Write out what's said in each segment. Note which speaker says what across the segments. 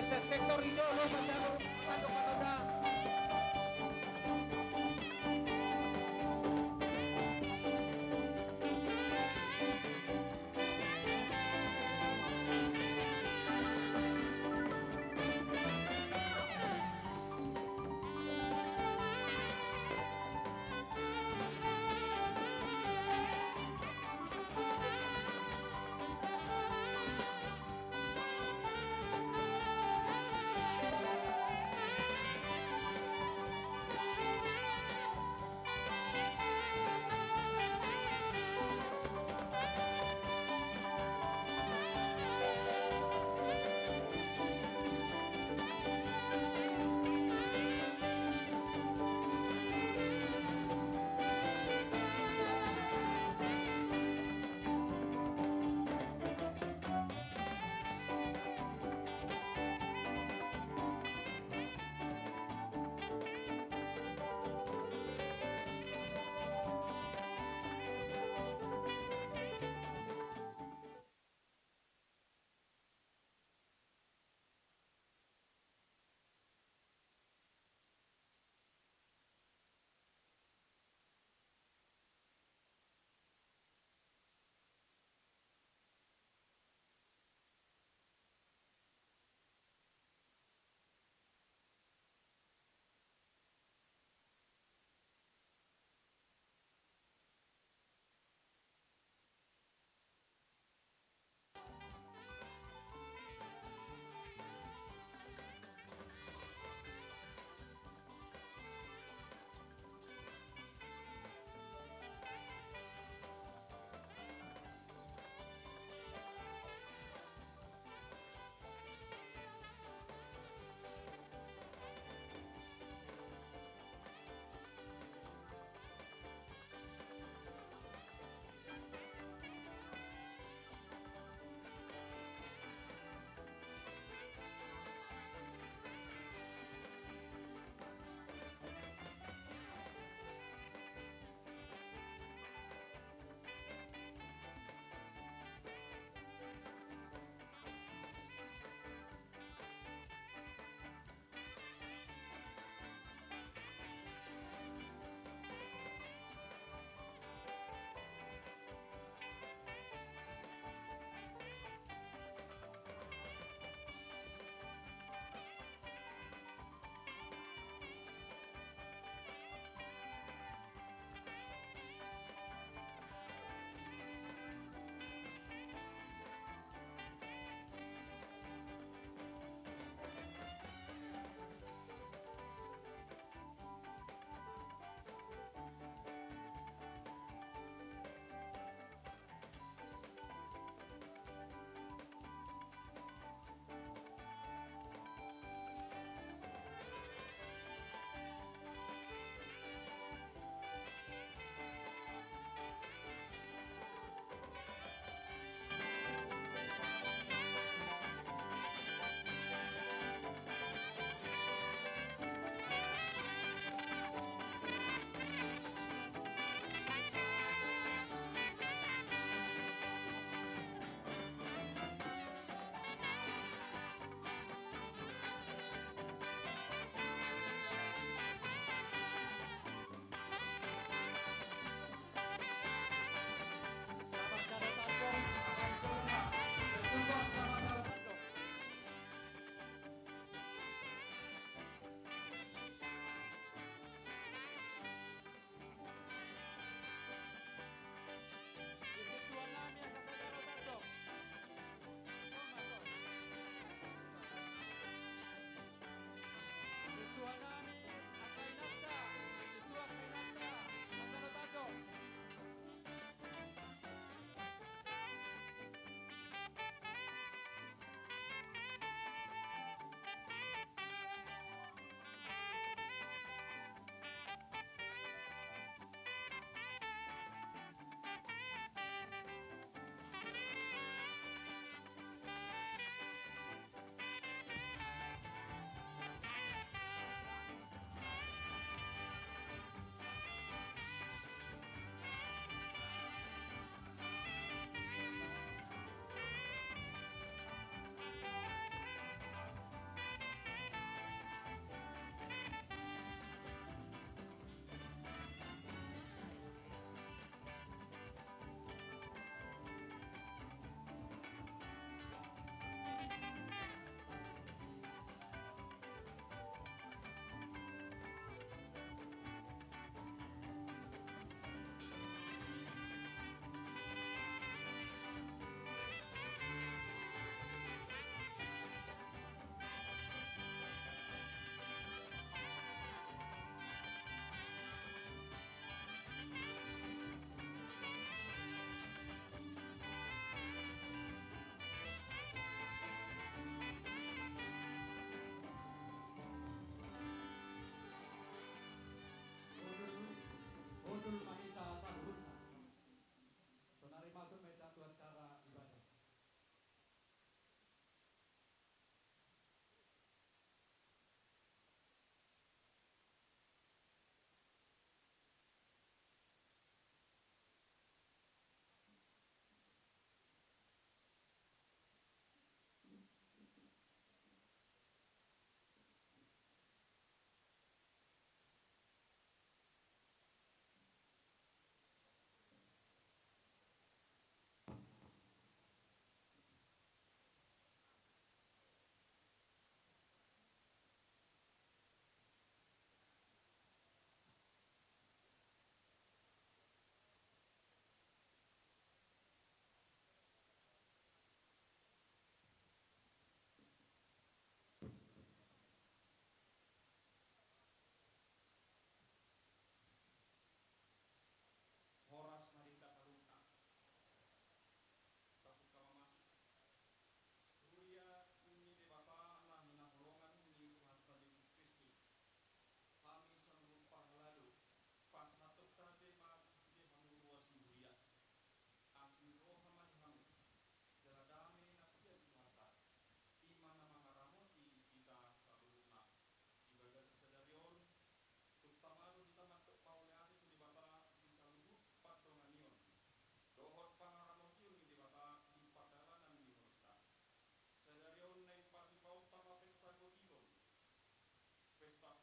Speaker 1: sa sektor hijau lo pacaru kado-kadoda.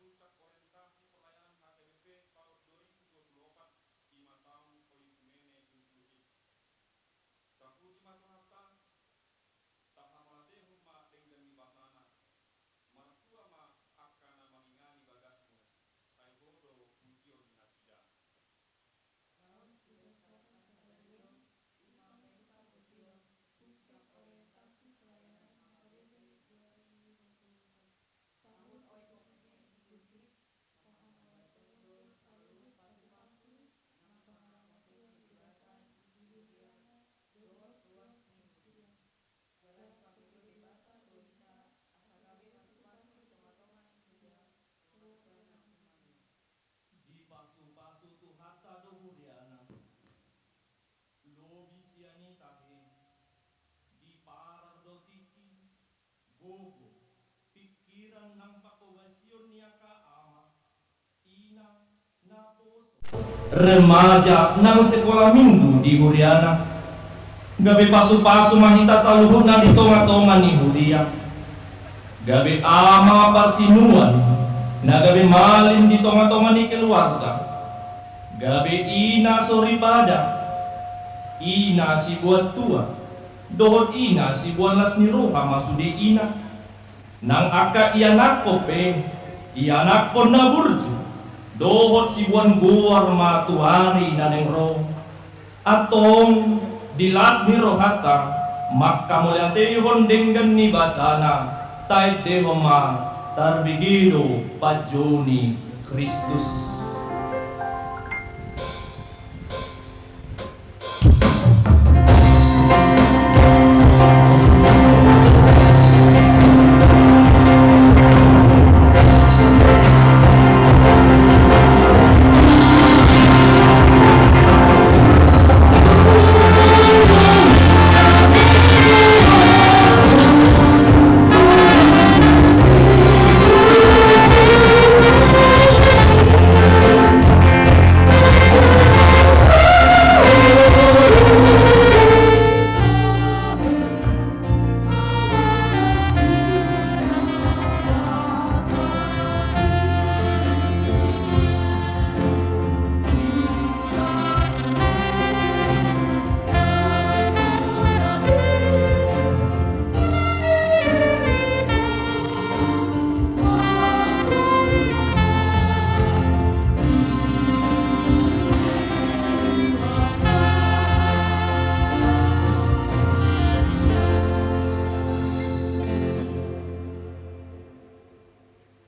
Speaker 2: puncak orientasi pelayanan HKBP tahun 2024 di Matang Oikumene Inklusif. Kapuji Matuhata, tahamalate huma dengan nibasana, martua ma akana mangingani bagasmu, saibodo pujion dinasida.
Speaker 3: Di pasu-pasu tu hata do huriana, lobi siani tahe, di parar do tiki, gogo, pikiran ng pakawasyon niya ka ama, ina, na poso. Remaja ng sekolah minggu di huriana, gabi pasu-pasu mahita sa luhod na di tonga-tonga ni huria, gabi ama parsinuan, na gabi malin di tonga-tonga ni keluarga, gabi ina soribada, ina si buat tua, dohot ina si buat las ni roha masudi ina, nang aka ianak ko pe, ianak ko na burju, dohot si buan guar matuari na neng ro, atong dilas ni rohata, makkamuliate hondenggan ni basana, tayo dehoma, tarbigido pajoni Kristus.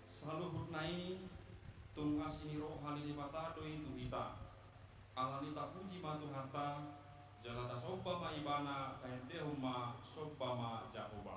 Speaker 2: Saluhut nai tung asini rohani di mata doi tuhita. Alanita puji Matuhata, jalada sobba ma ibana kahendehuma sobba ma Jahoba.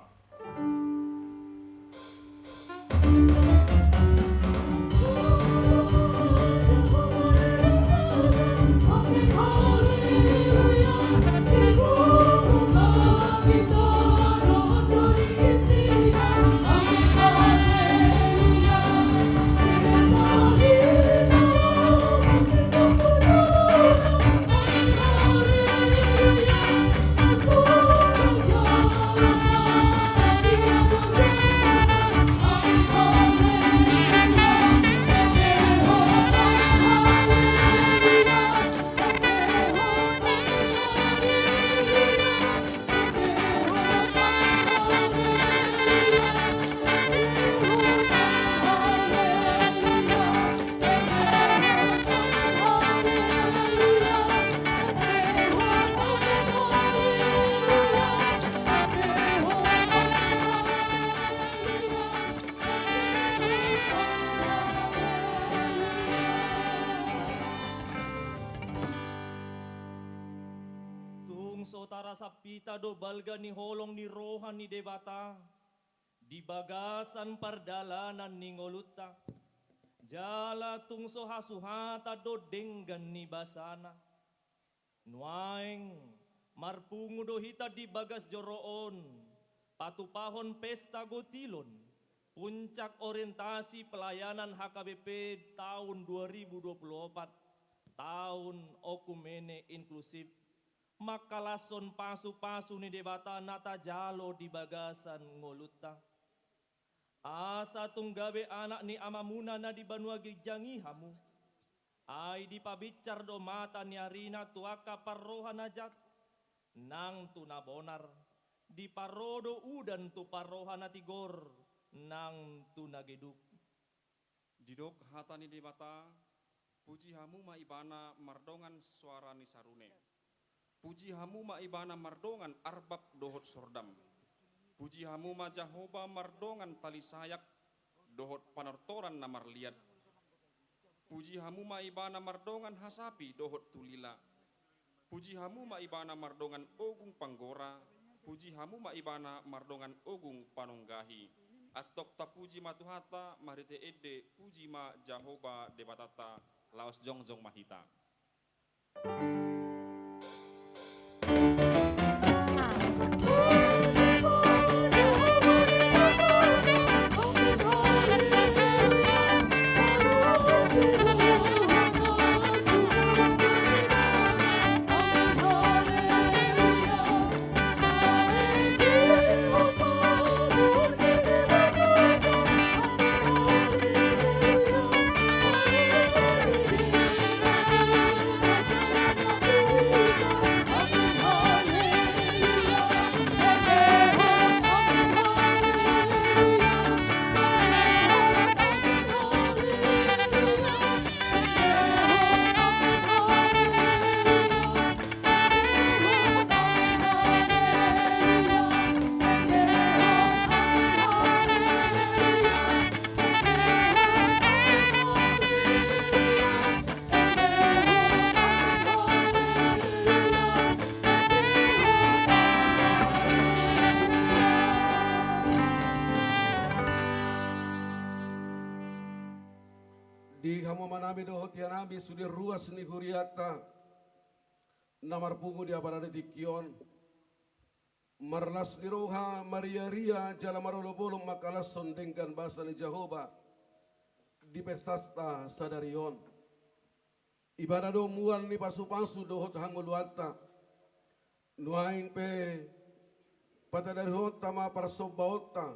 Speaker 3: Sotara sapita do balga ni holong ni rohan ni debata, di bagasan pardalanan ni ngoluta, jala tungso hasuhata do denggan ni basana, nuaing marpungu do hita di bagas joroon, patupahon pesta gotilon, puncak orientasi pelayanan HKBP tahun 2024, tahun Okumene Inklusif, makalason pasu-pasu ni debata nata jalo di bagasan ngoluta. Asa tunggabe anak ni amamuna na di banua gijangi hamu. Ay di pabicar do mata ni arina tuaka parrohan najat. Nang tunabonar. Di parodo udan tu parrohan na tigor. Nang tunageduk.
Speaker 2: Didok hata ni debata, puji hamu ma ibana mardongan suara ni sarune. Puji hamu ma ibana mardongan arbab dohot sordam. Puji hamu ma Jahoba mardongan tali sayak dohot panortoran na marliat. Puji hamu ma ibana mardongan hasapi dohot tulila. Puji hamu ma ibana mardongan ogung panggora. Puji hamu ma ibana mardongan ogung panonggahi. Atok tapuji ma tuhata marite ede puji ma Jahoba debatata laos jongjong mahita.
Speaker 1: Di kamu manami dohot yanami sudi ruas ni huriata namar pungu dia barada di kion marlas ni roha Maria Ria jala marolo bolong makalas sondengkan bahasa ni Jahoba di pestasta sadarion ibadah do mual ni pasu-pasu dohot hanguluata nuaing pe patadarion tama parasobaota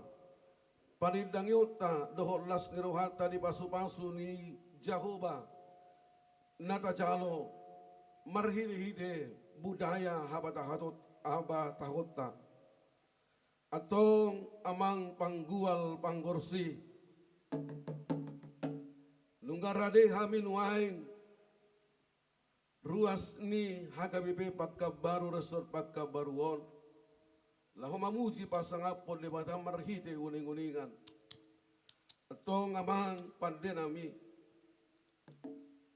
Speaker 1: panidang yota dohot las ni rohata di pasu-pasu ni Jahoba nata jalo marhide budaya habatahota atong amang panggual panggorsi nunggarade hamin waing ruas ni hagabipe pagkabaru resort pagkabaruon lahu mamuji pasangapon di bata marhite uning-uningan atong amang pandenami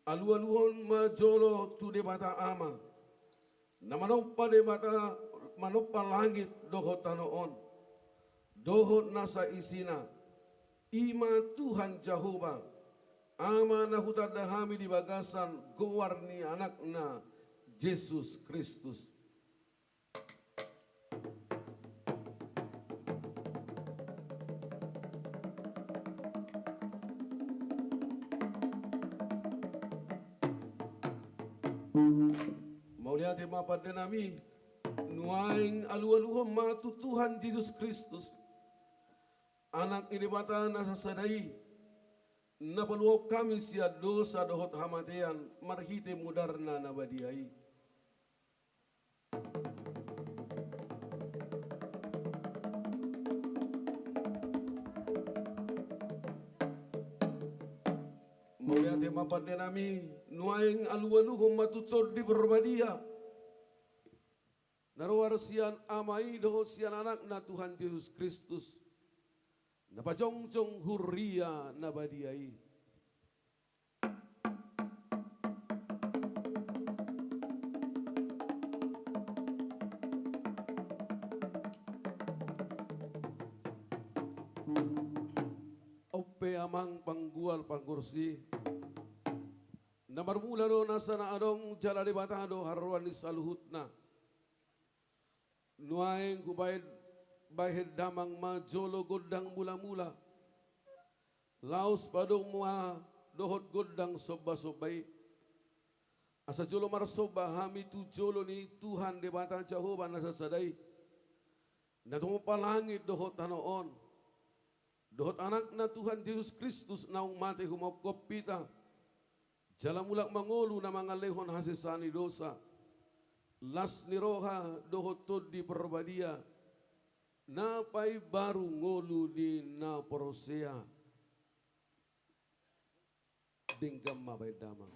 Speaker 1: alu-aluhon majolo tu di bata ama na manoppa di bata manoppa langit dohot tanoon dohot nasa isina ima Tuhan Jahoba ama na hutadahami di bagasan gowar ni anak na Yesus Kristus. Mau lihat mapan denami nuaing alu-aluhom matu Tuhan Yesus Kristus anak ini bata nasa sadai na paluok kami sia dosa dohot hamatean marhite mudarna na badiai mau lihat mapan denami nuaing alu-aluhom matutod di berbadia naruar sian amai dohot sian anak na Tuhan Yesus Kristus na pajongjong huria na badiai ope amang panggual pangkursi na marmula do nasa na adong jala di batado haruan ni saluhutna nuaing kubayad bahid damang majolo godang mula-mula laos padong mga dohot godang soba-sobay asa jolo marsoba hami tu jolo ni Tuhan di batang Jahoba nasa saday na tumupalangit dohot tanoon dohot anak na Tuhan Yesus Kristus naung mati humokop pita, jala mulak mangolu na mga lehon hasisani dosa, las ni roha dohot tod di perbadia, napay baru ngolu di na porosea, dinggam mabay damang.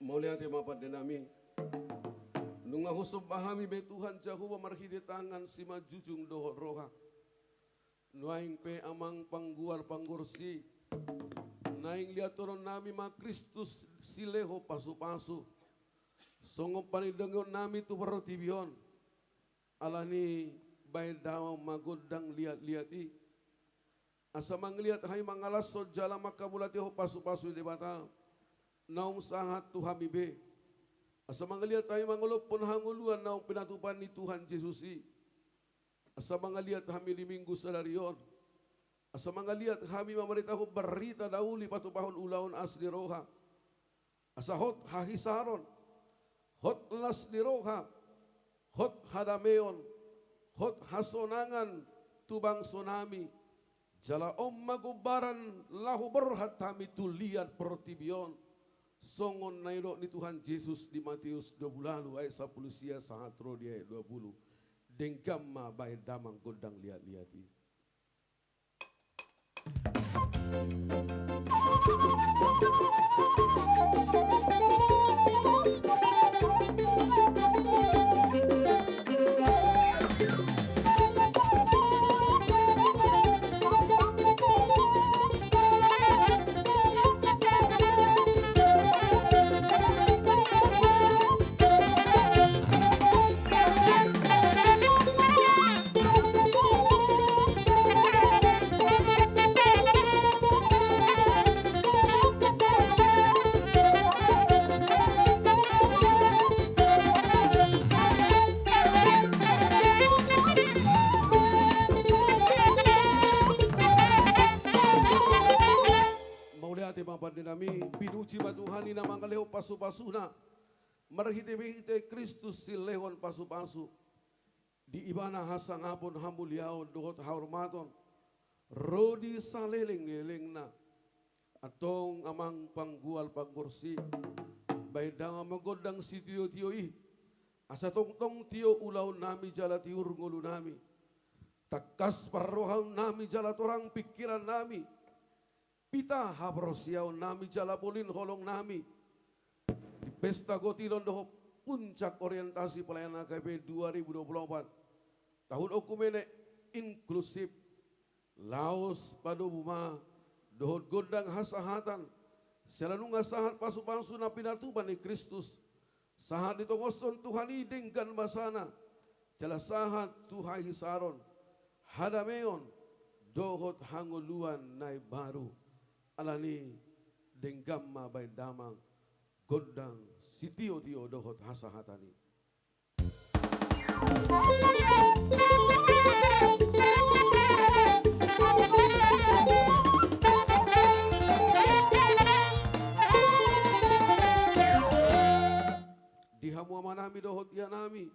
Speaker 1: Maulihat mapat dinami. Nung ahusop bahami be Tuhan Jahuwa marhidi tangan si majujung dohot roha. Nuaing pe amang pangguar panggursi. Naing lihat turun nami ma Kristus sileho pasu-pasu. Songop panidengon nami tu pertibion. Alani bay dawang magodang lihat-lihati. Asa manglihat hay mangalasod jala makabulati ho pasu-pasu di bata. Naung sahat Tuhan bibe. Asa mangaliat tayo mangulop pun hanguluan naung pinatupan ni Tuhan Yesusi. Asa mangaliat kami di minggu sadarion. Asa mangaliat kami mamaritahu berita dauli patupahon ulaon asli roha. Asa hot hahisaron. Hot las di roha. Hot hadameon. Hot hasonangan tubang tsunami. Jala om magubaran lahu berhat kami tuliat pertibion. Songon nairo ni Tuhan Yesus di Matius 20 ayat 10 sia sahatro di ayat 20. Denggamma bae damang godang lihat-lihati. Nami pinuji batuhani na mga leho pasu-pasu na marhite-hite Kristus si lehon pasu-pasu di ibana hasang hapon hamuliaon dohot haurmaton rodi saleleng-leleng na atong amang panggual pagkursi baydang magodang si tiyo-tiyo asa tongtong tiyo ulaw nami jala tiur ngulu nami takas parrohang nami jala torang pikiran nami pita habrosiaw nami jalapolin holong nami di pesta gotilon doho puncak orientasi pelayanan AKP 2024 tahun okumene inklusif Laos padobuma dohot gondang hasahatan selanung sahat pasu-pasu na pinatuban ni Kristus sahat ditongoson Tuhan idengkan basana jala sahat Tuhan hisaron hadameon dohot hanguluan nai baru alani denggamma bay damang gondang sitio-tio dohot hasahatani. Di hamuama nami dohot ya nami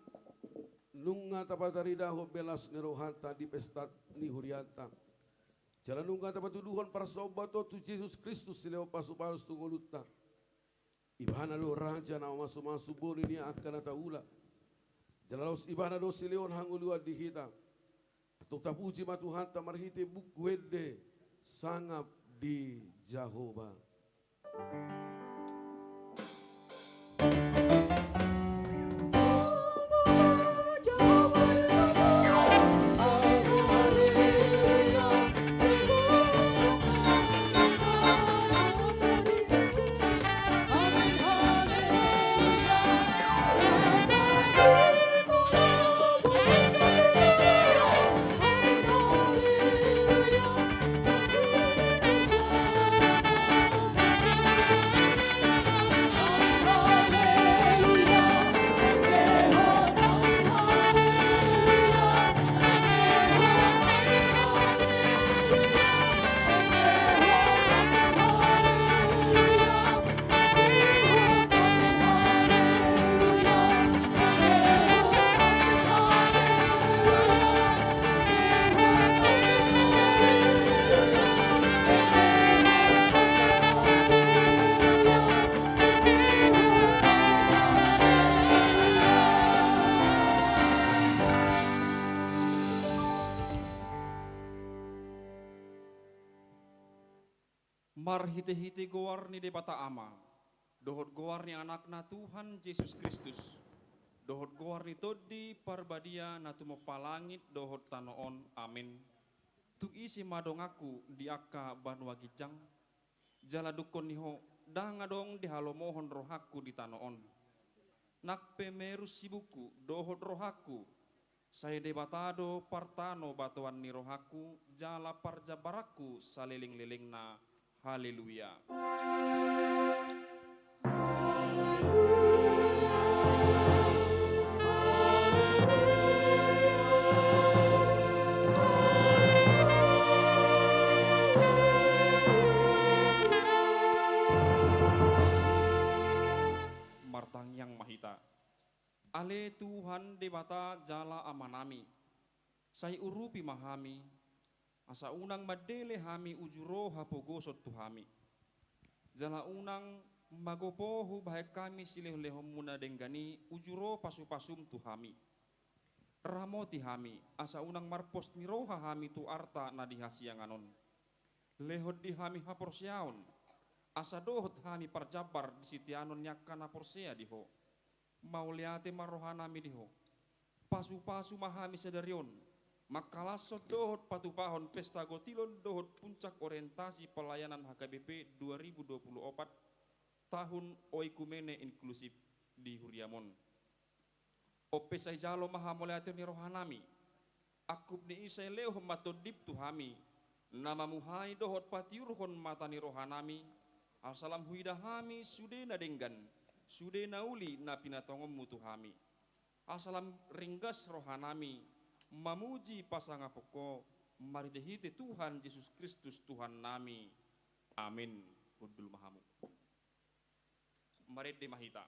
Speaker 1: nunga tapatari daho belas ni rohanta di pesta ni hurianta. Jalan nungga dapat tuduhan para sobato tu Yesus Kristus sileo pasu-pasu tungoluta. Ibana lo raja na masu-masu boli ni akan ataula. Jalan los ibana do sileon hangulua dihita. Atau tapuji matuhan tamarhite bukwede sangap di Jehovah.
Speaker 2: Marhite-hite goar ni debata ama, dohot goar ni anakna Tuhan Yesus Kristus, dohot goar ni todi parbadia na tumopalangit dohot tanoon, amin. Tu isi madongaku di aka banua gijang, jala dukon niho, dangadong di halomohon rohaku di tanoon. Nakpe merus sibuku dohot rohaku, saya debatado partano batuan ni rohaku, jala parjabaraku saliling-liling na. Haleluya. Martang yang mahita. Ale Tuhan debata jala amanami. Sai urupi mahami. Asa unang madele hami ujuro hapogosot tuhami. Jala unang magopohu bahay kami silih-lihom muna denggani ujuro pasu-pasum tuhami. Ramoti hami asa unang marpos miroha hami tu arta na dihasianganon. Lehot di hami haporsyaon. Asa dohot hami parjabar di sitianon nyakana porsea diho. Mauliate marohanami diho. Pasu-pasu mahami sedarion. Makalasot dohot patupahon pesta gotilon dohot puncak orientasi pelayanan HKBP 2024 tahun oikumene inklusif di Huriamon. Ope say jalo mahamuliate ni rohanami. Akub ni isay leo matodip tuhami. Namamuhay dohot patiurhon mata ni rohanami. Asalam huidahami sude na denggan. Sude na uli na pinatongom mutuhami. Asalam ringgas rohanami. Mamuji pasangapoko maritehite Tuhan Yesus Kristus Tuhan nami. Amin. Hudul mahamu. Marit de mahita.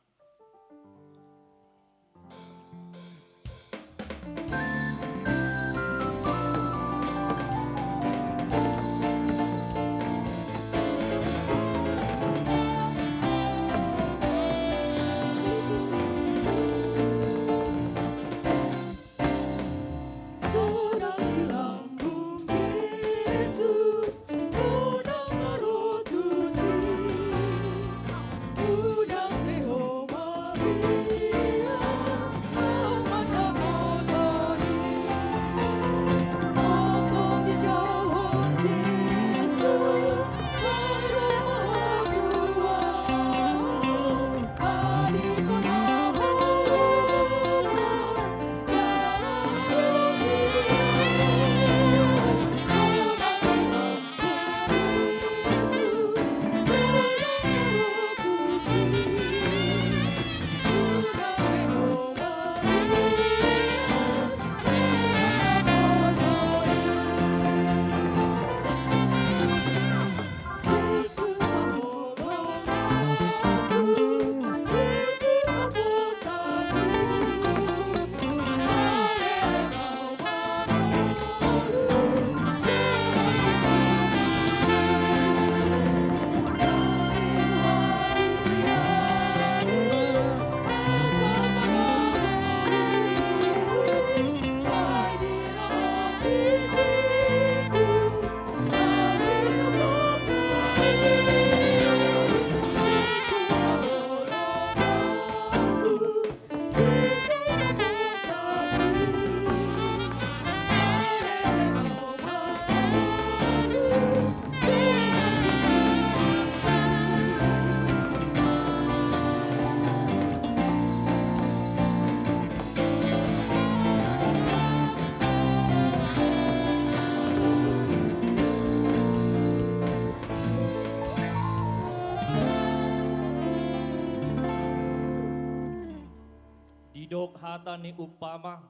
Speaker 3: Didok hata ni upama,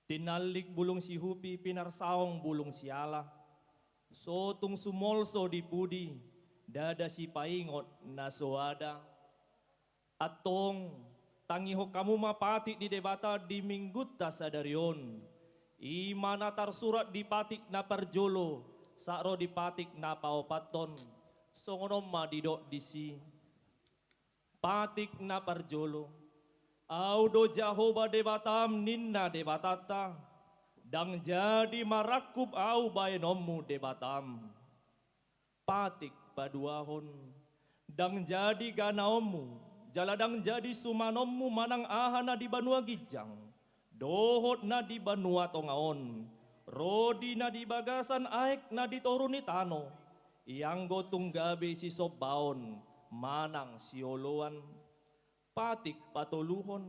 Speaker 3: tinalik bulong si Hupi pinarsaong bulong si Allah. So tung sumolso di pudi, dada si paingot na soada. Atong tangiho kamu mapati di debata di minggut ta sadarion. Imana tarsurat di patik na parjolo, saro di patik na paopaton. Songonom ma didok disi. Patik na parjolo. Audo Jahoba debatam ninna debatata, dang jadi marakup au baenommu debatam. patik paduahon, dang jadi ganaomu, jaladang jadi sumanommu manang ahana di Banua Gijang, dohot na di Banua Tongaon, rodi na di bagasan aek na di Toruni Tano, yang gotong gabi si Sobaon, manang sioloan, patik patuluhon,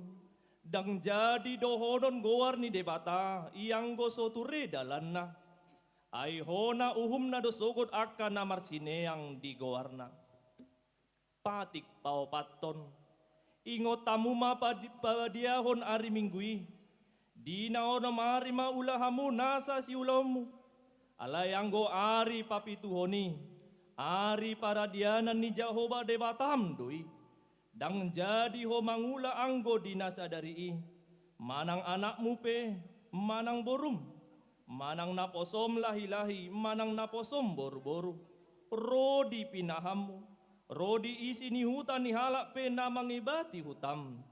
Speaker 3: dang jadi dohonon goar ni debata, yang go soture dalan na, ay hona uhum na dosogod akan na marsineang di goar na. Patik paopaton, ingot tamu padiahon ari minggui, di naono mari maulahamu nasa si ulamu, alayanggo ari papituhoni, ari paradianan ni Jahoba debatam doi, dang jadi ho mangula anggo dinasa dari manang anakmu pe, manang borum, manang naposom lahi-lahi, manang naposom boru-boru, rodi pinahamu, rodi isi ni hutan ni halak pe na mangibati hutam.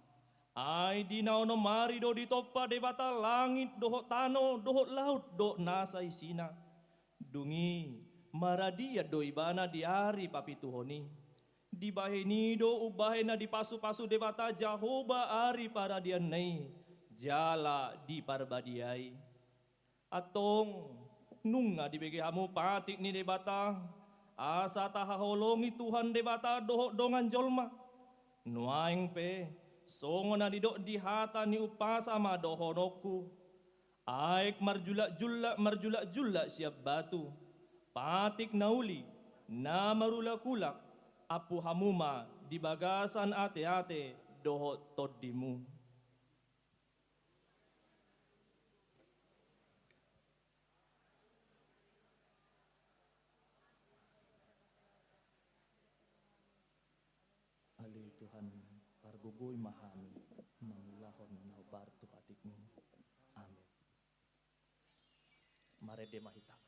Speaker 3: Ay di naono mari do di topa debata langit dohot tano dohot laut do nasa isina. Dungi maradia do ibana di ari papituhoni. Di baheni do ubahe na di pasu-pasu debata Jahoba ari paradian nei. Jala di parbadiai. Atong nunga di begehamu patik ni debata. Asa tahaholongi Tuhan debata dohok dongan jolma. Nuaing pe, songo na didok di hata ni upasa ma dohonoku. Aik marjulak-julak siap batu. Patik nauli, na marulak-ulak. Apu hamuma di bagasan ate-ate dohok todimu. Ali Tuhan pargugoy mahami mangulahon na barto patikmu. Amin. Marede mahita.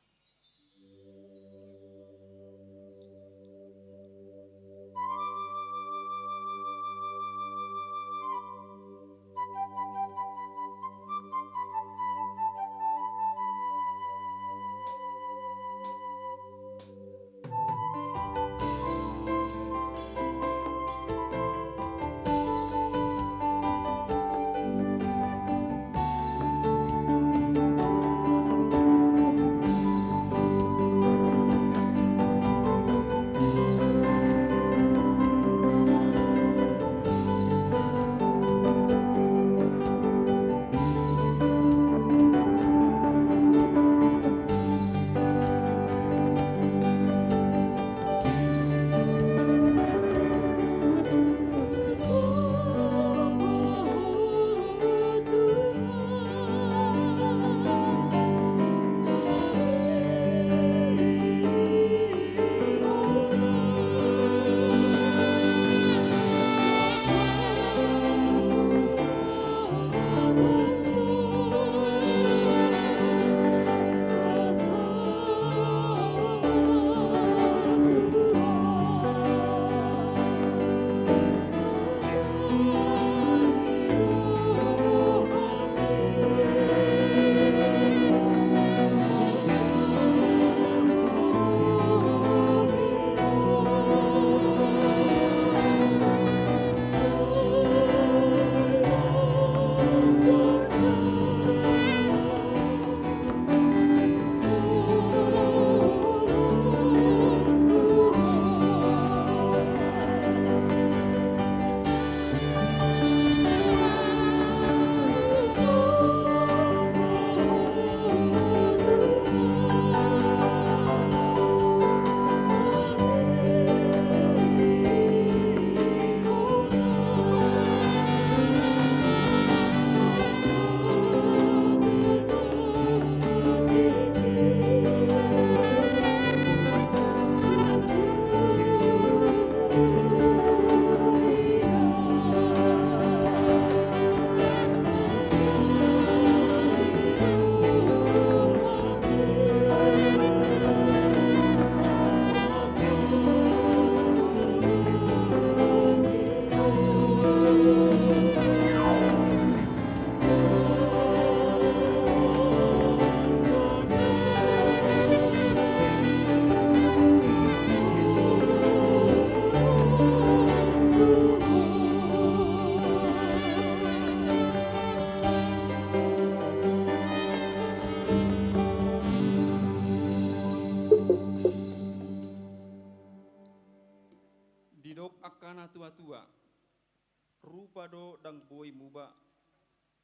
Speaker 2: do dang boy muba.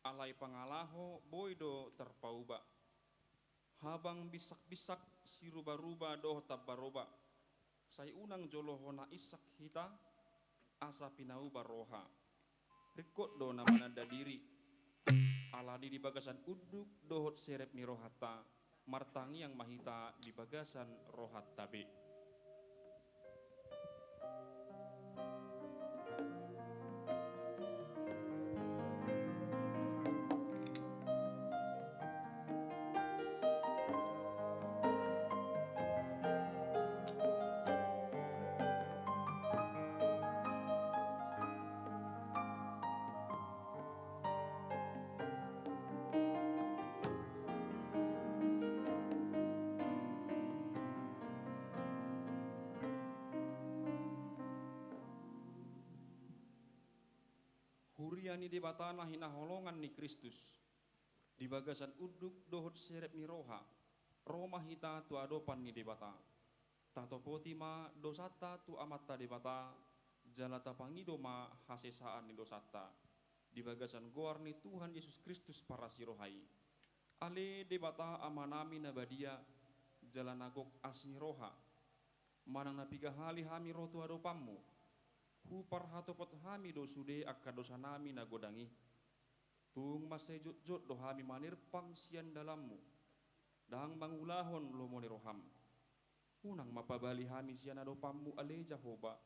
Speaker 2: Alai pangalaho boy do terpauba. Habang bisak-bisak si ruba-ruba do tabaroba. Say unang jolohona isak hita asa pinauba roha. Rikot do namana dadiri. Aladi di bagasan uduk dohot serep ni rohata. Martangi yang mahita di bagasan rohat tabe. Huriani di batana hinaholongan ni Kristus. Di bagasan uduk dohot serep ni roha. Roma hita tu adopan ni debata. Tato potima dosata tu amata debata. Jalata pangido ma hasesaan ni dosata. Di bagasan goar ni Tuhan Yesus Kristus para sirohai. Ale debata amanami nabadia. Jalanagok asni roha. Manang napiga hali hami rotu adopanmu. Hupar hatopot hami do sude akka dosa nami nagodangi. Tung masejut jut do hami manir pangsian dalammu. Dang mangulahon lo moni roham. Unang mapabali hami siana do pammu ale Jahoba.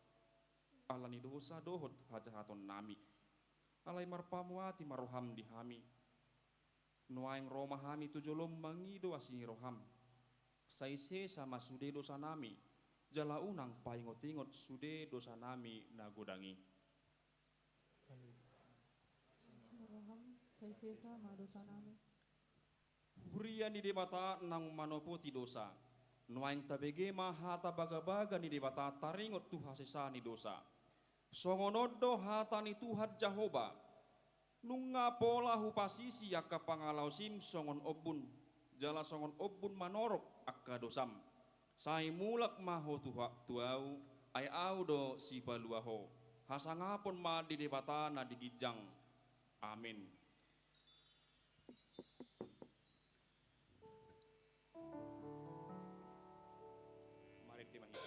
Speaker 2: Alani dosa dohot hajahaton nami. Alai marpamu ati maroham di hami. Nuaing Roma hami tujolom mangido asini roham. Saise sama sude dosa nami. Jala unang paingot-ingot sude dosa nami nagodangi. Hurian ni debata nang manopoti dosa. Nuaing tabege mahata baga-baga ni debata taringot tu hasesa ni dosa. Songonodo hata ni Tuhan Jahoba. Nunga pola hupasisi akka pangalau sim songon obun. Jala songon obun manorok akka dosam. Sai mulak maho tuau ay audo si baluaho. Hasangapon ma di debata na digijang. Amin. Mari di mahita.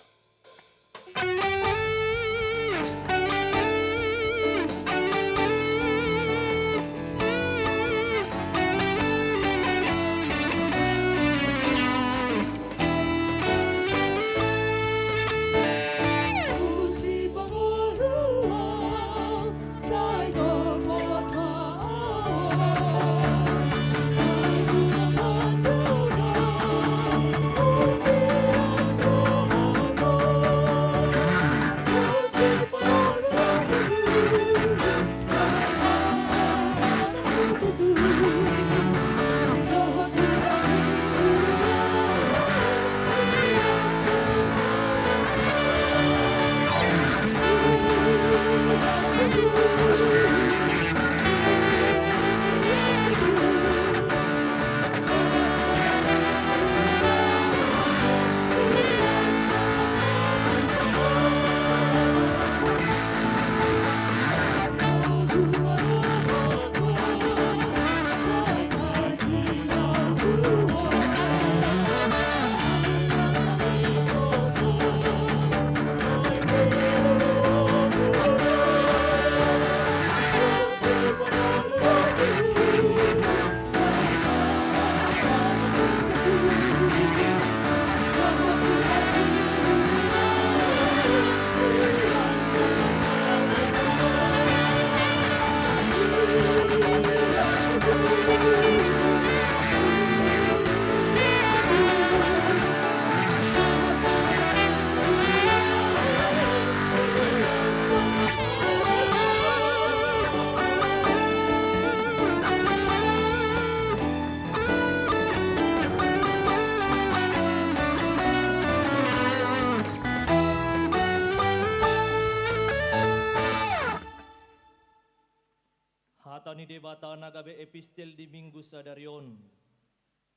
Speaker 3: Hata ni debata nagabe epistel di minggu sadarion.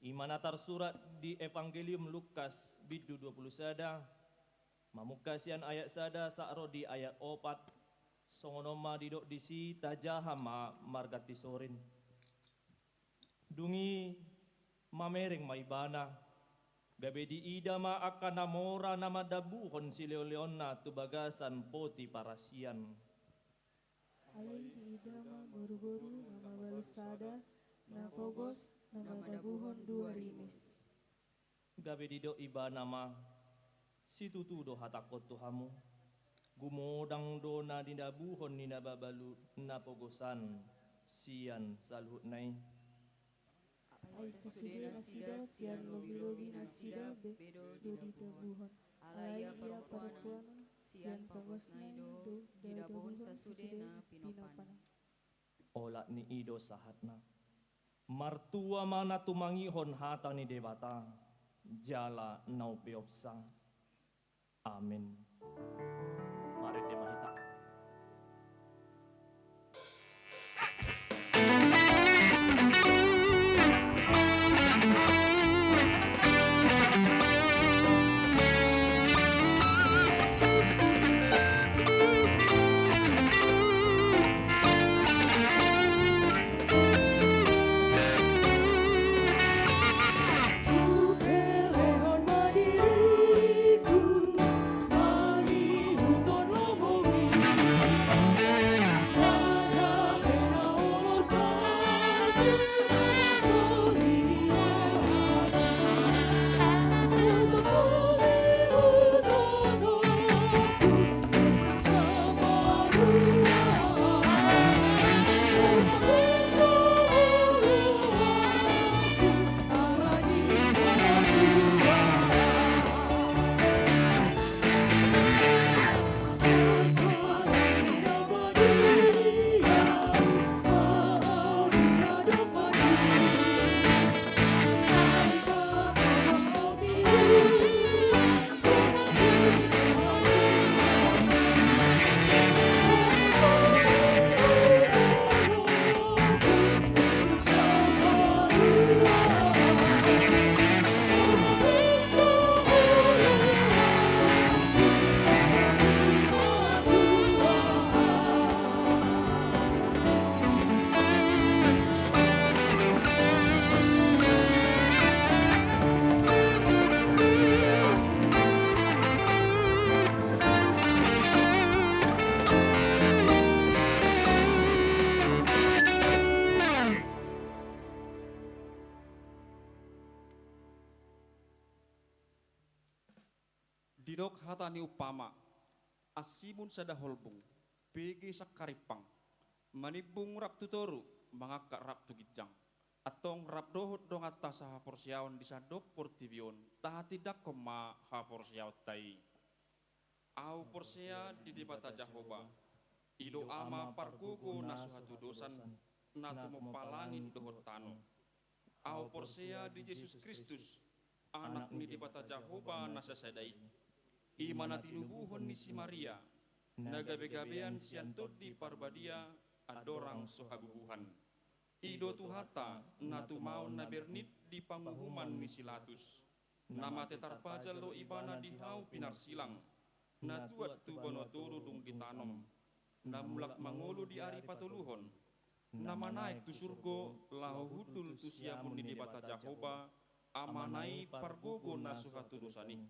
Speaker 3: Imanatar surat di Evangelium Lukas bidu 20 sada. Mamukasian ayat sada saaro di ayat 4 songono ma didok disi tajaha ma margat disorin. Dungi mamereng maibana. Gabe di ida ma akan namora nama dabuhon si leon-leona tu bagasan poti parasian.
Speaker 4: Alai di idama boru-boru nama balusada na pogos nama dabuhon dua rimis.
Speaker 3: Gabe di do iba nama situ tu do hatakot tuhamu. Gumodang do na dinabuhon ni nababalu na pogosan sian salhut nai.
Speaker 4: Ai sasude nasida sian lobi-lobi nasida bedo di dabuhon. Alai ia perempuan sian pogos naido di dabuhon sasude na pinopana.
Speaker 3: Olat ni ido sahatna. Martua mana tumangihon hata ni debata. Jala nau peopsa. Amin. Mari demahita.
Speaker 4: Lehon madiriku, mani huton lomomi.
Speaker 2: Didok hatani upama, asimun sada holbung, pegi sakaripang, manibung rap tutoru, mangakak rap tugijang, atong rap dohot dong atas haporsiawan di sadok portibion, taha tidak koma haporsiaw tai. Au porsia di debata Jahoba, ido ama parkuku nasuhatu dosan, natumo palangin dohot tano. Au porsia di Yesus Kristus, anak ni debata Jahoba nasasadai. Imana tinubuhon ni si Maria, nagabe-gabean siantod di parbadia, adorang sohaguguhan. Ido tuhata, natumaon na bernit di panguhuman ni silatus. Nama tetarpajal lo ibana di hau pinarsilang, natuat tu bonoturu dung ditanom. Namulak mangulu di ari patuluhon, nama naik tu surgo, lahu hudul tu siamun ni debata Jahoba, amanai pargogo nasuhatu dosani.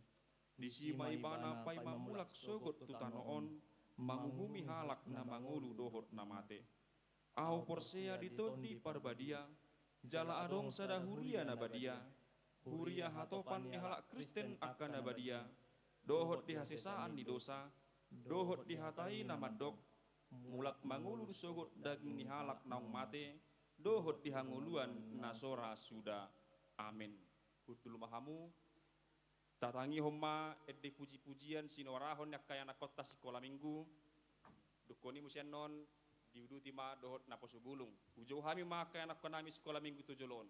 Speaker 2: Di sima ibana pai mamulak sogot tutanoon, manguhumi halak na mangulu dohot namate. Au porsea ditodi parbadia, jala adong sada huria nabadia, huria hatopan di halak Kristen akan nabadia, dohot di hasesaan di dosa, dohot di hatai namadok, mulak mangulu sogot daging ni halak naung mate, dohot di hanguluan nasora suda. Amin. Hutul mahamu, tatangi homma edde puji-pujian sinorahon yak kaya nakota sekolah minggu dukoni musian non diuduti ma dohot naposubulung ujo hami ma kaya nakonami sekolah minggu tujolon.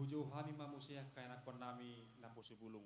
Speaker 2: Jauh-jauh kami mamusia kaya nakon nami lampu subulung.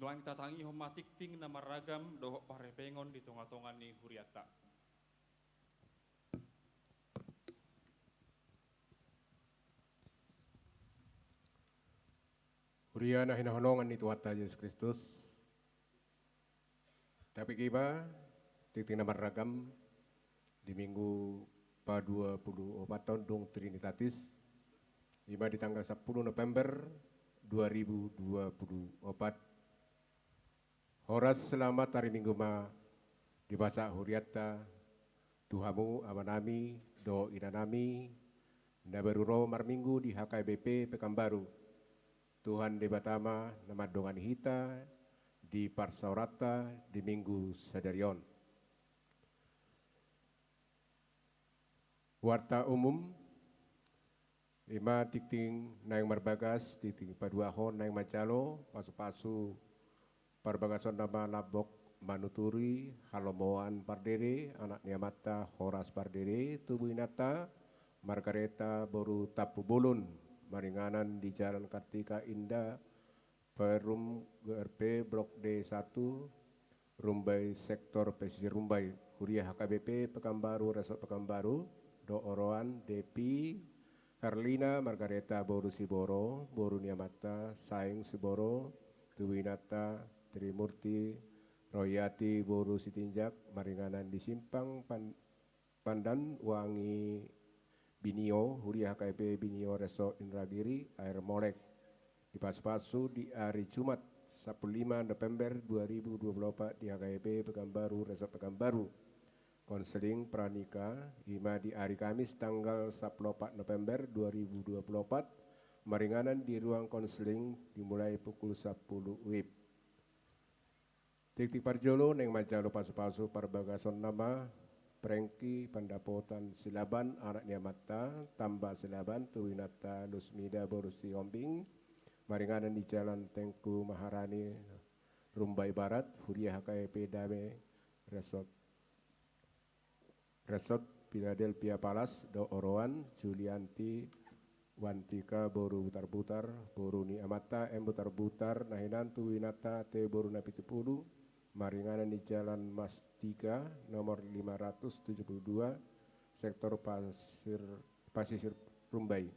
Speaker 2: Doang tatangi homatik ting na maragam doho parepengon di tonga-tonga ni Huriata.
Speaker 5: Huriana hinahonongan ni Tuhan Yesus Kristus. Tapi kiba titik nama ragam di minggu pa-24 tahun dong Trinitatis. Iba di tanggal 10 November 2024. Horas selamat hari minggu ma di bahasa Huriata Tuhamu amanami do inanami nabaruro marminggu di HKBP Pekanbaru. Tuhan di Batama nama dongan hita di Parsaurata di Minggu Sadarion. Warta umum lima tikting naing marbagas tikting paduahon naing macalo pasu-pasu parbagason nama labok manuturi halomoan pardere anak niamata horas pardere tubuh inata Margareta boru tapu bulun maringanan di Jalan Kartika Indah Perum GRP Blok D1 Rumbai Sektor Pesisir Rumbai Huriah HKBP Pekanbaru Resort Pekanbaru Do Oroan Depi Herlina Margareta Boru Siboro Boru Niamata Saing Siboro Tuwinata Trimurti Royati Boru Sitinjak maringanan di Simpang Pandan Wangi Binio, Huriah HKP Binio Resort Indragiri, Air Molek, di Pasu-Pasu di hari Jumat 15 November 2024 di HKP Pekanbaru Resort Pekanbaru. Konseling Pranika, Ima di hari Kamis tanggal 14 November 2024, maringanan di ruang konseling dimulai pukul 10 WIB. Tiktik Parjolo, Neng Majalo Pasu-Pasu Parbagason nama, Prengki Pandapotan Silaban anak Niamata tambah Silaban Tuwinata Lusmida Borusi Ombing maringanan di Jalan Tengku Maharani Rumbai Barat Huriah HKP Dame Resort Philadelphia Palace Do Oroan Julianti Wantika Boru Butar-Butar Boru Niamata Butar-Butar Nahinan Tuwinata Te Boru Napitupulu maringanan di Jalan Mas 3 nomor 572 sektor Pasisir Rumbai.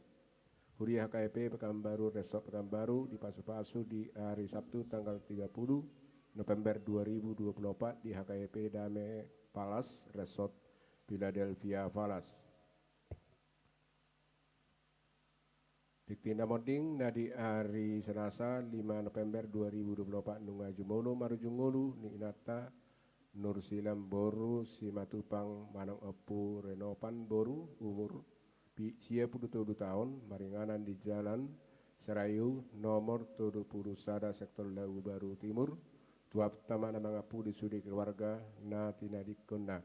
Speaker 5: Huriah HKP Pekanbaru Resort Pekanbaru di Pasu-Pasu di hari Sabtu tanggal 30 November 2024 di HKP Dame Palace Resort Philadelphia Palace. Diktina moding nadi hari Selasa 5 November 2024 nunga jumolo marujungulu ni inata Nur Silam Boru Simatupang Manang Epu Renopan Boru umur 72 tahun maringanan di Jalan Serayu nomor 70 Sada sektor Lau Baru Timur tuap taman mangapu di sudi keluarga na tinadikonna.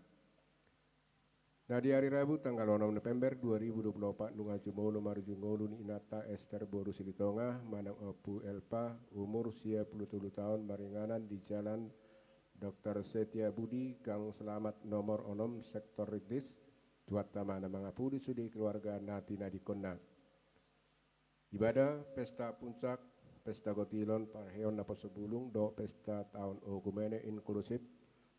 Speaker 5: Nah di hari Rabu tanggal 6 November 2024 nunga jumolo marujungulu ni inata Esther Boru Silitonga Manang Epu Elpa umur 77 tahun maringanan di Jalan Dr. Setia Budi Gang Selamat nomor 6 sektor Ridis tuat tamana mangapudi sudi keluarga natina dikonna. Ibadah pesta puncak pesta gotilon parheon naposebulung do pesta tahun Ogumene inklusif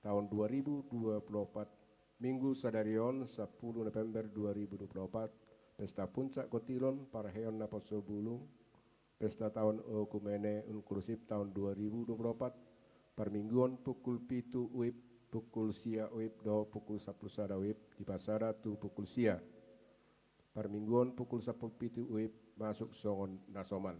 Speaker 5: tahun 2024 Minggu Sadarion 10 November 2024 pesta puncak gotilon parheon naposebulung pesta tahun Ogumene inklusif tahun 2024 Permingguan pukul pitu uip, pukul sia uip do pukul 10 sada uip di pasara tu pukul sia. Permingguan pukul 10 pitu uip masuk songon nasoman.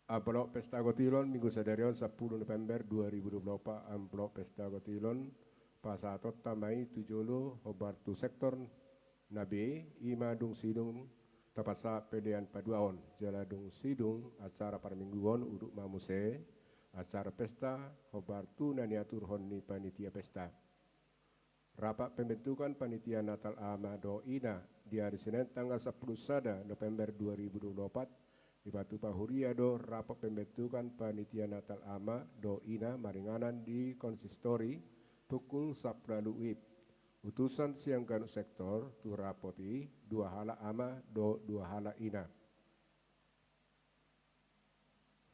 Speaker 5: Amplop Pesta Gotilon Minggu Sadarion 10 November 2024 Amplop Pesta Gotilon Pasatot Tamai Tujolo Hobartu Sektor Nabe Ima Dung Sidung Tapasa pedian paduaon jaladung sidung acara parmingguon uduk mamuse acara pesta hobartu naniatur honni panitia pesta. Rapat pembentukan panitia Natal Ama do Ina di hari Senin tanggal 10 Sada November 2024 di Batu Pahuria do rapat pembentukan panitia Natal Ama do Ina maringanan di konsistori pukul 10 wib. Utusan siang ganuk sektor tu rapoti dua hala ama do dua hala ina.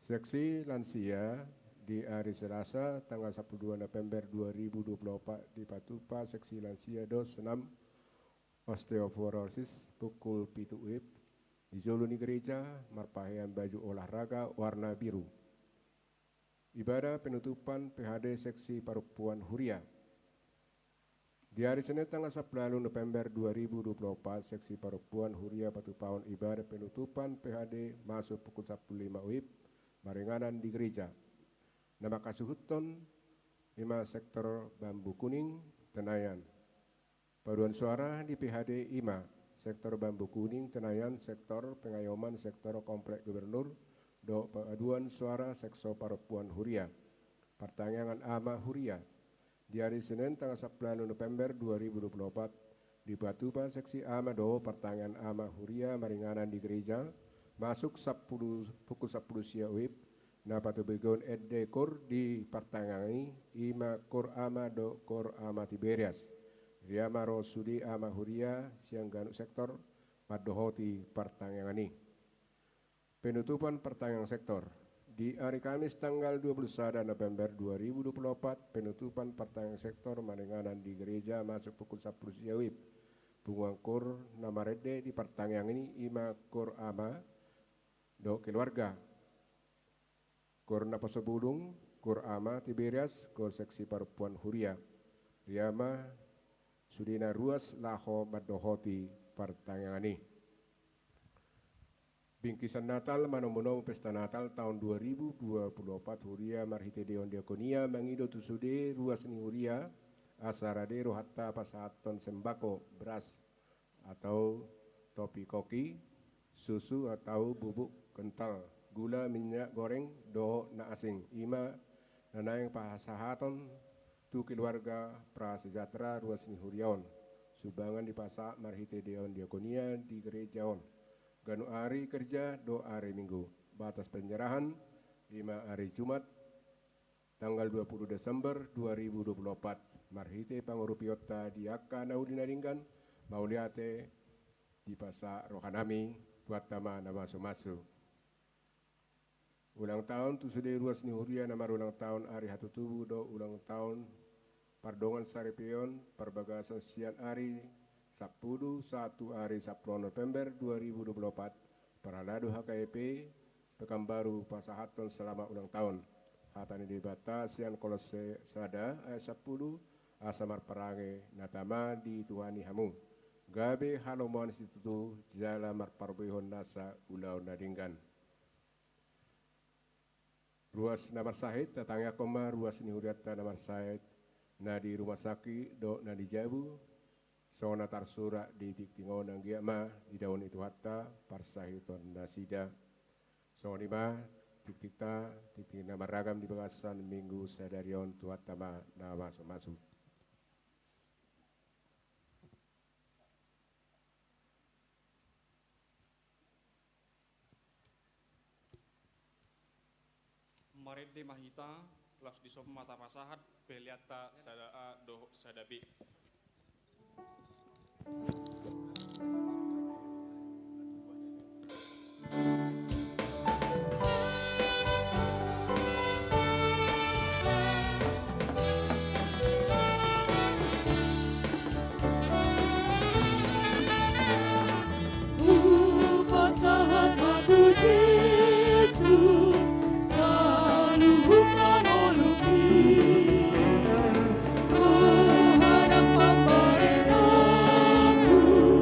Speaker 5: Seksi lansia di hari Selasa tanggal 12 November 2024 di Patupa seksi lansia do senam osteoporosis pukul 7 WIB, di Joluni Gereja, marpakaian baju olahraga warna biru. Ibadah penutupan PHD Seksi Perempuan Huria. Di hari Senin tanggal 10 November 2024, Seksi Perempuan Huria Patupaon ibadah penutupan PHD masuk pukul 15 WIB, maringanan di gereja. Nama kasuhuton 5 sektor Bambu Kuning, Tenayan. Paduan suara di PHD 5, sektor Bambu Kuning, Tenayan, sektor pengayoman, sektor komplek gubernur, do paduan suara sekso Perempuan Huria. Pertanyaan ama Huria. Di hari Senin tanggal 10 November 2024 di Patupan Seksi Ama do pertanyaan ama Huria maringanan di gereja masuk pukul 10 siang WIB na patubegon edekor di pertanyaan ima kor ama do kor ama Tiberias. Ria maro sudi ama Huria siang ganuk sektor padohoti pertanyaan ini. Penutupan pertanyaan sektor. Di hari Kamis tanggal 21 November 2024, penutupan pertanyaan sektor maringanan di gereja masuk pukul 10 siang WIB. Bunguang kur nama rede di pertanyaan ini ima kur ama do keluarga. Kur napa sebulung, kur ama Tiberias, kur Seksi Perempuan Huria. Riama sudina ruas laho madohoti pertanyaan ini. Bingkisan Natal manomono pesta Natal tahun 2024 Huria Marhite Deon Diakonia mangido tusude ruas ni Huria asarade rohatta pasaton sembako beras atau topi koki, susu atau bubuk kental, gula, minyak goreng, do na asing, ima nanayang pasahaton tu keluarga prasejahtera ruas ni Huriaon, subangan di pasak Marhite Deon Diakonia di gerejaon. Ganu hari kerja, 2 hari minggu. Batas penyerahan 5 hari Jumat tanggal 20 Desember 2024. Marhite pangurupiota diaka naudinaringkan mauliate di pasak rohanami buat tama nama sumasu. Ulang tahun tu sudah ruas ni Huria nama ulang tahun hari hatu tubuh do ulang tahun pardongan saripion perbagasan sian hari 10 hari 10 November 2024 Paraladu HKP Pekanbaru Pasahaton selama ulang tahun hatani dibata sian kolose sada ayat 10 asamar perange natama di Tuhani hamu gabe halomon institutu jala marparbihon nasa ulau nadinggan ruas namar sahid tatangya koma ruas ni huriata namar sahid na di rumah sakit do na di Jabu sona tarsura di tiktingon ang giama di daun itu hatta parsahiton nasida sonima tiktikta tiktik nama ragam di bagasan minggu sadarion tuhatama nama masuk.
Speaker 2: Marede mahita kelas di sop mata pasahat beliata sadaa do sadabi.
Speaker 4: Pasahat aku Yesus selalu menolongi. Oh harap membarengaku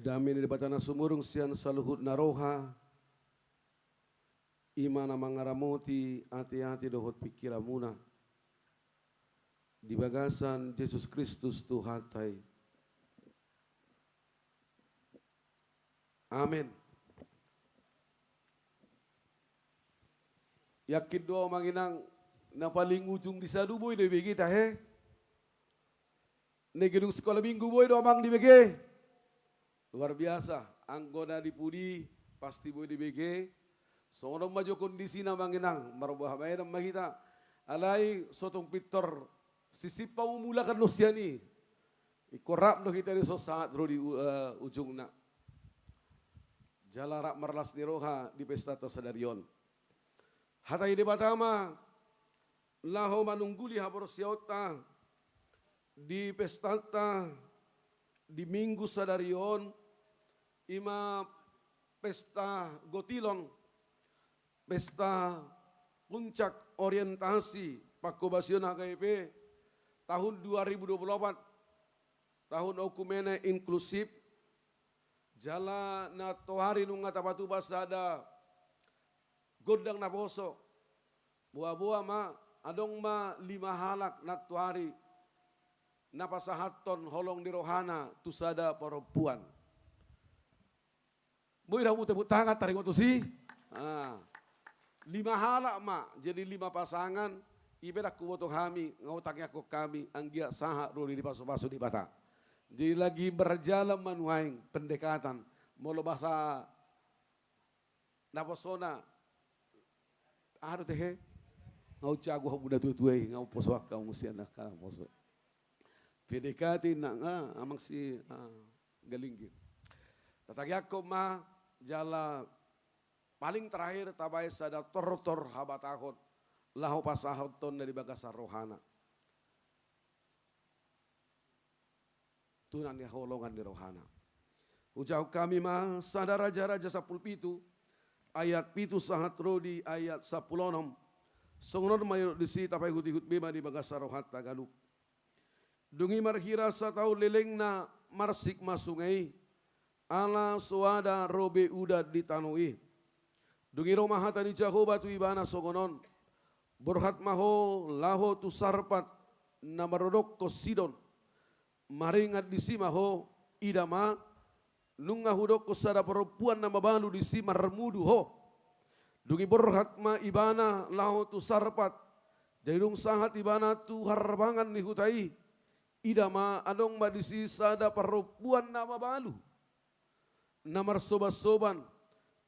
Speaker 1: Dami di batana sumurung sian saluhut naroha, imana mangaramoti hati-hati dohot pikiramuna. Di bagasan Yesus Kristus Tuhan tai. Amin. Yakin doa manginang na paling ujung di sadu boy di begi tahe. Negedung sekolah minggu boy doa mang di begi. Luar biasa, anggota di pudi pasti boy di BG. Soalnya maju kondisi na manginang marubah bayan mahita. Alai sotong pitor sisipa umula kan siani. Ikorap no kita ni so saat ro di ujung na. Jalarak marlas ni roha di pesta tasadarion. Hatai di batama laho manungguli habor siota di pestata di minggu sadarion. Ima pesta gotilon, pesta puncak orientasi Pakobasion HKIP tahun 2024, tahun okumene inklusif, jala na tohari nung nga tapatu basada, godang na poso, Buah-buah ma adong ma 5 halak natuari napasahaton holong di rohana tusada perempuan. Boy dah tepuk tangan tarik waktu sih. 5 halak ma jadi 5 pasangan. Ibadah kuboto kami ngautaknya ko kami anggia saha ruli di paso-paso di bata. Jadi lagi berjalan manuaing pendekatan. Molo bahasa naposona aduh teh ngau cago budak tuai ngau posoak kau mesti anak kau poso. PDKT nak amang si galinggi. Tatagi ako ma jala paling terakhir tabai sada tor habatahot lahu pasahot ton dari bagasa rohana. Tunan ya holongan di rohana. Ujau kami ma sada raja-raja 17 ayat 7 sahat rodi ayat 16. Songonon mayo disi tapai hut-hut bema di bagasa rohat tagaluk. Dungi marhira sa tau leleng na marsik masungai. Ala suada robe uda di tanui. Dungi romahata ni Jehovah tu ibana songonon. Borhat maho laho tu sarpat na marodok ko Sidon. Maringat di si maho idama. Nung ngahudok ko sada perempuan na mabalu di si marmudu ho. Dungi borhat ma ibana laho tu sarpat. Jadi dung sahat ibana tu harbangan ni hutai. Idama adong madisi sada perempuan nama balu. Namar soban-soban.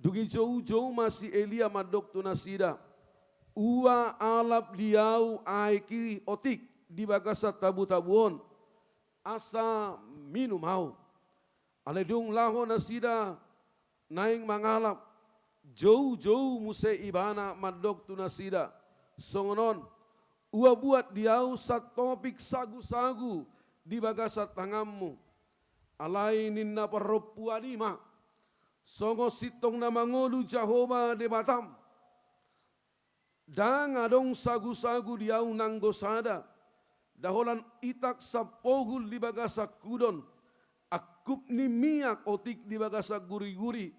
Speaker 1: Dugi jauh-jauh masih Elia madok tu nasida. Ua alap diau aiki otik di bagasa tabu-tabuon. Asa minum mau. Aledung laho nasida naing mangalap. Jauh-jauh muse ibana madok tu nasida. Songonon. Ua buat diau sa topik sagu-sagu di bagasa tangammu. Alai ninna perempuan ima. Songo sitong na mangolu Jehovah de Batam. Dang adong sagu-sagu diau nanggosada. Daholan itak sa pohul di bagasa kudon. Akup ni miak otik di bagasa guri-guri.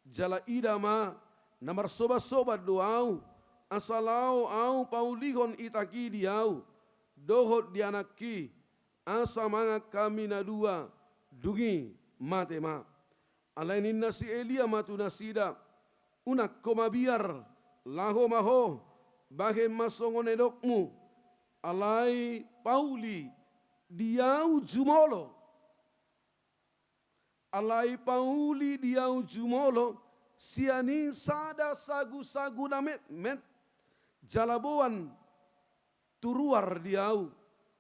Speaker 1: Jala idama namar soba-soba doau. Asalau au paulihon itaki diau. Dohot dianaki. Asa manga kami na dua. Dungi matema. Alainin nasi Elia matu nasida. Unak komabiar. Laho maho. Bahe masongonedokmu. Alai pauli. Diau jumolo. Alai pauli diau jumolo. Siani sada sagu-sagu na met. Jalabuan turuar diau.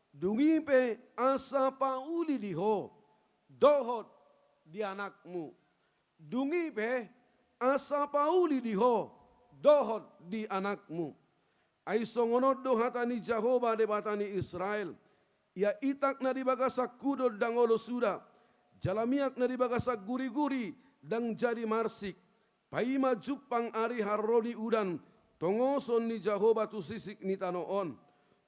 Speaker 1: Dungipe asa pauli diho. Dohot di anakmu. Dungipe asa pauli diho. Dohot di anakmu. Ay songonod dohatani Jehovah de batani Israel. Ya itak na di bagasa kudod dangolo suda. Jalamiak na di bagasa guri-guri dang jadi marsik. Paima jupang ari harroni udan. Tongoson ni Jehovah tu sisik ni tanoon.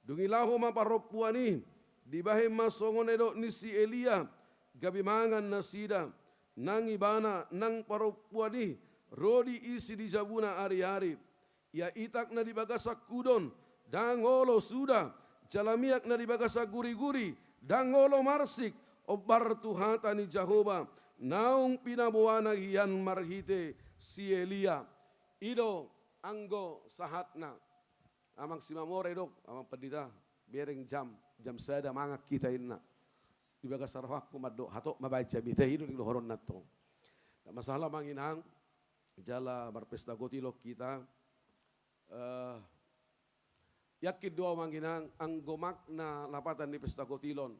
Speaker 1: Dungilaho maparopuani. Dibahe masongonedo ni si Elia. Gabimangan na sida. Nang ibana nang paropuani. Rodi isi di jabuna ari-ari. Ya itak na di bagasa kudon. Dangolo suda. Jalamiak na di bagasa guri-guri. Dangolo marsik. Obar tuhata ni Jehovah. Naung pinabuana hiyan marhite si Elia. Ido anggo sahatna. Amang si mamore dok. Amang pedita. Bereng jam sada mangak kita inna. Di bagasa rohakku madok. Hatok mabaca bita hidu di lohoron nato. Masalah manginang. Jala berpesta gotilok kita. Yakin doa manginang anggo makna lapatan di pesta gotilon.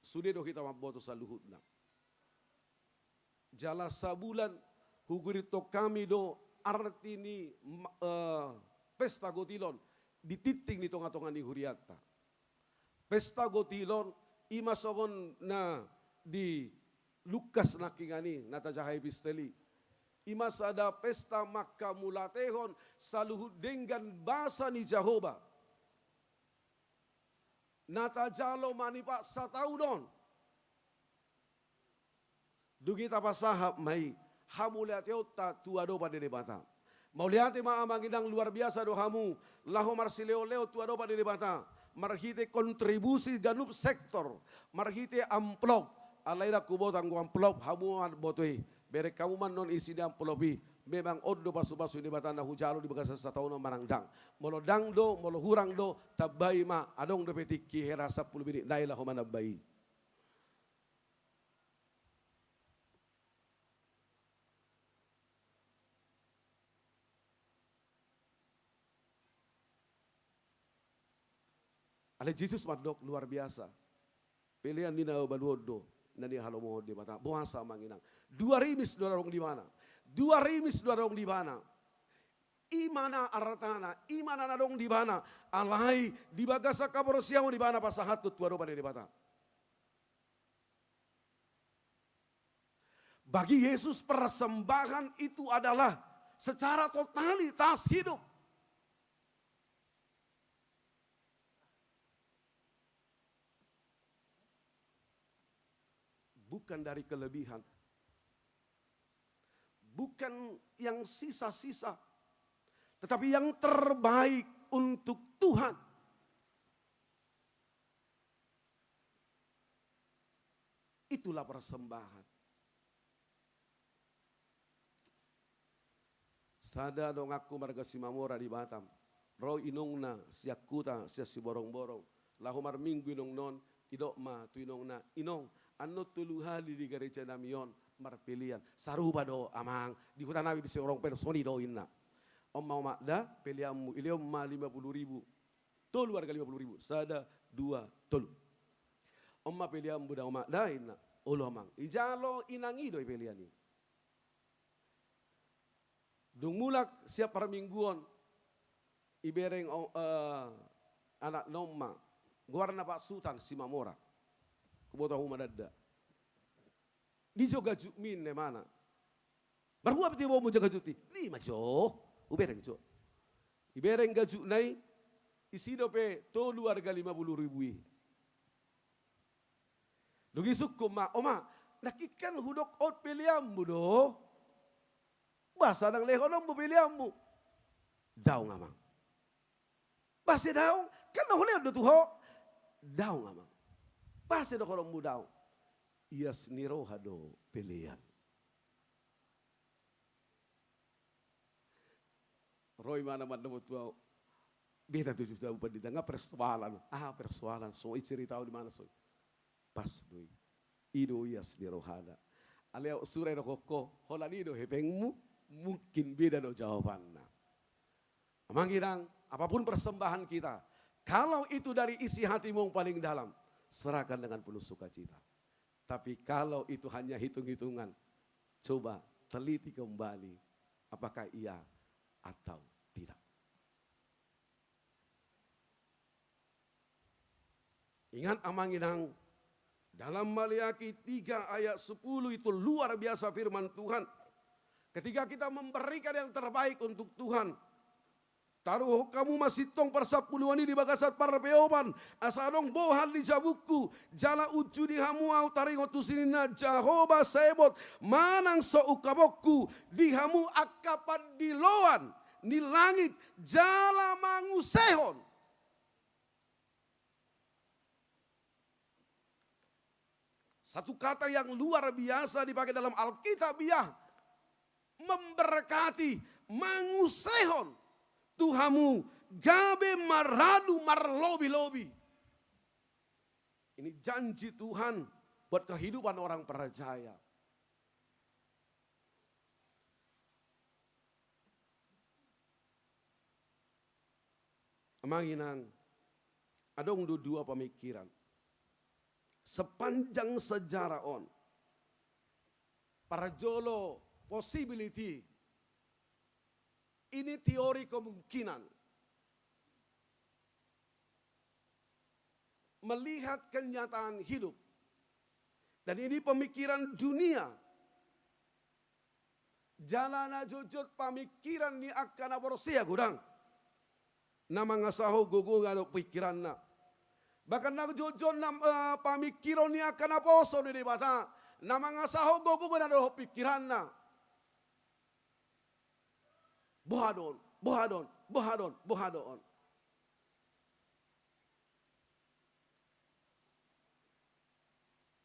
Speaker 1: Sudah do kita maboto sa luhutna. Jala sabulan hugurito kami do arti ni pesta gotilon dititing ni tonga-tonga ni huriata. Pesta gotilon imasogon na di Lukas nakingani natajahay pisteli. Imas ada pesta maka mulatehon saluhud dengan basa ni Jehovah. Natajalo manipa sa taudon. Dugi tapasahap may hamulateo ta tuado pa dinibata. Mau lihat maamanginang luar biasa dohamu. Laho marsileo-leo tua dopa di bata. Marhite kontribusi ganup sektor. Marhite amplop. Alaira kubotang ku amplop hamuan botoi. Bere kamu man non isi di amplopi. Memang odo pasu-pasu di bata na hujalo di bagasa satauno marangdang. Molo dang do, molo hurang do, tabai ma adong do petik kihera 10 menit nailah humanabai. Ale Jesus madok luar biasa. Pilihan nina baluodo nani halomo di mata buasa manginang. Dua rimis dorong di mana? Dua rimis dorong di mana? Imana artana, imana nadong di mana? Alai di bagasa kaborosiamo di mana pasahatut tua roba di bata. Bagi Yesus persembahan itu adalah secara totalitas hidup. Bukan dari kelebihan. Bukan yang sisa-sisa. Tetapi yang terbaik untuk Tuhan. Itulah persembahan. Sada dong aku marga simamora di Batam. Roh inongna siak kuta siak si borong-borong. Lahumar minggu inong non idok ma tu inongna inong. Ano tuluhali di gereja namion marpilian. Saruba do amang. Di hutan nabi bisa orang personi do inna. Om mau makda peliamu iliom ma 50.000. Tolu harga 50.000. Sada 2 tolu. Om ma peliam budak om makda inna. Olo amang. Ijalo inangi do peliani. Dung mulak siap para mingguan. Ibereng anak noma. Guarna Pak Sultan Simamora. Kubota huma dadda. Di joga min ne mana? Barua peti mau jaga juti. 5 jo. Ubereng jo. Ibereng gaju nai isido pe tolu harga 50.000. Lugi sukum ma oma nakikan hudok out peliammu do. Basa nang lehonom mo peliammu. Daw ngamang. Basi daw kan hole do tuho. Daw ngamang. Pasti do korong mudau. Ias niroha do pilihan. Roy mana mana tua. Beta 7 tahun pendeta nggak persoalan. Persoalan. So cerita di mana so. Pas doi. Ido ias nirohada. Aleo surai do koko. Hola nido hepengmu. Mungkin beda do jawabannya. Mangirang apapun persembahan kita. Kalau itu dari isi hatimu yang paling dalam. Serahkan dengan penuh sukacita. Tapi kalau itu hanya hitung-hitungan, coba teliti kembali apakah iya atau tidak. Ingat amanginang, dalam Maliaki 3 ayat 10 itu luar biasa firman Tuhan. Ketika kita memberikan yang terbaik untuk Tuhan, taruh kamu masih tong persapuluhan ini di bagasat parpeoban. Asadong bohan di jabuku. Jala uju di hamu au taringo tusinina Jahoba sebot. Manang so ukabokku. Di hamu akapan di loan. Di langit jala mangusehon. Satu kata yang luar biasa dipakai dalam Alkitabiah. Memberkati. Mangusehon. Tuhamu gabe maradu marlobi-lobi. Ini janji Tuhan buat kehidupan orang percaya. Amanginang, adong dua pemikiran. Sepanjang sejarah on, para jolo possibility. Ini teori kemungkinan. Melihat kenyataan hidup. Dan ini pemikiran dunia. Jalana jujur pemikiran ni akan aborsia gudang. Nama ngasaho gugu ngano pikiran na. Bahkan na jujur pemikiran ni akan aposo ni dibata. Nama ngasaho gugu ngano pikiran na. Bohadon, bohadon, bohadon, bohadon.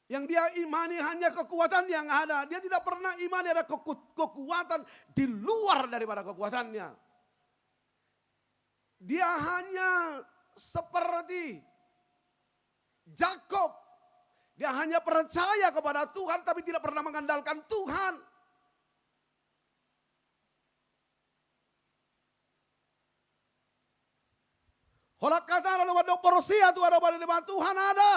Speaker 1: Yang dia imani hanya kekuatan yang ada. Dia tidak pernah imani ada kekuatan di luar daripada kekuatannya. Dia hanya seperti Jakob. Dia hanya percaya kepada Tuhan tapi tidak pernah mengandalkan Tuhan. Kalau kata ada pada porosia Tuhan ada pada Tuhan ada.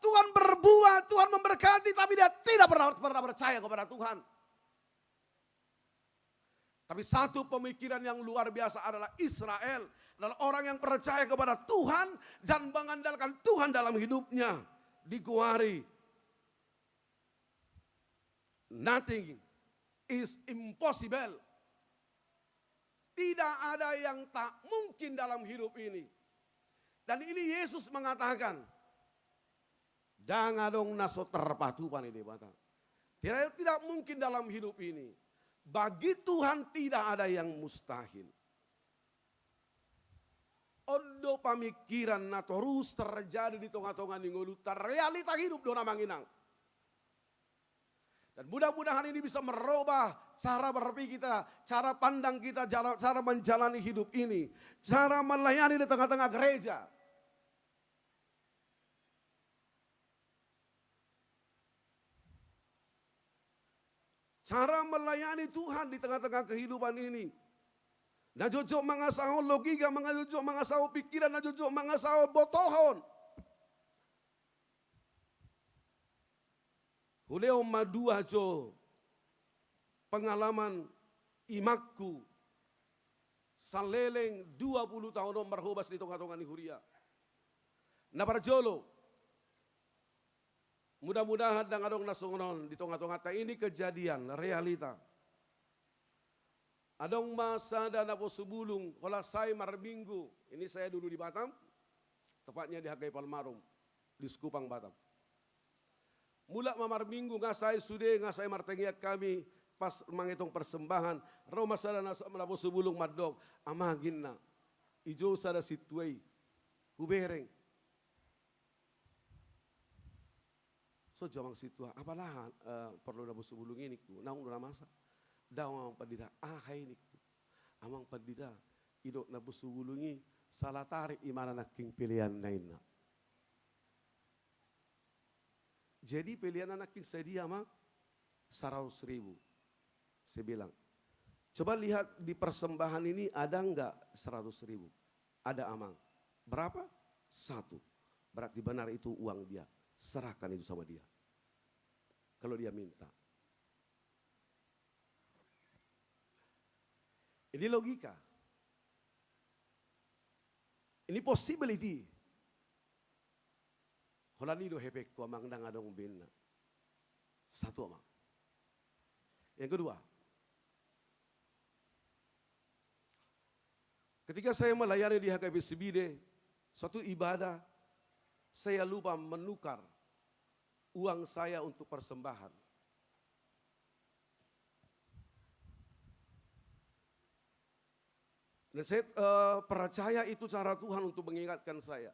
Speaker 1: Tuhan berbuat, Tuhan memberkati tapi dia tidak pernah percaya kepada Tuhan. Tapi satu pemikiran yang luar biasa adalah Israel. Adalah orang yang percaya kepada Tuhan dan mengandalkan Tuhan dalam hidupnya. Dikuari. Nothing is impossible. Tidak ada yang tak mungkin dalam hidup ini. Dan ini Yesus mengatakan, jangan dong naso terpatupan ini bata. Tidak mungkin dalam hidup ini. Bagi Tuhan tidak ada yang mustahil. Odo pemikiran na terus terjadi di tengah-tengah ningoluta realita hidup dona manginang. Dan mudah-mudahan ini bisa merubah cara berpikir kita, cara pandang kita, cara menjalani hidup ini. Cara melayani di tengah-tengah gereja. Cara melayani Tuhan di tengah-tengah kehidupan ini. Na jojo mangasahon logika, jojo mangasahon pikiran, na jojo mangasahon botohon. Huleo madua jo pengalaman imakku saleleng 20 tahun merhobas di tengah-tengah ni huria. Na parjolo. Mudah-mudahan dang adong nasungon di tengah-tengah ini kejadian realita. Adong masa dan apa sebulung kalau saya marbinggu. Ini saya dulu di Batam, tepatnya di Hagai Palmarum, di Sekupang Batam. Mula marbinggu ngasai sude ngasai martengiak kami pas menghitung persembahan. Rau masa dan apa sebulung madog amagin na ijo sada situai kubereng. So jamang situa apalah perlu dapat sebulung ini ku naung dona masa. Daw amang padita ahay niku. Amang padita idok na busubulungi salatari imana naking pilihan naina. Jadi pilihan naking sedia mah 100.000. Saya bilang, coba lihat di persembahan ini ada enggak 100.000? Ada amang. Berapa? 1. Berarti benar itu uang dia. Serahkan itu sama dia. Kalau dia minta. Ini logika. Ini possibility. Holani do hepek ko amang dang adong binna. Satu amang. Yang kedua. Ketika saya melayani di HKP Sibide, suatu ibadah, saya lupa menukar uang saya untuk persembahan. Dan saya percaya itu cara Tuhan untuk mengingatkan saya.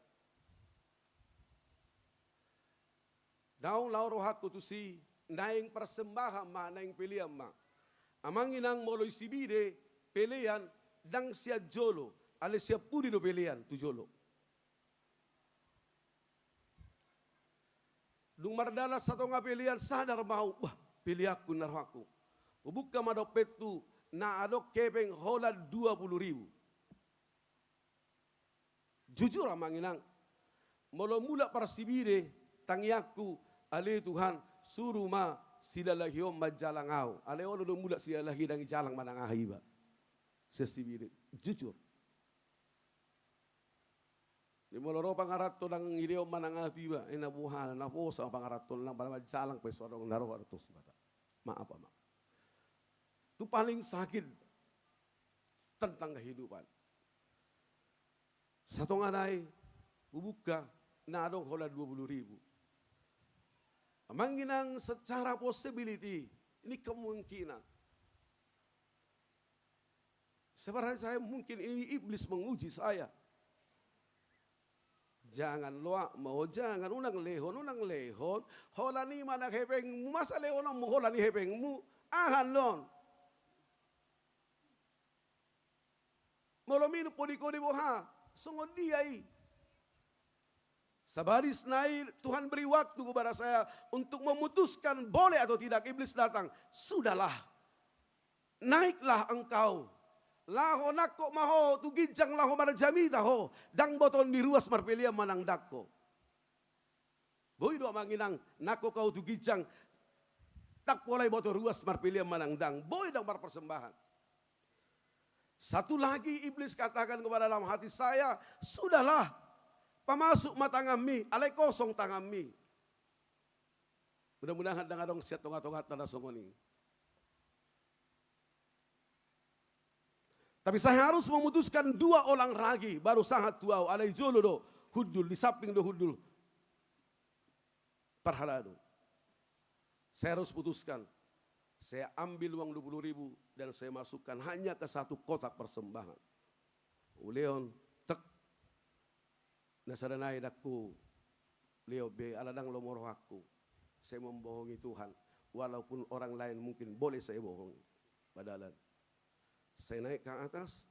Speaker 1: Daung lau rohaku tu si naing persembahan ma naing pilihan ma. Amang inang moloi sibide pilihan dang sia jolo ale sia pudi do pilihan tu jolo. Dung mardala satu pilihan sadar mau wah pilihaku narhaku. Buka madopetu na adok kepeng hola 20.000. Jujur amang inang. Mula persibide tangiaku ale Tuhan suruh ma sila lahiom majalangau. Ale ono do mula sila lahi dangi jalang manang ahiba. Sesibide. Jujur. Di moloro pangarato nang ileo manang ahiba. Inabuhan na po sa pangarato lang para majalang pa suarong naro arato si bata. Maaf ama. Itu paling sakit tentang kehidupan. Satu nganai bubuka na adong hola 20.000. Manginang secara possibility, ini kemungkinan. Sebenarnya saya mungkin ini iblis menguji saya. Jangan loa mau jangan unang lehon. Holani mana hepengmu masa lehon mo holani hepengmu ahan lon. Molomino podiko di boha sungod diai. Sabaris naik Tuhan beri waktu kepada saya untuk memutuskan boleh atau tidak iblis datang. Sudahlah. Naiklah engkau. Laho nako maho tu gijang laho mana jamita ho. Dang boton di ruas marpelia manang dako. Boy do manginang nako kau tu gijang. Tak boleh boton ruas marpelia manang dang. Boy dang persembahan. Satu lagi iblis katakan kepada dalam hati saya. Sudahlah. Pamasuk matangami. Alay kosong tangami. Mudah-mudahan dengan dong siat tongat-tongat tanda songoni. Tapi saya harus memutuskan 2 orang lagi. Baru sangat tuau. Alay jolo do. Hudul. Di samping do hudul. Parhalado. Saya harus putuskan. Saya ambil uang 20.000. Dan saya masukkan hanya ke 1 kotak persembahan. Uleon. Tek. Nasaranay dakku. Leo be. Aladang lomoro aku. Saya membohongi Tuhan. Walaupun orang lain mungkin boleh saya bohongi. Padahal. Saya naik ke atas,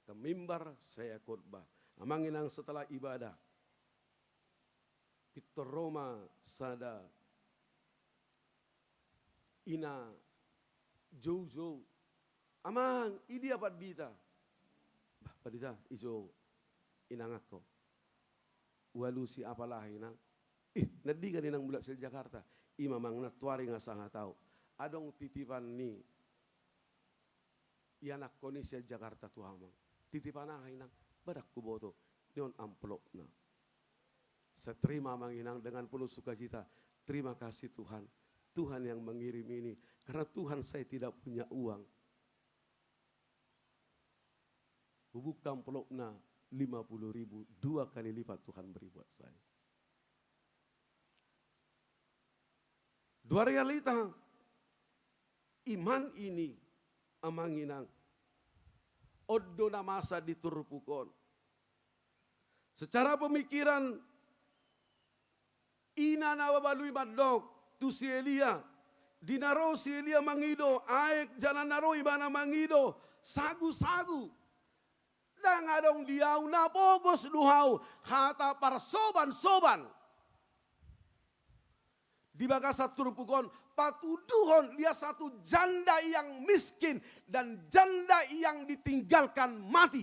Speaker 1: ke mimbar, saya khotbah. Amanginang setelah ibadah. Victor Roma, sada, ina, Jojo. Amang, ini apa dita? Padita, ijo, inang ako. Walusi apalah inang. Nadi ka ninang bulat sa Jakarta. Imamang natuari nga sa tao. Adong titipan ni Yanak ko ni siya Jakarta tu hamang. Titipan na hinang badak kuboto. Niyon amplop na. Sa terima manginang dengan penuh sukacita. Terima kasih Tuhan. Tuhan yang mengirim ini. Karena Tuhan saya tidak punya uang. Bubuk amplop na 50.000. 2 kali lipat Tuhan beri buat saya. 2 realita. Iman ini amanginang odo na masa diturupukon. Secara pemikiran ina na babalui madok tu si Elia dinaro si Elia mangido aek jalan naro ibana mangido sagu-sagu dang adong diau na bogos duhau hata parsoban-soban di bagasa turupukon patuduhon dia satu janda yang miskin dan janda yang ditinggalkan mati.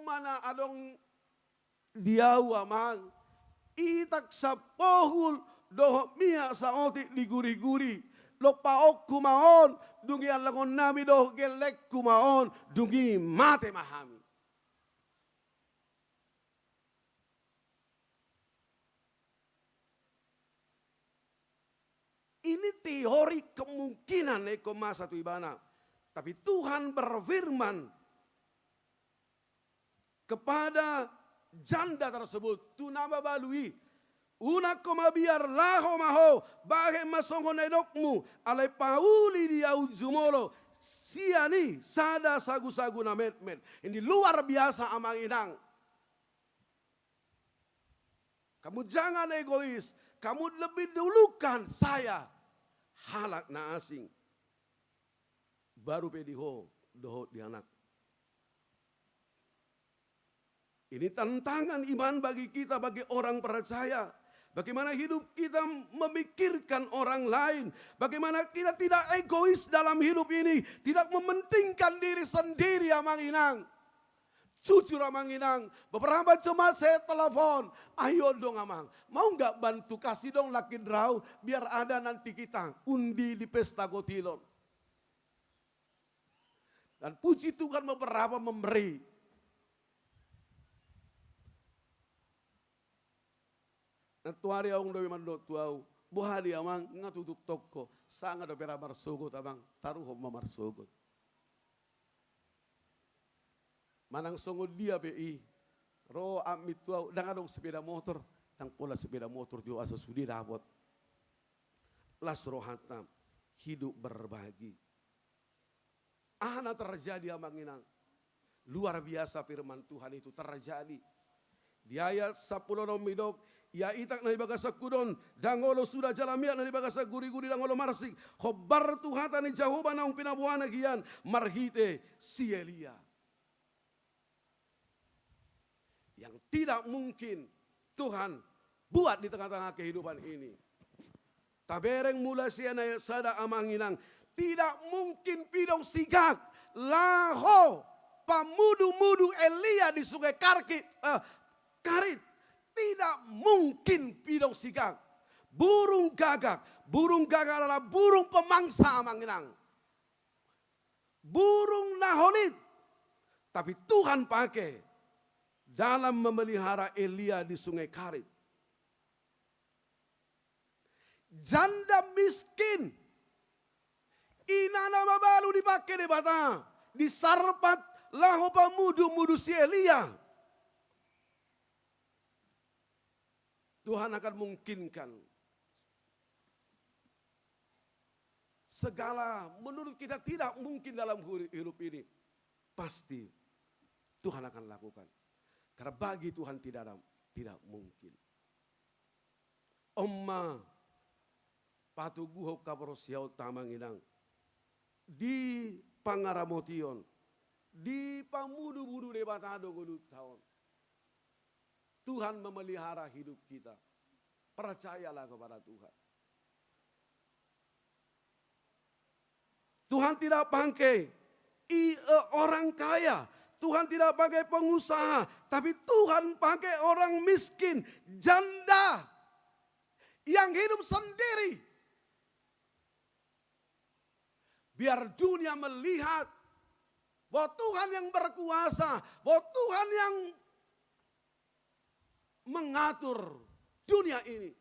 Speaker 1: Mana adong diaw amang itak sa pohul doh miya sa otik diguri-guri lo paok kumaon dungi alangon nami doh gelek kumaon dungi mate mahami. Ini teori kemungkinan masa tu ibana. Tapi Tuhan berfirman kepada janda tersebut. Tu nama balui. Una koma biar laho maho. Bahe masongo nedokmu. Alai pauli dia ujumolo. Siani sada sagu-sagu na met-met. Ini luar biasa amang inang. Kamu jangan egois. Kamu lebih dulukan saya. Halak na asing. Baru pediho doho di anak. Ini tantangan iman bagi kita, bagi orang percaya. Bagaimana hidup kita memikirkan orang lain. Bagaimana kita tidak egois dalam hidup ini. Tidak mementingkan diri sendiri amang inang. Jujur amang inang, beberapa jemaat saya telepon, ayo dong amang, mau nggak bantu kasih dong laki draw, biar ada nanti kita undi di pesta gotilon. Dan puji Tuhan beberapa memberi. Natuari aung doy mando tuau, buhadi amang ngatutuk toko, sangat do pera marsogot amang, taruh mamarsogot. Manang songod dia PI. Ro amit tuau dangadong sepeda motor. tang pola sepeda motor jo asa sudi dapat. Las rohata hidup berbagi. Ana terjadi amanginang. Luar biasa firman Tuhan itu terjadi. Di ayat 10 nomidok, ya itak na ibaga sakudon, dangolo sudah jalamiak na ibaga saguri-guri dangolo marsik. Khobar Tuhata ni Jehovah naung pinabuana gian, marhite si Elia. Yang tidak mungkin Tuhan buat di tengah-tengah kehidupan ini. Tabereng mula siya na sada amanginang, tidak mungkin pidong sigak, laho, pamudu-mudu Elia di sungai Karit. Tidak mungkin pidong sigak. Burung gagak adalah burung pemangsa amanginang. Burung naholit. Tapi Tuhan pakai dalam memelihara Elia di sungai Karit. Janda miskin. Inana mabalu dipakai di bata. Disarpat laho pamudu-mudu si Elia. Tuhan akan mungkinkan segala menurut kita tidak mungkin dalam hidup ini. Pasti Tuhan akan lakukan. Karena bagi Tuhan tidak mungkin. Omma patuguhok kaprosiau tamanginang. Di Pangaramotion. Di pamudu-mudu debatado godut tahun. Tuhan memelihara hidup kita. Percayalah kepada Tuhan. Tuhan tidak pakai orang kaya. Tuhan tidak pakai pengusaha. Tapi Tuhan pakai orang miskin. Janda. Yang hidup sendiri. Biar dunia melihat. Bahwa Tuhan yang berkuasa. Bahwa Tuhan yang mengatur dunia ini.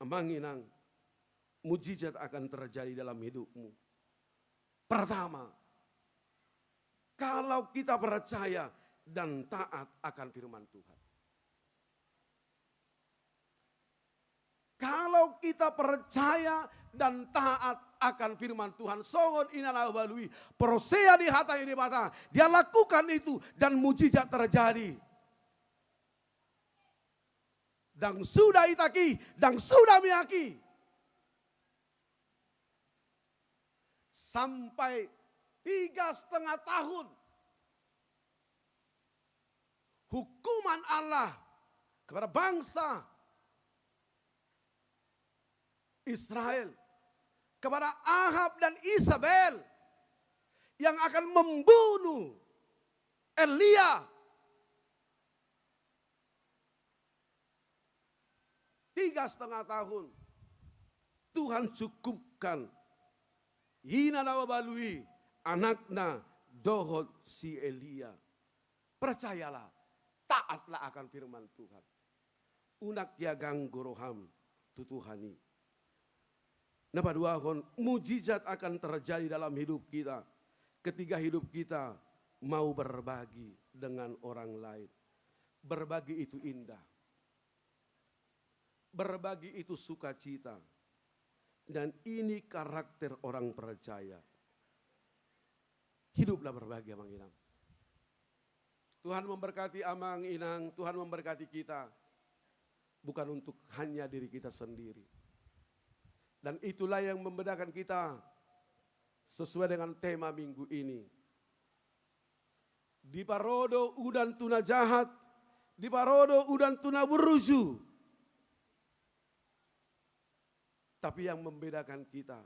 Speaker 1: Amanginang, mujizat akan terjadi dalam hidupmu. Pertama, kalau kita percaya dan taat akan firman Tuhan. Kalau kita percaya dan taat akan firman Tuhan, songon inana balui, prosea di hata ini bata, dia lakukan itu dan mujizat terjadi. Dan sudah itaki, dan sudah miyaki. Sampai 3,5 tahun. Hukuman Allah kepada bangsa Israel, kepada Ahab dan Isabel yang akan membunuh Elia. 3,5 tahun Tuhan cukupkan hina nawabalui anakna dohot si Elia. Percayalah, taatlah akan firman Tuhan. Unak yagang goroham tutuhani. Napa dua kon mujizat akan terjadi dalam hidup kita ketika hidup kita mau berbagi dengan orang lain. Berbagi itu indah. Berbagi itu sukacita. Dan ini karakter orang percaya. Hiduplah berbagi Amang Inang. Tuhan memberkati Amang Inang, Tuhan memberkati kita. Bukan untuk hanya diri kita sendiri. Dan itulah yang membedakan kita sesuai dengan tema minggu ini. Di parodo udan tuna jahat, di parodo udan tuna beruju. Tapi yang membedakan kita,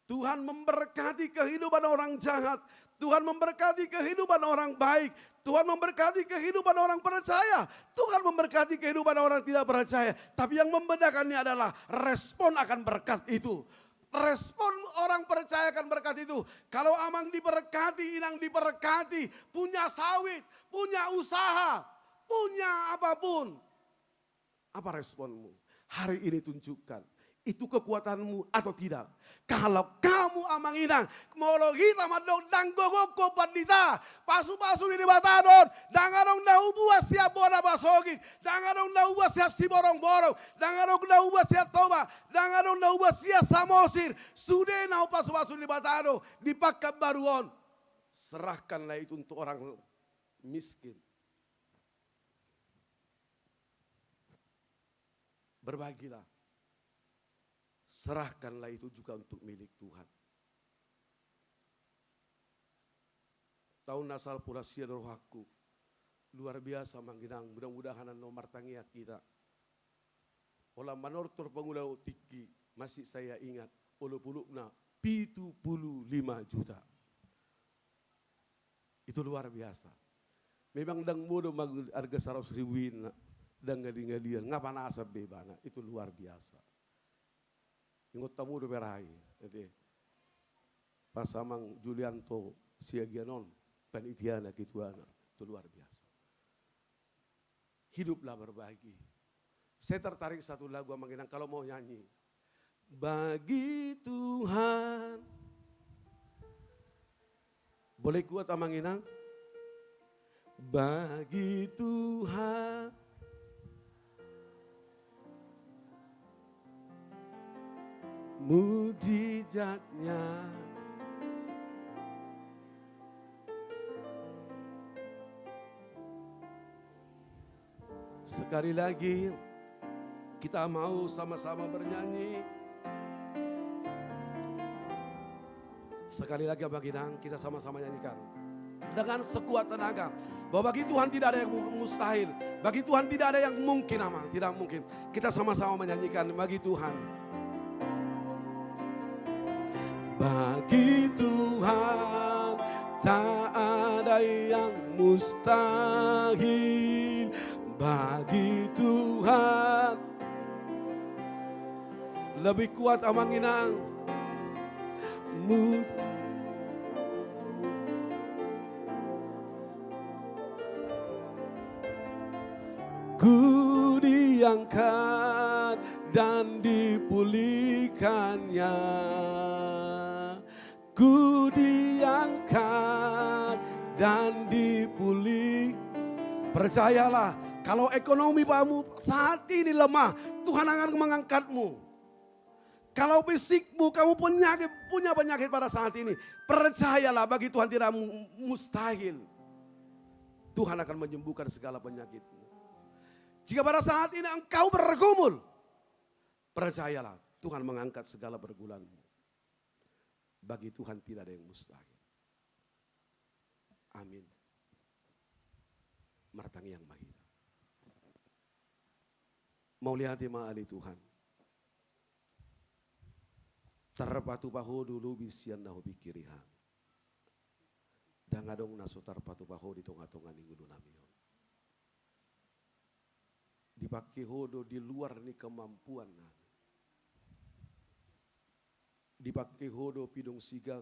Speaker 1: Tuhan memberkati kehidupan orang jahat, Tuhan memberkati kehidupan orang baik, Tuhan memberkati kehidupan orang percaya, Tuhan memberkati kehidupan orang tidak percaya. Tapi yang membedakannya adalah respon akan berkat itu. Respon orang percaya akan berkat itu. Kalau Amang diberkati, Inang diberkati, punya sawit, punya usaha, punya apapun. Apa responmu? Hari ini tunjukkan. itu kekuatanmu atau tidak. Kalau kamu amang inang, molo kita madong dang gogoko pandita, pasu-pasu di batadon, dangarong na ubuas siya bona basogin, dangarong na ubas siya si borong-borong, dangarong na ubas siya toba, dangarong na ubas siya samosir, sudah na pasu-pasu di batado, dipakai baruon. Serahkanlah itu untuk orang miskin. Berbagilah. Serahkanlah itu juga untuk milik Tuhan. Tahun nasal pula sia rohaku. Luar biasa mangginang. Mudah-mudahan nomor tangia kita. Olah manortor pengulau tiki. Masih saya ingat. Ulu pulukna 75 juta. Itu luar biasa. Memang dang mudo mag harga 100 ribuin. Dan ngadi-ngadian. Ngapa nasa bebana. Itu luar biasa. Ingot tamu do berai, nanti pasamang Julianto Siagianon, panitiana kituana, itu luar biasa. Hiduplah berbagi. Saya tertarik satu lagu mengenang kalau mau nyanyi. Bagi Tuhan. Boleh kuat amanginang? Bagi Tuhan. Mujizatnya sekali lagi kita mau sama-sama bernyanyi. Sekali lagi bagi kita sama-sama nyanyikan dengan sekuat tenaga bahwa bagi Tuhan tidak ada yang mustahil, bagi Tuhan tidak ada yang mungkin, tidak mungkin. Kita sama-sama menyanyikan bagi Tuhan. Bagi Tuhan tak ada yang mustahil. Bagi Tuhan lebih kuat amanginang. Ku diangkat dan dipulihkannya. Ku diangkat dan dipulih. Percayalah, kalau ekonomi kamu saat ini lemah, Tuhan akan mengangkatmu. Kalau fisikmu kamu punya penyakit pada saat ini, percayalah bagi Tuhan tidak mustahil. Tuhan akan menyembuhkan segala penyakitmu. Jika pada saat ini engkau bergumul, percayalah Tuhan mengangkat segala pergumulanmu. Bagi Tuhan tidak ada yang mustahil. Amin. Martangi yang mahina. Mau lihat ali Tuhan. Tarpatu paho dulu bisian naho pikirihan. Dangadong naso tarpatu paho di tonga-tonga ningudu namion. Dipakai hodo di luar ni kemampuan nami. Dipakai hodo pidong sigak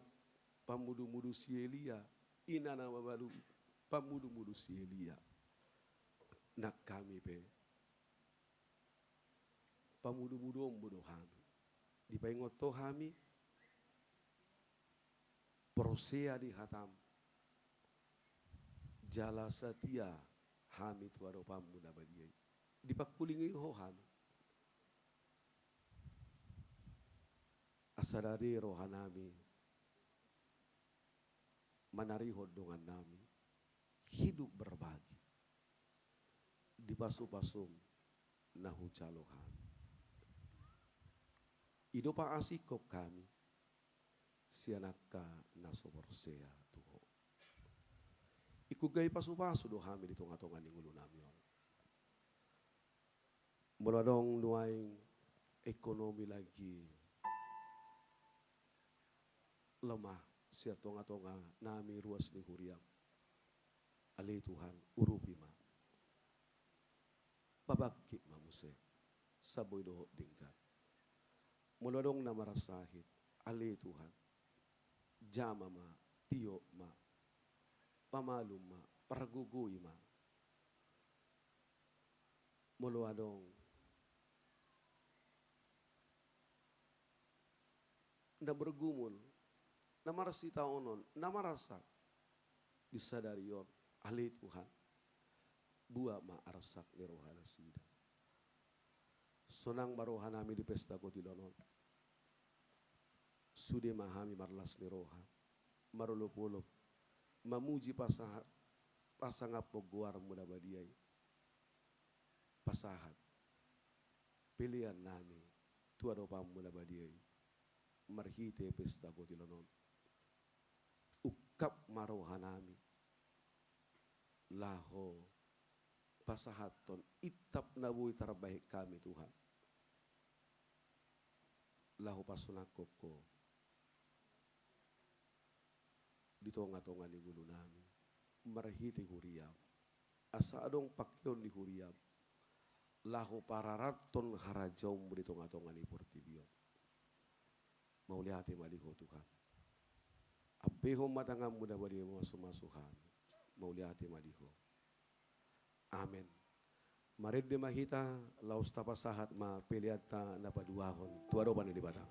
Speaker 1: pamudu-mudu sielia ina nama balu pamudu-mudu sielia nak kami pe pamudu-mudu ombodo hami dipaingoto hami prosea di hatam jala setia hami tuaro pamuda badiai dipakulingi ho hami asadari rohanami manariho dengan nami hidup berbagi di pasu-pasum nahu calohan idopa asikop kami sianaka nasoborsea tuho iku gay pasu-pasu do hami di tonga-tonga ni ngulu namion mula dong nuaing ekonomi lagi lemah sia tonga-tonga nami ruas ni huriam ali Tuhan urupima babaki mamuse saboy doho dingkat mulodong na marasahit ali Tuhan jama ma tiyo ma pamalum ma paraguguy ma muluadong na bergumul, na marasi taonon, na marasa, disadari yon, alay Tuhan, buwa maarsak ni rohana sida. Sonang maroha nami di pesta ko tilonon. Sude mahami marlas ni roha, marulupulop, mamuji pasangap pogguar muda badiay. Pasahat, pilihan nami, tuado pam muda badiay. Marhite pesta ko tilonon. Ukap maroha nami, laho, pasahaton, itap na buhay tarabahik kami Tuhan. Laho pasunakop ko, dito nga ni gulo nami, marhiti huriyam, asa adong pakyon di huriyam, laho pararaton harajaw mo dito nga ni portibyon. Maulihati maliho Tuhan. Apeho matangam mo na bali mga sumasuhan, maulihati maliho. Amen. Marid di mahita, laos tapasahat mapiliat ta napaduahon. Tuwado pa nilibata.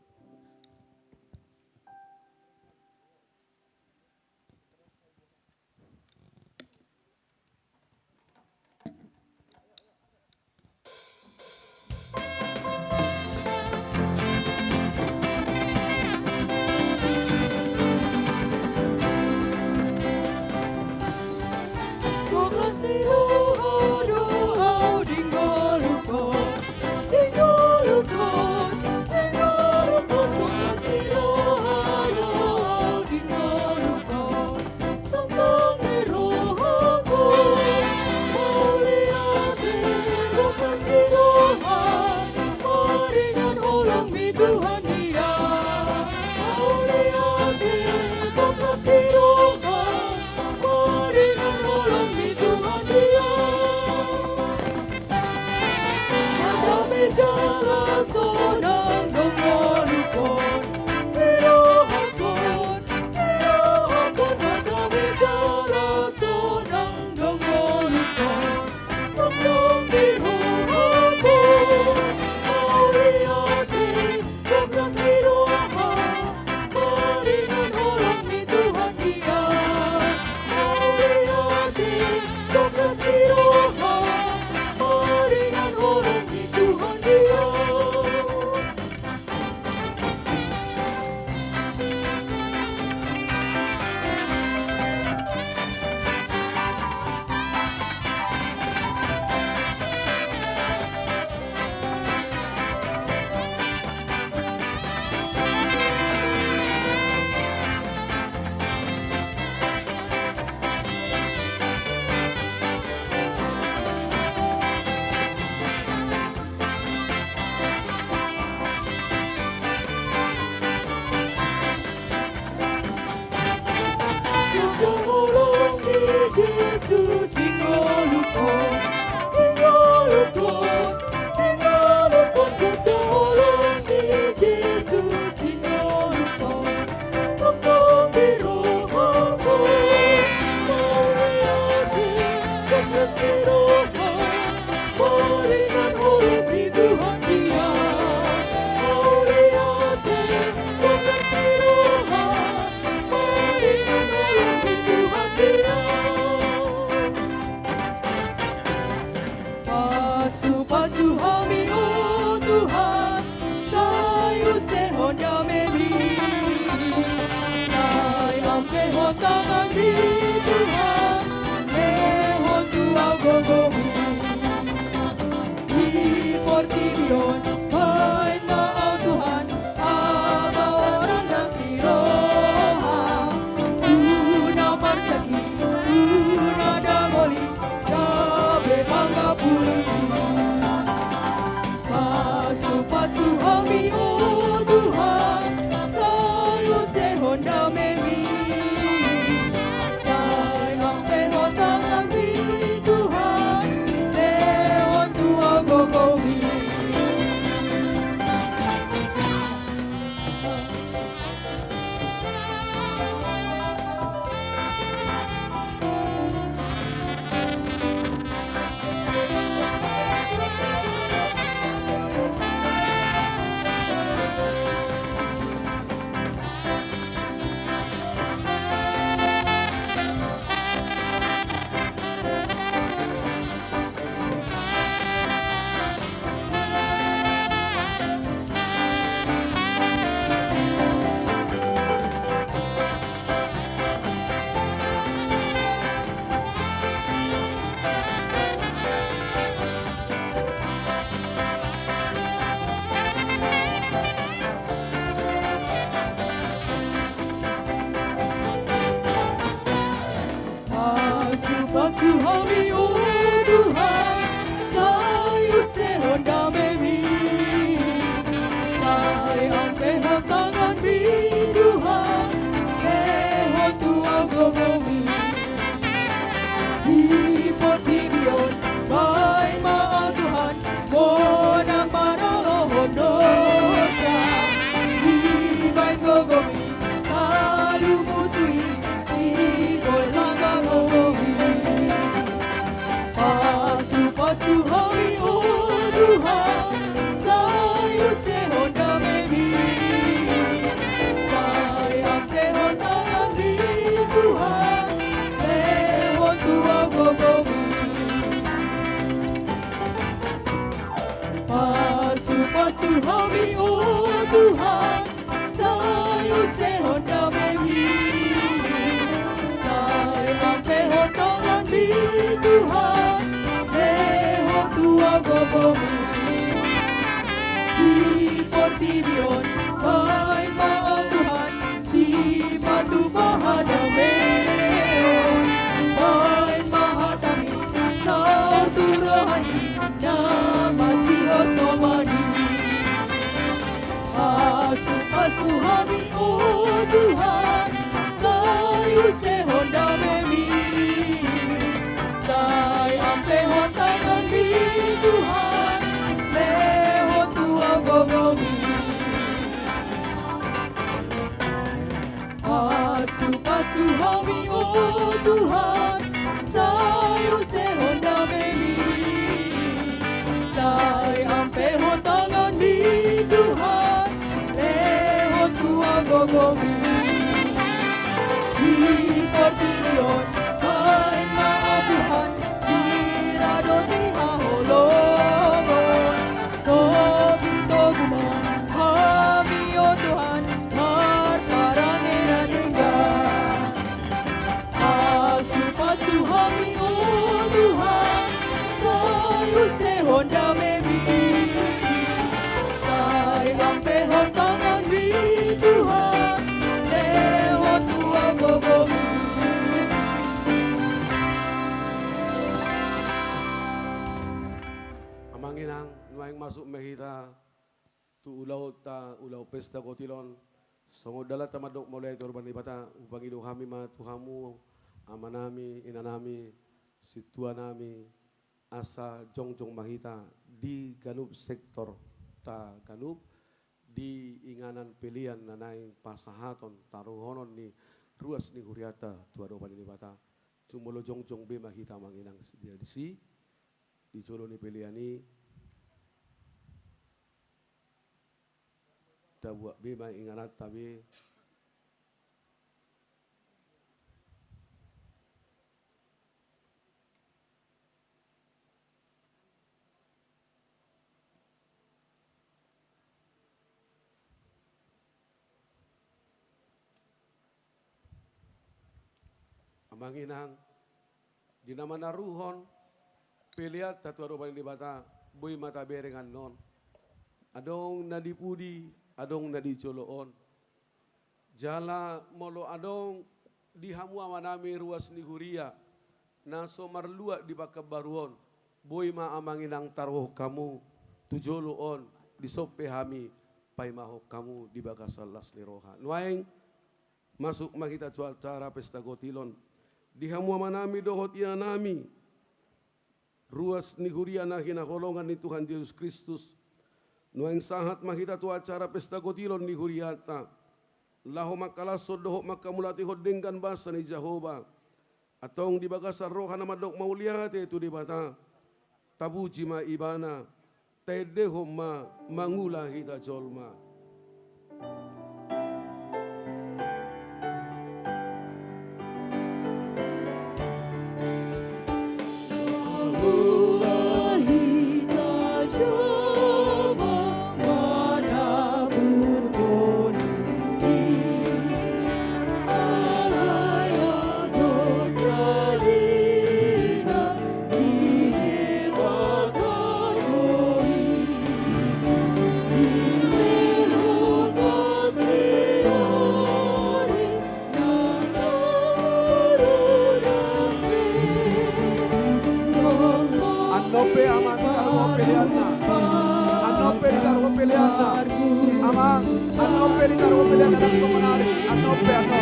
Speaker 4: Tuhan, sayu sehon damemi. Sayang tehon tangan di Tuhan, lehon tua gogomu. Pasu-pasu hami oh Tuhan, sayu sehon damemi. Sayang tehon tangan di Tuhan, lehon tua gogomu. Di Portibion, hai maha Tuhan, si patu mahadameon. Hai maha tami, satu rohani, nama si osomani. Asu-asu hami oh Tuhan, sayu sehon damemi. Sayang lehon tangan di Tuhan, lehon tua gogomi. Asu-asu hami oh Tuhan, sayu sehon damemi. Sayang lehon tangan di Tuhan, lehon tua gogomi. Di Portibion, hai maha Tuhan, siradoti haholongon. Togu-togu hami oh Tuhan, harparangan enggak. Asu-asu hami oh Tuhan, sayu sehon damemi. Sayang pehon tangan di Tuhan, lehon tua gogomu.
Speaker 1: Amanginang nuaing masuk mehita tu ulau pesta kotilon songodala tamadok mulai korban ibata ubangi do kami ma tuhamu amanami inanami situanami asa jongjong mahita di Ganup sektor ta Ganup di inganan pilihan nanai pasahaton taruhonon ni ruas ni huriata tua do bani ibata cumolo jongjong be mahita manginang dia disi di colo ni piliani ta buat bima inganat tabi amanginang di nama naruhon pilihat tatu ado bani dibata bui mata berengan non adong nadipudi adong nadicoloon jala molo adong dihamu amanami ruas ni huria naso marlua di bakabaruon bui ma amanginang taruh kamu tujoloon di sope hami pai mahok kamu di bakasalas ni roha nuaing masuk makita acara pesta gotilon dihamu amanami dohot nami ruas ni huria na hinakolongan ni Tuhan Yesus Kristus. Nuaing sahat mahita tu acara pesta gotilon ni huriata. Laho makalaso doho makamulati hodengkan basa ni Jehovah. Atong di bagasa roha na madok mauliate tu di bata. Tabuji ma ibana. Tedeho ma mangula hita jolma. Anope amang taruh pilihanna, anope di taruh pilihanna, amang anope di taruh pilihanna dan semenari, anope anope.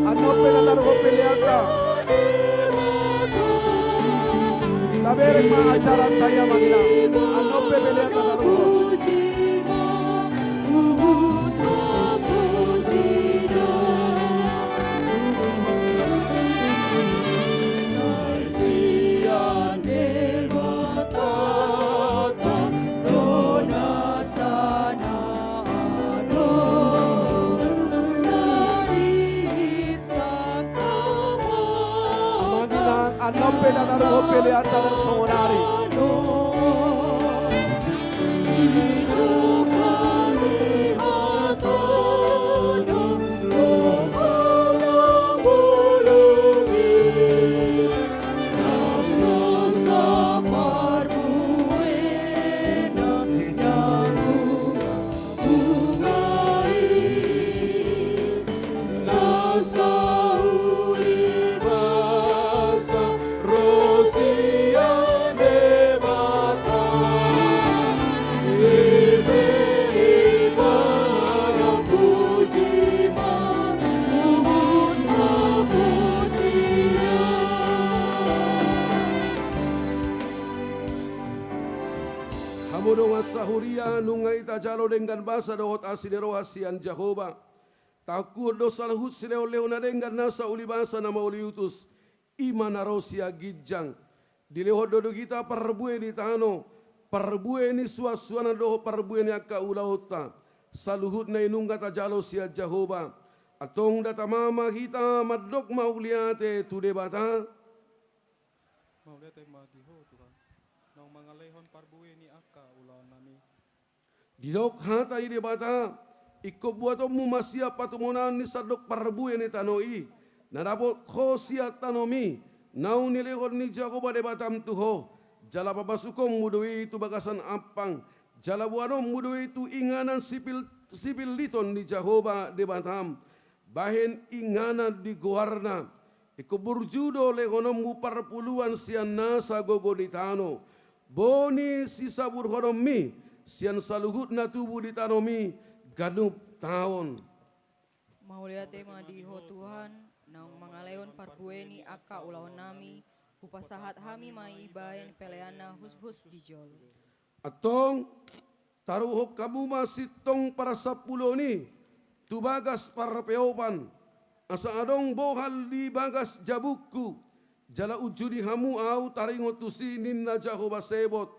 Speaker 1: Anope di taruh pilihanna, taberek ma acara saya magina, anope pilihanna taruh.
Speaker 6: taruh pilihan tanang songonari.
Speaker 1: Hamudong sahuria nungai tajalo dengan basa dohot asinero hasian Jehovah. Takut dosa lahut sileo leona dengan nasa uli basa nama uli utus. Imana rosia gijang. Dilehot dodo kita perbue di tano. Perbue ni suasana doho perbue ni akka ulauta. Saluhut na inungga tajalo sia Jehovah. Atong data mama kita madok mauliate tude bata.
Speaker 7: Mauliate madiho Tuhan. Nang mga lehon parbue ni akka ulaan nami.
Speaker 1: Didok hata ide bata. Iko buato mu masia patumonan ni sadok parbue ni tanoi. Narapot ko siya tanomi. Nau nilehon ni Jacoba de batam tuho. Jala babasukom mudoi itu bagasan apang. Jala buanom mudoi itu inganan sipil liton ni Jacoba de batam. Bahen inganan di guarna. Iko burjudo lehonom mu parpuluan sian nasa gogo di tano. Boni sisa burhonom mi. Sian saluhut na tubuh di tanomi. Ganup tahun.
Speaker 4: Maulia tema di ho Tuhan, nang mga leon parbueni akka ulawan nami, upasahat hami mai bayan peleana hus-hus di jol.
Speaker 1: Atong taruhok kamu masih tong para sapulo ni, tu bagas para peopan, asa adong bohal di bagas jabukku, jala ujudi hamu au taringo tusi ninna Jehovah sebot,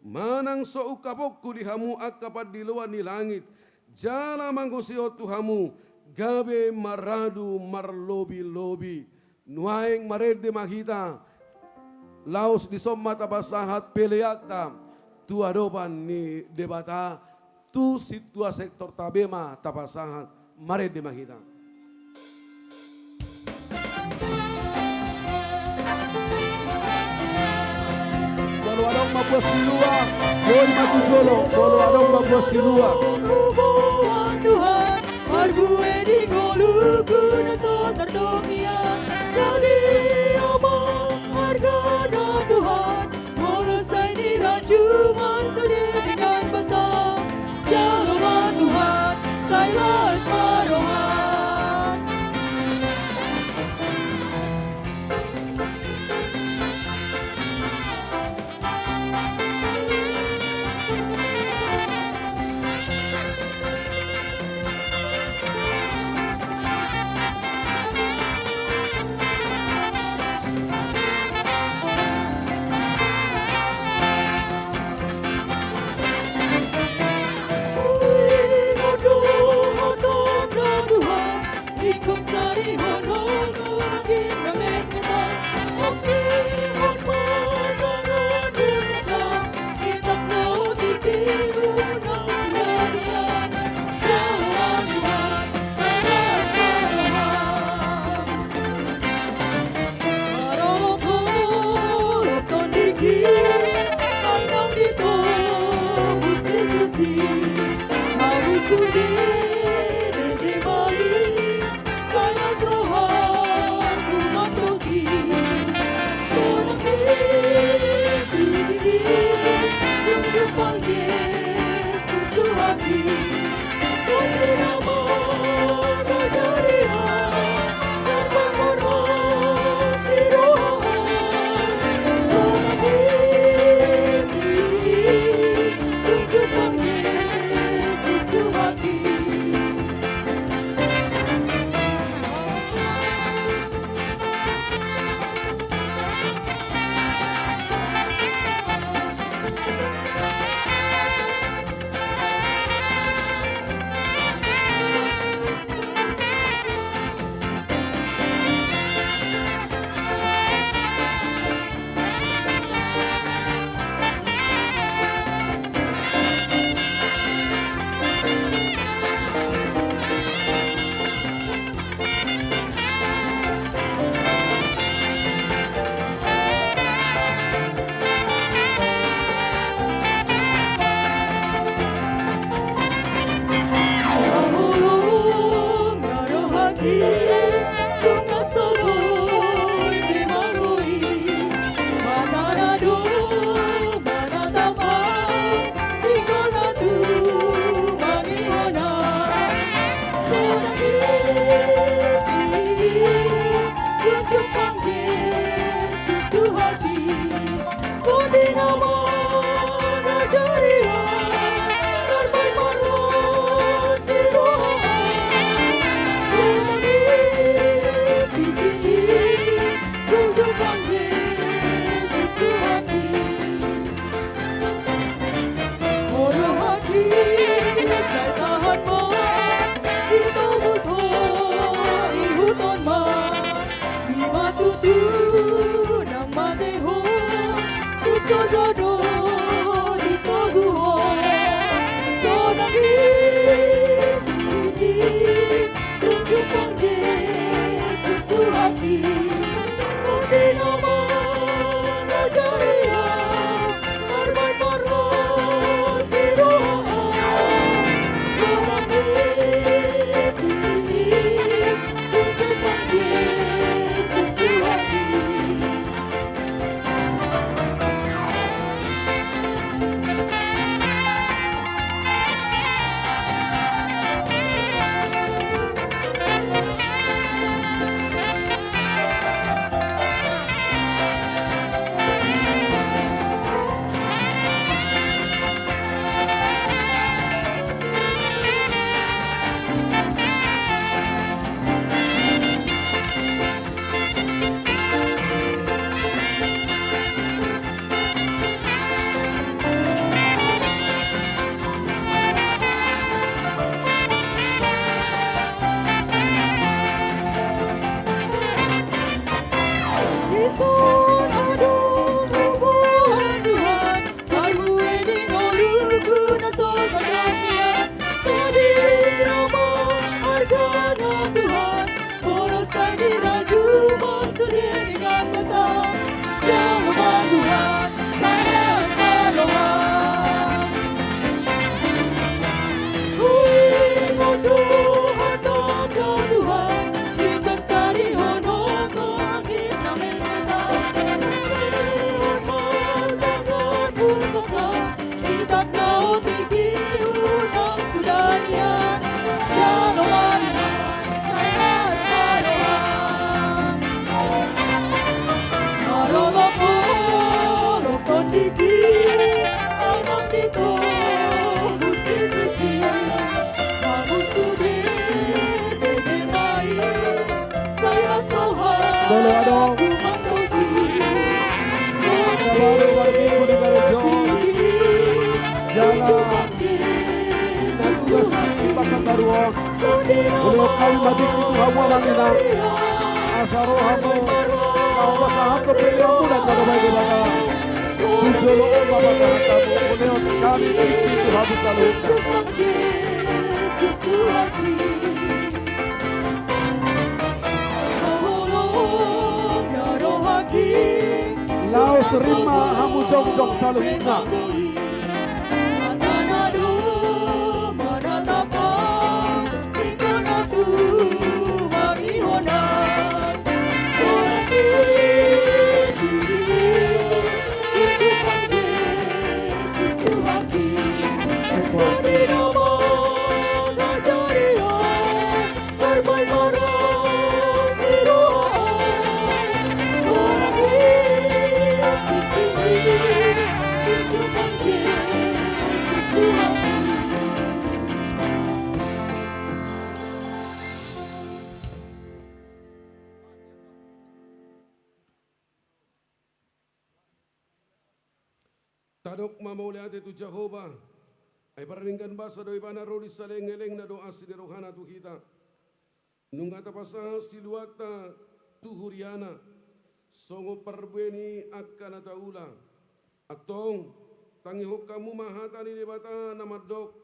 Speaker 1: manang so ukapokku di hamu akapad di luar ni langit, jala manggosio tuhamu, gabe maradu marlobi-lobi, nuaing marede mahita, laos di somata basahat peleata, tu adopan ni debata, tu situa sektor tabema tapasahat, marede mahita. Bolo adong mabuas silua, bol matujolo, bolo adong mabuas silua.
Speaker 4: Tuhan, parbue di goluku na so terdomian, sadi omong harga na Tuhan, molusai di rajuman sudi dengan basah, Jehovah Tuhan, sailas marohan. sorgano di Tuhan sonang ini tunjukkan Yesus Tuhan di nama Nazaria bermain marlos di doa sonang ini tunjukkan Yesus Tuhan. Yesus aduh hubungan Tuhan Baru ini noluku nasol kadangnya Sedih nama hargana Tuhan Borosai diraju maksudnya dengan besar Jawaban Tuhan saya separohan Hui mondoh hadam Tuhan Ikan sari honong langit namen Itak naon tinggi unang sudania Jalawan saya separohan Marolopo lopon tinggi Anang dito Gusti susi Kamu sudi Bebe mai Saya separohan
Speaker 6: Dolo adong.
Speaker 4: Aku matogi
Speaker 6: Baru bagi Budi Garejo Jala Natugas ni Bakang Daruon Ulio kami mati itu hawa mangina Asaro hamu Kau basahan kepilihanmu dan kau baik berada Tujolo bapa sahajamu Ulio kami itu hamu selalu
Speaker 4: Yesus Tuhan Tolong ya roh hakim
Speaker 6: Lau serima hamu jong-jong selalu hina
Speaker 1: Tadok mamauli ate tu Jehovah. Ay paringkan basa do ibana roli saleng-eleng na doa si rohana tu kita. Nunggata pasa siluata tu huriana. Songo perbueni akan ataula. Atong tangi hokamu mahatani di bata namadok.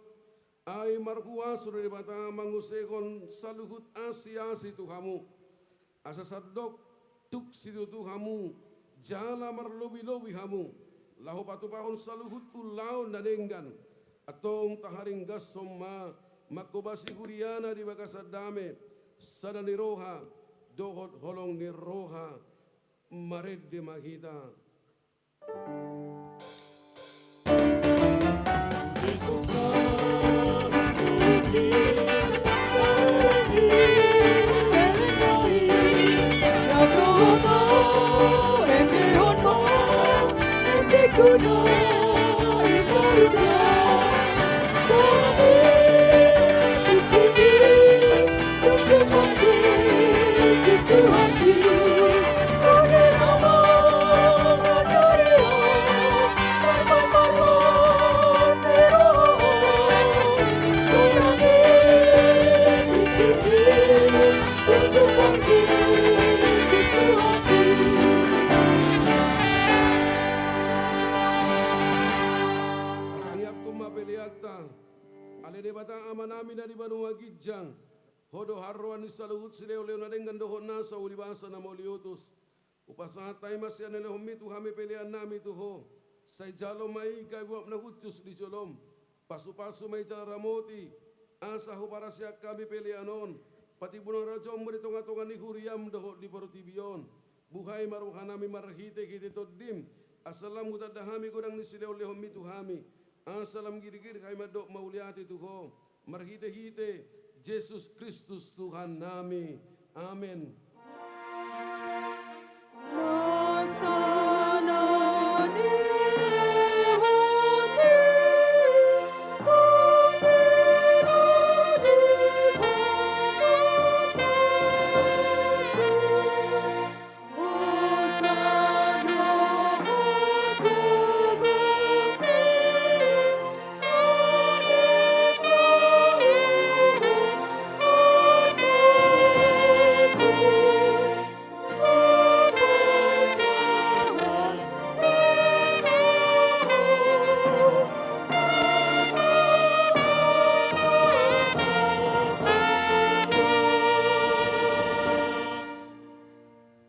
Speaker 1: Ay markuasu di bata mangusekon saluhut asi tu kamu. Asa sadok tuk situ tu kamu. Jala marlobi-lobi kamu. Lahu patupahon saluhut ulaon nanenggan atong taharing gasoma makobasi huriana di bakasadame sada ni roha dohot holong ni roha mared di mahita Jesus
Speaker 4: Kuno ibarunya Sabi Dipini Tunjukkan Yesus Tuhan Pada nama Nazaria Marlos di roh Sabi Dipini Tunjukkan Yesus Tuhan
Speaker 1: Ale de bata amanami na di banua gijang. Hodo harwan ni saluhut sileo leo na dengan dohon nasa ulibasa na moliotus. Upasahatay masya na lehom mitu hami pelian nami tuho. Say jalo mai kay buap na hutus di jolom. Pasu-pasu may jala ramoti. Asa ho para siya kami pelianon. Pati bunang rajom mo di tonga-tonga ni huriyam dohot di porutibion. Buhay maruhanami marhite kiti toddim. Asalam gudadahami godang ni sileo lehom mitu hami. Asalam giri-giri kay madok mauliati tuho. Marhite-hite. Yesus Kristus Tuhan nami. Amin.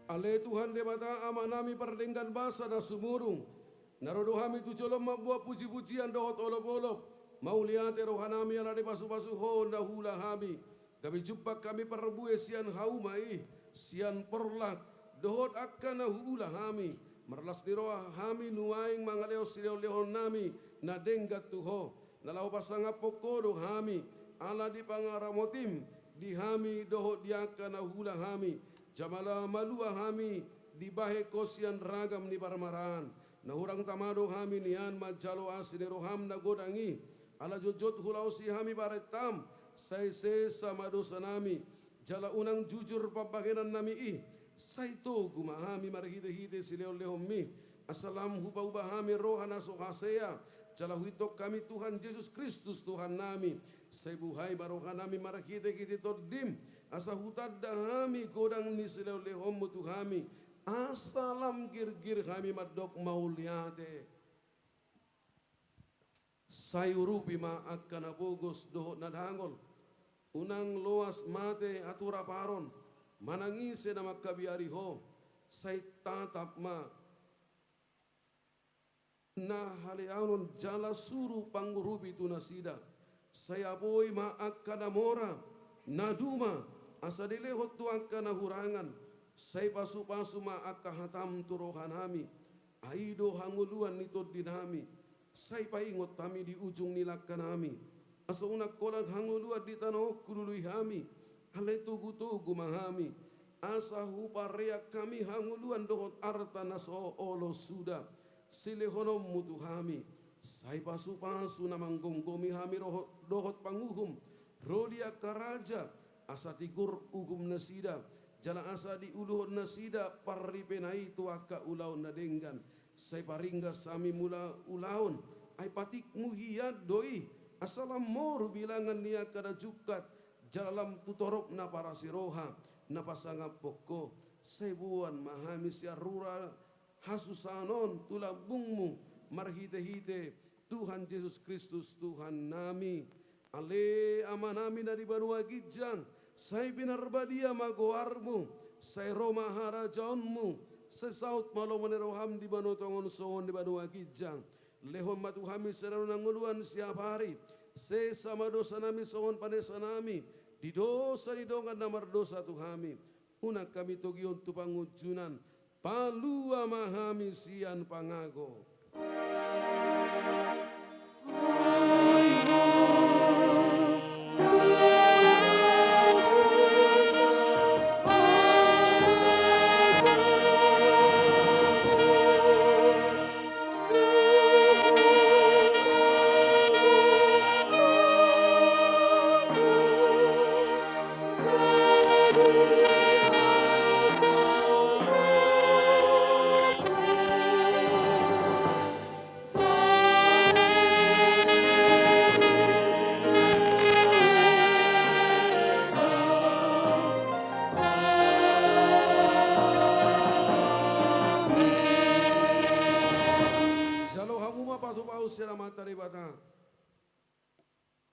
Speaker 1: Ale Tuhan debata amanami perdengkan basa na sumurung. Narodohami tu colom mabuat puji-pujian dohot olop-olop. Mauliate rohanami ala de pasu-pasu honda hula hami. Kami jumpa kami perbue sian haumai. Sian perlak. Dohot akan hula hami. Merlas di roh hami nuaing mangaleo sileo lehon nami. Na denggat tuho. Nalau pasanga pokodo hami. Ala di pangaramotim. Di hami dohot diakan hula hami. Jamala malua hami di bahe kosian ragam ni paramaran. Na hurang tamado hami nian majalo asine roham na godangi. Ala jojot hulau si hami baretam. Say samado sanami. Jala unang jujur papagenan nami say to gumahami marhide-hide sileo lehomi. Asalam huba-huba hami rohana sohasea. Jala huitok kami Tuhan Yesus Kristus Tuhan nami. Say buhay barohanami marhide-hide toddim. Asa hutad dahami godang ni sileo lehom mutu hami. Asalam gir-gir kami madok mauliate. Sayurupi ma akan abogos dohot nadangol. Unang loas mate atura paron. Manangise na makabiari ho. Say tatap ma. Na halianon jala suru pangurupi tunasida. Saya boy ma akan amora. Naduma. Asa dilehot tuang kana hurangan. Say pasu-pasu ma akahatam turohan hami. Aido hanguluan nito dinami. Say paingot kami di ujung nilak kanami. Asa unak kolang hanguluan di tanah kulului hami. Halai tugu-tugu mahami. Asa huparea kami hanguluan dohot arta naso olo suda. Silehonom mutu hami. Say pasu-pasu namang gonggomi hami dohot panguhum. Rodia karaja. Asa tigur ugum nasida. Jala asa di uluhot nasida. Paripenai tuaka ulaun nadenggan. Say paringga sami mula ulaun. Ay patik muhiyad doi. Asalam mor bilangan niya kada jukat. Jalam tutorok na para siroha. Na pasangap poko. Say buwan mahami siya rura. Hasusanon tulabungmu. Marhite-hite. Tuhan Yesus Kristus Tuhan nami. Ale amanami dari banua gijang. Say binarbadia magoarmu. Say roma harajaonmu. Say saut malo maneroham di banu tongon soon di banua gijang. Lehom matuhami serano nanguluan siap hari. Say sama dosa nami soon panesa nami. Di dosa di dongan namar dosa tuhami. Unak kami togion tu pangujunan. Palua mahami sian pangago.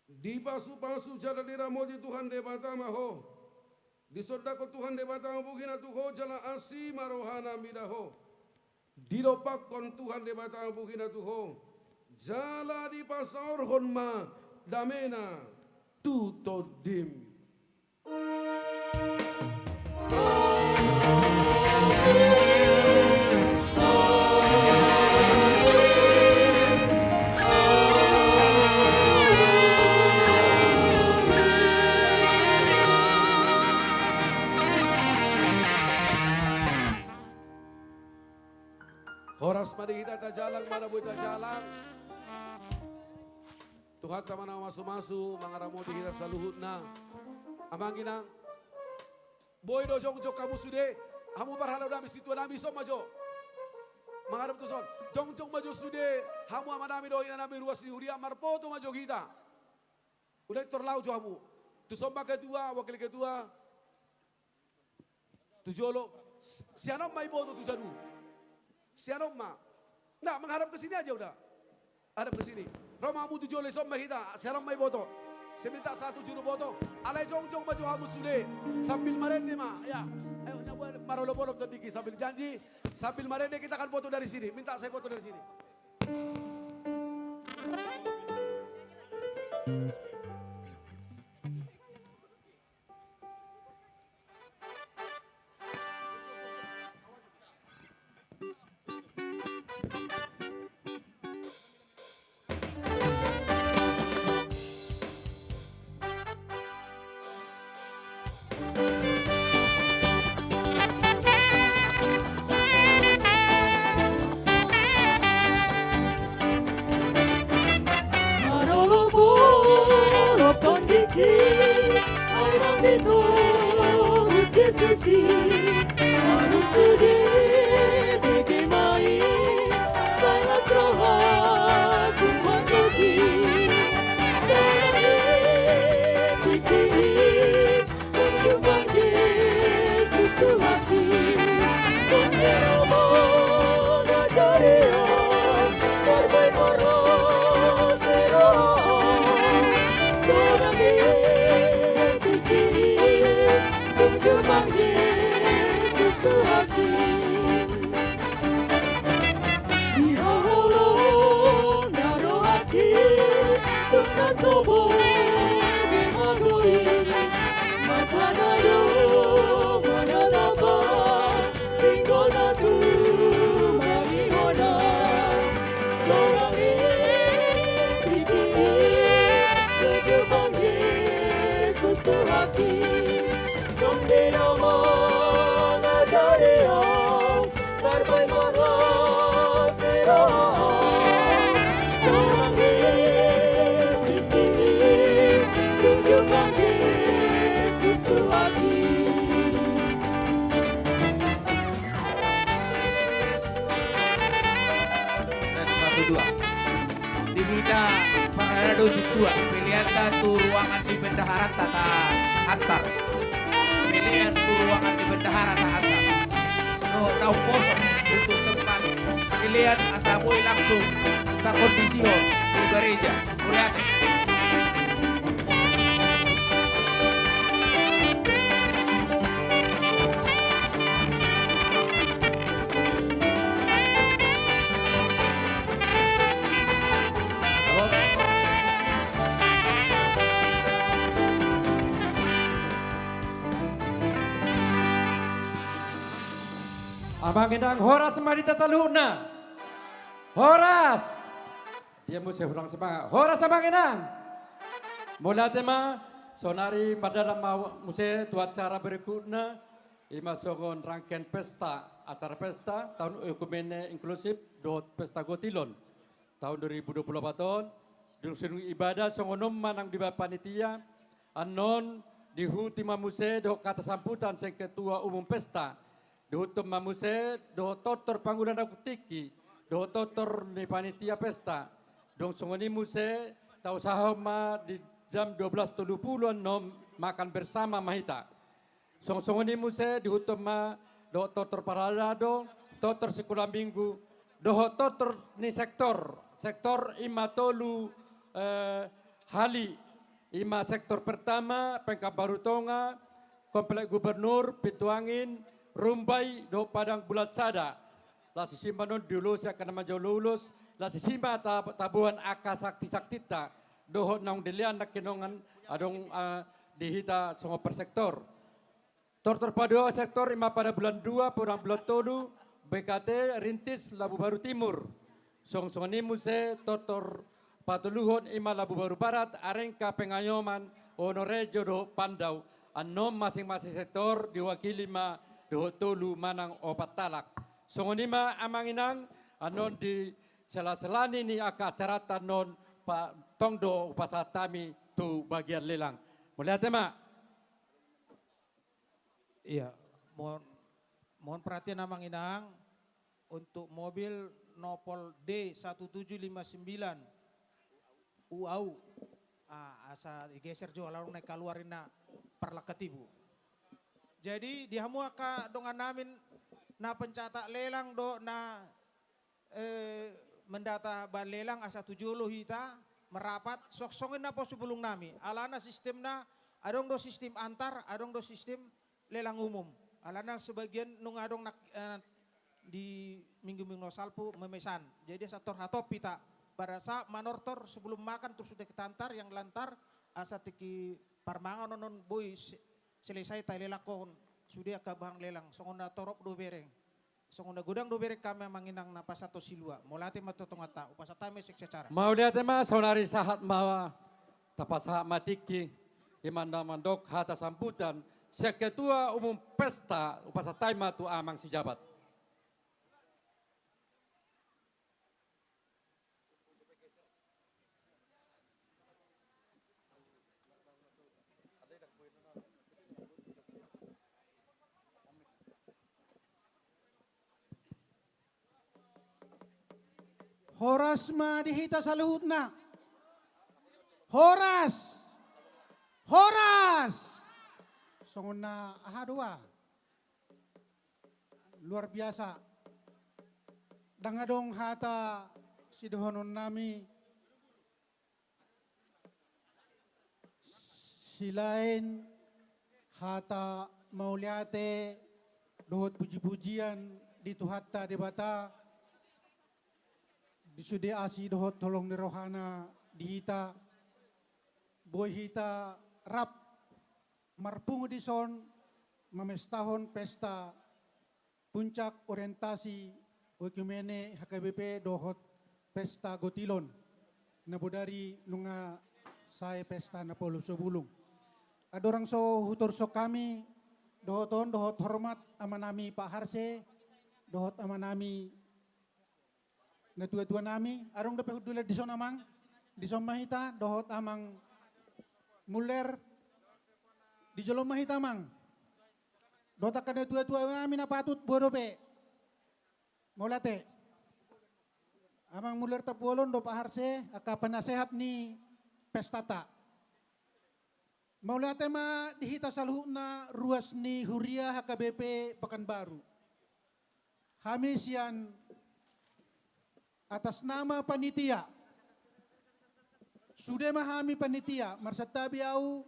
Speaker 1: Di pasu-pasu jala diramodi Tuhan debata maho. Di sodako Tuhan debata bugina tuho jala asi marohana midaho. Di dopak kon Tuhan debata bugina tuho. Jala di pasar honma damena tutodim. Horas madihita tajalang manaboy tajalang. Tuhan tamana masu-masu mangaramu dihira saluhut na. Amanginang boy do jong kamu sude, hamu barhalau nami situ nami som majo. Mangarap tu son, jong maju sude, hamu amanami do ina nami ruas ni huria marpoto majo kita. Udah terlau jo hamu. Tu som ketua, wakil ketua. Tu jolo, sianom mai boto tu jadu. Sianom ma. Nggak mengharap ke sini aja udah. Hadap ke sini. Roma mu tu jolo som kita, sianom mai boto. Saya minta 1 juru potong. Alai jong maju hamu sude. Sambil marende ma. Ya. Ayo nyabuan marolo bolok terdiki. Sambil janji. Sambil marende kita akan foto dari sini. Minta saya foto dari sini.
Speaker 8: Pilihan satu ruangan di bendahara tata antar. Pilihan satu ruangan di bendahara tata antar. No, tahu kosong untuk tempat. Pilihan asaboy langsung sa kondisyon di gereja. Lihat.
Speaker 9: Amanginang horas semadita saluna. Horas. Dia mesti ulang semangat. Horas amanginang. Mula tema sonari pada lama mesti tu acara berikutnya imasokon rangkaian pesta acara pesta tahun ekumene inklusif dot pesta gotilon tahun 2024 tahun dusun ibadah songonom manang di panitia anon dihuti mamuse dok kata samputan sing ketua umum pesta dihutum mamuse do totor panggulan aku tiki do totor ni panitia pesta dong songoni muse tau sahama di jam 12.20 nom makan bersama mahita song-songoni muse dihutum ma do totor paralado totor sekolah minggu do totor ni sektor imatolu hali Ima sektor pertama, Pengkabarutonga, Komplek Gubernur, Pituangin, Rumbai, do Padang Bulat Sada. La sisimba non dulus ya kana majo lulus, la sisimba tabuhan aka sakti-saktita, dohot naung dilian nak kinongan adong dihita songo per sektor. Tortor padua sektor ima pada bulan 2, purang bulan tolu, BKT Rintis Labu Baru Timur. Song-songan ini muse tortor patuluhon ima Labu Baru Barat, Arengka Pengayoman, Onorejo do Pandau. Anom masing-masing sektor diwakili ma dohot tolu manang opat talak. Songonima amanginang anon di sela-selani ni aka acara tanon Pak Tongdo upasatami tu bagian lelang. Melihat tema?
Speaker 10: Iya, mohon perhatian amanginang untuk mobil Nopol D1759 UAU. Asa geser jo alarung naik keluarin na parlakatibu. Jadi dihamu aka dongan namin na pencatat lelang do na mendata ban lelang asa 70 hita merapat sok-songin na po sebelum nami. Alana sistem na adong do sistem antar, adong do sistem lelang umum. Alana sebagian nung adong di minggu-minggu salpu memesan. Jadi sator hatop pita pada saat manortor sebelum makan terus sudah ketantar yang lantar asa tiki parmangan non boy selesai tai lelakon sudah ke bang lelang songonda torok do bereng songonda gudang do bereng kami manginang napa satu silua molate matotongata upasata mesek secara
Speaker 9: mau lihat tema sonari sahat mawa tapas sahat matiki imanda mandok hata sambutan seketua umum pesta upasata tu amang si jabat.
Speaker 6: Horas ma dihita sa luhut na. Horas! Horas! Songon na ahadua. Luar biasa. Dangadong hata sidohonon nami. Silain hata mauliate dohot puji-pujian di tuhatta di bata. Disude asi dohot tolong ni rohana dihita boy hita rap marpungo di son mamestahon pesta puncak orientasi okumene HKBP dohot pesta gotilon nabudari nunga sae pesta na polo sobulung adorang so hutor so kami dohoton dohot hormat amanami Pak Harse dohot amanami na tua-tua nami, arong dapat hudula di son amang, di son mahita, dohot amang muler, di jolong mahita amang. Dohot akan na tua-tua nami na patut bodope. Molate. Amang muler tapuolon do paharse, aka penasehat ni pestata. Molate ma dihita saluh na ruas ni Huria HKBP Pekanbaru. Hamis yan atas nama panitia sudah memahami panitia marsatabi au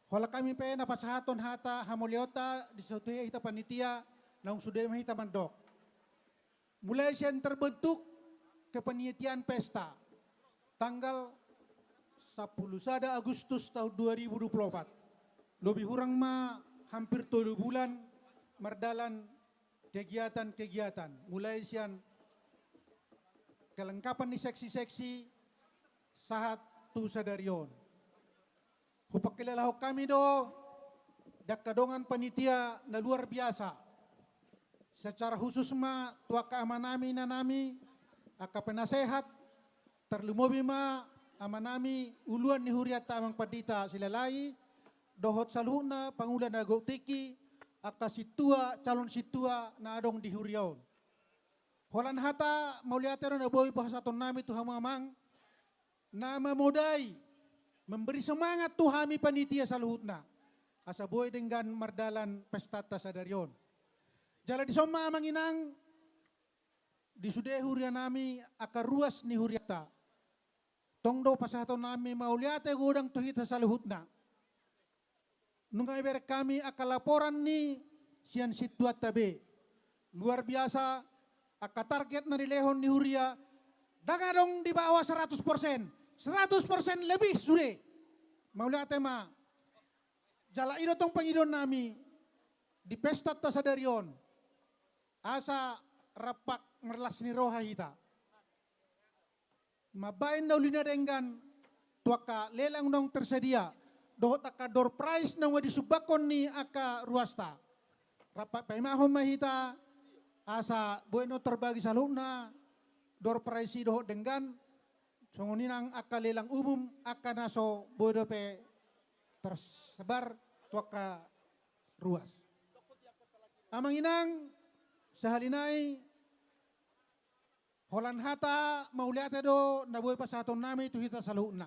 Speaker 6: hola kami pe napasahaton hata hamoliota di suatu kita panitia naung sudah mahita mandok mulai siya terbentuk kepanitiaan pesta tanggal 10 Agustus tahun 2024 lebih kurang ma hampir 3 bulan mardalan kegiatan-kegiatan mulai sian kelengkapan di seksi-seksi sahat tu sadarion. Hupakilalahu kami do dakadongan panitia na luar biasa. Secara khusus ma tua kaamanami na nami aka penasehat terlumobi ma amanami uluan ni huriat tamang padita silalai dohot saluhna pangulan na gotiki aka situa calon situa na adong di huriaon. Holan hata mauliatero na boy pahasaton nami tu hamamang na mamodai memberi semangat tu hami panitia sa luhutna. Asa boy dengan mardalan pestata sa darion. Jala di soma manginang di sude huria nami aka ruas ni huriata.
Speaker 10: tongdo pasato nami mauliate gudang tuhita sa luhut na. Nung iber kami akalaporan ni siyan situat tabi. Luar biasa, akatarget na nilehon ni Huria, dagadong di bawah 100%. 100% lebih sudah. Mauliate ma, jala ino tong pangidon nami, di pesta ta sa darion, asa rapak merlas ni roha hita. Mabain na ulina denggan, tuaka lelang nong tersedia, dohot aka door prize nang wadi subakon ni aka ruasta. Rapak paimahon mahita, asa bueno terbagi saluna, door prize si dohot denggan, songoninang aka lelang umum, aka naso bodo pe tersebar tuaka ruas. Amang inang, sahalinay, holan hata mauliate do nabuhay pa sa aton nami tuhita sa luuna.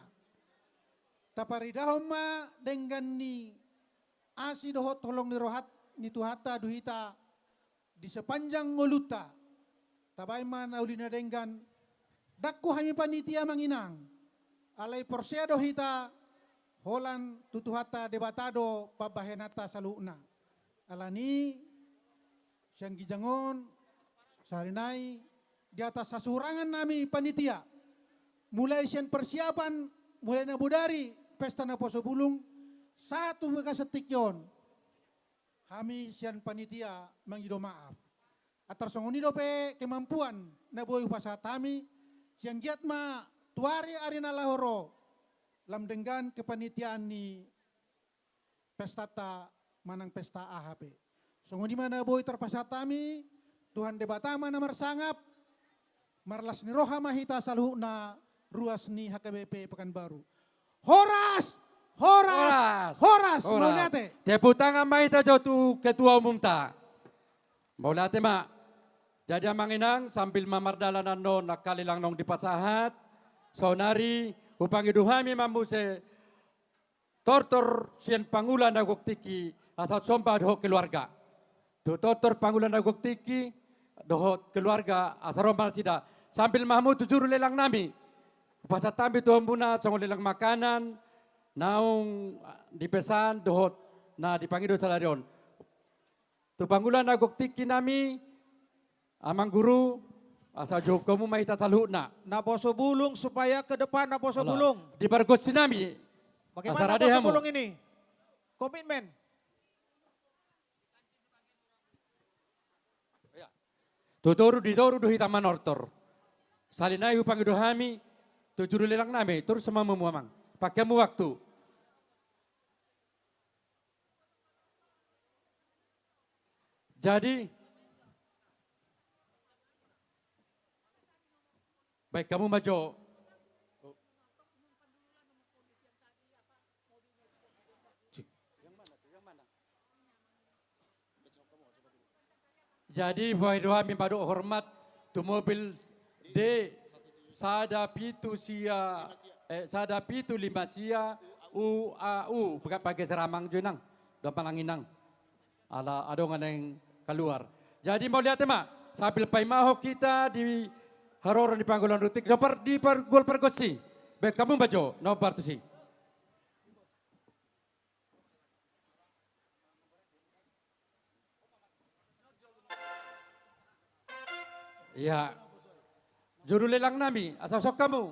Speaker 10: Taparidahom ma denggan ni asi dohot tolong ni rohat ni tuhata duhita di sepanjang ngoluta. Tabay man naulina denggan dakku hami panitia manginang. Alay porseado hita holan tutuhata debatado pabahenata sa luuna. Alani siyang gijangon sarinay di atas sasurangan nami panitia. Mulai siyan persiapan, mulai na budari, pesta na poso bulung, satu makasetik yon. Kami siyan panitia mangido maaf. Atar songonido pe kemampuan na boy pasatami, siyan giat ma tuari arina lahoro, lamdenggan kepanitiaan ni pesta ta manang pesta AHP. Songoni mana boy terpasatami, Tuhan debatama na marsangap, marlas ni roha mahita saluh na ruas ni HKBP Pekanbaru. Horas! Horas! Horas! Maulate.
Speaker 9: Teputang mahita jo tu ketua umum ta. Maulate ma. Jadi amanginang sambil mamardalanan no nakalilang nong dipasahat. Sonari upang iduhami mamuse tortor sien pangulan agok tiki asal sompa doh keluarga. Tu tortor pangulan agok tiki dohot keluarga asaromar sida sambil mahmud tujuru lelang nami pasatami tu hambuna songo lelang makanan naung dipesan dohot na dipangido salarion tu pangulan agok tiki nami amang guru asa jokomu mahita saluna
Speaker 10: Na poso bulung supaya ke depan na poso bulung.
Speaker 9: di bargos sinami
Speaker 10: Bagaimana
Speaker 9: asarade
Speaker 10: poso
Speaker 9: hamu.
Speaker 10: bulung ini? Komitmen.
Speaker 9: Tutoru di toru duhita manortor. Salinay upang iduhami, tujuru lelang nami, tur sama memuamang. Pakai mu waktu. Jadi, baik kamu maju. Jadi Fahidwa mipadu hormat tu mobil D sada pitu lima sia UAU pakai seramang junang dan palanginang ala adongan yang keluar. Jadi mau lihat ma sambil paimaho kita di haroran di panggolan rutik di gol pergosi. Baik kamu bajo nomor tu si. Ya, juru lelang nami, asal sok kamu.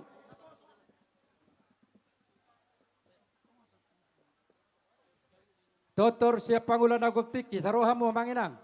Speaker 9: Totor siap panggulan agok tiki, sarohamu manginang.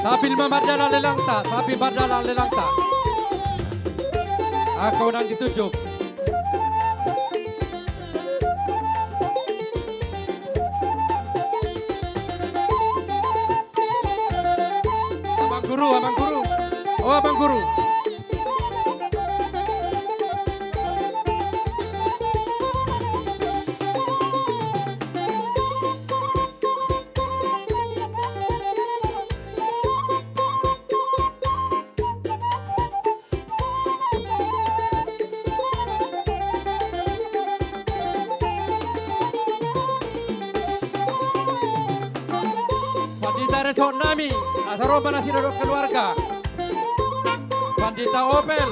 Speaker 9: Sambil memardala lelang tak, sambil bardala lelang tak. Aku nang ditunjuk. Abang guru, abang guru. Oh, Abang Guru. Pandita Resok Nami, Asaroba Nasi Dodok Keluarga. Pandita Opel,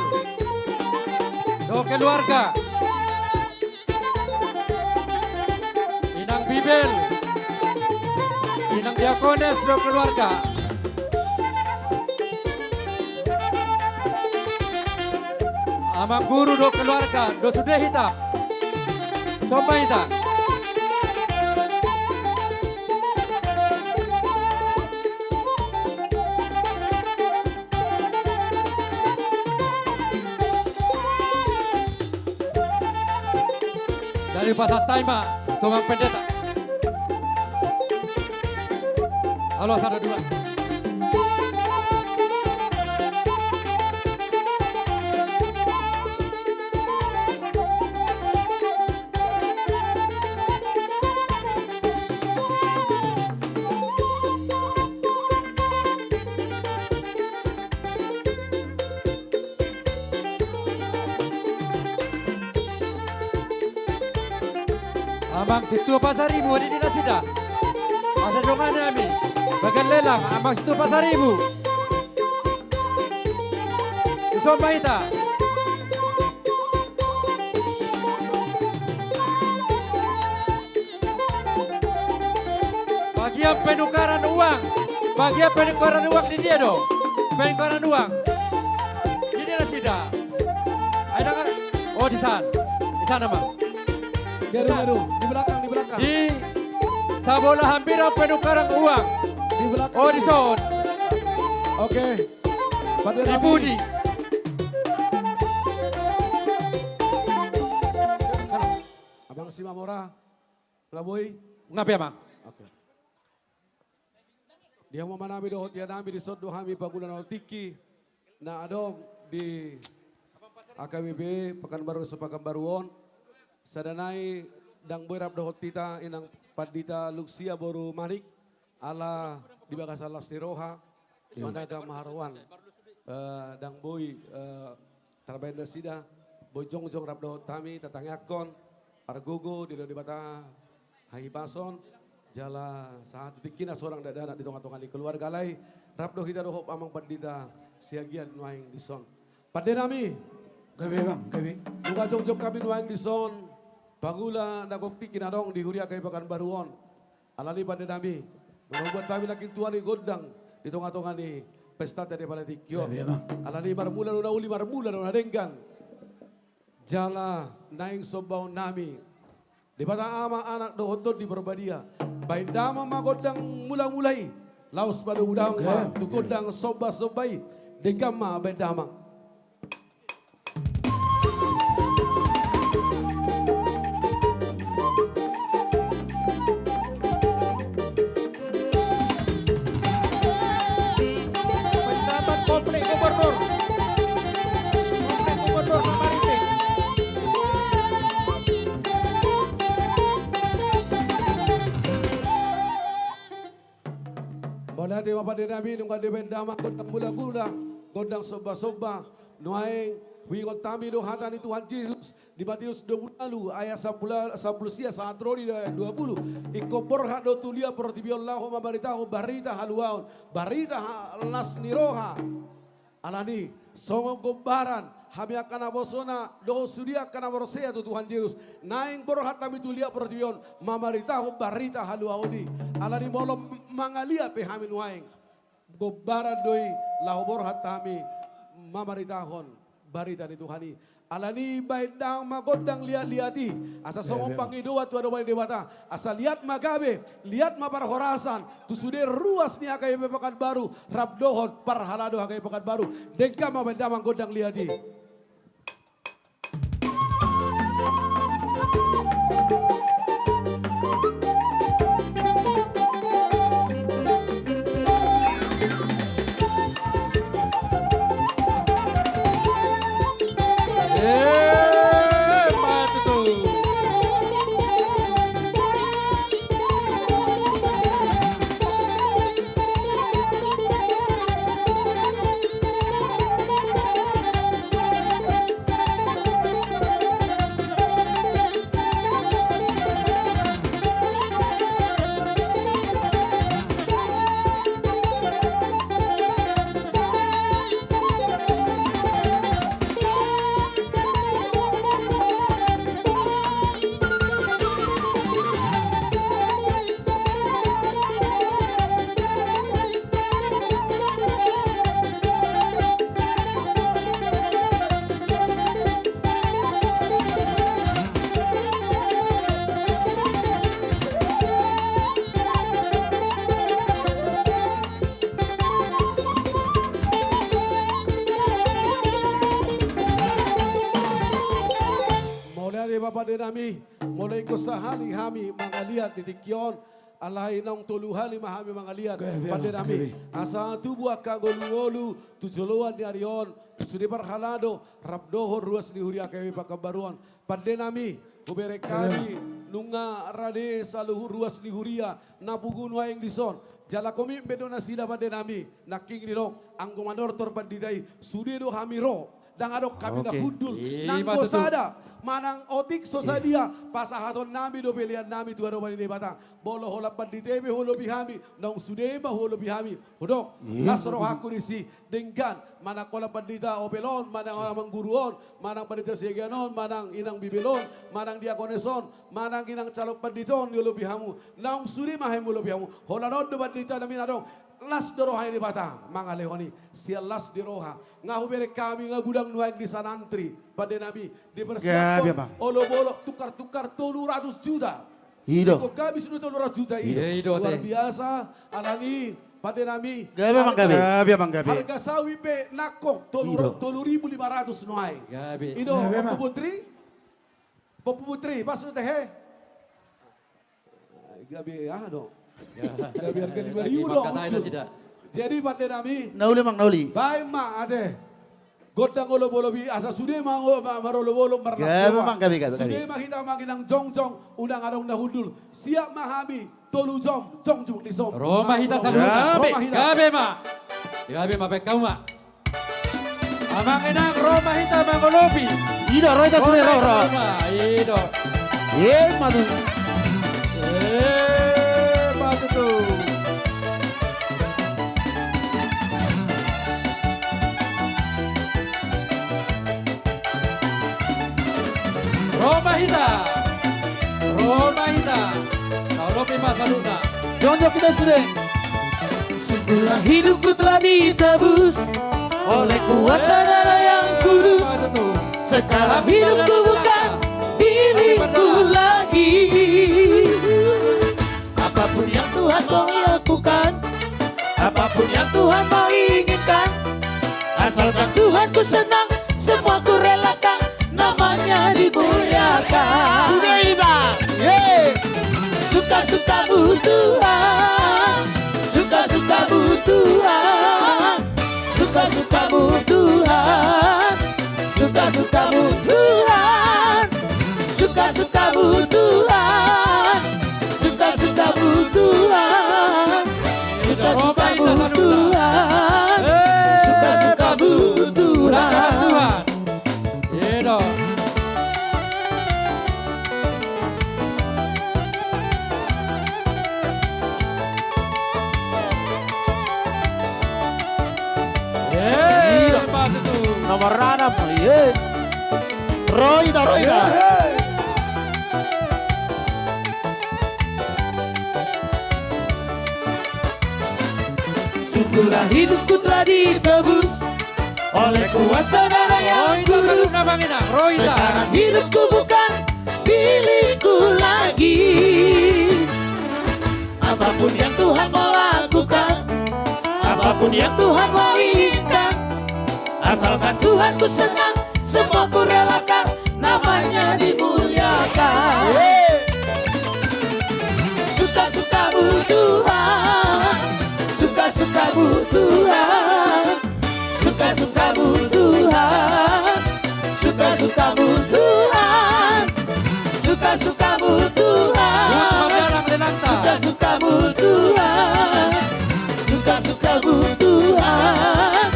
Speaker 9: do keluarga. Inang Bibel, Inang Diakones do keluarga. Amang Guru do keluarga, do sudah hitam. Somba hitam. Dari Pasar Taima, Tumang Pendeta. Halo, sana dua. Amang situ Pasaribu di Dina Sida. Pasar dongan kami. Bagian lelang amang situ Pasaribu. Usomba ita. Bagian penukaran uang. Bagian penukaran uang di dia dong. Penukaran uang. Di Dina Sida. Ada kan? Oh di sana. Di sana bang.
Speaker 6: Garu, di belakang, di belakang.
Speaker 9: Di Sabola hampir penukaran uang.
Speaker 6: Di belakang.
Speaker 9: Oh di son.
Speaker 6: Oke. Pada
Speaker 9: Di Budi.
Speaker 6: Abang Simamora, Ngaboy.
Speaker 9: Ngapain bang?
Speaker 6: Oke. Dia mau manami dohot dia nami di sot dohami pagulan tiki. Na adong di AKBP Pekanbaru Sepakambaruon. Sadanai dang berap dohot tita inang padita Luxia boru manik ala di bagasa Lastiroha managa maharwan dang boy tarbenda sida boy jong rap dohot tami tatangakon argogo di bata hahipason jala saat tikina seorang dadana di tonga-tonga di keluarga lai rap doh kita dohop amang padita siagian nuaing di son padenami
Speaker 9: Gawe bang, gawe.
Speaker 6: Nuga jong kami nuaing di son Pagula nagokti kinadong di huria kay Pekanbaruon. Alani pada nami. Membuat kami lagi tuan di godang di tonga-tonga ni pesta tadi pada tikyo. Alani marmula nuna uli marmula nuna denggan. Jala naing sobau nami. Di bata ama anak dohotot di Berbadia. Baik dama magodang mula-mulai. Laos pada udang ma tu godang soba-sobai. Degama baik dama.
Speaker 10: Komplek Gubernur Samaritis.
Speaker 6: Bola di bapa di nabi nung kadi bendama godang mula-mula godang soba-soba nuaing wingon tami do hatani Tuhan Yesus di Matius 20 lalu ayat 10 sia saat rodi 20 ikobor hado tulia protibiollahu mabaritahu barita haluaun barita las niroha alani songong kobaran hami akan abosona do sudia kana borosea tu Tuhan Yesus naing borhat kami tulia protibion mabaritahu barita haluauni alani molo mangalia pe hami nuaing kobaran doi lahobor hatami mamaritahon barita ni Tuhani alani baidang magodang lihat-lihati asa songong pangidoa tu ada dewata asa lihat magabe lihat maparhorasan tu sudah ruas ni akai pekan baru rabdohot parhalado akai pekan baru dengka mabendang magodang lihati. pada nami mulai ko sa hali hami mangaliat di dikyon alay nang tulu hali mahami mangaliat pada nami asa tubuh kagolu-golu tujuluan di arion sudi parhalado rabdoho ruas di huria kami pakabaruan pada nami ubere kami nunga rade saluhur ruas di huria napugun waeng dison jala komi bedo na sila pada nami naking nilok ang komandor torpandidai sudido hamiro dang adok kami na hudul nang kosada manang otik sosadia pasahaton nami do pilihan nami tuaro bani bata bolo hola panditebe holo bihami nang sudeba holo bihami hodok lasro hakunisi denggan manang kola pandita opelon manang orang mangguruon manang pandita seganon manang inang bibilon manang diakoneson manang inang calok panditon holo bihamu nang sudi mahem holo bihamu hola do pandita nami nadong las doroha ini bata mangalehoni sia las diroha ngahu bere kami ngagudang nuaik di sanantri pada nabi dipersiapkan olo-bolo tukar-tukar 300 juta
Speaker 11: Hido.
Speaker 6: kok kami sudah 300 juta
Speaker 9: Hido,
Speaker 6: luar
Speaker 9: teh.
Speaker 6: biasa alani pada nabi
Speaker 11: Gabi mang gabi. Gabi mang gabi.
Speaker 6: harga sawi pe nakok 3.500 nuai
Speaker 9: Gabi.
Speaker 6: Ido Popu Putri pas teh he gabi ya dong gabi harga 5.000 dong jadi pada nabi
Speaker 11: Nauli mang nauli.
Speaker 6: baik mak ade godang olo bolo bi asa sude mango marolo bolo marnas
Speaker 11: Gabi mang gabi gabi.
Speaker 6: sude mah kita manginang jong udang adong dahudul siap mahami tolu jong di som
Speaker 9: Roma hita saluna. Gabe ma. Gabe ma bekau ma. Amang enang Roma hita mangolobi.
Speaker 11: Hido roy ta sule ro ro.
Speaker 9: Ido.
Speaker 11: Madu.
Speaker 9: Matu tu. Roma hita. Mangolobi ma saluna.
Speaker 11: Jonjo kita sudah.
Speaker 12: Sebuah hidupku telah ditebus oleh kuasa darah yang kudus. Sekarang hidupku bukan milikku lagi. Apapun yang Tuhan mau lakukan, apapun yang Tuhan mau inginkan, asalkan Tuhanku senang, semua ku relakan, namanya dimuliakan.
Speaker 11: Sudah ida.
Speaker 12: Suka-sukamu Tuhan, suka-sukamu Tuhan, suka-sukamu Tuhan, suka-sukamu Tuhan, suka-sukamu Tuhan, suka-sukamu Tuhan, suka-sukamu Tuhan, suka-sukamu Tuhan.
Speaker 9: Ido.
Speaker 11: Nomor 6. Roida.
Speaker 12: Sungguhlah hidupku telah ditebus oleh kuasa darah yang kudus. Sekarang hidupku bukan milikku lagi. Apapun yang Tuhan mau lakukan, apapun yang Tuhan mau inginkan, asalkan Tuhanku senang, semua ku relakan, namanya dimuliakan. Suka-sukamu Tuhan, suka-sukamu Tuhan, suka-sukamu Tuhan, suka-sukamu Tuhan, suka-sukamu Tuhan, suka-sukamu Tuhan, suka-sukamu Tuhan,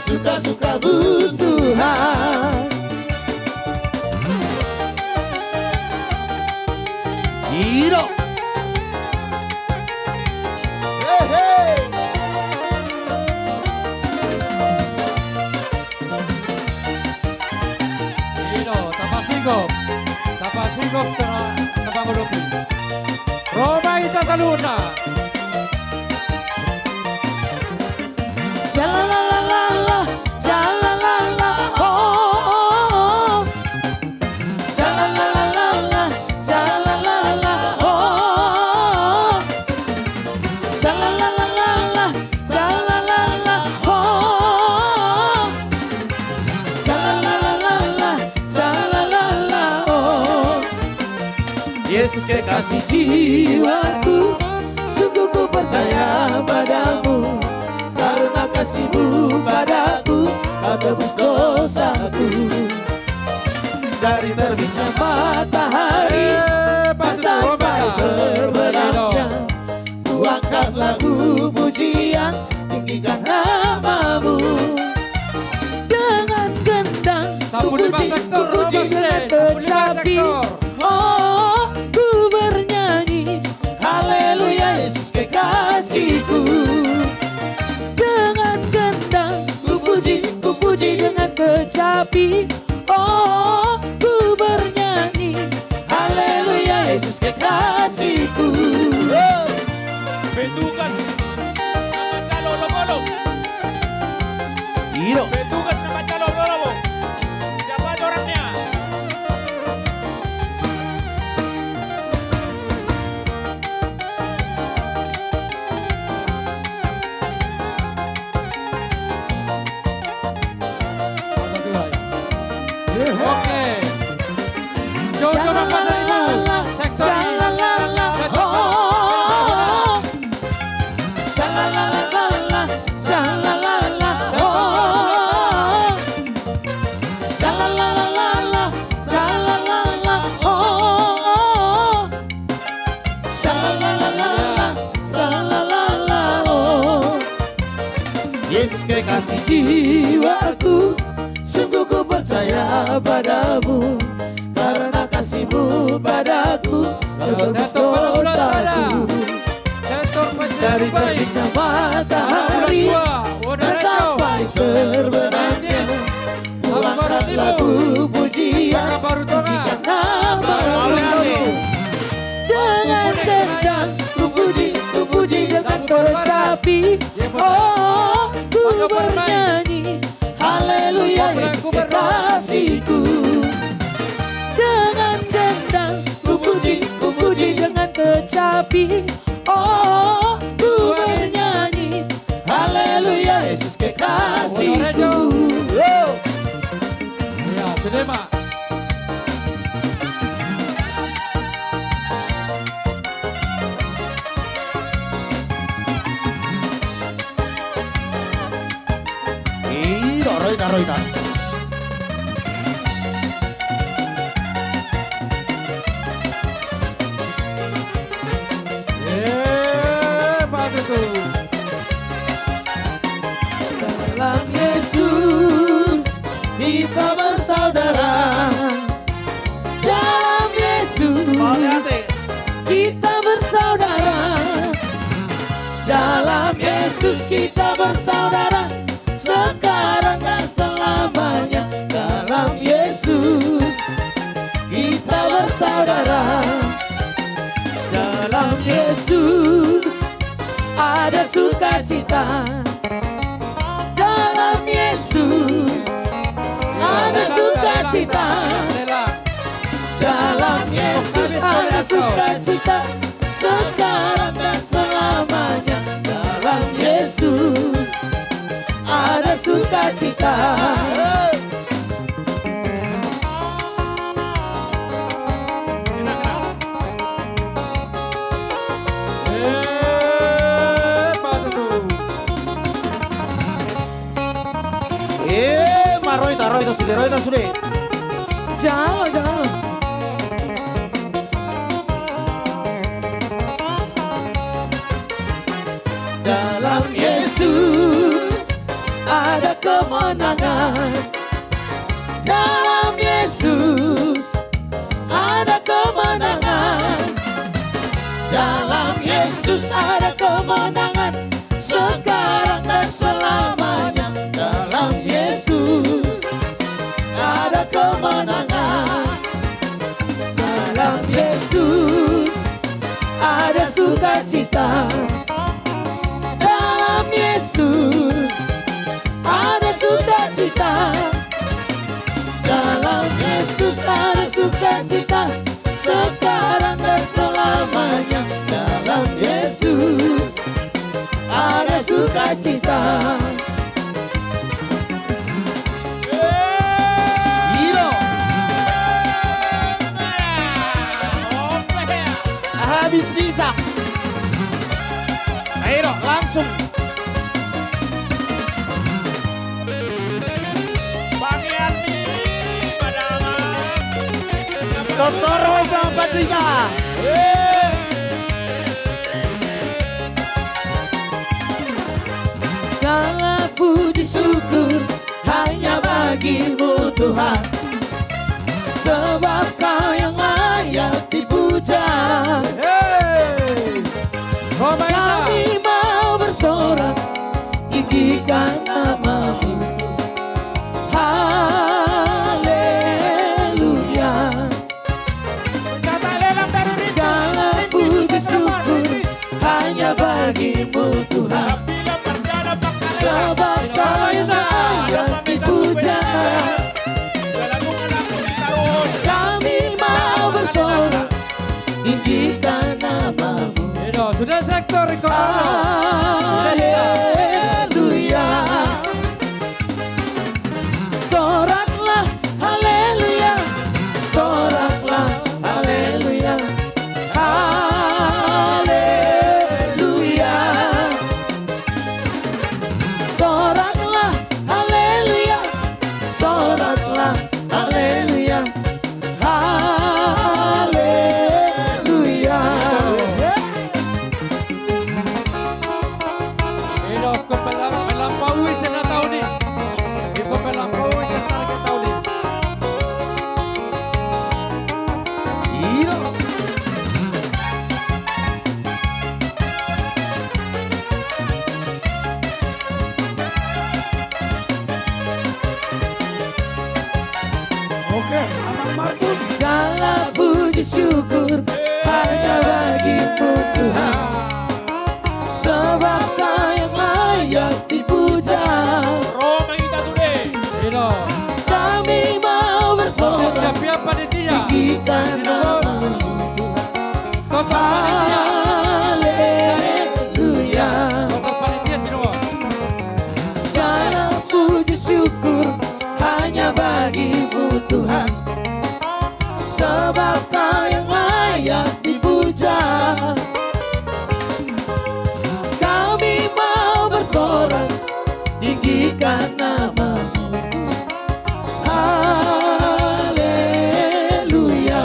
Speaker 12: suka-sukamu Tuhan.
Speaker 11: Hido.
Speaker 9: Tapasingkop tanpa melupi. Roma hita saluna.
Speaker 12: Shalalala, shalalala, oh. Shalalala, shalalala, oh. Shalalala, shalalala, oh. Shalalala, shalalala, oh. kekasih jiwaku, sungguh ku percaya padamu. Karena kasihmu padaku, kau tebus dosaku. Dari terbitnya matahari sampai terbenamnya, ku angkat lagu pujian, tinggikan namamu. Dengan gendang ku puji dengan kecapi. Oh, ku bernyanyi haleluya Yesus kekasihku. Dengan gendang ku puji dengan kecapi. Oh, ku bernyanyi haleluya Yesus kekasihku.
Speaker 8: Bentukan nama calon lo.
Speaker 11: Hiro.
Speaker 8: Bentukan nama calon lo. Siapa aja orangnya?
Speaker 9: Oke. Jojo pada itu. Seksoni.
Speaker 12: Yesus kekasih jiwaku, sungguh ku percaya padamu. Karena kasihmu padaku, kau tebus dosaku. Dari terbitnya matahari sampai terbenamnya, ku angkat lagu pujian, tinggikan namamu. Dengan gendang ku puji dengan kecapi. Oh, ku bernyanyi haleluya Yesus kekasihku. Dengan gendang ku puji dengan kecapi. Oh, ku bernyanyi haleluya Yesus kekasihku.
Speaker 9: Ya, terima.
Speaker 11: Roita.
Speaker 12: Dalam Yesus kita bersaudara. Dalam Yesus kita bersaudara. Dalam Yesus kita bersaudara, sekarang dan selamanya. Dalam Yesus kita bersaudara. Dalam Yesus ada sukacita. Dalam Yesus ada sukacita. Dalam Yesus ada sukacita, sekarang dan selamanya. Dalam Yesus ada sukacita.
Speaker 11: Roita sudah.
Speaker 12: Jangan. Dalam Yesus ada kemenangan. Dalam Yesus ada kemenangan. Dalam Yesus ada kemenangan, sekarang dan selamanya. Dalam Yesus ada kemenangan. Dalam Yesus ada sukacita. Dalam Yesus ada sukacita. Dalam Yesus ada sukacita, sekarang dan selamanya. Dalam Yesus ada sukacita.
Speaker 11: langsung. Dr. Roga Badrika.
Speaker 12: Segala puji syukur hanya bagimu Tuhan, sebab Kau yang layak dipuja. Kami mau bersorak tinggikan nama-Mu. Haleluya. Segala puji syukur hanya bagimu Tuhan, sebab Kau yang layak dipuja. Kami mau bersorak tinggikan nama-Mu.
Speaker 9: Sudah sektor
Speaker 12: Haleluya. Soraklah haleluya, soraklah haleluya, haleluya. Soraklah haleluya, soraklah haleluya, haleluya.
Speaker 9: Melampaui sana tahu ni. Ibu melampaui sana kita tahu ni.
Speaker 11: Iya.
Speaker 6: Oke, anak Markus.
Speaker 12: Segala puji syukur hanya bagimu Tuhan, sebab Kau yang layak dipuja. Kami mau bersorak tinggikan nama-Mu Tuhan. Haleluya. Segala puji syukur hanya bagimu Tuhan, sebab Kau yang layak dipuja. Kami mau bersorak tinggikan nama-Mu. Haleluya.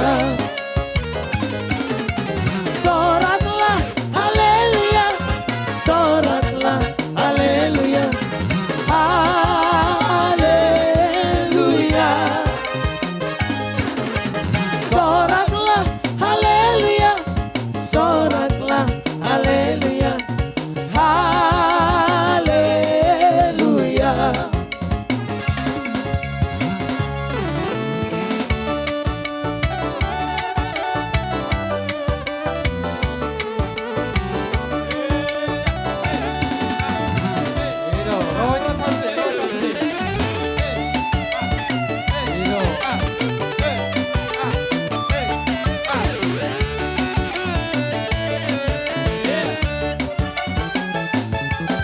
Speaker 12: Soraklah haleluya, soraklah haleluya, haleluya. Soraklah haleluya, soraklah haleluya, haleluya.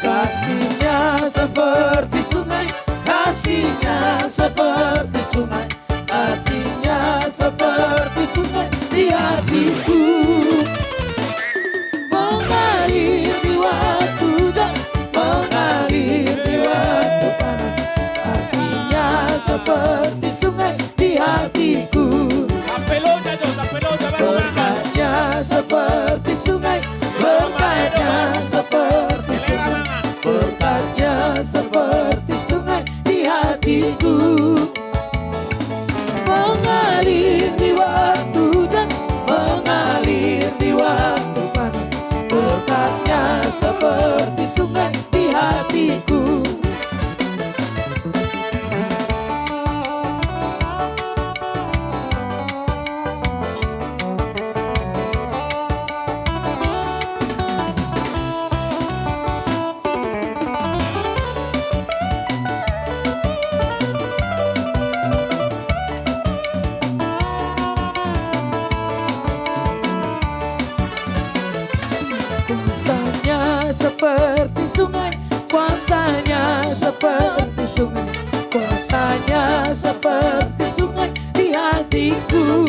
Speaker 12: Kasih-Nya seperti sungai, kasih-Nya seperti sungai, kasih-Nya seperti sungai di hatiku, mengalir di waktu hujan, mengalir di waktu panas. Kasih-Nya seperti sungai di hatiku, berkat-Nya seperti sungai, berkat-Nya seperti sungai, berkat-Nya seperti sungai di hatiku, mengalir di waktu hujan, mengalir di waktu panas. Berkat-Nya seperti sungai di hatiku. Kuasanya seperti sungai, kuasanya seperti sungai, kuasanya seperti sungai di hatiku,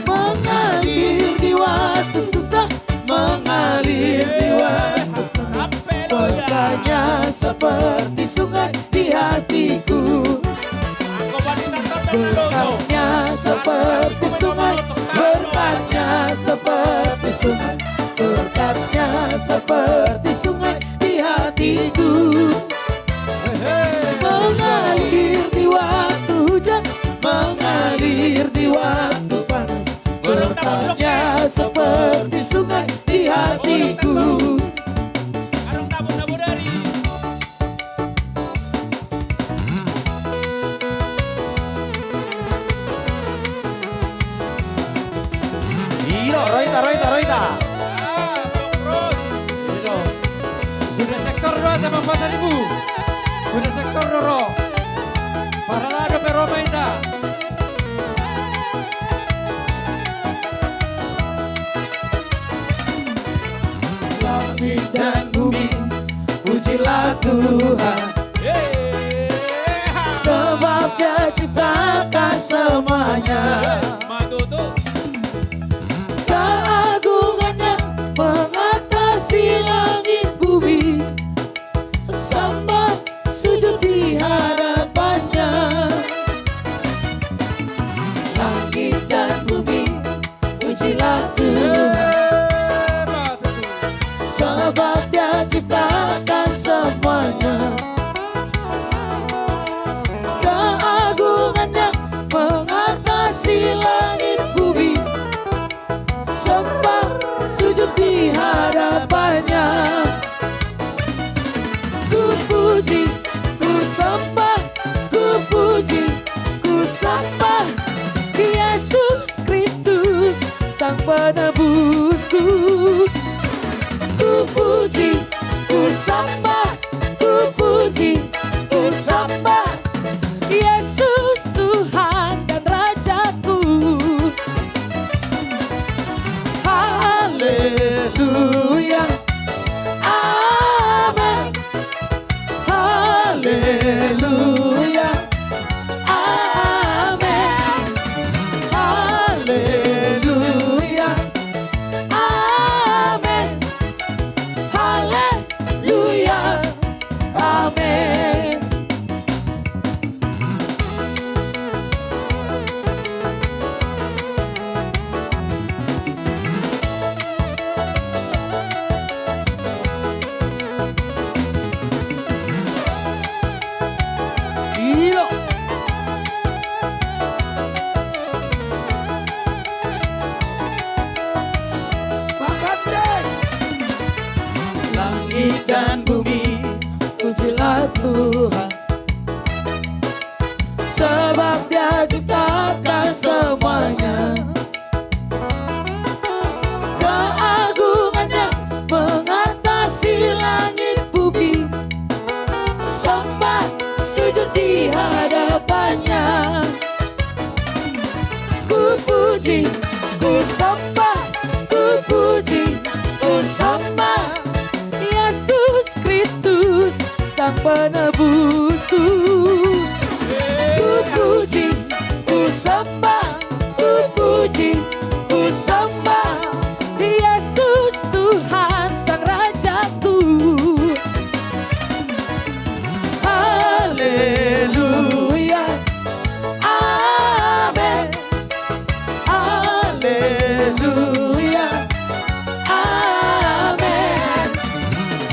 Speaker 12: mengalir di waktu susah, mengalir di waktu
Speaker 9: kedua sama 4.000. Sudah sektor Doro. Paralado Peroma Ita.
Speaker 12: Langit dan bumi, pujilah Tuhan, sebab Dia ciptakan semuanya. Keagungannya mengatasi langit bumi, sembah sujud di hadapannya. Langit dan bumi, pujilah Tuhan, sebab Dia ciptakan semuanya. Keagungannya mengatasi langit bumi, sembah sujud di hadapannya. Ku puji, ku sembah, ku puji, ku sembah Yesus Kristus, Sang Penebusku. Ku puji, ku sembah, ku puji, ku sembah Yesus Tuhan dan Rajaku. Haleluya, amin. Haleluya, amin. Haleluya, amin. Haleluya, amin. Iyo. Langit dan bumi, pujilah Tuhan, sebab Dia ciptakan semuanya. Keagungannya mengatasi langit bumi, sembah sujud di hadapannya. Ku puji, ku sembah, ku puji, ku sembah Yesus Kristus, Sang Penebusku. Ku puji, ku sembah, ku puji, ku sembah Yesus Tuhan, Sang Rajaku. Haleluya, amin. Haleluya, amin.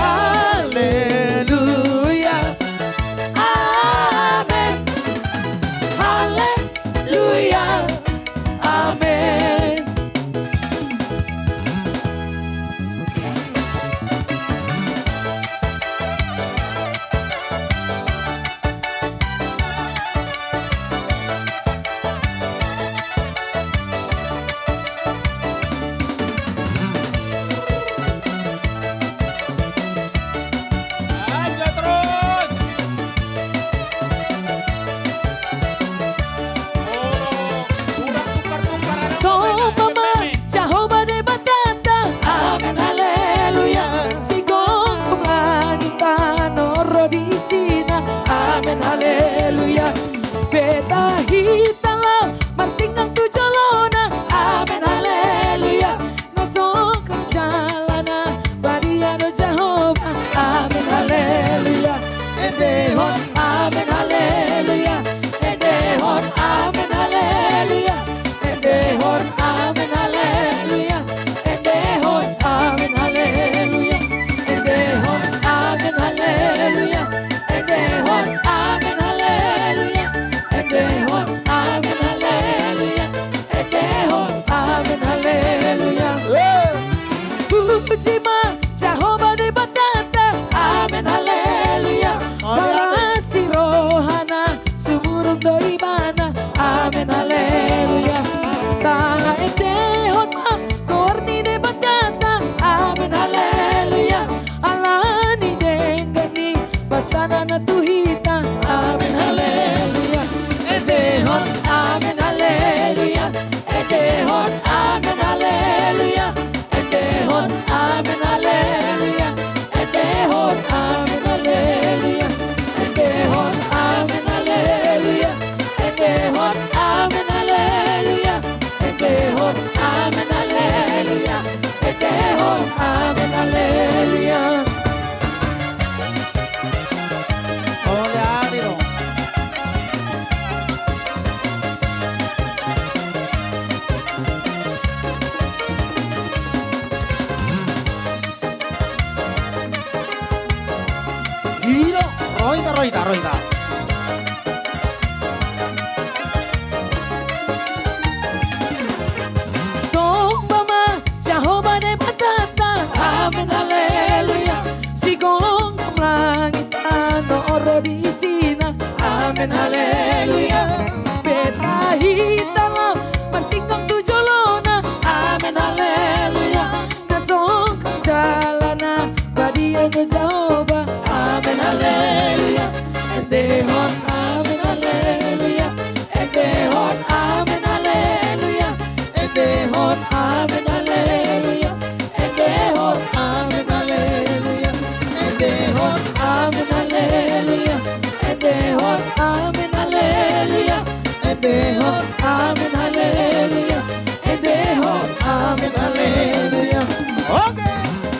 Speaker 12: Haleluya, amin. Haleluya, amin. Sopama Jehovah de batata, amin haleluya. Sigong kumlangitan oro di sina, amin haleluya. Beta hitala marsingang tujolona, amin haleluya. Nasong jalana bariano Jehovah, amin haleluya. Edehon, amin haleluya. Edehon, amin haleluya. Edehon, amin haleluya. Edehon, amin haleluya. Edehon, amin haleluya. Edehon, amin haleluya. Edehon, amin haleluya. Edehon, amin haleluya. Puji ma Jehovah de batata, amin haleluya. Para
Speaker 11: Roita, Roita.
Speaker 12: Sombama Jehovah de batata. Amen haleluya. Sigong langit ano oro di isina. Amen haleluya. Betahita lo marsikong tujolona. Amen haleluya. Nasong jalana badia no Jehovah. Amen haleluya. Endehon amen haleluya. Endehon amen haleluya. Endehon amen haleluya. Endehon amen haleluya. Endehon amen haleluya. Endehon amen haleluya. Endehon amen haleluya. Endehon amen haleluya.
Speaker 11: Oke.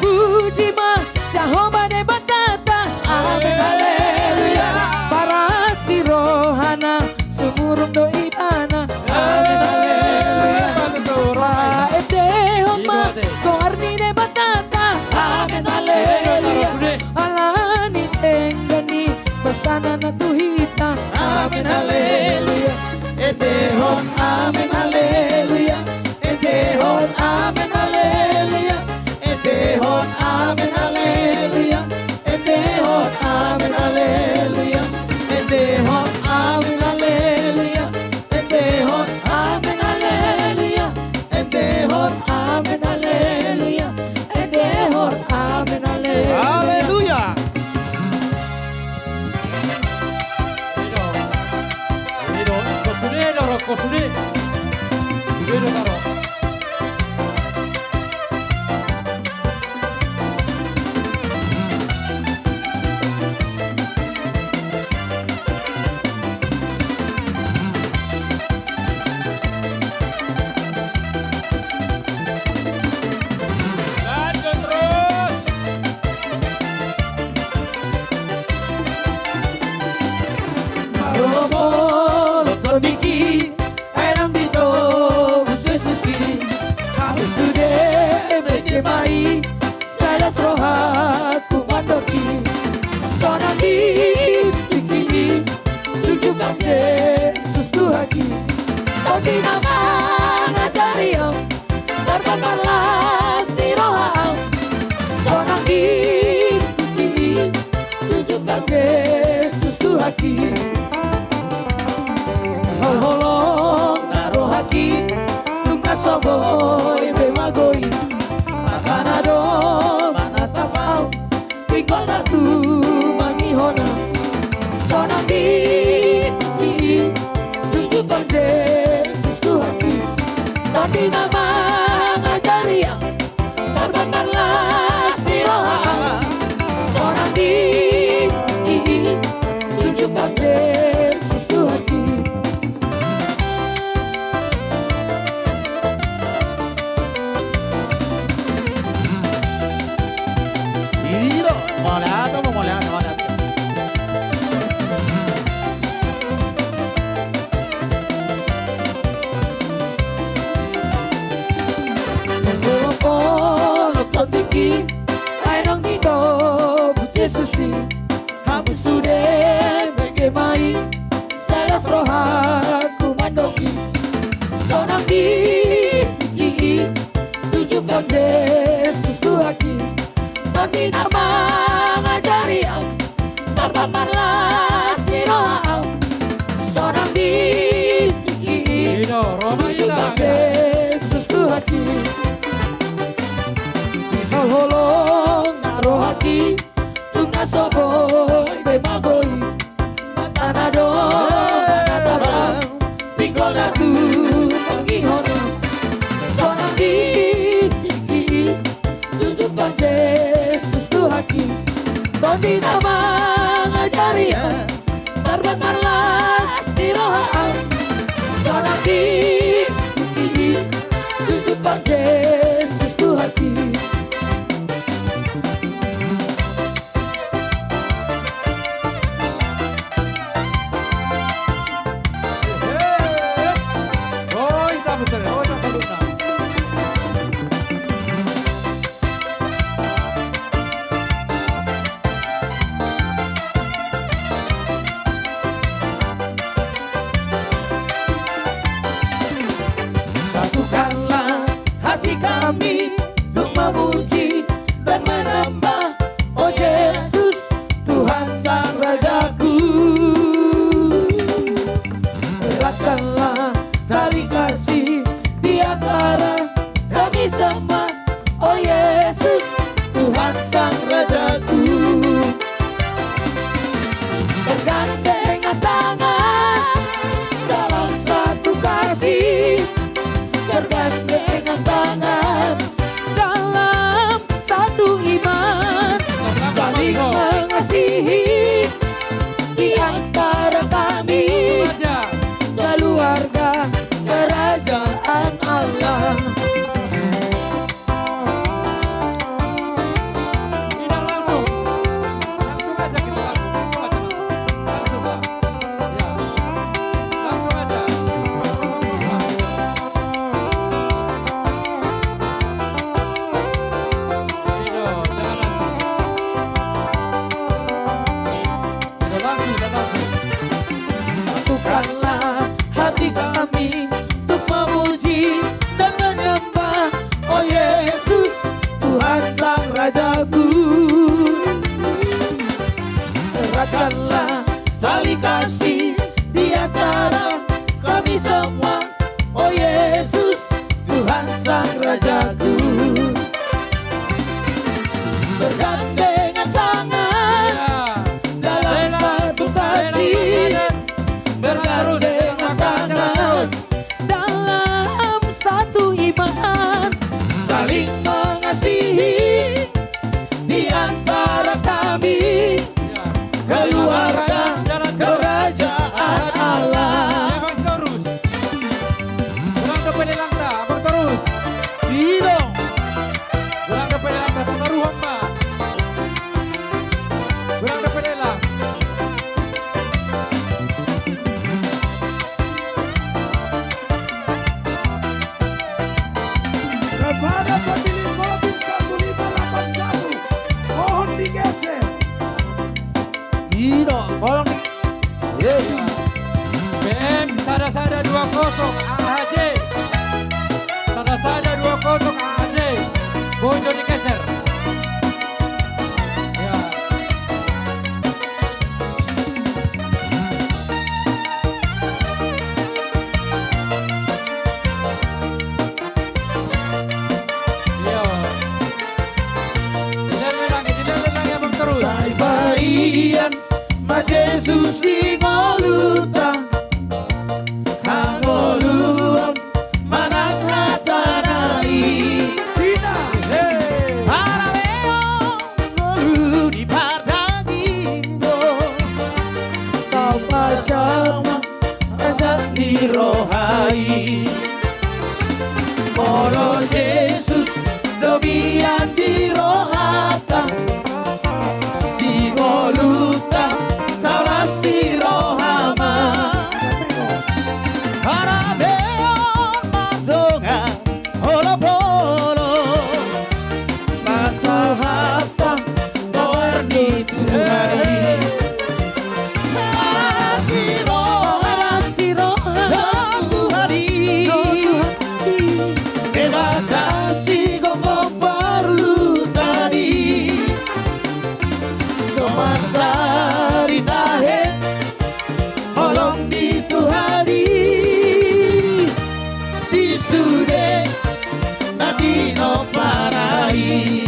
Speaker 12: Puji ma Jehovah de batata. Amen haleluya. Para si rohana sumurung do ibana. Amen haleluya. Ra edehon ma ko arni de batata. Amen haleluya. Alani tenggani basana na tuhita. Amen haleluya.
Speaker 11: Edehon, amen, haleluya. Edehon, amen, haleluya. Edehon, amen, haleluya. Edehon, amen, haleluya. Edehon, amen, haleluya. Edehon, amen, haleluya. Edehon, amen, haleluya.
Speaker 12: Edehon amen haleluya.
Speaker 11: Haleluya.
Speaker 9: Kosune. Biro karo.
Speaker 10: Lanjut terus.
Speaker 12: Robo lotoniki ayam dito busususi kami sudah menyemai salas rohaku mandoki sonaki tinggi tunjukkan Yesus Tuhaki tapi nama ngajari om berbalas di roham sonaki tinggi tunjukkan Yesus Tuhaki holong naruh hati tungka soboy bemagoi makanado manatapau pikol datu mangihona sonandi tunjukkan Yesus Tuhaki tapi nama ngajari yang terbakarlah siroha sonandi tunjukkan Yesus Tuhaki.
Speaker 11: Biro, moleato, moleato, moleato.
Speaker 12: Polo toniki ay nang dito busesusi kamu sudah mengemai salas rohaku mandoki sonang di tunjukkan Yesus Tuhaki tapi nama ngajari am terbakarlah di roham sonang di tunjukkan Yesus Tuhaki holong naruh hati tungna soboy bemagoi matanado manatarang pinggol datu panggihono sonang di tunjukkan Yesus Tuhaki tapi nama ngajari terbakarlah di roham sonang di tunjukkan Yesus Tuhaki. saling mengasihi di antara kami, keluarga kerajaan Allah.
Speaker 9: Tidak langsung aja kita langsung aja. Ya, langsung aja.
Speaker 12: Satukanlah hati kami untuk memuji dan menyembah, oh Yesus, Tuhan Sang Rajaku. Eratkanlah tali kasih di antara kami semua, oh Yesus, Tuhan Sang Rajaku. Bergandengan tangan dalam satu kasih, bergandengan tangan dalam satu iman, saling mengasihi di antara kami, keluarga kerajaan Allah.
Speaker 9: Kurang dapat langta, abang terus.
Speaker 12: Tidak.
Speaker 9: Kurang dapat langta, pengaruhan mah. Kurang dapat lang.
Speaker 6: Kepada pemilih mobil 1581, mohon digeser.
Speaker 12: Tidak, tolong.
Speaker 9: BM Sada 20 AHJ. Sada 20 AHJ. Bojo digeser. Ya. Yo. Dilelang ya bang terus.
Speaker 12: Sai barian ma Jesus di ngoluta, hangoluam manang hatanai. Parameo ngolu di pardagindo, kau pacama ajak di rohai. Moro Jesus dobian di rohata, di goluta taulas di rohama. Harabeon madonga holo polo, pasahata warni tunai. Asiro lagu hari, debatasi koko perlu tadi. Somasari tahe holong di Tuhani, di sude nanti no parai.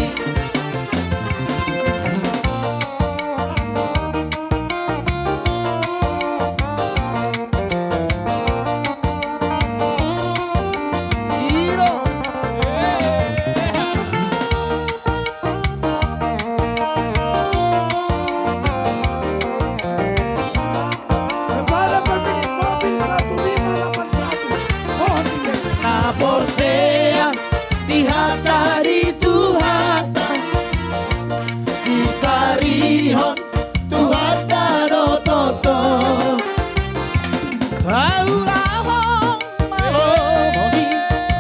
Speaker 6: Kepada pemilih mobil 1581, mohon digeser.
Speaker 12: Na porsea di hata di Tuhata, di sarihon Tuhata do toto. Raurahon malomoni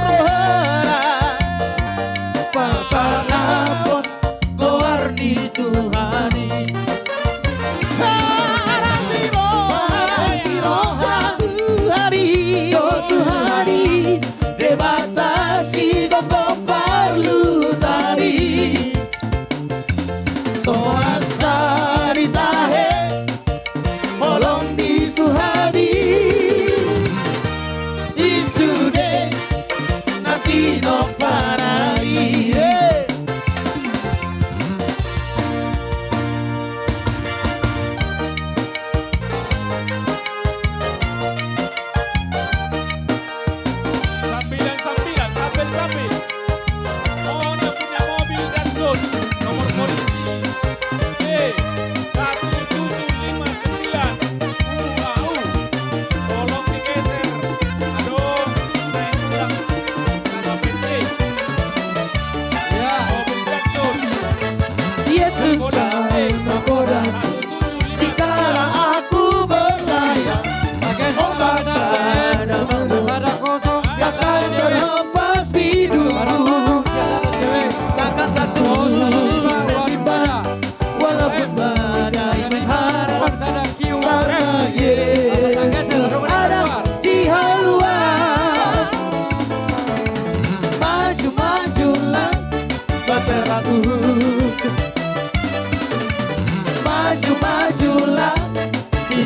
Speaker 12: rohara, pasanapon goarni Tuhani. Tuhani, debatasi koko perlu tadi. Soasari tahe molong di Tuhani, di sude nanti no parai.
Speaker 3: Sambil. Mohon yang punya mobil dan zon nomor polisi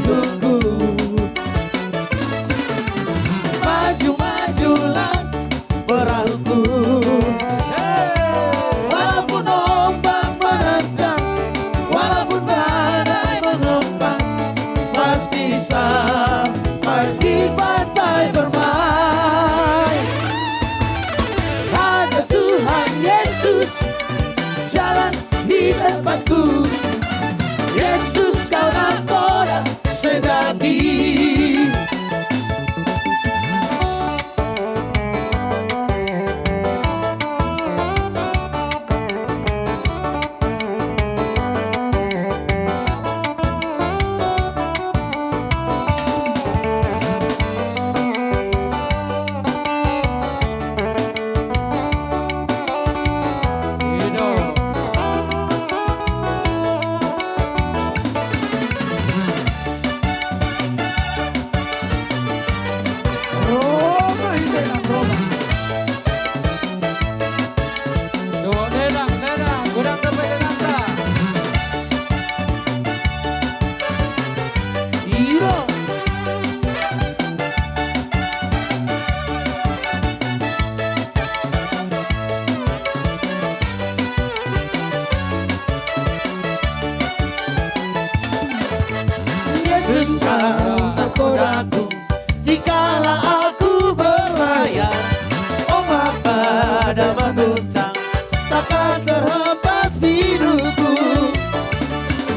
Speaker 12: hidupku. Maju-majulah perahuku, walaupun ombak menerjang, walaupun badai menghempas, pasti sampai di pantai bermain. Ada Tuhan Yesus jalan di tempatku. Yesus kau nakoda sejati. Yesus kau nakodaku, jikalau aku berlayar, ombak badai menerjang, takkan terhempas hidupku.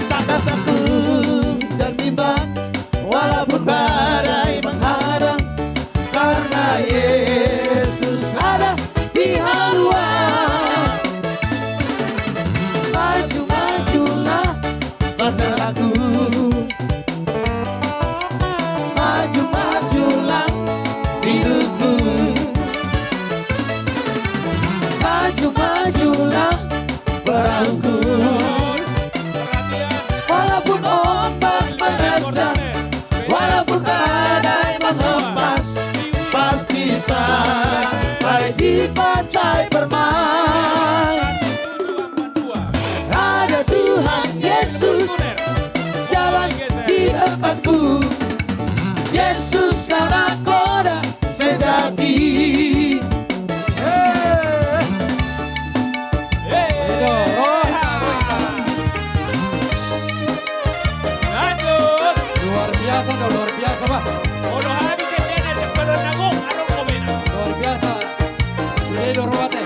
Speaker 12: Takkan takut dan bimbang, walaupun badai menghadang, karena Yesus ada di haluan. Maju-majulah bahteraku, maju-majulah hidupku. Maju-majulah perahuku, walaupun ombak menerjang, walaupun badai menghempas, pasti sampai di pantai bermain. Ada Tuhan Yesus jalan di tempatku. Yesus kau nakoda sejati.
Speaker 9: Luar biasa, luar biasa, Pak. Luar biasa. Ini Dorwate.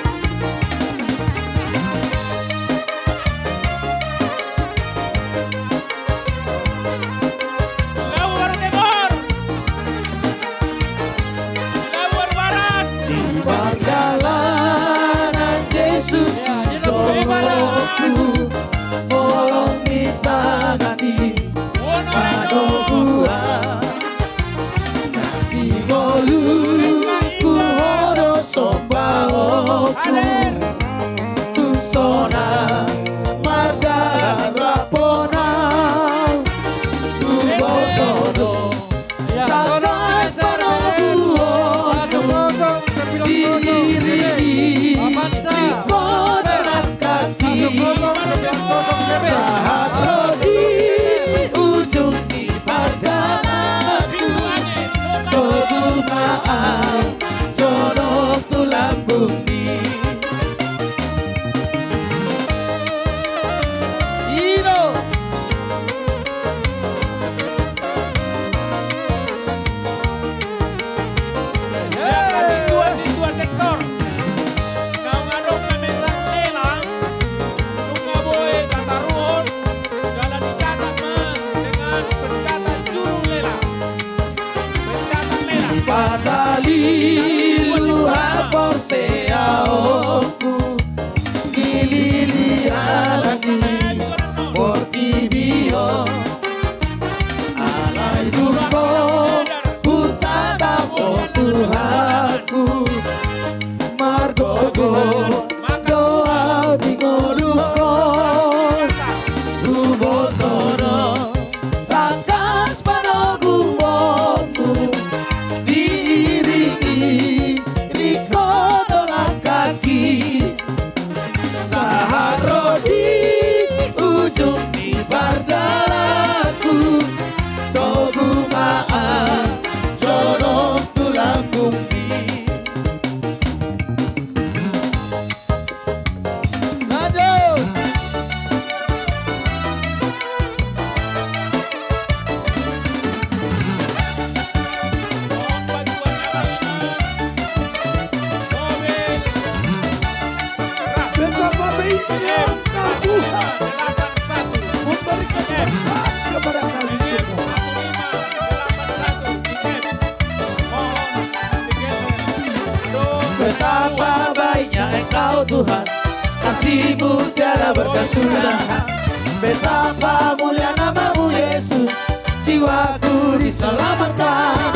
Speaker 12: kasih-Mu tiada berkesudahan. Betapa mulia nama-Mu Yesus, jiwaku diselamatkan.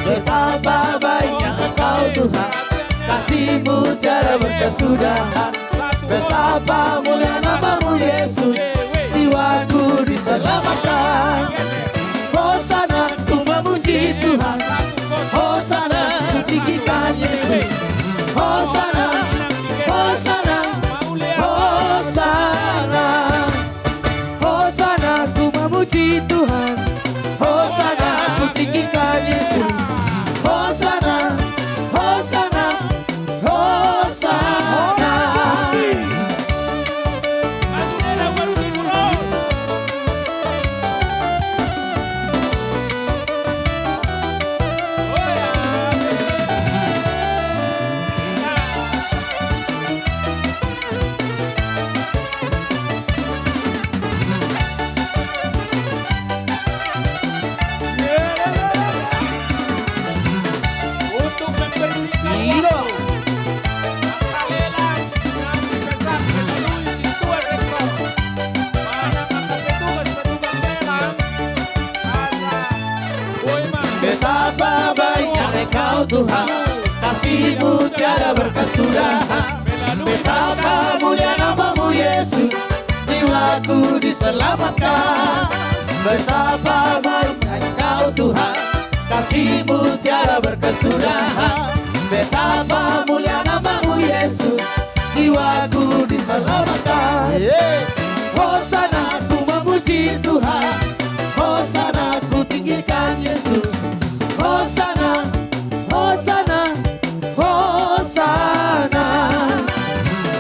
Speaker 12: Betapa baiknya Engkau Tuhan, kasih-Mu tiada berkesudahan. Betapa mulia nama-Mu Yesus, jiwaku diselamatkan. Hosana ku memuji Tuhan, Hosana ku tinggikan Yesus. Hosana, Hosana, Hosana, Hosana ku memuji Tuhan, Hosana ku tinggikan Yesus. Hosana, Hosana, Hosana. Betapa baiknya Engkau Tuhan, kasih-Mu tiada berkesudahan. Betapa mulia nama-Mu Yesus, jiwaku diselamatkan. Betapa baiknya Engkau Tuhan, kasih-Mu tiada berkesudahan. Betapa mulia nama-Mu Yesus, jiwaku diselamatkan. Hosana ku memuji Tuhan, Hosana ku tinggikan Yesus. Hosana, Hosana, Hosana,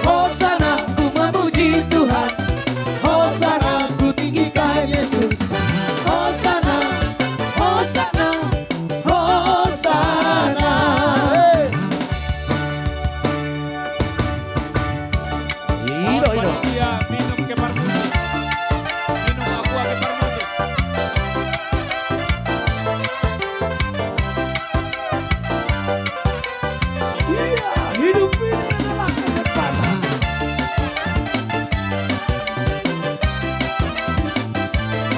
Speaker 12: Hosana ku memuji Tuhan, Hosana ku tinggikan Yesus. Hosana, Hosana, Hosana. Iro, iro.
Speaker 10: Minum kemar musik. Minum aqua kemar musik.
Speaker 11: Hidup ini adalah kesempatan.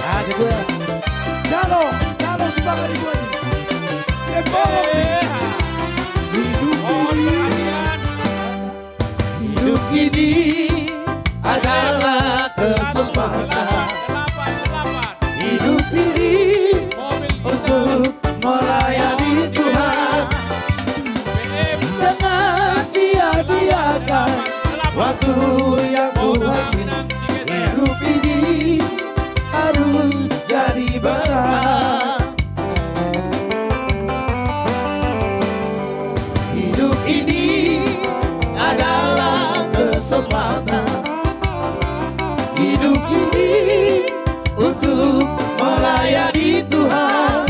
Speaker 12: Ah, kedua.
Speaker 11: Kalau sebagai ibu ini.
Speaker 12: Hidup ini adalah kesempatan. Hidup ini untuk melayani Tuhan. Jangan sia-siakan waktu yang Tuhan beri. Hidup ini harus jadi berkah. Hidup ini adalah kesempatan. Hidup ini untuk melayani Tuhan.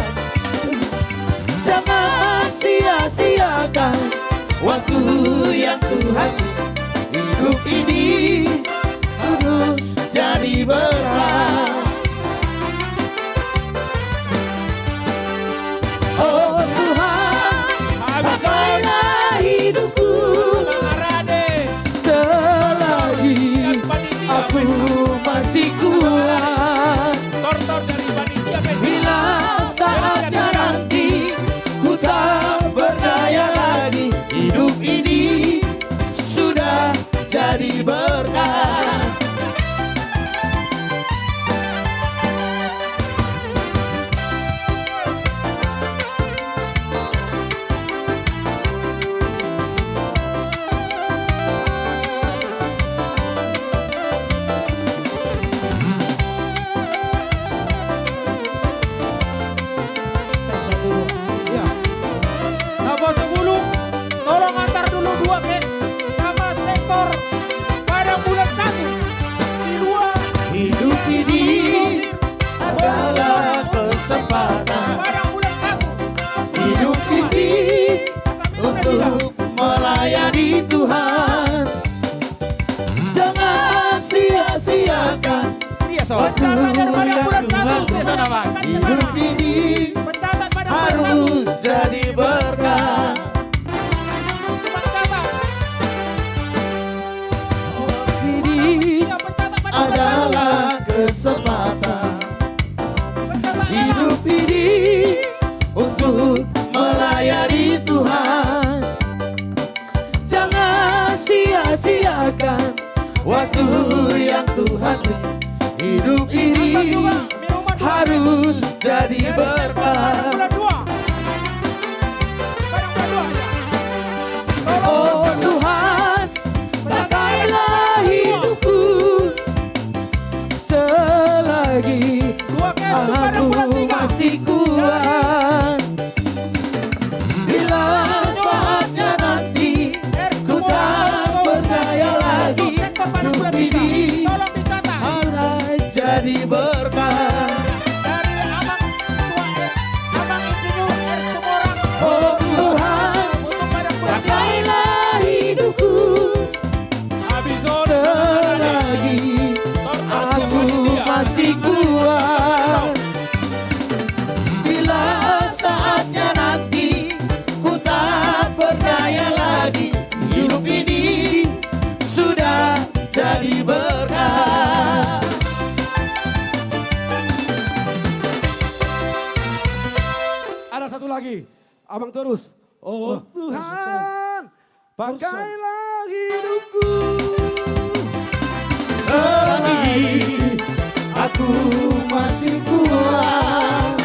Speaker 12: Jangan sia-siakan waktu yang Tuhan beri. Hidup ini harus jadi berkah. Oh Tuhan, pakailah hidupku selagi aku masih kuat. Bila saatnya nanti ku tak berdaya lagi, hidup ini sudah jadi berkah.
Speaker 10: Nah, sebelum tolong antar dulu dua ke sama sektor Padang Bulan 1 di luar.
Speaker 12: Hidup ini adalah kesempatan.
Speaker 10: Padang Bulan 1.
Speaker 12: Hidup ini untuk melayani Tuhan. Jangan sia-siakan waktu yang Tuhan beri. Hidup ini harus jadi berkah. kesempatan hidup ini untuk melayani Tuhan. Jangan sia-siakan waktu yang Tuhan beri. Hidup ini harus jadi berkah. Oh Tuhan, pakailah hidupku selagi aku masih kuat. Bila saatnya nanti ku tak percaya lagi, hidup ini harus jadi berkah. Oh Tuhan, pakailah hidupku selagi aku masih kuat. Bila saatnya nanti ku tak berdaya lagi, hidup ini sudah jadi berkah.
Speaker 6: Ada satu lagi, abang terus. Oh Tuhan, pakailah hidupku
Speaker 12: Selagi aku masih kuat.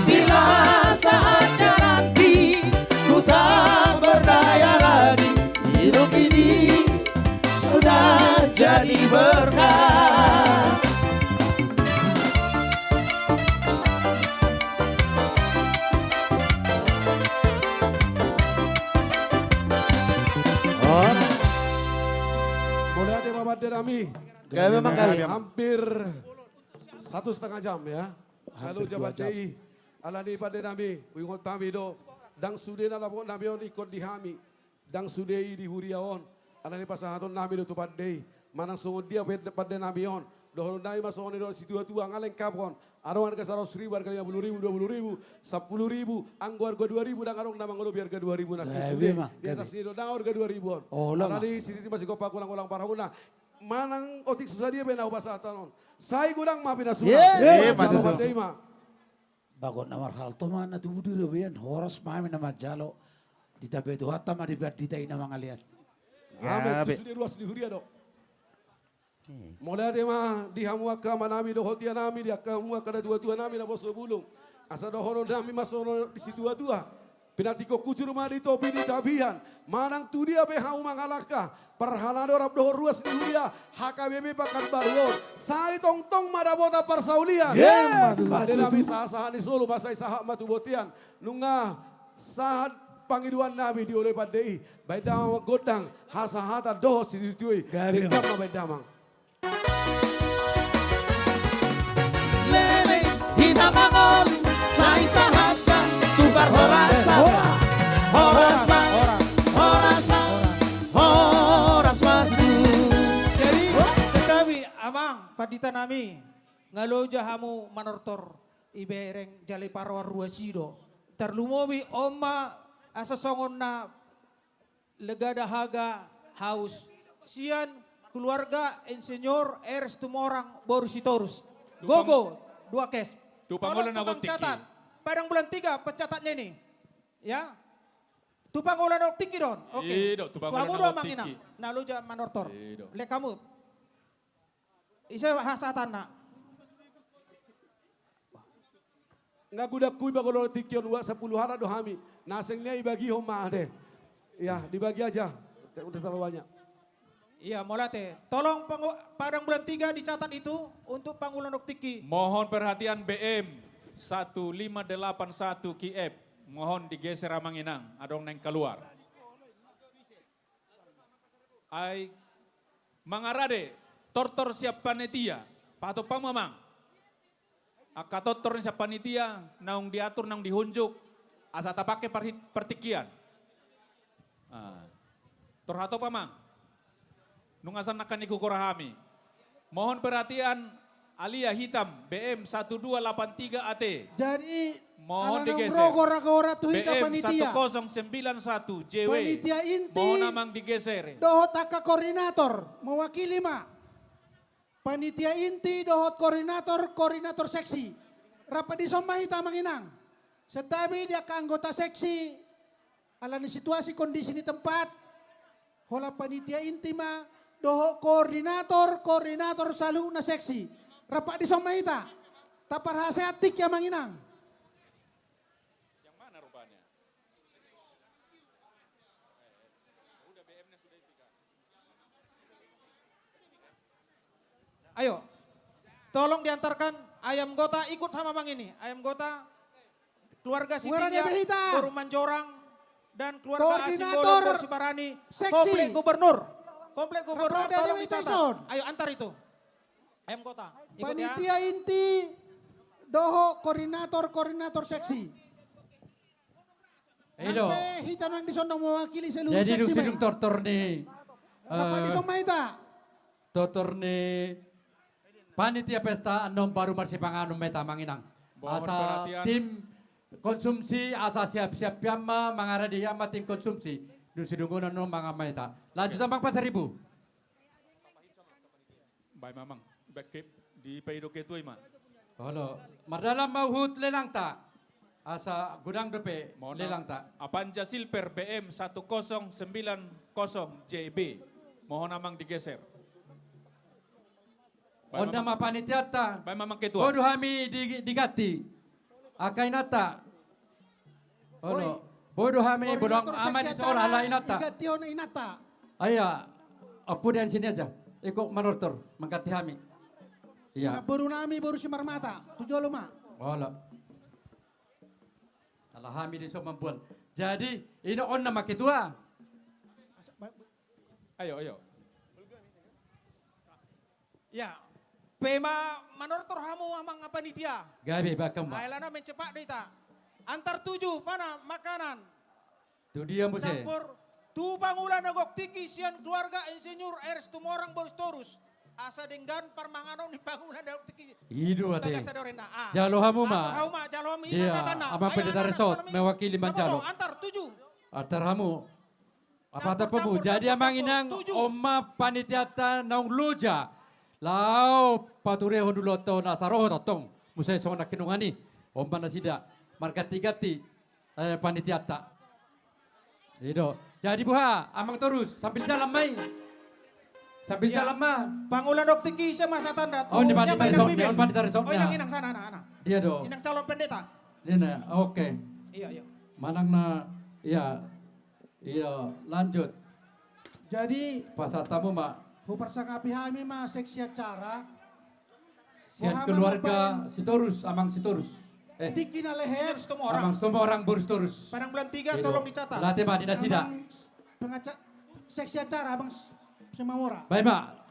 Speaker 12: Bila saatnya nanti ku tak berdaya lagi, hidup ini sudah jadi berkah.
Speaker 6: Boleh hati Bapak Denami.
Speaker 12: Gak memang kali.
Speaker 6: Hampir 1,5 jam ya. Lalu jabat DI. Alani pada nami. Wingot tami do. Dang sude na labon nami on ikut dihami. Dang sudei di huriaon. Alani pasahaton nami do tupat DI. Manang sungod dia pada nami on. Dohon nai masuk on situ tua ngaleng kapon. Arong harga 100.000, harga 50.000, 20.000, 10.000, anggo harga 2.000 dan arong namang ngolo biar harga 2.000 nak sude. Di atas ini do dang harga 2.000 on.
Speaker 11: Oh lama.
Speaker 6: Alani siti masih kopak ulang-ulang parahuna. Manang otik susah dia benau bahasa tanon. Saya gudang ma pinasuna. Jalo pandai ma.
Speaker 11: Bagot namar hal to mana tu budu rebian horas mami nama jalo. Dita betu hatta ma di dita ina mangalian.
Speaker 6: Amet tu sudah ruas di huria do. Mulai dia mah dihamuaka manami do hotia nami dia kamuaka ada dua nami na boso bulung. Asa do hono nami masuk di situ tua. Pinatiko kucur madi topi di tabihan. Manang tu dia behau mangalaka. Perhalado rab dohor ruas di huria. HKBP pakan baruon. Sai tong madabota persaulian. Pada nabi saha di Solo basai sahak matu botian. Nunga sahat pangiduan nabi di oleh padei. Baik damang godang. Hasahata doh si ditui. Dekam na baik damang.
Speaker 12: Lele hina mangoli sai sahaja tubar horas
Speaker 10: Jadi sekabi amang padita nami ngaloja hamu manortor ibereng jali parwar ruasido terlumobi oma asa songon na lega dahaga haus sian keluarga insinyur ers tumorang borusitorus gogo 2 kes.
Speaker 2: Tu pangulan
Speaker 10: Tolong
Speaker 2: ako
Speaker 10: tukang
Speaker 2: tiki.
Speaker 10: catat. Padang bulan 3 pencatatnya ini. Ya. Tu pangulan ako tiki don. Oke.
Speaker 2: Ido, tu pangulan
Speaker 10: Kamu
Speaker 2: ako
Speaker 10: doa makina.
Speaker 2: tiki.
Speaker 10: Nalu ja manortor.
Speaker 2: Ido.
Speaker 10: Lek kamu. Isa hasatan na.
Speaker 6: Nga gudak kuy bagolo tikion wa 10 hara do hami. Naseng nia ibagi homa deh. Ya, dibagi aja. Udah terlalu banyak.
Speaker 10: Iya, molate. Tolong padang bulan 3 dicatat itu untuk Pangulan Oktiki.
Speaker 2: Mohon perhatian BM 1581 KF. Mohon digeser Amanginang, adong neng keluar. Ay mangarade tortor siap panitia, pato pamamang. Akatotor siap panitia, naung diatur naung dihunjuk, asa tapake pertikian. Torhato pamang. Nungasan akan ikukurahami. Mohon perhatian Alia Hitam BM 1283 AT.
Speaker 11: Jadi
Speaker 2: Mohon digeser.
Speaker 11: BM
Speaker 2: 1091 JW.
Speaker 11: Panitia inti.
Speaker 2: Mohon namang digeser.
Speaker 11: Doho taka koordinator mewakili ma.
Speaker 10: Panitia inti dohot koordinator seksi. Rapat di Somahita Manginang. Setabi dia ke anggota seksi. Alani situasi kondisi di tempat. Hola panitia inti ma dohot koordinator salu na seksi. Rapat di Somahita. Tapar haseatik ya Manginang.
Speaker 2: Yang mana rupanya?
Speaker 10: Ayo, tolong diantarkan ayam gota ikut sama Mang ini. Ayam gota, keluarga Sitinja, Boru Manjorang, dan keluarga Asimbolo Sibarani, komplek gubernur. Komplek gubernur tolong dicatat. Ayo antar itu. Ayam gota. Ikut panitia inti, doho koordinator seksi.
Speaker 9: Edo.
Speaker 10: Hitam yang disondong mewakili seluruh
Speaker 9: jadi
Speaker 10: seksi.
Speaker 9: Jadi tortor nih.
Speaker 10: Apa di Somaita?
Speaker 9: Tortor nih. Panitia pesta anom baru bersih panganom meta Manginang. Asa tim konsumsi asa siap-siap yama mangara di yama tim konsumsi. Dusidungunan nom mangameta. Lanjutan Bang Pasar Ibu.
Speaker 2: Baik mamang, back di paido ketui man.
Speaker 9: Halo, mardalam mauhut lelang ta. Asa gudang depe lelang ta.
Speaker 2: Apanja Silver BM 1090 JB. Mohon amang digeser.
Speaker 9: Onda mapanitia ta.
Speaker 2: Baik mamang ketua.
Speaker 9: Bodoh kami digati. Akai nata. Ono. Bodoh kami bodoh aman seolah ala inata.
Speaker 10: Igation inata.
Speaker 9: Aya. Apu dan sini aja. Ikut manortor mengkati kami. Iya.
Speaker 10: Baru nami baru si marmata. Tujuh lima.
Speaker 9: Wala. Alah kami di mampuan. Jadi ini on nama ketua.
Speaker 2: Ayo.
Speaker 10: Ya. Pema manortor hamu amang panitia.
Speaker 9: Gabi bakam.
Speaker 10: Ailana mencepak dita. Antar 7 mana makanan.
Speaker 9: Tu dia muse.
Speaker 10: Campur tu pangulan nagok tiki sian keluarga insinyur Ers tumorang Boristorus. Asa denggan parmanganon di pangulan nagok tiki.
Speaker 9: Idu ate.
Speaker 10: Bagasa dorena.
Speaker 9: Jalo hamu ma.
Speaker 10: Jalo hamu isa satana.
Speaker 9: Ama pendeta resort mewakili Manjalo.
Speaker 10: Antar 7.
Speaker 9: Antar hamu. Apa tapamu? Jadi amang inang oma panitiata naung loja. Lau patureho dulu to nasaroho totong. Musai sona kinungani. Ompa nasida. Margati-gati panitiata. Ido. Jadi buha, amang terus sambil jalan mai. Sambil jalan mah.
Speaker 10: Pangulan dok tiki sama satanda.
Speaker 9: Oh, di panitiata resort.
Speaker 10: Oh, inang sana anak.
Speaker 9: Iya do.
Speaker 10: Inang calon pendeta.
Speaker 9: Ini oke.
Speaker 10: Iya.
Speaker 9: Manang na, iya. Lanjut.
Speaker 10: Jadi
Speaker 9: pasal tamu mak.
Speaker 10: Hupersakapi kami mah seksi acara.
Speaker 9: Sian keluarga Sitorus, amang Sitorus.
Speaker 10: Tiki na leher.
Speaker 9: Amang semua orang Boristorus.
Speaker 10: Padang bulan 3 tolong dicatat.
Speaker 9: Latih mak dinasida.
Speaker 10: Seksi acara abang Semamora.
Speaker 9: Baik mak.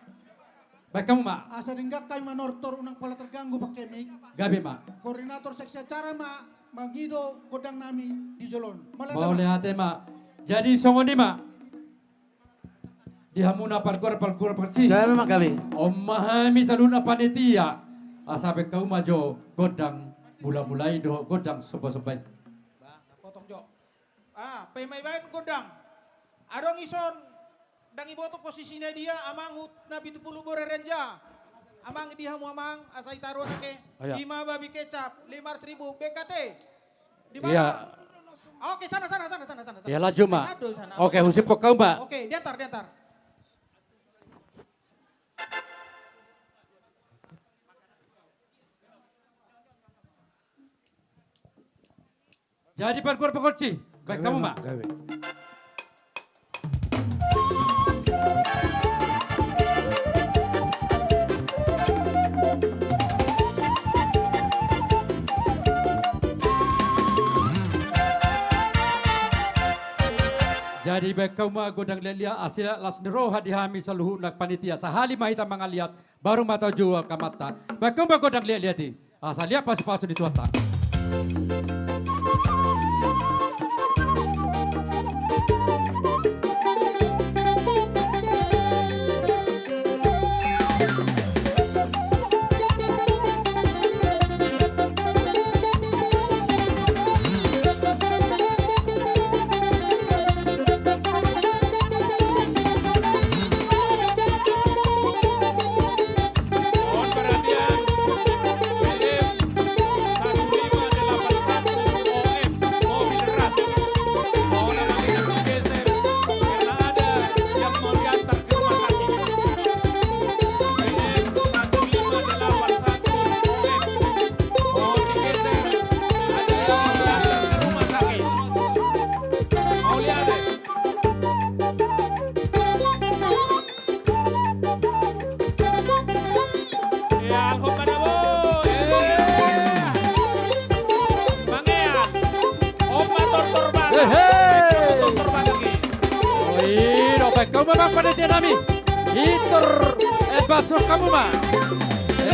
Speaker 9: Baik kamu mak.
Speaker 10: Asa denggak kami manortor unang pola terganggu pakai mic.
Speaker 9: Gabi mak.
Speaker 10: Koordinator seksi acara mak. Magido kodang nami di Jolon.
Speaker 9: Mau lihat mak. Jadi songoni mak. Di hamuna parkur perci.
Speaker 12: Gabi mak gabi.
Speaker 9: Omahami saluna panitia. Asabe kau majo godang mulai do godang sebab-sebab.
Speaker 10: Potong jo. Pemai bain godang. Adong ison dang iboto posisinya dia amang nabi 10 bore renja. Amang dia mu amang asai taruh ke 5 babi kecap 500.000 BKT. Di mana?
Speaker 9: Iya.
Speaker 10: Oke, sana.
Speaker 9: Ya laju mak. Oke, usip kau mak.
Speaker 10: Oke, diantar.
Speaker 9: Jadi parkur pekurci. Baik kamu mak. Jadi baik kamu mak godang lelia asila lasnero hadihami saluhu nak panitia sahali mahita mangaliat baru mata jua kamata. Baik kamu mak godang lelia ti. Asal lihat pas-pasu di tuata. memang panitia nami. Itur basok kamu mah.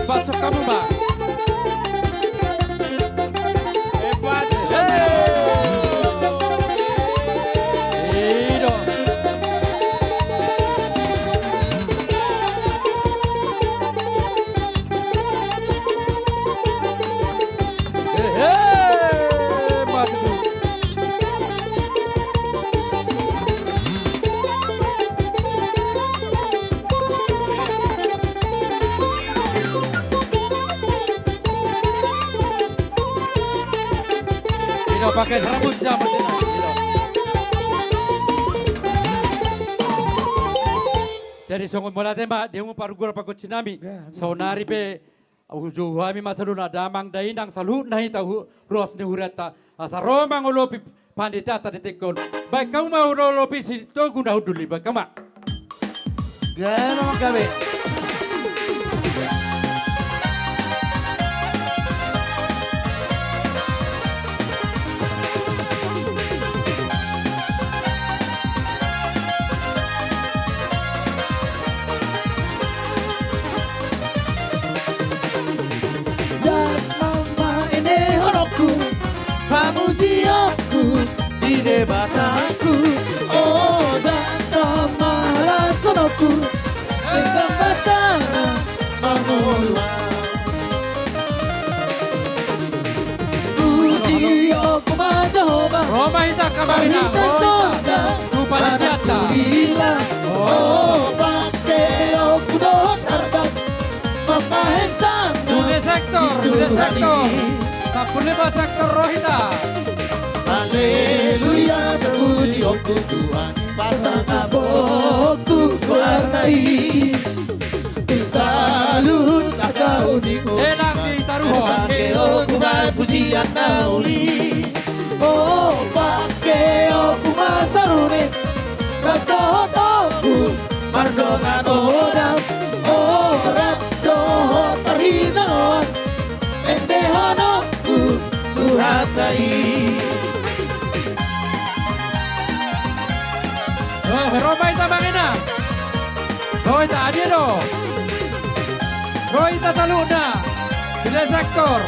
Speaker 9: Basok kamu mah. Ido. Pakai rambutnya macam jadi songon bola tema dia mau parugura pakut sinami saunari pe uju kami masaluna damang dainang salut nahi tahu ruas ni hurata asa romang ulopi pandita tadi tekon baik kamu mau ulopi situ guna uduli baik kamu
Speaker 12: Gano makabe. Pamujianku di debatanku, oh datang malah sonoku dengan basana mengulur. Puji aku mencoba,
Speaker 9: Roma ita kamarina, Roma ita,
Speaker 12: oh pakai aku doa terbang, memahesana.
Speaker 9: Sudah sektor. Sapune sektor Rohita.
Speaker 12: Haleluya, terpuji aku Tuhan, pasang aboku warnai. Salut kau di
Speaker 9: Enak di taruhan.
Speaker 12: pakai aku pujian nauli. Oh, pakai aku masarune, ratot aku mardongan orang. Oh, ratot perhinawan, endehanku Tuhatai.
Speaker 9: Roma ita mangina. Roita adiro. Roita taluna. Sudah sektor.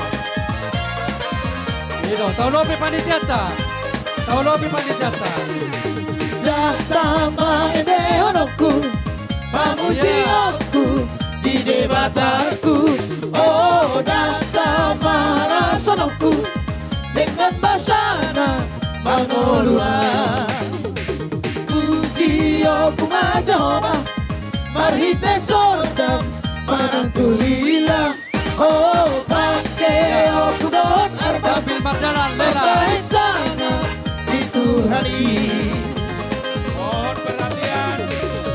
Speaker 9: Ido, taulopi panitiata.
Speaker 12: Datama endehanku, pamuji aku di debatanku. Oh, datama rasonoku dengan basana mangoluan. Puji aku majoba, marhite sordam manantulilang. Oh, pakai aku don arba
Speaker 9: Ambil marjalan lela.
Speaker 12: pakai sana di Tuhani.
Speaker 8: Mohon perhatian.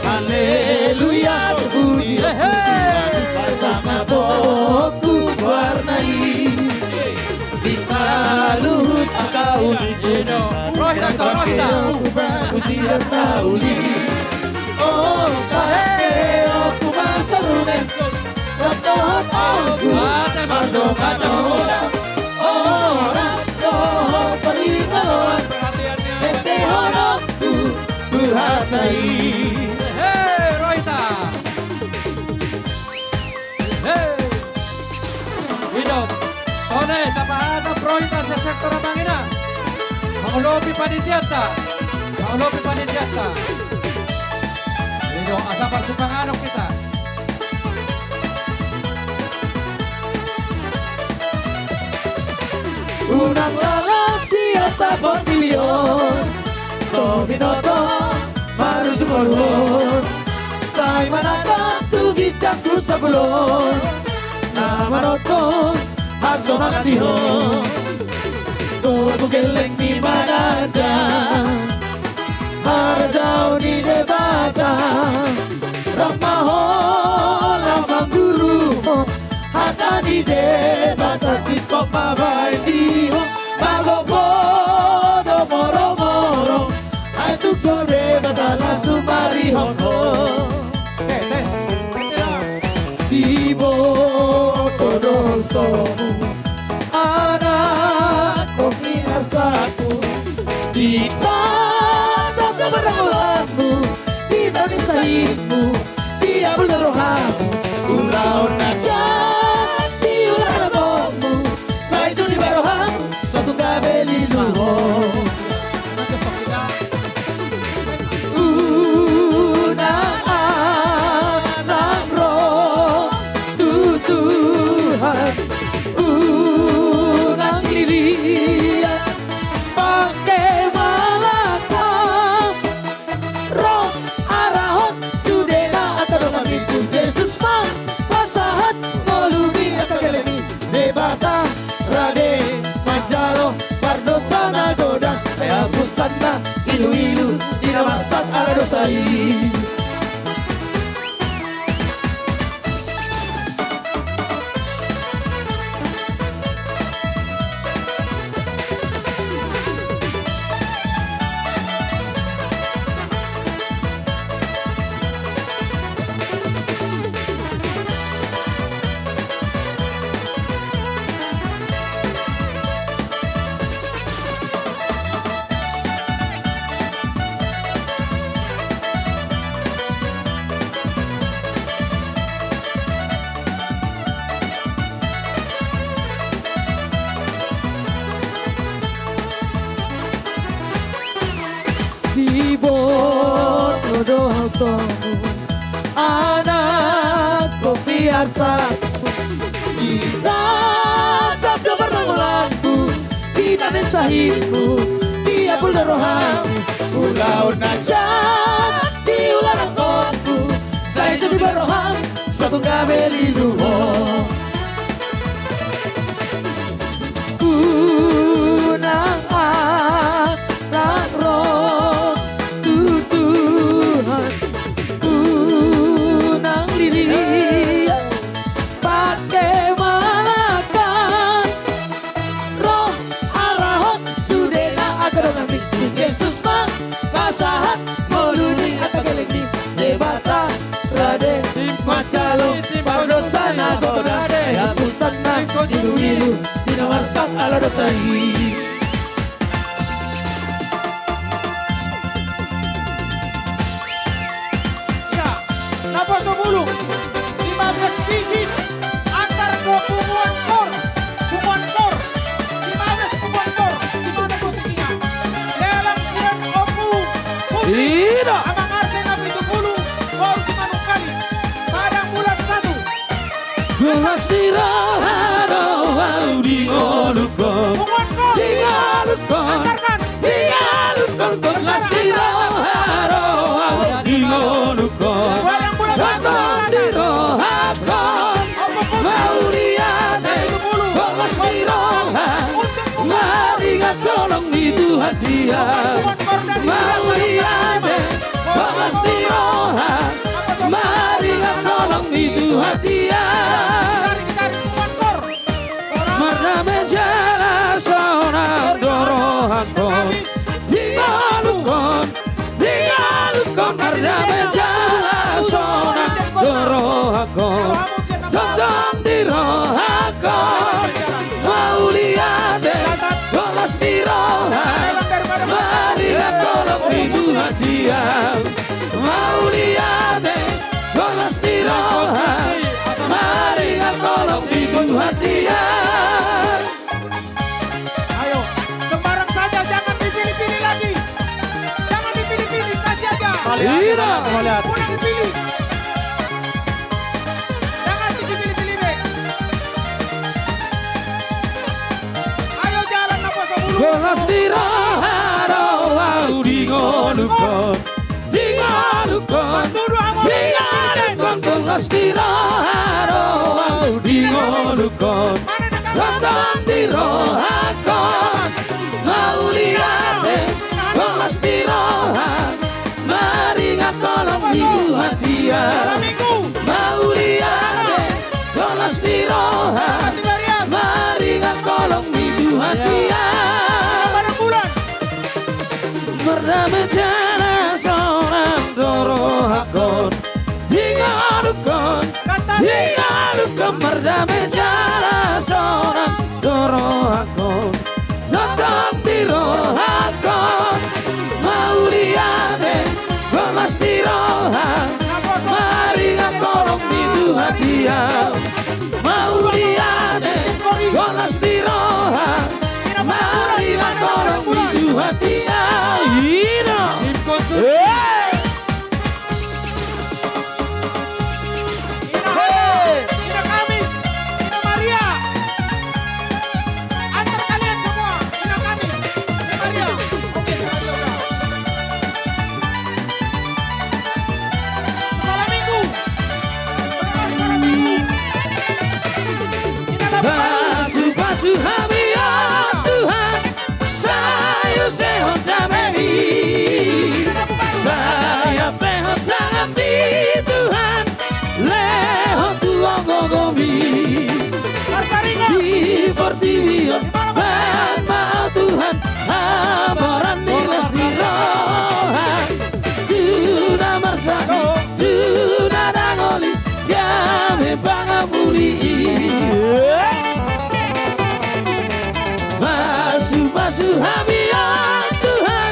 Speaker 12: Haleluya, puji aku Tuhan, bersama boku warnai. Disalut kau
Speaker 9: Ido, Rohita.
Speaker 12: pujian nauli. Oh, pakai aku masalune, ratot aku mardongan orang. Oh, ratot perhinawan, endehanku Tuhatai.
Speaker 9: Hei, Rohita. Hei. Ido, Tone, tapahana Rohita sa sektor mangina. Mangulopi panitiata. Ido, asa pagsupanganok kita.
Speaker 12: Unang lalaki at tapon milyon, so binoto marujung ulun. Say manatang tugitang ku sa bulon, na manoton haso ng atihon. Tubugeleng ni manada, maradaw ni debata. Ramahon lamang guru mo, hata ni debata si kok mabay di ho. Magopodo moro-moro, ay tuktore batala sumarihon ho. Di mo todo somu, anak ko pinasaku. Di tanam na marangulanmu, di nani Ditamin sahihmu Dia berrohamu Ulaon aja Di ulang bomu Saya itu di barohamu Satu kabeli luho Busana ilu-ilu tidak masak ala dosai anak kopi arsaku ditatap do berlaku kita mensahihmu dia pula rohamu ulau najat di ulang aku saya jadi berroham satu kabeli luho kunang anak roh Tuhan kunang lili pakai malakan roh arahot sudena agar itu Yesus mah pasahat moluni atau geleng debata rade macalo pardosana goda saya busana ilu-ilu tidak masak ala dosai
Speaker 10: Naposo Bulung 15 pieces antar ke Bunguan Kor 15 Bunguan Kor di mana posisinya lelang siang Opu Putri Abang Arsen Nabi Bulung baru si Manukali pada bulan 1
Speaker 12: Gelas diraharo di ngolukon
Speaker 10: Bunguan Kor antarkan
Speaker 12: gelas diraharo di ngolukon Raton dirohakon Mauliane Gelas dirohan Mari tolong di Tuhan dia Mauliane Gelas dirohan Mari tolong di Tuhan dia Marna menjala seorang dorohakon Dialukon Marna menjala seorang dorohakon Tentang dirohakon Mauliade Gelas dirohan Mari tolong di Tuhan dia Mauliade Gelas dirohan Mari tolong di Tuhan dia
Speaker 10: Ayo sembarang saja jangan dipilih-pilih lagi jangan dipilih-pilih kasih aja
Speaker 12: Melihat
Speaker 10: udah dipilih jangan dipilih-pilih be ayo jalan Naposo Bulung
Speaker 12: Gelas diraharo di ngolukon Gelas diraharo di ngolukon Ratang dirohakon Mauliane Gelas dirohan Mari ngakolong ibu hadia Mauliane Gelas dirohan Mari ngakolong ibu hadia Bernama jana seorang dorohakon Dingarukon Bernama jana seorang dorohakon Datang dirohakon Mauliane Gelas dirohan suhami ya Tuhan, saya sehat damai. Saya pehat tangan di Tuhan, lehot tuang gogomi. Di pertiwian, ban maaf Tuhan, amaran nilas dirohan. Tuna marsani, tuna dangoli, kami pangapuli. Masuk hamian Tuhan,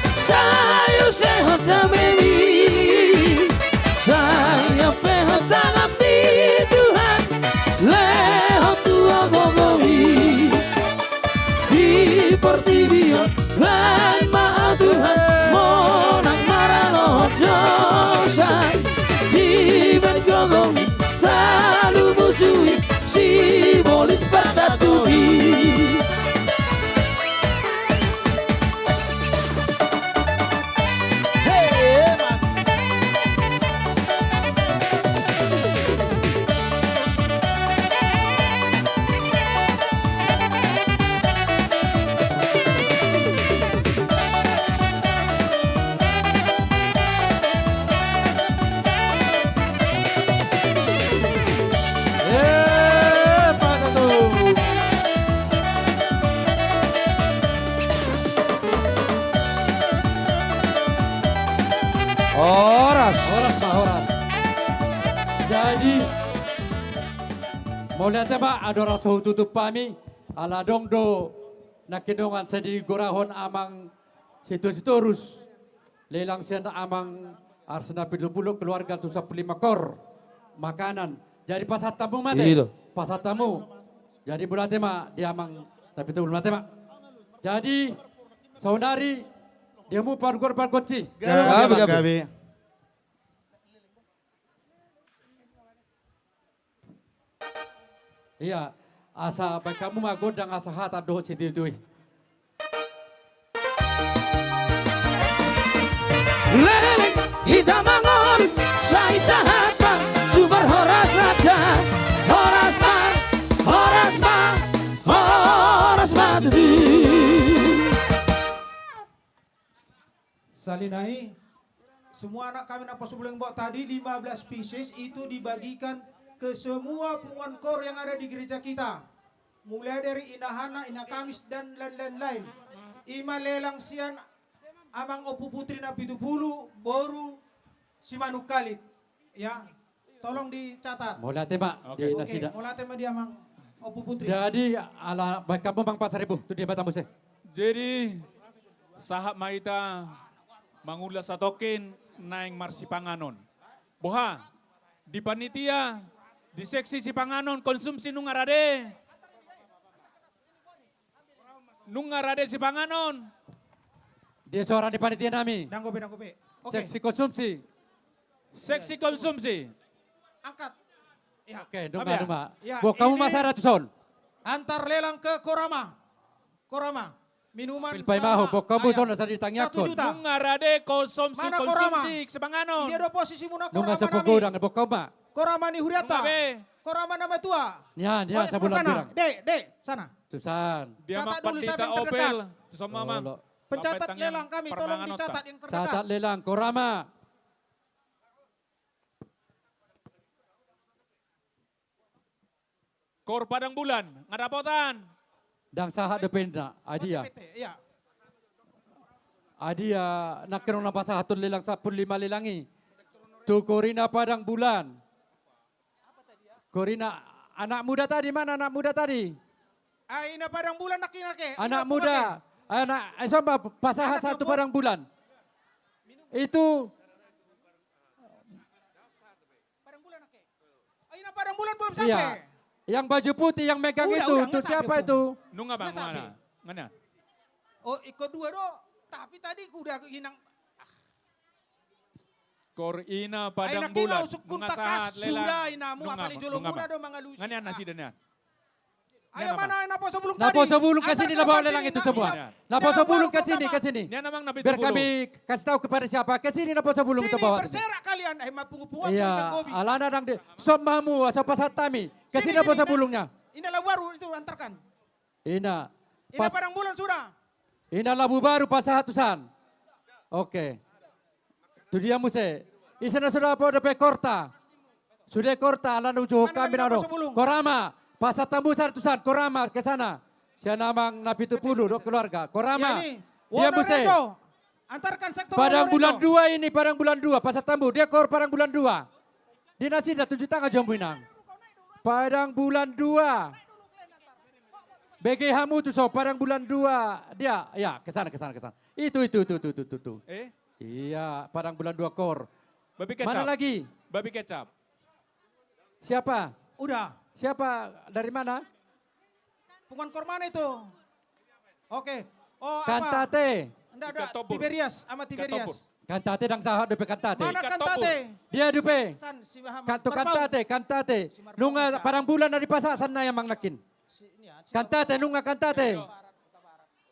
Speaker 12: saya sehat damai. Saya pehat tangan di Tuhan, lehot tuang gogomi. Di pertiwian, ban maaf Tuhan, monang marang dosa. Di ban gogomi, talu musuhi, simbolis bertatui.
Speaker 9: Horas Pak, horas. Jadi, mau lihat Pak, ada rasa tutup pami, ala dong do, nakinungan sa di gorahon amang situ-situ urus. Lelang siya na amang arsena pilupulok keluarga tu 15 kor makanan. Jadi pasat tamu mate, pasat tamu. Jadi bulate mak dia amang tapi tu bulate mak. Jadi saudari dia mu pargor pargoci.
Speaker 10: Gabi.
Speaker 9: Iya, asa baik kamu mah godang asa hata doh situ itu.
Speaker 12: Leleng kita mangon sai sahapa tubar horas ada horas madu.
Speaker 10: Salinai, semua anak kami apa sebelum buat tadi 15 pieces itu dibagikan ke semua punguan kor yang ada di gereja kita. Mulai dari Inahana, Ina Kamis dan lain-lain. Ima lelang sian amang opu putri na pitupulu, boru si manuk kalit. Ya, tolong dicatat.
Speaker 9: Mau lihat Pak, di nasida.
Speaker 10: Mau lihat dia amang opu putri.
Speaker 9: Jadi ala baik kamu bang 4.000 tu dia batamu sih.
Speaker 13: Jadi sahab maita mangulas sa token naing marsipanganon. Boha, di panitia, di seksi sipanganon konsumsi nungarade. Nungarade sipanganon.
Speaker 9: Dia seorang di panitia nami.
Speaker 10: Danggope. Okay.
Speaker 9: Seksi konsumsi.
Speaker 13: Seksi konsumsi.
Speaker 10: Angkat. Ya.
Speaker 9: Oke, duma.
Speaker 10: Ya,
Speaker 9: Bo kamu
Speaker 10: ini
Speaker 9: masa ratusan.
Speaker 10: Antar lelang ke Korama. Minuman
Speaker 9: Pilpai maho, bo kamu son sa ditangyak
Speaker 10: 1 juta.
Speaker 13: Nungarade konsumsi
Speaker 10: Mana Korama?
Speaker 13: sipanganon.
Speaker 10: Dia ada posisi muna
Speaker 9: Nunga
Speaker 10: Korama
Speaker 9: sa
Speaker 10: nami.
Speaker 9: pagudang bo kamu.
Speaker 10: Korama ni Huriata.
Speaker 13: Nungabe.
Speaker 10: Korama nama tua.
Speaker 9: Niyan, sa bulan
Speaker 10: sana.
Speaker 9: birang.
Speaker 10: Dek, sana.
Speaker 9: Tusan.
Speaker 13: Dia
Speaker 10: Catat
Speaker 13: mak
Speaker 10: dulu siapa
Speaker 13: pandita
Speaker 10: yang terdekat.
Speaker 13: opel. Tu sama
Speaker 9: Oh,
Speaker 13: mam.
Speaker 9: lo.
Speaker 10: Pencatat
Speaker 13: Tangan
Speaker 10: lelang kami, tolong
Speaker 13: permangan
Speaker 10: dicatat
Speaker 13: otak.
Speaker 10: yang terdekat.
Speaker 9: Catat lelang Korama.
Speaker 13: Kor Padang Bulan, ngadapotan.
Speaker 9: Dang saha dependa, adia.
Speaker 10: PT, iya.
Speaker 9: Adia nakirong napasa hatun lelang 15 lelangi. Tu Korina Padang Bulan. Korina, anak muda tadi mana anak muda tadi?
Speaker 10: Ay, na Padang Bulan nakinake.
Speaker 9: Anak muda, sama pasaha
Speaker 10: Anak
Speaker 9: satu
Speaker 10: yang
Speaker 9: Padang Bulan. Itu
Speaker 10: Padang Bulan nake. Ay, na Padang Bulan belum sampai.
Speaker 9: iya. Yang baju putih yang megang
Speaker 10: Udah,
Speaker 9: itu,
Speaker 10: udah,
Speaker 9: itu
Speaker 10: nggak
Speaker 9: siapa
Speaker 10: sampai,
Speaker 9: itu?
Speaker 13: Nunga bang,
Speaker 10: Nggak
Speaker 13: mana? Mana?
Speaker 10: Oh, ikut dua do. Tapi tadi udah ginang.
Speaker 13: Kor Ina
Speaker 10: Ay,
Speaker 13: Padang
Speaker 10: nakinaw,
Speaker 13: Bulan.
Speaker 10: sukun
Speaker 13: Nunga
Speaker 10: takas,
Speaker 13: sahat lelang.
Speaker 10: sudah inamu,
Speaker 13: Nunga,
Speaker 10: apalagi jolo
Speaker 13: nunga,
Speaker 10: muna
Speaker 13: bang.
Speaker 10: do mga lusi.
Speaker 13: Nganian nasi dan yan.
Speaker 10: Ayo mana napo sebelum tadi.
Speaker 9: Napo sebelum ke
Speaker 10: Antar
Speaker 9: sini
Speaker 10: ke
Speaker 9: napo
Speaker 10: depan
Speaker 9: lelang
Speaker 10: sini,
Speaker 9: itu
Speaker 10: nak-
Speaker 9: semua.
Speaker 10: iya.
Speaker 9: Napo
Speaker 10: Dalam
Speaker 9: sebelum
Speaker 10: baru
Speaker 9: ke sini,
Speaker 10: pertama.
Speaker 9: ke sini.
Speaker 13: Dia namang nabi
Speaker 9: Biar kami kasih tahu kepada siapa. Ke sini napo sebelum kita
Speaker 10: Sini
Speaker 9: bawa. sini.
Speaker 10: berserak kalian. Eh, mapungu-punguan
Speaker 9: Iya,
Speaker 10: sudah gobi.
Speaker 9: alana dang di somamu asa pasatami. Ke sini napo sebelumnya.
Speaker 10: Inilah baru itu antarkan.
Speaker 9: Ina.
Speaker 10: Ina Padang Bulan sudah.
Speaker 9: Ina Labu Baru Pasahatusan. Oke. Itu dia muse. Isana sudah apa DP Korta. Sudah Korta alan ujuh kami naro. Korama. Pasar Tambu Sartusan. Korama ke sana. Sia namang napitu puluh dok keluarga. Korama. Dia muse.
Speaker 10: Antarkan sektor
Speaker 9: Padang
Speaker 10: Wonorejo.
Speaker 9: bulan 2 ini, Padang bulan 2, Pasar Tambu. Dia kor Padang bulan 2. Di Nasinda 7 tangga Jambuinang. Padang bulan 2. BG Hamu tuh so, Padang bulan 2. Dia, ya ke sana. Itu. Iya, Padang bulan 2 kor.
Speaker 13: Babi kecap.
Speaker 9: Mana lagi?
Speaker 13: Babi kecap.
Speaker 10: Udah.
Speaker 9: Siapa? Siapa? Dari mana?
Speaker 10: Pungan Kormana itu. Oke. Oh,
Speaker 9: Kantate.
Speaker 10: Enggak, Tiberias, sama Tiberias.
Speaker 9: Kantate dang sahat DP Kantate.
Speaker 10: Mana Kantate?
Speaker 9: Dia DP.
Speaker 10: San, si Muhammad.
Speaker 9: Kanto Kantate. Nunga Padang bulan dari pasar sana yang mang nakin. Kantate, nunga Kantate.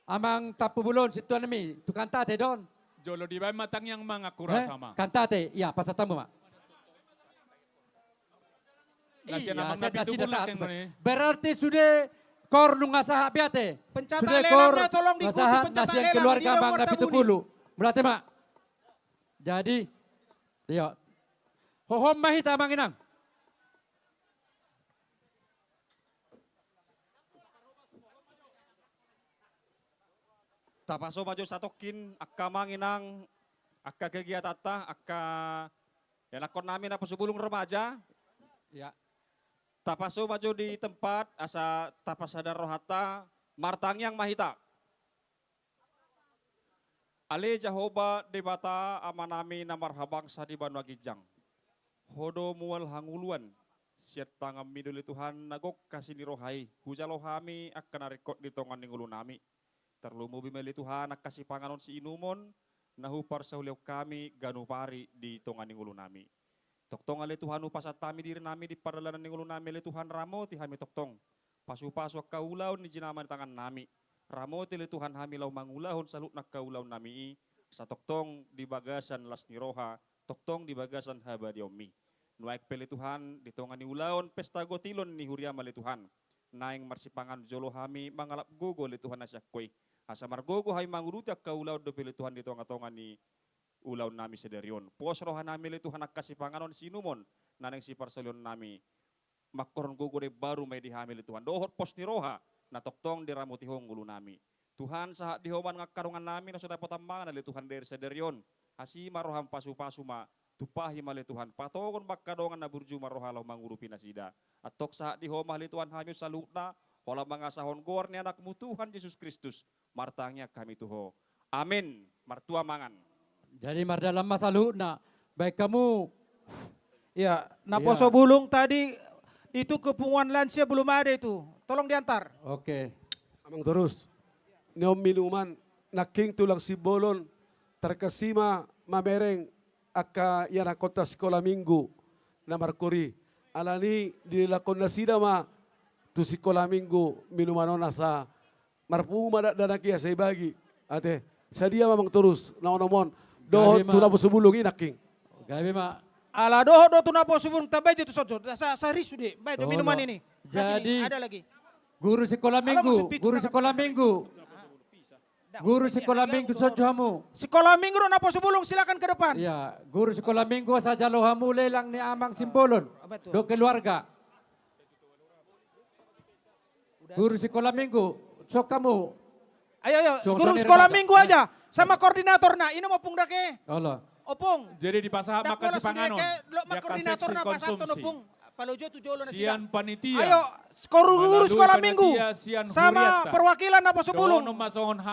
Speaker 9: Amang tapu bulon situ nami, tu Kantate don.
Speaker 13: Jolo di bay matang yang mangakura sama.
Speaker 9: Kantate, ya Pasar Tambu mak.
Speaker 13: Nasi namang napitu bulak yang ini.
Speaker 9: Berarti sudah kor nunga sahak biate.
Speaker 10: Pencata
Speaker 9: Sudah
Speaker 10: lelangnya tolong diikuti
Speaker 9: sahak
Speaker 10: pencata
Speaker 9: nasian
Speaker 10: lelang.
Speaker 9: keluarga
Speaker 10: Dia
Speaker 9: bang
Speaker 10: warta
Speaker 9: napitu
Speaker 10: budi.
Speaker 9: pulu. Berarti mak. Jadi, yo. Hohom mahita manginang.
Speaker 2: Tapaso maju satokin akka manginang akka kegiatata akka yanakon namin na pasubulong remaja.
Speaker 9: Ya.
Speaker 2: Tapaso maju di tempat asa tapasada rohata martang yang mahita. Ale Jahoba debata amanami na marhabang sa di Banwa Gijang. Hodo mual hanguluan siat tangam miduli Tuhan nagok kasih ni rohai. Hujalohami akan narekod di tongan ningulu nami. Terlumu bimeli Tuhan nak kasih panganon si inumon nahupar sa huliw kami ganupari di tongan ningulu nami. Toktong ale Tuhan upasat tami diri nami di paralanan ningulu nami le Tuhan ramo ti hami toktong. Pasu-pasu kaulaw ni jinaman tangan nami. Ramo ti le Tuhan hami law mangulahon salut nak kaulaw nami sa toktong di bagasan las ni roha toktong di bagasan haba di omi. Nuaik pele Tuhan di tongan ni ulaon pesta gotilon ni huriama le Tuhan. Naing marsipangan jolo hami mangalap gogo le Tuhan nasyakoy. Asa margogo hay manguruti ak kaulaw do pele Tuhan di tonga-tonga ni ulaw nami sederion. Pos roha nami le Tuhan ak kasipanganon sinumon naneng si parsalion nami. Makkoron gogo de baru may dihami le Tuhan. Dohot pos ni roha na toktong di ramuti hongulo nami. Tuhan sahat dihoman ngakkarungan nami na sudah potambangan le Tuhan dari sederion. Asima roham pasu-pasu ma tupahi male Tuhan. Patogon bakkadongan na burju marohalaw mangurupi nasida. At tok sahat dihomah le Tuhan hamyo salutna. Wala mga sahon gor ni anakmu Tuhan Yesus Kristus. Martangnya kami tuho. Amin. Martua mangan.
Speaker 9: Jadi mardalam masalu na baik kamu.
Speaker 10: Ya, Naposo Bulung tadi itu kepunguan lansia belum ada itu. Tolong diantar.
Speaker 9: Oke.
Speaker 6: Amang terus. Niom minuman naking tulang sibolon terkesima mamereng aka yana kota sekolah minggu na markuri. Alani dilakon na sida ma tu sekolah minggu minuman sa marpuma dana kia saya bagi. Ate, sadia mamang terus naonomon dohot tunabo sebulung inaking.
Speaker 9: Gabi mak.
Speaker 10: Ala doho do Naposo Bulung tabai itu sojo. Sari sudah. Baik itu minuman ini.
Speaker 9: Jadi
Speaker 10: ada lagi.
Speaker 9: Guru sekolah minggu, guru sekolah minggu. Guru sekolah minggu sojohamu.
Speaker 10: Sekolah minggu do Naposo Bulung silakan ke depan.
Speaker 9: Ya, guru sekolah minggu saja lohamu lelang ni amang simbolon. Do keluarga. Guru sekolah minggu, sok kamu.
Speaker 10: Ayo, guru sekolah minggu aja. Sama koordinator na, ini mau pung dake.
Speaker 9: Allah.
Speaker 10: Opung.
Speaker 13: Jadi di pasar makan si panganon.
Speaker 10: Lo koordinator na pasar to nopung. Palojo tujolo na
Speaker 13: Sian panitia.
Speaker 10: Ayo, guru sekolah minggu.
Speaker 13: Sian
Speaker 10: Sama perwakilan Naposo Bulung.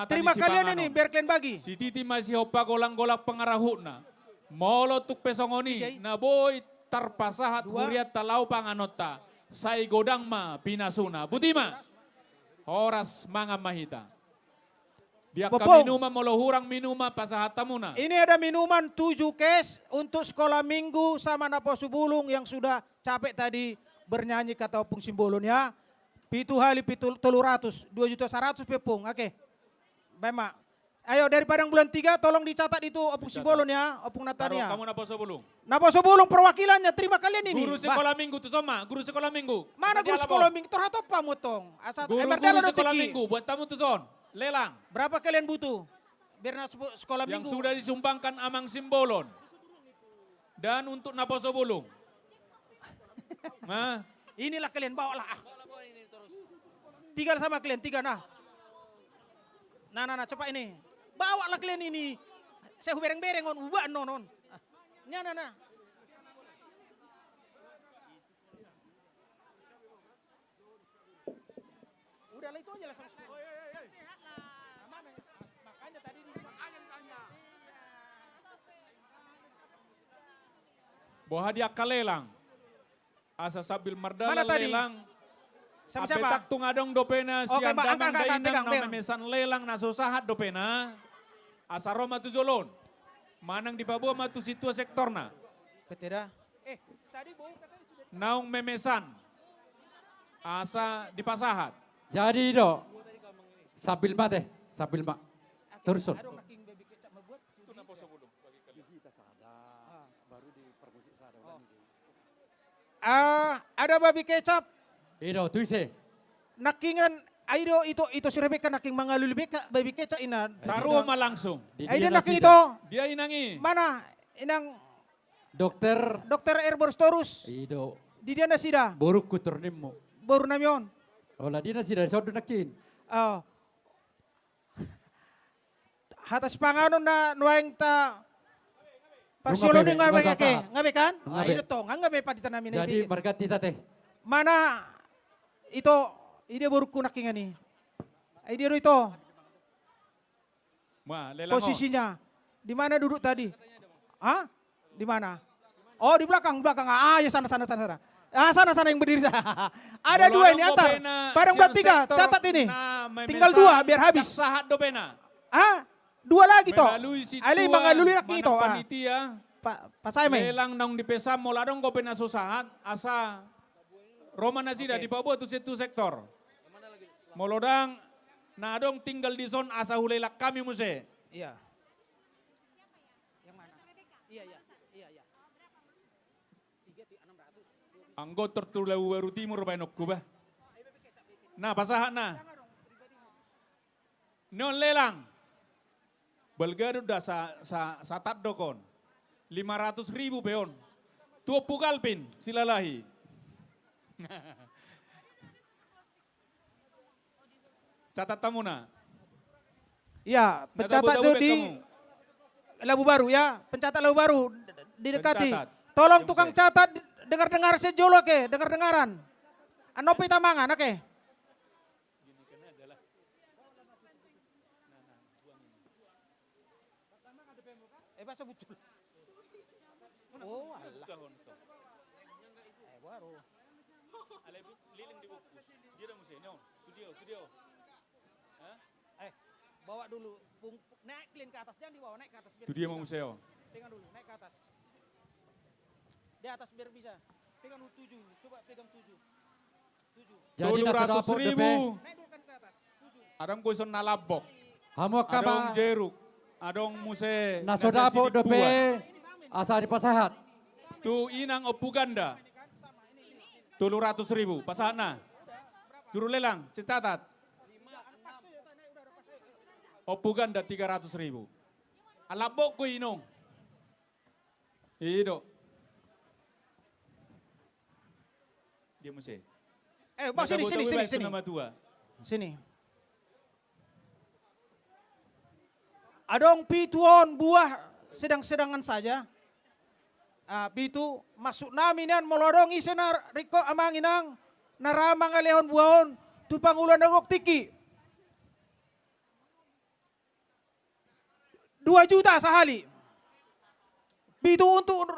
Speaker 13: Terima
Speaker 10: kalian ini, biar kalian bagi.
Speaker 13: Si Titi masih hopa golang-golak pengarahuna. Molo tuk pesongoni. Na boy tarpasahat huriat talau panganota. Sai godang ma pinasuna. Butima. Horas manga mahita. Dia minuma molo hurang minuma pasahatamuna.
Speaker 10: Ini ada minuman 7 kes untuk sekolah minggu sama Naposo Bulung yang sudah capek tadi bernyanyi kata opung simbolon ya. Pitu hali pitu 300, 2.100.000 pepung. Oke. Bema. Ayo dari Padang Bulan 3 tolong dicatat itu opung Simbolon ya, opung
Speaker 13: Taruh
Speaker 10: Natania.
Speaker 13: kamu naposo bulung.
Speaker 10: Naposo Bulung perwakilannya, terima kalian ini.
Speaker 13: Guru sekolah minggu tuh Soma, guru sekolah minggu.
Speaker 10: Mana guru sekolah minggu? Terhato pamutong.
Speaker 13: Guru-guru sekolah minggu buat tamu tuh Son. Lelang.
Speaker 10: Berapa kalian butuh? Biar sekolah
Speaker 13: Yang
Speaker 10: minggu.
Speaker 13: sudah disumbangkan Amang Simbolon. Dan untuk naposo bulung. Nah,
Speaker 10: Inilah kalian bawalah. Tiga sama kalian, tiga nah. Nah, cepat ini. Bawalah kalian ini. Saya bereng-bereng on, ubah non. Nah. Udah lah itu aja lah sama sekali. Mana? Makanya tadi ditanya.
Speaker 13: bawa hadiah ka lelang. Asa sabil mardala
Speaker 10: Mana tadi?
Speaker 13: lelang.
Speaker 10: Sama
Speaker 13: Ape
Speaker 10: siapa?
Speaker 13: taktung adong dopena
Speaker 10: Oke,
Speaker 13: siang
Speaker 10: Pak,
Speaker 13: damang
Speaker 10: angkat,
Speaker 13: dainang
Speaker 10: pegang,
Speaker 13: na
Speaker 10: pegang.
Speaker 13: memesan lelang na susahat dopena. Asa Roma tu jolon. Manang di Papua matu situa sektorna.
Speaker 10: Beteda. Tadi bau katanya sudah.
Speaker 13: Naung memesan. Asa di pasahat.
Speaker 9: Jadi do, sabil mak. Terusun.
Speaker 10: Ada babi kecap.
Speaker 9: Ido, tuise.
Speaker 10: Nakingan, aido itu si Rebecca naking mga lulubeka, babi kecap ina.
Speaker 13: Taruh ma langsung.
Speaker 10: Aido naking ito.
Speaker 13: Dia inangi.
Speaker 10: Mana? Inang
Speaker 9: Dokter
Speaker 10: Erborstorus.
Speaker 9: Ido.
Speaker 10: Di dia na sida.
Speaker 9: Boruk kuturnim mo.
Speaker 10: Baru namyon.
Speaker 9: Ola di na sida sodo nakin.
Speaker 10: Oh. Hatas panganon na nuaing ta Pasyolo ni ngabe kake, ngabe kan? Aido to, ngabe pa dita namin.
Speaker 9: Jadi margat tita teh.
Speaker 10: Mana ito, ide buruk ku nakingan ni. Ide ito,
Speaker 13: Ma, lelang
Speaker 10: posisinya. Di mana duduk tadi? Hah? Di mana? Oh, di belakang. Ya sana. Sana yang berdiri. Ada dua ini antar. Padang Bulan 3, catat ini. Tinggal 2 biar habis.
Speaker 13: Sahat dopena.
Speaker 10: Ah, 2 lagi toh.
Speaker 13: Melalui situa,
Speaker 10: Ali mangaluli lagi toh.
Speaker 13: panitia.
Speaker 10: Pak Saime.
Speaker 13: Lelang nang di pesa moladong ko pena susahat asa Roma nasida di Papua tu situ sektor. Molodang na adong tinggal di zon asa hulelak kami muse.
Speaker 10: Iya. Yang mana? Iya.
Speaker 13: Anggo tertulau baru timur bainok kubah. Nah pasahat na. Non lelang. Belgado dah sa tat dokon. 500.000 peon. Tuo pugalpin silalahi. Catat tamu na.
Speaker 10: Iya, pencatat itu di Labu Baru ya, pencatat Labu Baru didekati.
Speaker 13: Pencatat.
Speaker 10: Tolong tukang catat dengar sejolo ke, dengaran. Anopi tamangan oke. Bahasa bucul. Oh, alah. Baru.
Speaker 13: Liling di bukus. Dia dah musim. Tu dia.
Speaker 10: Bawa dulu, naik ke atas, jangan dibawa, naik ke atas.
Speaker 13: Tu dia mau museo.
Speaker 10: Pegang dulu, naik ke atas. Di atas biar bisa. Pegang dulu 7, coba pegang 7.
Speaker 9: Jadi
Speaker 13: 700.000.
Speaker 10: Naik dulu kan ke atas, 7.
Speaker 13: Adong kuison nalabok.
Speaker 9: Hamu
Speaker 13: Adong
Speaker 9: kama
Speaker 13: jeruk. Adong muse.
Speaker 9: nasodapo dope asa di pasahat.
Speaker 13: Tu inang opuganda. 700.000. Pasahat na. Juru lelang, catat. Opuganda 300.000. Alabok ko inong. Ido. Dia muse.
Speaker 10: Bang sini.
Speaker 13: Nama tua.
Speaker 10: Sini. Adong pituon buah sedang-sedangan saja. Pitu masuk namin yan molodong isenar riko amanginang naramang alehon buahon tupangulan nagok tiki. 2 juta sehali. Pitu untuk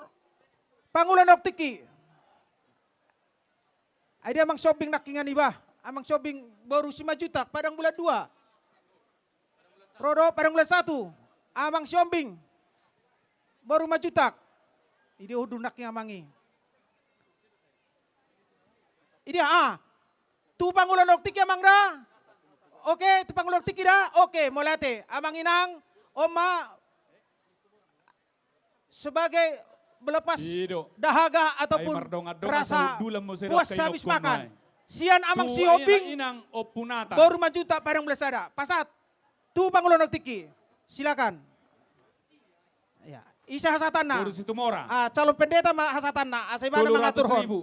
Speaker 10: pangulan nagok tiki. Ada amang shopping nakingan iba. Amang shopping baru 5 juta Padang Bulan 2. Rodo Padang Bulan 1. Amang shopping baru 5 juta. Ini udah naknya amangi. Ini tu pangulan oktik amang dah. Oke, tu Pangulo tiki dah. Oke, molate. Amang inang, oma sebagai melepas
Speaker 13: Ido.
Speaker 10: dahaga
Speaker 13: Ay
Speaker 10: ataupun
Speaker 13: mardonga-donga
Speaker 10: rasa
Speaker 13: sa dulam mo sirap
Speaker 10: puas
Speaker 13: kayo
Speaker 10: habis
Speaker 13: nokon
Speaker 10: makan.
Speaker 13: may.
Speaker 10: Sian amang
Speaker 13: Tu
Speaker 10: si
Speaker 13: ay
Speaker 10: Hobing
Speaker 13: inang o punata.
Speaker 10: baru majuta parang belasada. Pasat. Tu Pangulo tiki. Silakan. Ya, isa hasatan na.
Speaker 13: Baru situ mora.
Speaker 10: Calon pendeta hasatan na. Asay ba na mga
Speaker 13: 200
Speaker 10: turhon.
Speaker 13: ribu.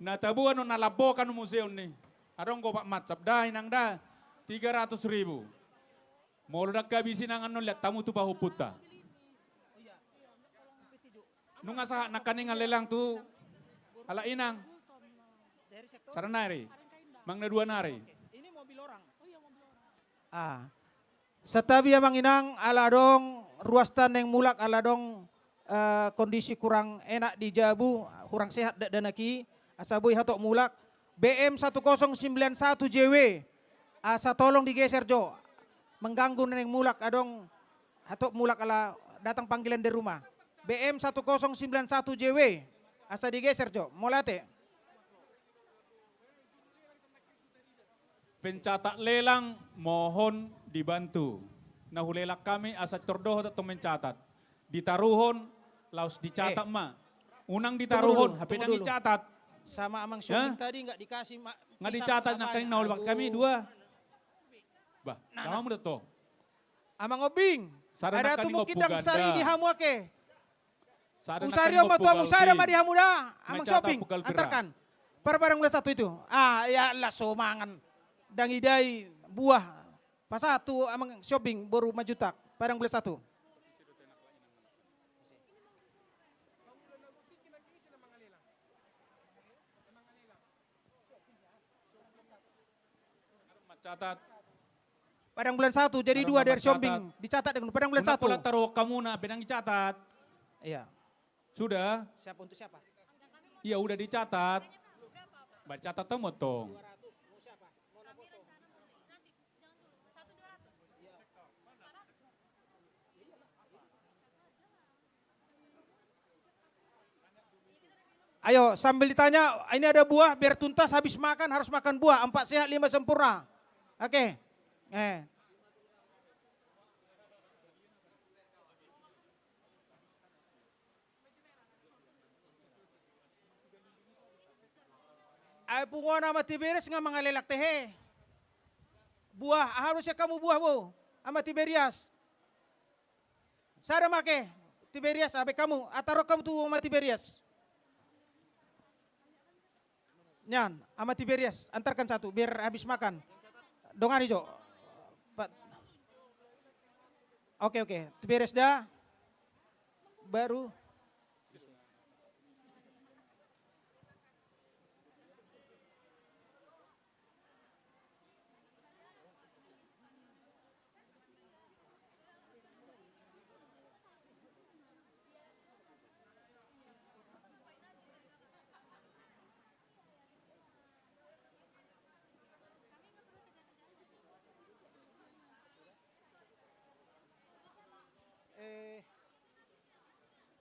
Speaker 13: Natabuan no nalabokan no museum ni. Arong ko pak matsap dah inang dah 300 ribu. Mau nak kabisin ang ano lihat tamu tu pahuputa. Nung asa nakaningan lelang tu ala inang. Saranari. Mang na dua nari.
Speaker 10: Ini mobil orang. Setabi amang inang ala dong ruastan yang mulak ala dong kondisi kurang enak di Jabu, kurang sehat danaki. Asaboy hatok mulak. BM 1091 JW. Asa tolong digeser Jo. Mengganggu neng mulak adong hatok mulak ala datang panggilan dari rumah. BM 1091 JW. Asa digeser Jo. Molate.
Speaker 13: Pencatat lelang mohon dibantu. Nahulelak kami asa tordoh atau mencatat. Ditaruhon laus dicatat ma. Unang ditaruhon, HP nang dicatat.
Speaker 10: Sama amang Syobing tadi nggak dikasih
Speaker 13: Nggak dicatat nak kering nahulelak kami dua. Bah, kamu muda to.
Speaker 10: Amang Obing. Ada tu mungkin dang sari di hamuake. Usari
Speaker 13: Usari
Speaker 10: ama tu musara ma di hamuda. Amang Syobing antarkan. Barang belas satu itu. Ya lah somangan. Dang idai buah. Pas satu amang Syobing baru majutak. Barang belas satu.
Speaker 13: Catat.
Speaker 10: Padang bulan 1 jadi 2 dari Syobing. Dicatat dengan padang bulan 1.
Speaker 13: Una taruh kamu na benang dicatat.
Speaker 10: Iya.
Speaker 13: Sudah?
Speaker 10: Siapa untuk siapa?
Speaker 13: Iya udah dicatat. Baca catat temu tong.
Speaker 10: Ayo sambil ditanya, ini ada buah biar tuntas habis makan harus makan buah. 4 sehat 5 sempurna. Oke. Ay pungo na Tiberias nga mga lelak tehe. Buah, harusnya kamu buah bu. Ama Tiberias. Sada make, Tiberias, abe kamu. Ataro kamu tuh ama Tiberias. Nyan, ama Tiberias, antarkan satu biar habis makan. Dongani Jo. Oke, Tiberias dah. Baru.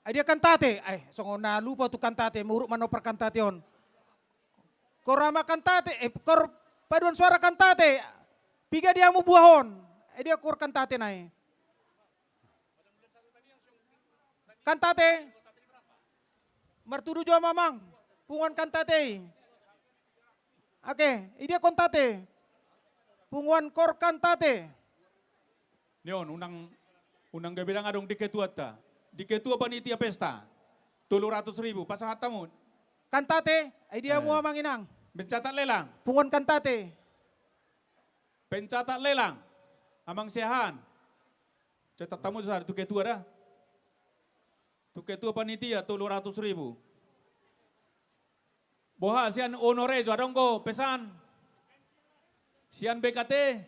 Speaker 10: Dia kantate, songo na lupa tu kantate, muruk mano per kantate on. Korama kantate, kor paduan suara kantate, piga dia mu buahon, dia kor kantate nai. Kantate, martudu jo mamang, punguan kantate. Oke, dia kontate, punguan kor kantate.
Speaker 13: Nion, unang gabi lang adong diketua ta. Diketua panitia pesta. 200.000 pasangat tamu.
Speaker 10: Kantate, dia mu manginang.
Speaker 13: Pencatat lelang.
Speaker 10: Punguan kantate.
Speaker 13: Pencatat lelang. Amang sehan. Cetak tamu sa tu ketua dah. Tu ketua panitia 200.000. Boha sian honore jo adong ko pesan. Sian BKT.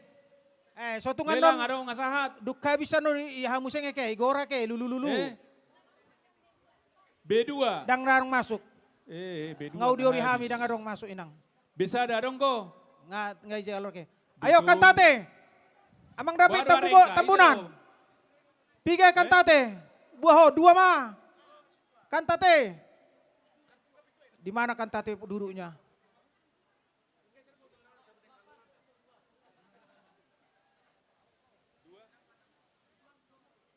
Speaker 10: Sotungan
Speaker 13: lelang
Speaker 10: don.
Speaker 13: adong ngasahat.
Speaker 10: Duka bisa no ihamuseng ke, igora ke, lulu.
Speaker 13: B2.
Speaker 10: Dang narong masuk.
Speaker 13: B2.
Speaker 10: Ngau diori hami dang adong masuk inang.
Speaker 13: Bisa ada dong ko.
Speaker 10: Ngai jalur ke. Ayo kantate. Amang dapat tambunan. Piga kantate. Buaho 2 mah. Kantate. Di mana kantate duduknya?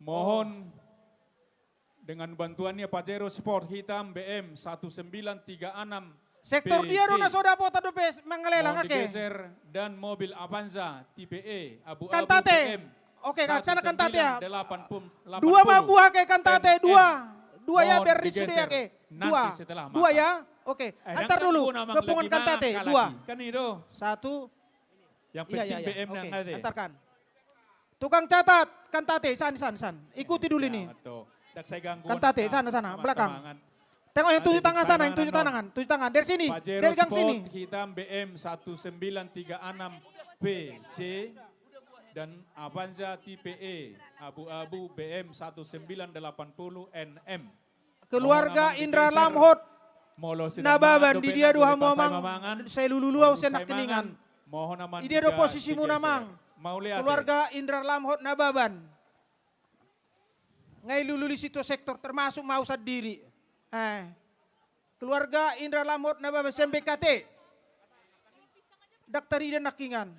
Speaker 13: Mohon dengan bantuannya Pajero Sport Hitam BM 1936
Speaker 10: Sektor dia dona soda pota dope mangalelang
Speaker 13: mohon
Speaker 10: ake.
Speaker 13: digeser dan mobil Avanza tipe E abu-abu
Speaker 10: Kantate.
Speaker 13: BM
Speaker 10: Oke, sana kantate ya.
Speaker 13: 1980.
Speaker 10: Dua mah buah ke kantate, dua. Dua ya
Speaker 13: Mohon
Speaker 10: biar
Speaker 13: digeser.
Speaker 10: disude ke.
Speaker 13: Nanti
Speaker 10: Dua.
Speaker 13: setelah
Speaker 10: Dua
Speaker 13: makan.
Speaker 10: ya. Oke, antar
Speaker 13: Kan
Speaker 10: dulu
Speaker 13: guna mang
Speaker 10: ke pungan
Speaker 13: lagi
Speaker 10: kantate,
Speaker 13: makan
Speaker 10: dua.
Speaker 13: lagi. Kan itu.
Speaker 10: Satu.
Speaker 13: Yang
Speaker 10: Iya,
Speaker 13: penting
Speaker 10: iya,
Speaker 13: BM
Speaker 10: Oke,
Speaker 13: yang ada.
Speaker 10: antarkan. Tukang catat, kantate, san. Ikuti dulu ini.
Speaker 13: Dak saya ganggu.
Speaker 10: Kantate, sana, belakang. Tengok yang tujuh tangan sana, yang tujuh tangan. Dari sini,
Speaker 13: Pajero
Speaker 10: dari gang
Speaker 13: Sport
Speaker 10: sini.
Speaker 13: Hitam BM 1936 PC dan Avanza tipe E abu-abu BM 1980 NM.
Speaker 10: Keluarga
Speaker 13: Mohon
Speaker 10: Indra
Speaker 13: digeser.
Speaker 10: Lamhot.
Speaker 13: Molo sidang
Speaker 10: Nababan
Speaker 13: mangan,
Speaker 10: di
Speaker 13: dope
Speaker 10: dia
Speaker 13: na
Speaker 10: dua
Speaker 13: dope pasay
Speaker 10: mamang.
Speaker 13: mamangan.
Speaker 10: Saya lululaw
Speaker 13: Baru
Speaker 10: saya
Speaker 13: say
Speaker 10: nak keningan.
Speaker 13: mangan. Mohon naman
Speaker 10: Di dia do
Speaker 13: tiga
Speaker 10: posisi mo
Speaker 13: digeser.
Speaker 10: namang.
Speaker 13: Mau lihat.
Speaker 10: Keluarga Indra Lamhot Nababan. Ngay lululis itu sektor termasuk mau sad diri. Keluarga Indra Lamhot Nababan SMBKT. Daktari dan nakingan.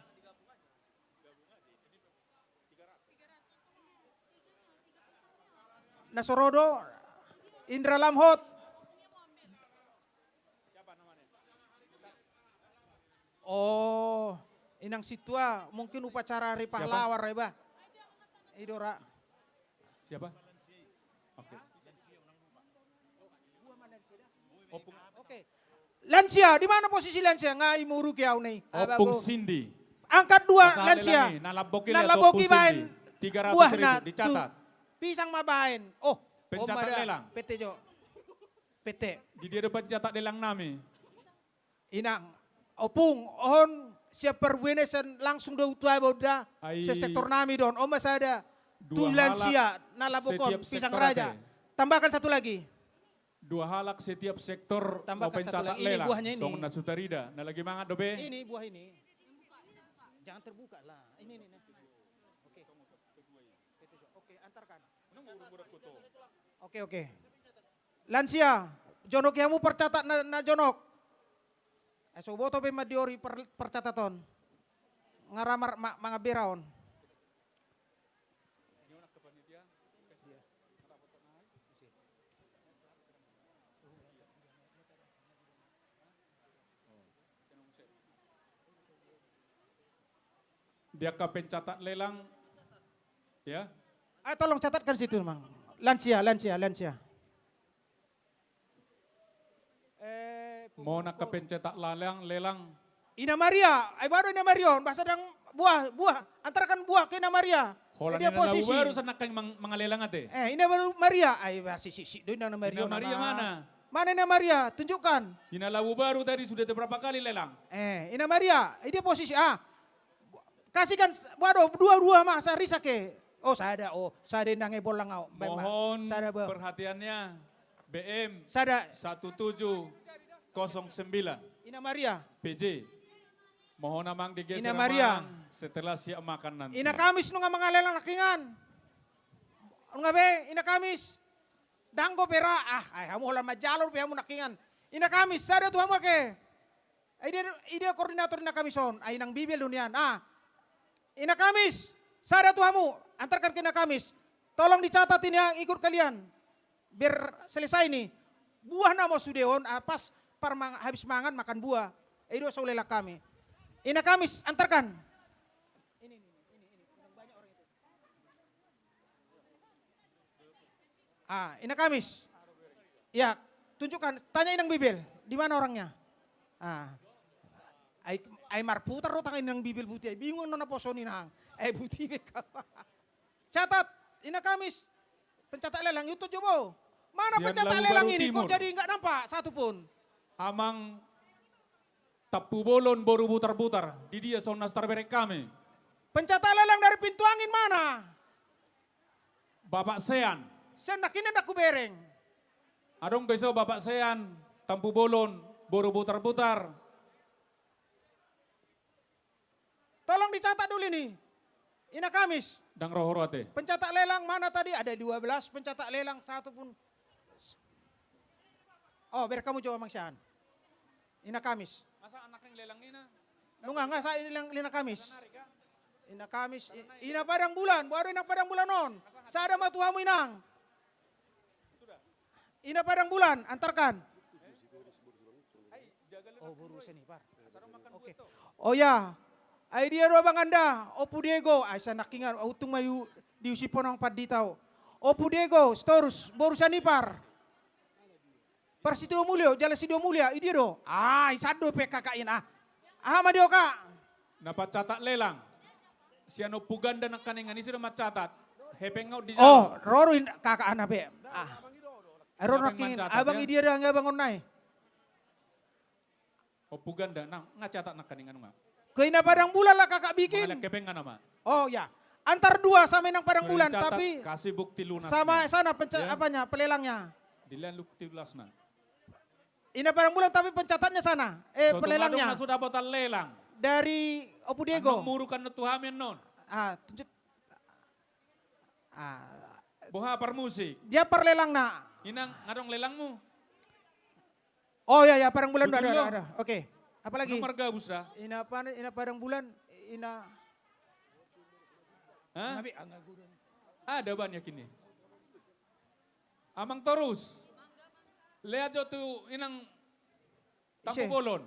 Speaker 10: Nasorodo Indra Lamhot. Oh, inang situa mungkin upacara hari pahlawan reba. Idora.
Speaker 13: Siapa? Oke.
Speaker 10: Oke. Lansia, di mana posisi lansia? Ngai muru kiau nih.
Speaker 13: Opung Cindy.
Speaker 10: Angkat dua
Speaker 13: Pasal
Speaker 10: lansia.
Speaker 13: lelangi, nalaboki
Speaker 10: Nalaboki
Speaker 13: lihat Opung
Speaker 10: main.
Speaker 13: Cindy. 300
Speaker 10: Buah
Speaker 13: ribu
Speaker 10: na
Speaker 13: dicatat.
Speaker 10: Pisang mabain. Oh,
Speaker 13: Pencatat
Speaker 10: ada
Speaker 13: lelang.
Speaker 10: PT Jo. PT.
Speaker 13: Di dia depan catat lelang nami.
Speaker 10: Inang. Opung, on siap perbuenes langsung do tua boda.
Speaker 13: Ai.
Speaker 10: Sektor nami don. Om masih ada.
Speaker 13: Dua
Speaker 10: Tu lansia,
Speaker 13: halak
Speaker 10: nalabokon,
Speaker 13: setiap
Speaker 10: pisang
Speaker 13: sektor
Speaker 10: raja.
Speaker 13: ate.
Speaker 10: Tambahkan satu lagi.
Speaker 13: 2 halak setiap sektor mau
Speaker 10: Tambahkan satu
Speaker 13: pencatat
Speaker 10: lagi. Ini
Speaker 13: lelang.
Speaker 10: buahnya ini.
Speaker 13: Song nasutarida. Nah lagi mangat dobe.
Speaker 10: Ini buah ini. Jangan terbuka lah. Ini. Oke, antarkan. Oke. Lansia, jonok yamu percatat na jonok. Soboto pe madiori percataton. Ngaramar mga biraon.
Speaker 13: Dia ke pencatat lelang. Ya.
Speaker 10: Tolong catatkan situ, Mang. Lansia.
Speaker 13: Mau nak ke pencetak lelang.
Speaker 10: Ina Maria, baru Ina Marion, bahasa dang buah, antarkan buah ke Ina Maria.
Speaker 13: Holan
Speaker 10: Dia
Speaker 13: ina labu
Speaker 10: posisi.
Speaker 13: baru sana kang mangalelang ate.
Speaker 10: Ina Maria, si do Ina Maria.
Speaker 13: Ina Maria mana?
Speaker 10: Mana Ina Maria? Tunjukkan.
Speaker 13: Ina labu baru tadi sudah berapa kali lelang?
Speaker 10: Ina Maria, dia posisi kasihkan, waduh, dua masa risa ke. Saya ada nange bolang ngau.
Speaker 13: Mohon perhatiannya BM
Speaker 10: Sada
Speaker 13: 1709
Speaker 10: Ina Maria.
Speaker 13: PJ. Mohon namang digeser
Speaker 10: Ina Maria.
Speaker 13: setelah siap makan nanti.
Speaker 10: Ina Kamis nung mangalelang nakingan. Nga be, Ina Kamis. Danggo pera, hamu hola majalor pe hamu nakingan. Ina Kamis, sada tuh hamu ke. Ide koordinator Ina Kamison, nang bibil dunian. Ina Kamis, sada tuh hamu, antarkan ke Ina Kamis. Tolong dicatat ini yang ikut kalian. Biar selesai nih. Buah nama sudeon, pas habis mangan makan buah. Itu solelah kami. Ina Kamis, antarkan. Ini. Banyak orang itu. Ina Kamis. Ya, tunjukkan. Tanya Inang Bibil. Di mana orangnya? Ay marputar ro tangin Inang Bibil buti. Bingung na poso ni nang. Buti catat. Ina Kamis. Pencatat lelang itu coba. Mana
Speaker 13: Sian
Speaker 10: pencatat
Speaker 13: Labu
Speaker 10: lelang
Speaker 13: Baru
Speaker 10: ini?
Speaker 13: Timur.
Speaker 10: Kok jadi enggak nampak satu pun?
Speaker 13: Amang tapu bolon baru putar-putar. Di dia sonas terberek kami.
Speaker 10: Pencatat lelang dari pintu angin mana?
Speaker 13: Bapak Sean.
Speaker 10: Senak ini nak kubereng.
Speaker 13: Adong besok Bapak Sean. Tampu bolon baru putar-putar.
Speaker 10: Tolong dicatat dulu ini. Ina Kamis.
Speaker 13: Dan rohorate.
Speaker 10: Pencatat lelang mana tadi? Ada 12 pencatat lelang, satu pun. Biar kamu coba Mang Ina Kamis.
Speaker 13: Masa anak yang lelang ina?
Speaker 10: Lu enggak saya Ina Kamis. Ina Kamis, ina padang bulan, baru ina padang bulan non. Sada matuhamu inang. Ina padang bulan, antarkan. Oh, baru sini, Par. Oke. Oh ya, ay dia doa bang anda, Opu Diego, ay sa nakingan, utung mayu diusipon ang paditaw. Opu Diego, storus, baru sani par. Persitio mulio, jalan sidio mulia, dia do. Ah, isado pe kakain ah. Ah, madio ka.
Speaker 13: Dapat catat lelang. Siano puganda ng kaningan ini sudah macatat. Hepeng out di
Speaker 10: Oh, roruin kakak anak pe. Ah. Aron
Speaker 13: Siapa yang
Speaker 10: nakin,
Speaker 13: mencatat,
Speaker 10: abang
Speaker 13: ya?
Speaker 10: dia dah nggak bangun naik.
Speaker 13: O puganda nang ngacatat ng kaningan nga.
Speaker 10: Kena padang bulan lah kakak bikin.
Speaker 13: Mga kepeng nga nama.
Speaker 10: Oh ya, antar dua sama yang padang bulan,
Speaker 13: Catat,
Speaker 10: tapi
Speaker 13: kasih bukti lunas.
Speaker 10: sama sana
Speaker 13: Ya.
Speaker 10: apanya pelelangnya.
Speaker 13: Dilihat bukti lunas na.
Speaker 10: Ini padang bulan tapi pencatatnya sana, pelelangnya
Speaker 13: sudah botal lelang.
Speaker 10: dari Opu Diego.
Speaker 13: Anong murukan na tuhamin non.
Speaker 10: Ah, tunjuk. Ah,
Speaker 13: Buha par musik.
Speaker 10: dia perlelang nak.
Speaker 13: Inang ngadong lelang mo.
Speaker 10: Oh ya ya, padang bulan
Speaker 13: Betul
Speaker 10: ada.
Speaker 13: lo.
Speaker 10: Oke. Apa lagi?
Speaker 13: Anong marga busta?
Speaker 10: Ina padang bulan, ina.
Speaker 13: Hah? Ada banyak ini. Amang terus. Lihat jo tu inang
Speaker 10: Ise.
Speaker 13: tapu bolon.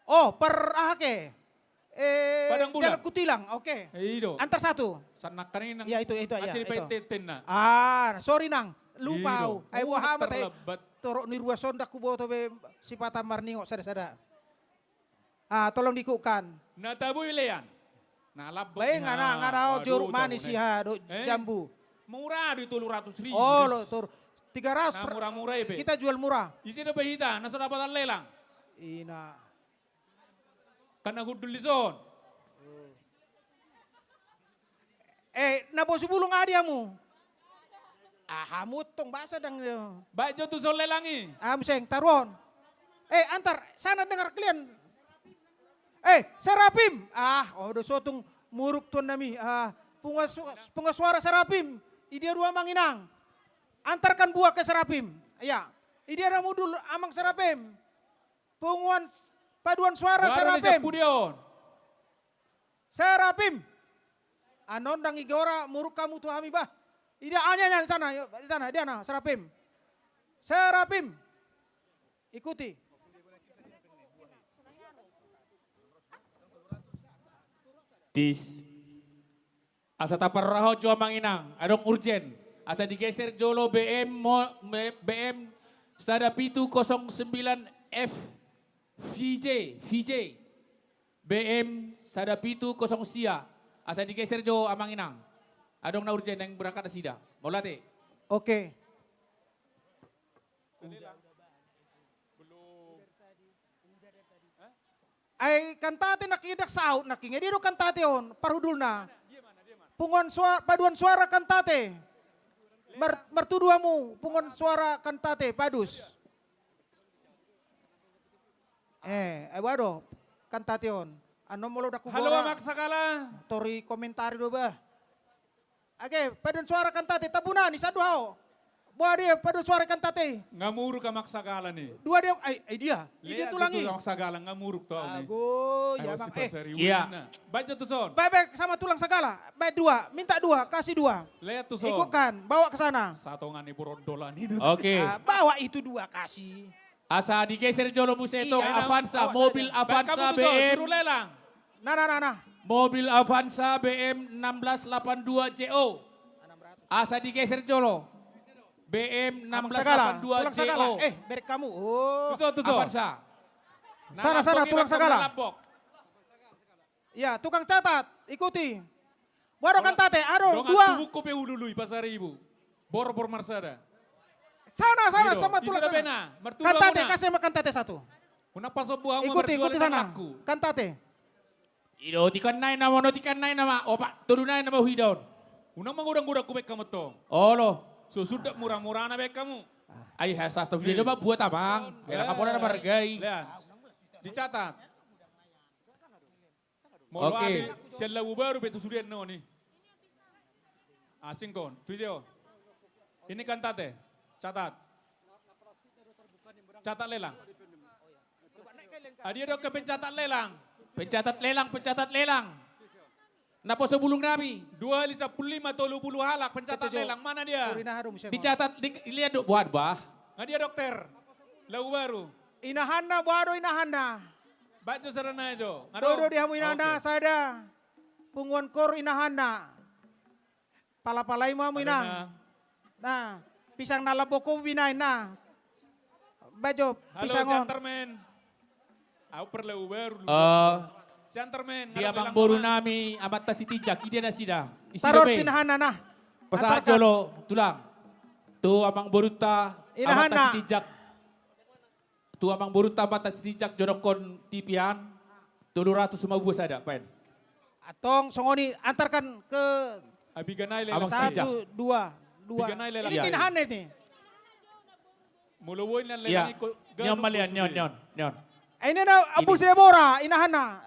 Speaker 10: Oh, per ahake.
Speaker 13: Padang bulan.
Speaker 10: Jalan Kutilang, oke.
Speaker 13: Iyo.
Speaker 10: Antar satu.
Speaker 13: Sanak kaninang.
Speaker 10: Ya itu ya.
Speaker 13: Asli
Speaker 10: itu.
Speaker 13: paitetin na.
Speaker 10: Ah, sorry nang. Lupa.
Speaker 13: Iyo.
Speaker 10: Ay wahamat ay.
Speaker 13: terlebat.
Speaker 10: Torok ni ruas sondak kubo to be sipata marningo sada-sada. Ah, tolong dikukan.
Speaker 13: Nataboy leyan. Nalabot
Speaker 10: Baik ngana jeruk manis ya, do jambu.
Speaker 13: Murah di 200.000.
Speaker 10: Oh, lo tur 300.
Speaker 13: Nah, murah-murah ibe.
Speaker 10: Kita jual murah.
Speaker 13: Isi na bahita, nasa dapat lelang.
Speaker 10: Ina.
Speaker 13: Karena hudul lison.
Speaker 10: Nabosu bulung adiamu. Ah, hamutong basa dang.
Speaker 13: Baik jo tu sol lelangi.
Speaker 10: Museng taruon. Antar sana dengar kalian. Serapim. Do sotong muruk tuan nami. Pengusuara Serapim. Idia dua manginang. Antarkan buah ke Serapim. Ya. Idia ramudul amang Serapim. Penguan paduan suara Serapim. Serapim. Anon dang igora muruk kamu tuh hami bah. Idia anya sana, dia na Serapim. Serapim. Ikuti.
Speaker 13: Tis. Asa tapar raho jo manginang, adong urgen. Asa digeser jolo BM sada pitu 09 F VJ BM sada pitu 0 sia. Asa digeser jo amanginang. Adong na urgen yang berangkat na sida. Molate.
Speaker 10: Oke. Ay kantate nakidak saut nakinga di do kantate on parudul na. Pungon suara paduan suara kantate. Mertuduamu pungon suara kantate padus. Wado kantate on. Ano mo lo daku
Speaker 13: Halo maksakala.
Speaker 10: Tori komentari do ba. Oke, paduan suara kantate tabunan ni saduhao. Buah dia paduan suara kantate.
Speaker 13: Ngamuru ka maksakala ni.
Speaker 10: Dua dia dia. Dia tulangi.
Speaker 13: Lihat maksakala ngamuruk to ni.
Speaker 10: Ago, ya bang.
Speaker 13: Iya. Baca tu son.
Speaker 10: Baik sama tulang segala. Baik dua, minta dua, kasih dua.
Speaker 13: Lihat tu son.
Speaker 10: Ikutkan, bawa ke sana.
Speaker 13: Satongan ibu rondolan ini.
Speaker 10: Oke. Bawa itu dua, kasih.
Speaker 13: Asa digeser jolo buseto
Speaker 10: Iya,
Speaker 13: Avanza,
Speaker 10: bawa
Speaker 13: mobil
Speaker 10: saja.
Speaker 13: Avanza BM.
Speaker 2: lelang.
Speaker 10: Nah.
Speaker 13: Mobil Avanza BM 1682 JO. Asa digeser jolo. BM
Speaker 10: Segala,
Speaker 13: 1682
Speaker 10: tulang segala.
Speaker 13: JO.
Speaker 10: Berek kamu. Oh.
Speaker 13: Tuso. Avanza.
Speaker 10: Sana, tulang segala. Ya, tukang catat, ikuti. Baru kantate, ado dua.
Speaker 2: Dongan tubuh kope ulului pasar ibu. Bor marsada.
Speaker 10: Sana,
Speaker 2: Gitu.
Speaker 10: sama
Speaker 2: Isi
Speaker 10: tulang
Speaker 2: dah
Speaker 10: segala.
Speaker 2: pena, mertua
Speaker 10: Kantate,
Speaker 2: muna.
Speaker 10: kasih sama kantate satu.
Speaker 2: Una paso buah
Speaker 10: Ikuti sana. Kantate.
Speaker 13: Ido tikan nai nama. Opa, turunai nama huidon.
Speaker 2: Una mangudang-gudang kubek kamu to.
Speaker 13: Oh lo.
Speaker 2: Susudah murah-murah na bek kamu.
Speaker 13: Ay, hasa to video ba buat abang? Kaya kapon na margay.
Speaker 2: Lihat. Dicatat.
Speaker 13: Oke.
Speaker 2: Siya lawu baru betul sudah no ni. Asing kon, video. Ini kantate. Catat. Catat lelang. Dia dok ke pencatat lelang.
Speaker 13: Pencatat lelang. Napa sebulung nami? 215 30 halak pencatat
Speaker 10: Ketujuh.
Speaker 13: lelang. Mana dia?
Speaker 10: Urina harum siya.
Speaker 13: Dicatat, lihat dok buat bah. Nggak dia dokter? Lagu baru.
Speaker 10: Inahana, buado inahana.
Speaker 13: Baca sarana itu.
Speaker 10: Dodo di hamu inahana, sada. Punguan kor inahana. Palapalay mo inang. Nah, pisang nalaboko binain na. Bajo,
Speaker 13: Halo
Speaker 10: pisangon.
Speaker 13: Siantermen. Aku perlu baru. Siantermen.
Speaker 9: Dia bang boru nami amat tasi tijak, ide na sida.
Speaker 10: Taror tinahana na.
Speaker 9: Pasahat jolo, tulang. Tu abang boru ta, amat
Speaker 10: Inahana.
Speaker 9: tasi tijak. Tu abang boru ta amat tasi tijak jorokon tipian. 250 ada, pen.
Speaker 10: Atong songoni antarkan ke
Speaker 13: Abiganay
Speaker 9: Abang
Speaker 13: lelang.
Speaker 10: 1, 2, 2.
Speaker 13: Biganay lelang.
Speaker 10: Ini tinahana ini.
Speaker 13: Muluwoy lang
Speaker 9: Iya,
Speaker 13: lelang.
Speaker 9: nyon malian, nyon.
Speaker 10: Ini na apu si Deborah inahana.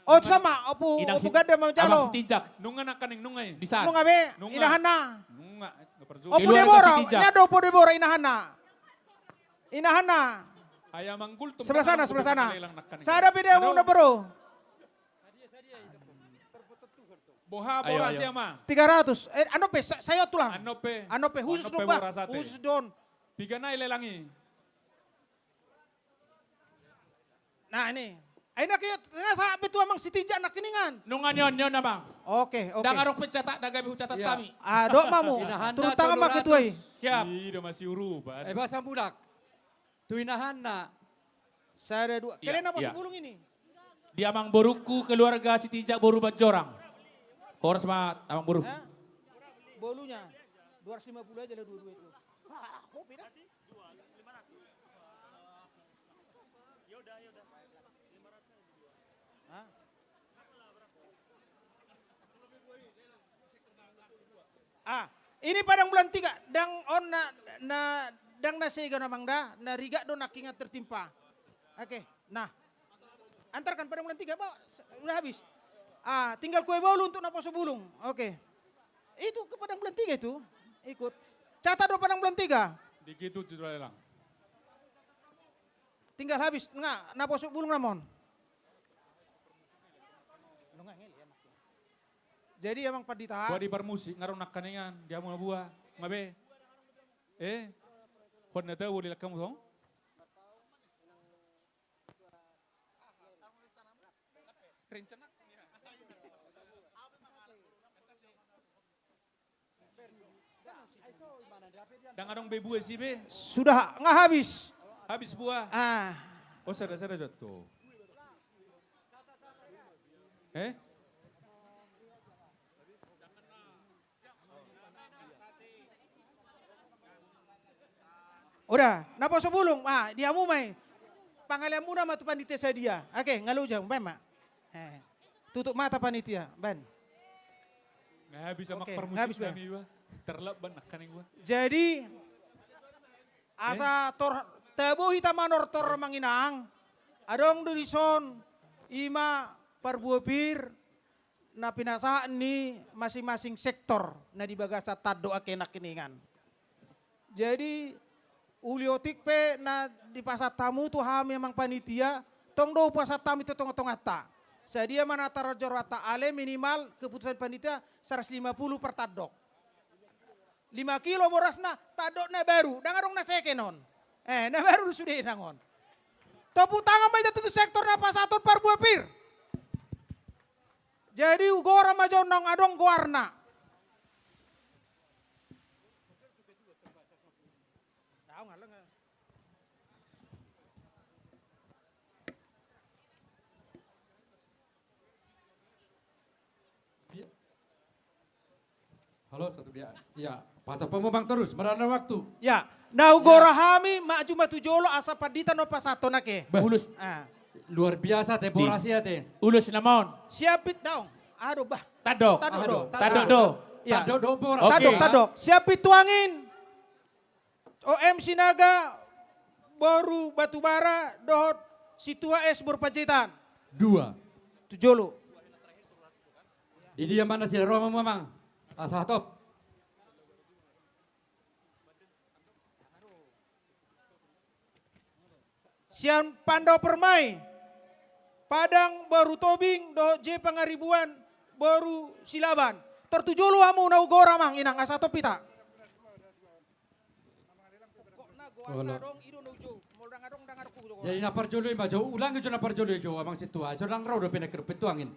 Speaker 10: O sama apu
Speaker 9: Inang
Speaker 10: apu gada
Speaker 9: Abang
Speaker 10: mamcalo.
Speaker 9: si tijak,
Speaker 13: Nunga na kaning nungay.
Speaker 9: di sana.
Speaker 10: Nung abe
Speaker 13: Nunga.
Speaker 10: inahana.
Speaker 13: Nunga. Ngaparzu.
Speaker 10: Opo
Speaker 9: Keluarga
Speaker 10: Deborah,
Speaker 9: si Tijak.
Speaker 10: nyado po Deborah inahana. Inahana.
Speaker 13: Ayam manggul.
Speaker 10: Sebelah sana, sebelah sana. Sada pide mo na bro.
Speaker 13: Boha
Speaker 9: Ayo,
Speaker 13: bora
Speaker 9: ayo.
Speaker 13: siya ma.
Speaker 10: 300. Ano pe, sayo tulang.
Speaker 13: Ano pe.
Speaker 10: Ano pe, khusus
Speaker 13: Ano pe
Speaker 10: dong ba?
Speaker 13: bora sate.
Speaker 10: Khusus don.
Speaker 13: Biganay lelangi.
Speaker 10: Nah ini. Ay na kayo, sabi tu amang si Tija na kiningan.
Speaker 9: Nungan nyon abang.
Speaker 10: Oke, oke.
Speaker 9: Dangarok pencatat, dagabi catat
Speaker 7: Iya.
Speaker 9: kami.
Speaker 10: Do mamu.
Speaker 7: Inahanda,
Speaker 10: Turun tangan mak
Speaker 7: 200.
Speaker 10: itu ay.
Speaker 9: Siap.
Speaker 13: Ida masih uruban.
Speaker 7: Bahasa budak. Tuinahan na.
Speaker 10: Sada dua.
Speaker 9: Iya,
Speaker 10: Kalian apa
Speaker 9: iya.
Speaker 10: sebelum ini?
Speaker 9: Dia mang boruku keluarga si tijak boru bajorang. Kor sama abang boru.
Speaker 10: Hah? Bolunya. 250 aja lah dua-dua itu. Kopi dah. Hah? Ini padang bulan 3 dang on dang na sega namang na riga do nakinga tertimpa. Oke. Nah. Antarkan padang bulan 3, Pak. Udah habis. Tinggal kue bolu untuk napas bulung. Oke. Itu ke padang bulan 3 itu. Ikut. Catat do padang bulan 3.
Speaker 13: Dikit itu sudah lelang.
Speaker 10: Tinggal habis. Napas bulung namon. Jadi emang padita.
Speaker 13: Buat di permusik ngaruh nak kaningan. Dia mau buah. Ngabe. Kod nata boleh lakam song. Rencana. Dan adong bebu sih be.
Speaker 10: Sudah nggak habis.
Speaker 13: Habis buah. Oh sada jatuh.
Speaker 10: Udah, napa sebulung? Dia mu mai. Pangalian muna matu panitia saya dia. Oke, ngalu jang, Mak. Tutup mata panitia, Ban.
Speaker 13: Nggak bisa mak
Speaker 10: Oke,
Speaker 13: permusik
Speaker 10: habis, Bang.
Speaker 13: kami ba. Terlep nak kaning gua.
Speaker 10: Jadi asa tor tebu hitamanor tor manginang. Adong durison ima parbuapir na pinasaan ni masing-masing sektor na di bagasa tado akenak kiningan. Jadi uliotik pe na di pasat tamu tu ha memang panitia tong do pasat tamu itu tong ata. Sadia mana tarajor ata ale minimal keputusan panitia 150 per tadok. 5 kilo borasna tadok na baru dangarong na sekenon. Na baru sudah nangon. Tepuk tangan baca tutu sektor na pasaton par buapir. Jadi ugora majon nang adong guarna.
Speaker 9: Halo, satu dia. Ya, patah pemubang terus, merana waktu.
Speaker 10: Ya, nah ugora hami mak cuma tujolo asa padita no pasaton nake.
Speaker 9: Ulus. Luar biasa teh borasi ya teh. Ulus namon.
Speaker 10: Siapit daong. Aduh bah.
Speaker 9: Tadok. Tadok do.
Speaker 10: Ya.
Speaker 9: Tadok do bor.
Speaker 10: Tadok. Siapit tuangin. OM Sinaga baru batubara dohot situa es berpacitan.
Speaker 9: 2.
Speaker 10: Tujolo.
Speaker 9: Di dia mana sih Roma mamang? Asa top.
Speaker 10: Sian Pandau Permai. Padang baru tobing do J Pangaribuan baru silaban. Tertujulu hamu na ugora mang inang asa topita.
Speaker 9: Jadi napar jolo ima jo, ulang jo napar jolo jo amang situa. So lang raw do pinakir pituangin.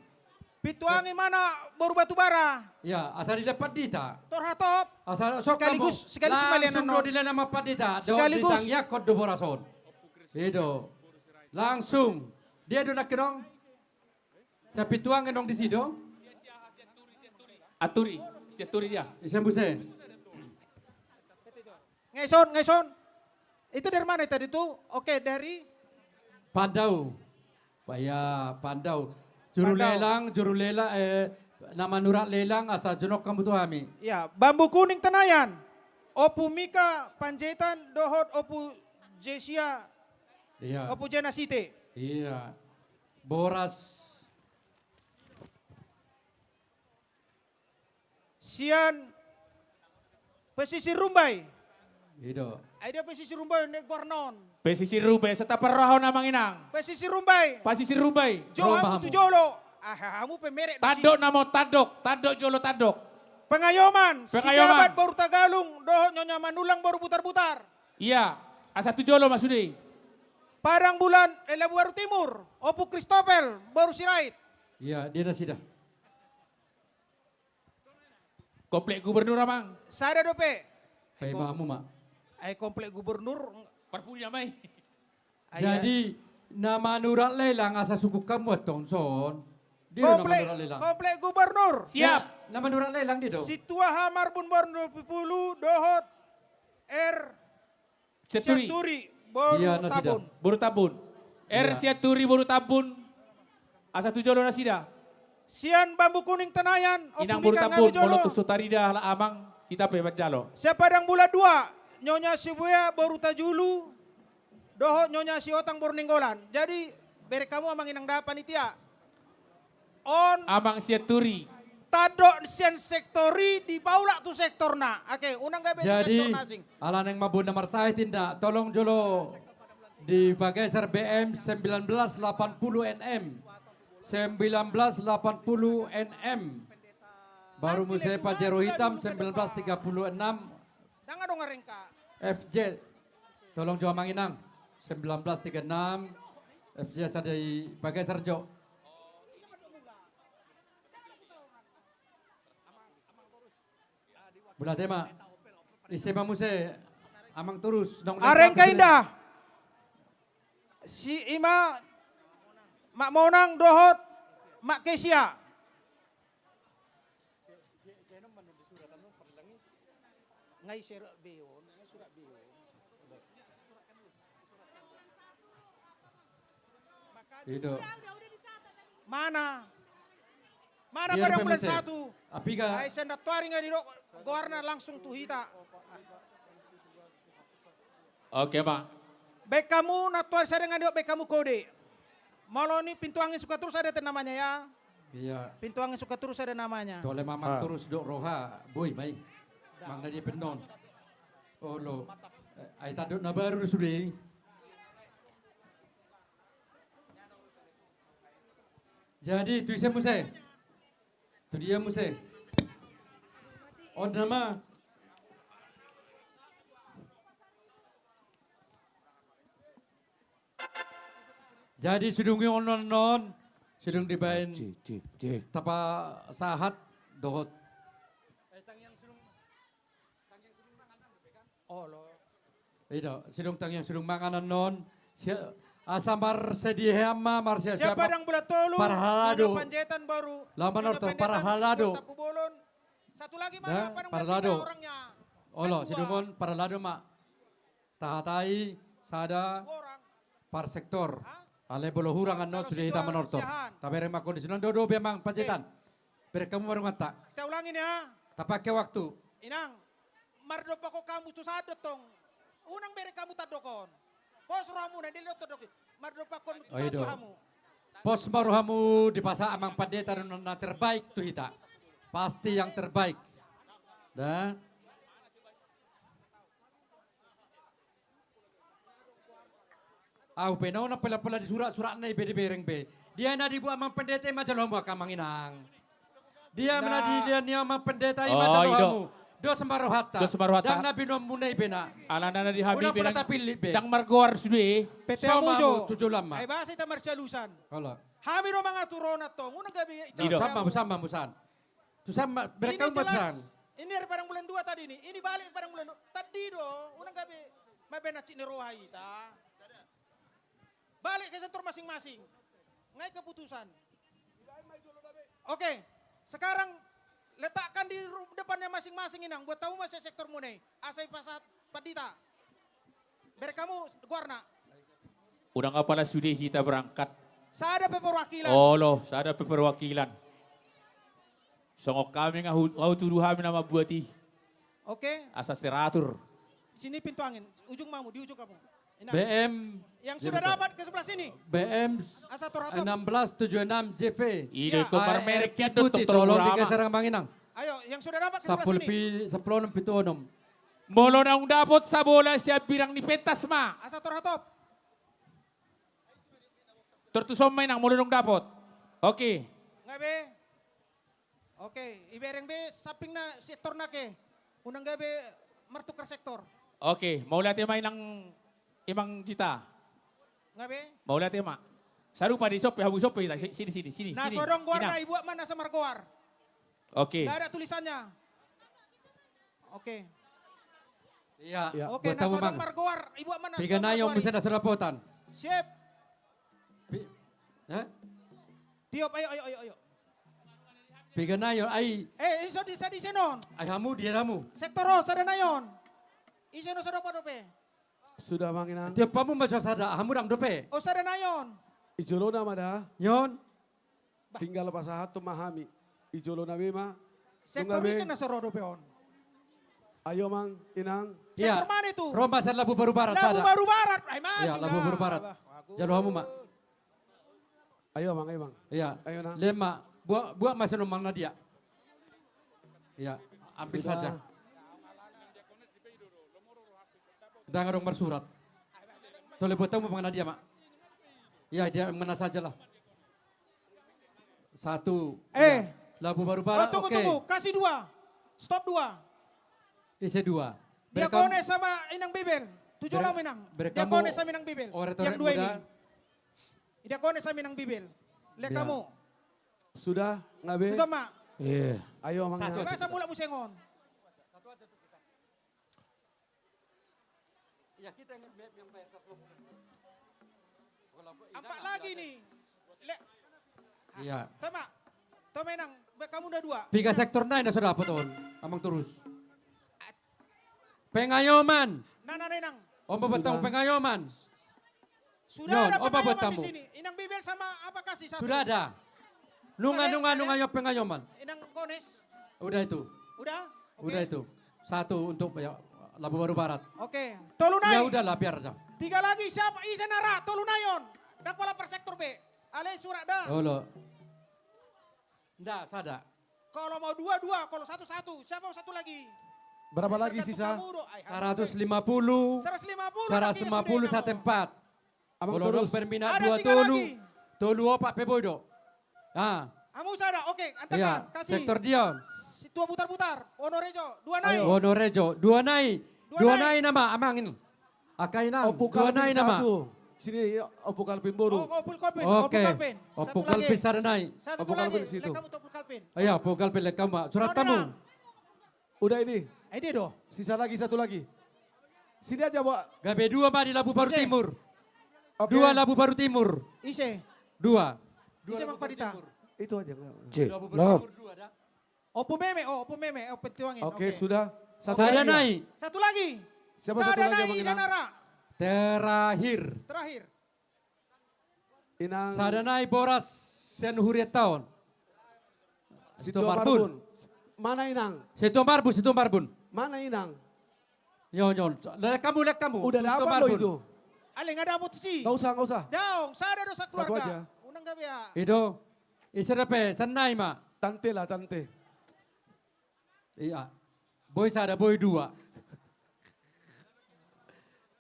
Speaker 10: Pituangin mana baru batu bara.
Speaker 9: Ya, asal dapat dita.
Speaker 10: Torhatop.
Speaker 9: Asal
Speaker 10: Sekaligus malian
Speaker 9: langsung do dila nama padita.
Speaker 10: Sekaligus.
Speaker 9: Ditang yakot do borason. Itu. Langsung. Dia do nakirong. Sa pituangin dong di sido.
Speaker 13: Aturi dia.
Speaker 9: Isang busen.
Speaker 10: Ngaison. Itu dari mana tadi tuh? Oke, dari
Speaker 9: Pandau. Ya, Pandau. Juru lela nama nurat lelang asal jonok kamu tuh kami.
Speaker 10: ya, Bambu Kuning Tenayan. Opu Mika Panjaitan Dohot Opu Jesia
Speaker 9: Iya.
Speaker 10: Opu Jenasite.
Speaker 9: Iya. Boras.
Speaker 10: Sian Pesisir Rumbai.
Speaker 9: Itu.
Speaker 10: Ada pesisir Rumbai nek Gornon.
Speaker 13: Pesisir Rubai serta perahon namang inang.
Speaker 10: Pesisir Rumbai.
Speaker 13: Pasisir Rubai.
Speaker 10: Hamu tu jolo. Hamu pemerek.
Speaker 13: Tadok namo tadok jolo tadok.
Speaker 10: Pengayoman. Si
Speaker 13: Pengayoman.
Speaker 10: Jabat baru Tagalung. Dohot Nyonya Manulang baru putar-putar.
Speaker 13: Iya, asa tu jolo maksudnya.
Speaker 10: Parang bulan Labu Baru Timur. Opu Kristopel baru Sirait.
Speaker 9: Iya, dia dah sudah.
Speaker 13: Komplek gubernur amang.
Speaker 10: Sada dope.
Speaker 9: Kayak mamu mak.
Speaker 10: Ay komplek gubernur.
Speaker 13: Parpunya mai.
Speaker 9: Jadi nama nurat lelang asal suku kamu Thomson. Dia nama
Speaker 10: Komplek,
Speaker 9: nurat lelang.
Speaker 10: komplek gubernur.
Speaker 9: Siap. Nama nurat lelang dia dong.
Speaker 10: Situa Hamar Bun Borno Pipulu Dohot
Speaker 13: Seturi.
Speaker 10: Baru
Speaker 9: Iya, nasida.
Speaker 10: Tabun.
Speaker 13: Baru tabun.
Speaker 9: Iya.
Speaker 13: Siaturi baru tabun. Asa tu jolo nasida.
Speaker 10: Sian Bambu Kuning Tenayan.
Speaker 13: Inang
Speaker 10: Opu
Speaker 13: baru
Speaker 10: Mika
Speaker 13: tabun.
Speaker 10: Ngalujolo.
Speaker 13: Molo tu sutarida la amang. Kita pebat jalo.
Speaker 10: Sepadang Bula 2. Nyonya Sibuya baru Tajulu. Dohot Nyonya Siotang baru Ninggolan. Jadi beri kamu amang inang dapan itia. On
Speaker 13: Amang siaturi.
Speaker 10: tadok sian sektori di paula tu sektor na. Oke, unang gabe
Speaker 9: Jadi
Speaker 10: sektor nasing.
Speaker 9: ala neng mabun nomor saya tindak tolong jolo di Bageser BM 1980 NM 1980 NM baru musai Pajero Hitam 1936
Speaker 10: Dangan dong ngarengka.
Speaker 9: FJ tolong jawab manginang 1936 FJ ada di Bageser Jo. Bulan tema isema muse amang terus dong.
Speaker 10: Arengka indah. Si Ima Mak Monang Dohot Mak Kesia. Ngai serak beon, surat beon.
Speaker 9: Itu.
Speaker 10: Mana? Mana
Speaker 9: Biar
Speaker 10: pada bulan
Speaker 9: pemese.
Speaker 10: 1?
Speaker 9: Api ka
Speaker 10: Ay senda tuari nga dito, gowarna langsung tuhita.
Speaker 13: Oke, Pak.
Speaker 10: Baik kamu natuar saya dengan dito, baik kamu kode. Malo ni pintu angin suka terus ada namanya ya.
Speaker 9: iya.
Speaker 10: Pintu angin suka terus ada namanya.
Speaker 9: Tole mamang terus dok roha, boy mai. Mangga dia penon. Oh lo, ay tadok na baru sudah. Jadi tu saya muse. Tu dia muse. Oh nama. Jadi sedung non sedung dibain tapa sahat dohot.
Speaker 10: Oh lo.
Speaker 9: Itu sedung tang yang sedung makanan non. Asamar sedia hama marsia
Speaker 10: Siapa yang bulat tolu?
Speaker 9: Parhalado.
Speaker 10: Nyonya Panjaitan baru.
Speaker 9: Laman
Speaker 10: Nyonya
Speaker 9: orto
Speaker 10: Panjaitan,
Speaker 9: Parhalado.
Speaker 10: Tapu Bolon. Satu lagi
Speaker 9: Nah,
Speaker 10: mana? Padang
Speaker 9: Parhalado.
Speaker 10: bertiga orangnya.
Speaker 9: Olo
Speaker 10: Kan dua.
Speaker 9: sidungon paralado mak. Tahatai sada
Speaker 10: Dua orang.
Speaker 9: par sektor. Ale bolo hurang ano sudah hitam menorto. Tabere mak kondisi non dodo biamang Panjaitan. Bere kamu baru ngata.
Speaker 10: Kita ulangin ya.
Speaker 9: Tapake waktu.
Speaker 10: Inang, mardo pa ko kamu tu sadot tong. Unang bere kamu tadokon. Pos ramu na dilo tadok. Mardo pa ko tu
Speaker 9: Oh, itu.
Speaker 10: sadot kamu.
Speaker 9: Pos baru hamu di pasar amang Panjaitan na terbaik tuh hita. Pasti yang terbaik. Dah. Au penau na pala di surat-surat na ibede bereng be. Dia na dibuat amang pendete macam lomba kamang inang. Dia
Speaker 1: Nah.
Speaker 9: menadi dia niama pendeta
Speaker 13: Oh,
Speaker 9: ima calo
Speaker 13: ido.
Speaker 9: hamu. Do sembaro hatta.
Speaker 13: Do sembaro hatta.
Speaker 9: Dan nabi nom munai bena.
Speaker 13: Alana di Habib
Speaker 9: Una pernah pilih be.
Speaker 13: dang margor sudah.
Speaker 10: PT
Speaker 9: Sama
Speaker 10: Amujo.
Speaker 9: mo, tujuh lama.
Speaker 10: Ay basa ita marchalusan.
Speaker 9: Kalau.
Speaker 10: Hami ro mga turona to. Unang gabi.
Speaker 13: Ido.
Speaker 9: Sama musan. Tu sama
Speaker 10: Ini
Speaker 9: mereka umatsan.
Speaker 10: jelas. Ini dari parang bulan 2 tadi nih. Ini balik parang bulan 2. Tadi do. Unang gabi. May benacik ni Rohay ita. Balik ke sektor masing-masing. Ngai keputusan. Oke. Sekarang letakkan di depannya masing-masing inang. Buat tahu masih sektor munai. Asai pasat padita. Biar kamu guarna.
Speaker 13: Udah nggak pala sudah kita berangkat.
Speaker 10: Saya ada perwakilan.
Speaker 13: Oh loh, saya ada perwakilan. Songok kami ngau tuduhan nama buati.
Speaker 10: Oke.
Speaker 13: Asas teratur.
Speaker 10: Sini pintu angin. Ujung mamu, di ujung kamu. Inang.
Speaker 9: BM.
Speaker 10: Yang sudah dapat ke sebelah sini.
Speaker 9: BM
Speaker 10: Asator atop.
Speaker 9: 1676 JV.
Speaker 13: Ide
Speaker 10: Ya.
Speaker 13: komar mereknya tuh
Speaker 9: Putih
Speaker 13: dokter
Speaker 9: tolong
Speaker 13: Urama.
Speaker 9: digeser ang manginang.
Speaker 10: Ayo, yang sudah dapat ke sebelah
Speaker 9: Sapul
Speaker 10: sini.
Speaker 9: 10 pituonom.
Speaker 13: Molo nang dapat sa bola siya birang ni pentas ma.
Speaker 10: Asator atop.
Speaker 13: Tertusom main nang molo nang dapat. Oke.
Speaker 10: Ngabe. Oke, ibereng be saping na sektor na ke. Unang gabe mertukar sektor.
Speaker 13: Oke, mau lihat main nang imang kita.
Speaker 10: Ngabe.
Speaker 13: Mau lihat ma. Saru pa di sope, habu sope. Sini.
Speaker 10: Nah,
Speaker 13: sini.
Speaker 10: sodong guar
Speaker 13: Inang.
Speaker 10: na ibu mana sa margoar.
Speaker 13: Oke.
Speaker 10: Gak ada tulisannya. Oke.
Speaker 9: Iya.
Speaker 6: Ya.
Speaker 10: Oke,
Speaker 9: Buat
Speaker 10: nah
Speaker 9: tamu
Speaker 10: sodong
Speaker 9: mang.
Speaker 10: margoar. Ibu mana
Speaker 9: Tiga na yung bisa na surapotan.
Speaker 10: Siap.
Speaker 9: Ha?
Speaker 10: Tiop, ayo.
Speaker 9: Tiga na yung ay
Speaker 10: Iso di sa senon.
Speaker 9: ay hamu dia ramu.
Speaker 10: Sektor O, sada na yon. Iso no sodong padope.
Speaker 6: Sudah manginan.
Speaker 9: Dia pamu macam sada hamu rang dope.
Speaker 10: O sada na yon.
Speaker 6: Ijolo na mada.
Speaker 9: Yon.
Speaker 6: Tinggal pasahat memahami. Ijolo na bima.
Speaker 10: Sektor
Speaker 6: Tungabe.
Speaker 10: isa na sa rodo peon.
Speaker 6: Ayo mang inang.
Speaker 10: Sektor mana itu?
Speaker 9: Roma sa Labu Baru Barat
Speaker 10: Labu
Speaker 9: sada.
Speaker 10: Baru Barat. Ay maju
Speaker 9: Ya, Labu Baru Barat. Jalo hamu ma.
Speaker 6: Ayo mang.
Speaker 9: Iya.
Speaker 6: Ayo na.
Speaker 9: Lema. Buat masih nomang Nadia. Iya, ambil
Speaker 6: Sudah.
Speaker 9: saja. Jangan orang bersurat. Tolong buat tahu Bang Nadia, Mak. Ya, dia mana saja lah. Satu. Ya. Labu Baru Barat, oke.
Speaker 10: Tunggu. Kasih 2. Stop 2.
Speaker 9: Isi 2.
Speaker 10: Diakone sama Inang Bibel. 7 lah Minang. Diakone sama Inang Bibel. Yang 2 ini. Diakone sama Inang Bibel. Lihat
Speaker 9: Ya.
Speaker 10: kamu.
Speaker 6: Sudah ngabe.
Speaker 10: Sama.
Speaker 11: Iya.
Speaker 6: Ayo mang inang.
Speaker 10: Masa mula musengon.
Speaker 9: Ya, kita yang bayar satu.
Speaker 10: Empat lagi nih.
Speaker 9: Iya.
Speaker 10: Tama. Tama Inang. Kamu udah 2.
Speaker 9: Tiga sektor na na sudah apa Amang terus. Pengayoman.
Speaker 10: Nana Inang.
Speaker 9: Om betang pengayoman.
Speaker 10: Sudah ada
Speaker 9: Yon, apa buat
Speaker 10: pengayoman di
Speaker 9: tamu?
Speaker 10: sini. Inang Bibel sama apa kasih satu?
Speaker 9: Sudah ada. Nunga pengayoman.
Speaker 10: Inang Kones.
Speaker 9: Udah itu.
Speaker 10: Udah? Oke.
Speaker 9: Udah itu. Satu untuk ya, Labu Baru Barat.
Speaker 10: Oke. Tolunay.
Speaker 9: Ya udahlah biar aja.
Speaker 10: 3 lagi siapa? Isenara. Tolunayon. Dakwala per sektor B. Ale surat dah.
Speaker 9: Oh lo. Nggak, sada.
Speaker 10: Kalau mau 2-2, kalau 1-1. Siapa mau 1 lagi?
Speaker 6: Berapa lagi
Speaker 10: Tergantung
Speaker 6: sisa?
Speaker 10: kamu, Do. Ay,
Speaker 9: 150.
Speaker 10: 150.
Speaker 9: 150 satu empat.
Speaker 6: Abang
Speaker 9: Kalau
Speaker 6: terus.
Speaker 9: berminat
Speaker 10: Ada
Speaker 9: 2
Speaker 10: 3
Speaker 9: tolu.
Speaker 10: lagi.
Speaker 9: Tolu opak pebodo. Ah,
Speaker 10: Kamu sada. Oke, antarkan.
Speaker 9: iya.
Speaker 10: Kasih.
Speaker 9: Sektor Dion.
Speaker 10: Tua putar-putar. Onorejo. 2 naik.
Speaker 9: Wonorejo. 2 naik.
Speaker 10: Dua
Speaker 9: 2
Speaker 10: naik.
Speaker 9: naik nama amangin. Akainang.
Speaker 6: Opu
Speaker 9: 2
Speaker 6: kalpin
Speaker 9: naik nama.
Speaker 6: satu. Sini Opu kalpin boru.
Speaker 10: Opul Kalpin.
Speaker 9: Oke.
Speaker 10: Opul Kalpin.
Speaker 9: Opu
Speaker 10: Satu lagi.
Speaker 9: kalpin sada naik.
Speaker 10: Satu
Speaker 6: Opul
Speaker 10: lagi.
Speaker 6: Kalpin di situ.
Speaker 10: Lihat kamu Opul Kalpin.
Speaker 9: Ayo, Opu kalpin lek kamu. Surat
Speaker 10: Nona.
Speaker 9: tamu.
Speaker 6: Udah ini.
Speaker 10: Ini do.
Speaker 6: Sisa lagi satu lagi. Sini aja, Pak.
Speaker 9: Gabe 2 di Labu Baru
Speaker 10: Ise.
Speaker 9: Timur.
Speaker 6: Oke.
Speaker 9: 2 Labu Baru Timur.
Speaker 10: Ise.
Speaker 9: 2.
Speaker 10: Ise Mang Padita.
Speaker 6: Itu aja.
Speaker 9: Labu Baru Timur 2 dah.
Speaker 10: Opul Meme. Opul Meme. Opul Tiwangin.
Speaker 6: Oke, sudah. Satu
Speaker 9: Sada
Speaker 6: lagi.
Speaker 9: naik.
Speaker 10: Satu lagi.
Speaker 6: Siapa satu
Speaker 10: Sada
Speaker 6: lagi,
Speaker 10: naik
Speaker 6: Abang Inang?
Speaker 10: Isenara.
Speaker 9: Terakhir.
Speaker 10: Terakhir.
Speaker 6: Inang.
Speaker 9: Sadanai Boras Sen Huriat Tahun.
Speaker 6: Situ
Speaker 9: Marbun.
Speaker 6: Marbun. Mana Inang?
Speaker 9: Situ Marbun.
Speaker 6: Mana Inang?
Speaker 9: Nyon. Lek kamu.
Speaker 6: Udah
Speaker 9: Situ
Speaker 6: dapat lo
Speaker 9: Marbun.
Speaker 6: itu.
Speaker 10: Ale nggak ada posisi.
Speaker 6: Nggak usah.
Speaker 10: Daung, sada dosa
Speaker 6: aja.
Speaker 10: keluarga. Unang gabi ya.
Speaker 9: Ido. Isrepe, sanai ma.
Speaker 6: Tante lah, tante.
Speaker 9: Iya. Boy sada boy 2.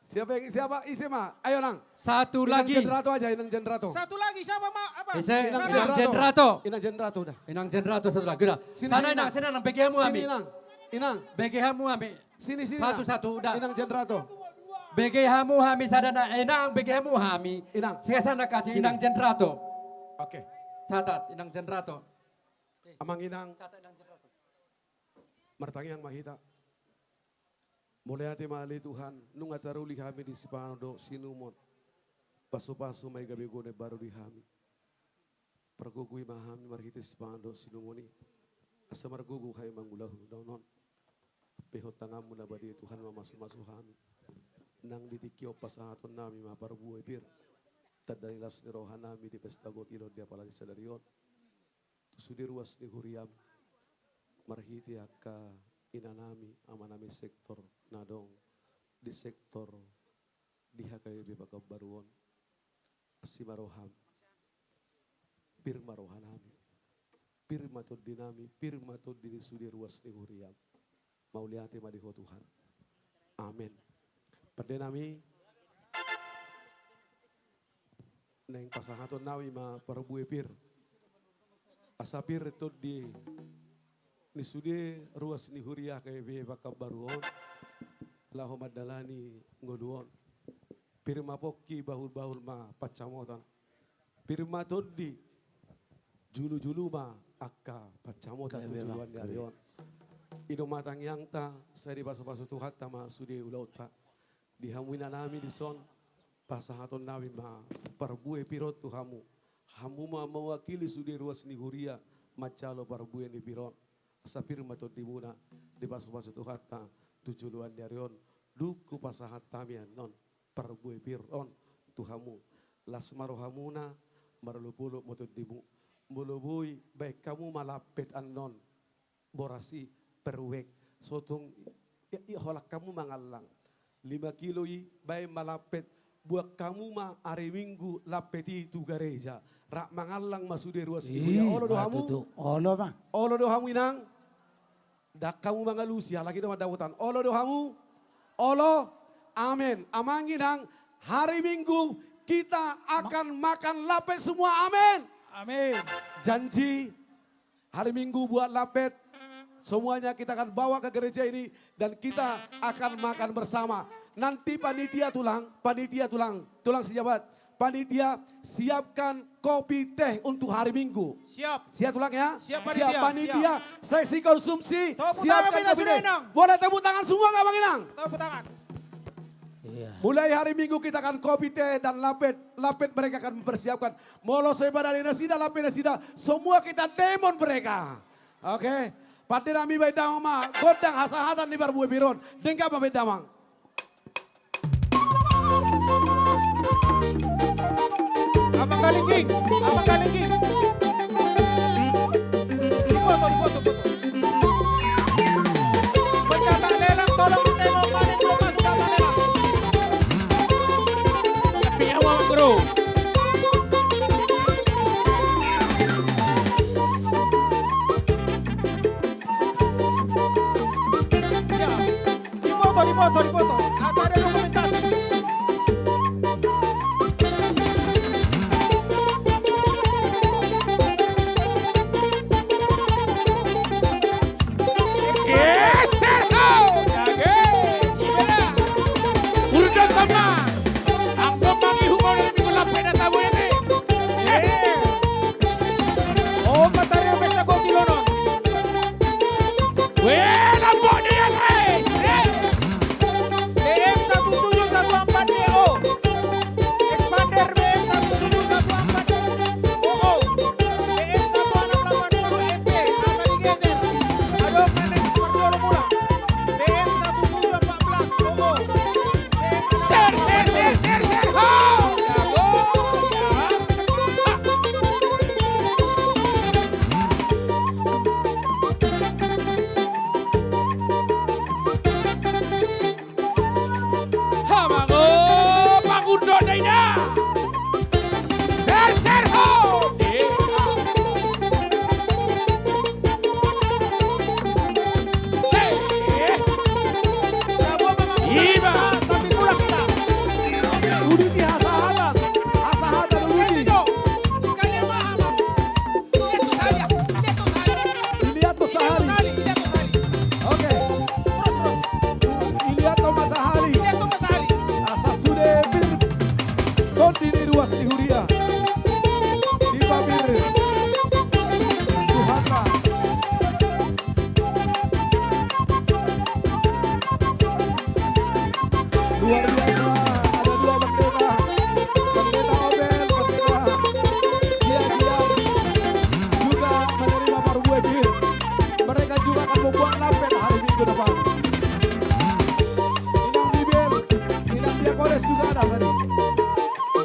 Speaker 6: Siapa Isema? Ayo Nang.
Speaker 9: Satu
Speaker 6: Inang
Speaker 9: lagi.
Speaker 6: Jendrato aja, Inang Jendrato.
Speaker 10: Satu lagi siapa apa?
Speaker 9: Inang Jendrato.
Speaker 6: Inang Jendrato udah.
Speaker 9: Inang Jendrato satu lagi udah.
Speaker 6: Sini,
Speaker 9: Sana
Speaker 6: sini,
Speaker 9: Inang,
Speaker 6: Nang.
Speaker 9: sini Inang, begihamu
Speaker 6: Sini
Speaker 9: Ami.
Speaker 6: Inang. Inang.
Speaker 9: Begihamu Ami.
Speaker 6: Sini.
Speaker 9: Satu-satu udah.
Speaker 6: Inang Jendrato.
Speaker 9: Begihamu Ami sadana Inang, begihamu Ami.
Speaker 6: Inang.
Speaker 9: Saya sana kasih
Speaker 6: Sini.
Speaker 9: Inang Jendrato.
Speaker 6: Oke.
Speaker 9: Catat Inang Jendrato.
Speaker 6: Amang Inang.
Speaker 9: Catat Inang Jendrato.
Speaker 6: Martangyang mahita. Mulai hati mali Tuhan, nung ataruli kami di Sipando, sinumon. Paso-paso may gabi gone baru di kami. Pergugui mahami marhiti Sipando, sinumoni. Asa margugu kay mangulahu daunon. Pehot tangam muna badi Tuhan mamasu-masu kami. Nang ditikyo pasahaton nami maparbuhay pir. Tadanilas ni rohan nami di pesta gotilo dia pala di sadarion. Tusudi ruas ni huriam. Marhiti akka inanami amanami sektor nadong di sektor dihakai bebaka baruon asimaroham pirmarohanami pirmato dinami pirmato dini sudi ruas ni huriam mauliati madiho Tuhan amin pada nami neng pasahaton nawi ma parabue pir asapir itu di ni sude ruas ni huria kay be bakabaruon laho madalani ngoduon pirma pokki bahul ma pacamotan pirma toddi julu ma akka pacamotan tujuan darion ido matang yang ta saya di pasu-pasu tuhat tama sude ulauta dihamuina nami di son pasahaton nabi ma parbue pirot tu hamu ma mewakili sude ruas ni huria macalo parbue ni piron sapir mato dimuna di pasu-pasu tuhata tujuan darion duku pasahat tamian non perbui piron tuhamu lasmarohamuna marlupulu mato dimu mulubui baik kamu malapet anon borasi perwek sotong holak kamu mangalang 5 kilo baik malapet buat kamu ma hari minggu lapeti tu gereja rak mangalang masude ruas ya olo dohamu olo dohamu inang dak kamu mangalusia lagi dong dawutan olo dohamu olo amin amanginang hari minggu kita akan makan lapet semua amin
Speaker 10: Amin.
Speaker 6: janji hari minggu buat lapet semuanya kita akan bawa ke gereja ini dan kita akan makan bersama nanti panitia tulang sejabat panitia siapkan kopi teh untuk hari minggu.
Speaker 10: Siap.
Speaker 6: Siap tulang ya?
Speaker 10: Siap
Speaker 6: panitia. Seksi konsumsi.
Speaker 10: Tepuk
Speaker 6: Siapkan
Speaker 10: tangan,
Speaker 6: kopi
Speaker 10: Bina
Speaker 6: teh.
Speaker 10: Sunenang.
Speaker 6: Boleh tepuk tangan semua nggak Bang Inang?
Speaker 10: Tepuk tangan.
Speaker 6: Mulai hari minggu kita akan kopi teh dan lapet. Lapet mereka akan mempersiapkan. Molo sebada dari nasida, lapet nasida. Semua kita demon mereka. Oke. Pati nami bayi damang ma. Godang hasa-hasan di barbuai biron. Dengar apa bayi damang?
Speaker 10: Abang Galingking. Foto. Pencatat lelang tolong ditengok mana yang belum masuk data lelang.
Speaker 13: Tapi awal bro.
Speaker 10: Ya, difoto. Acara dokumentasi. Oh, materi pesta Gotilonon. BM 1714 DO. Expander BM 1714 OO. BM 1680 MP. Asa digeser. Adong nenek Marjolo mula. BM 1714 OO.
Speaker 13: Ser.
Speaker 6: membuat lapet hari Minggu depan. Inang Bibel, Inang Diakones juga ada tadi.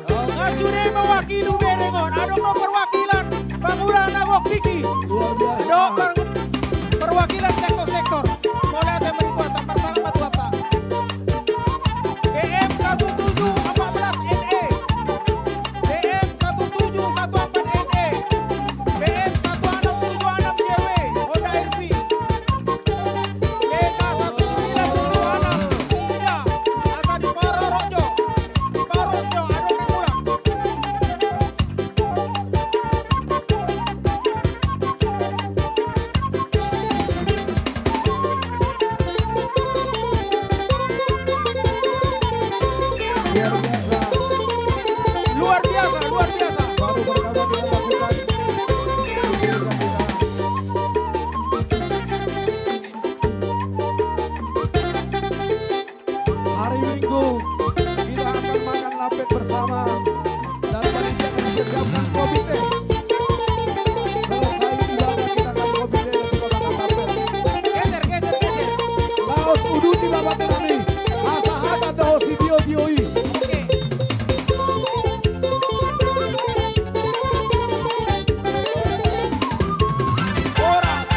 Speaker 10: Nga sudah mewakili berengon, ada no perwakilan bangunan Nawok Kiki.
Speaker 6: Luar biasa.
Speaker 10: Ada perwakilan sektor-sektor. Mulai ada berituata bersama tuata. BM 1714 NE, BM 1714 NE, BM 1676 JW, Honda RV, BK 1976 Tidak, asal di Parorojo, ada orang pulang.
Speaker 6: Luar biasa.
Speaker 10: Luar biasa.
Speaker 6: Baru pertama kita lakukan. Hari Minggu kita akan makan lapet bersama dan panitia akan siapkan komite. Selesai ibadah kita akan komite dan kita makan lapet.
Speaker 10: Geser.
Speaker 6: Laos uduti babat kami. Hasa doh si dio dioi.
Speaker 10: Oke. Horas.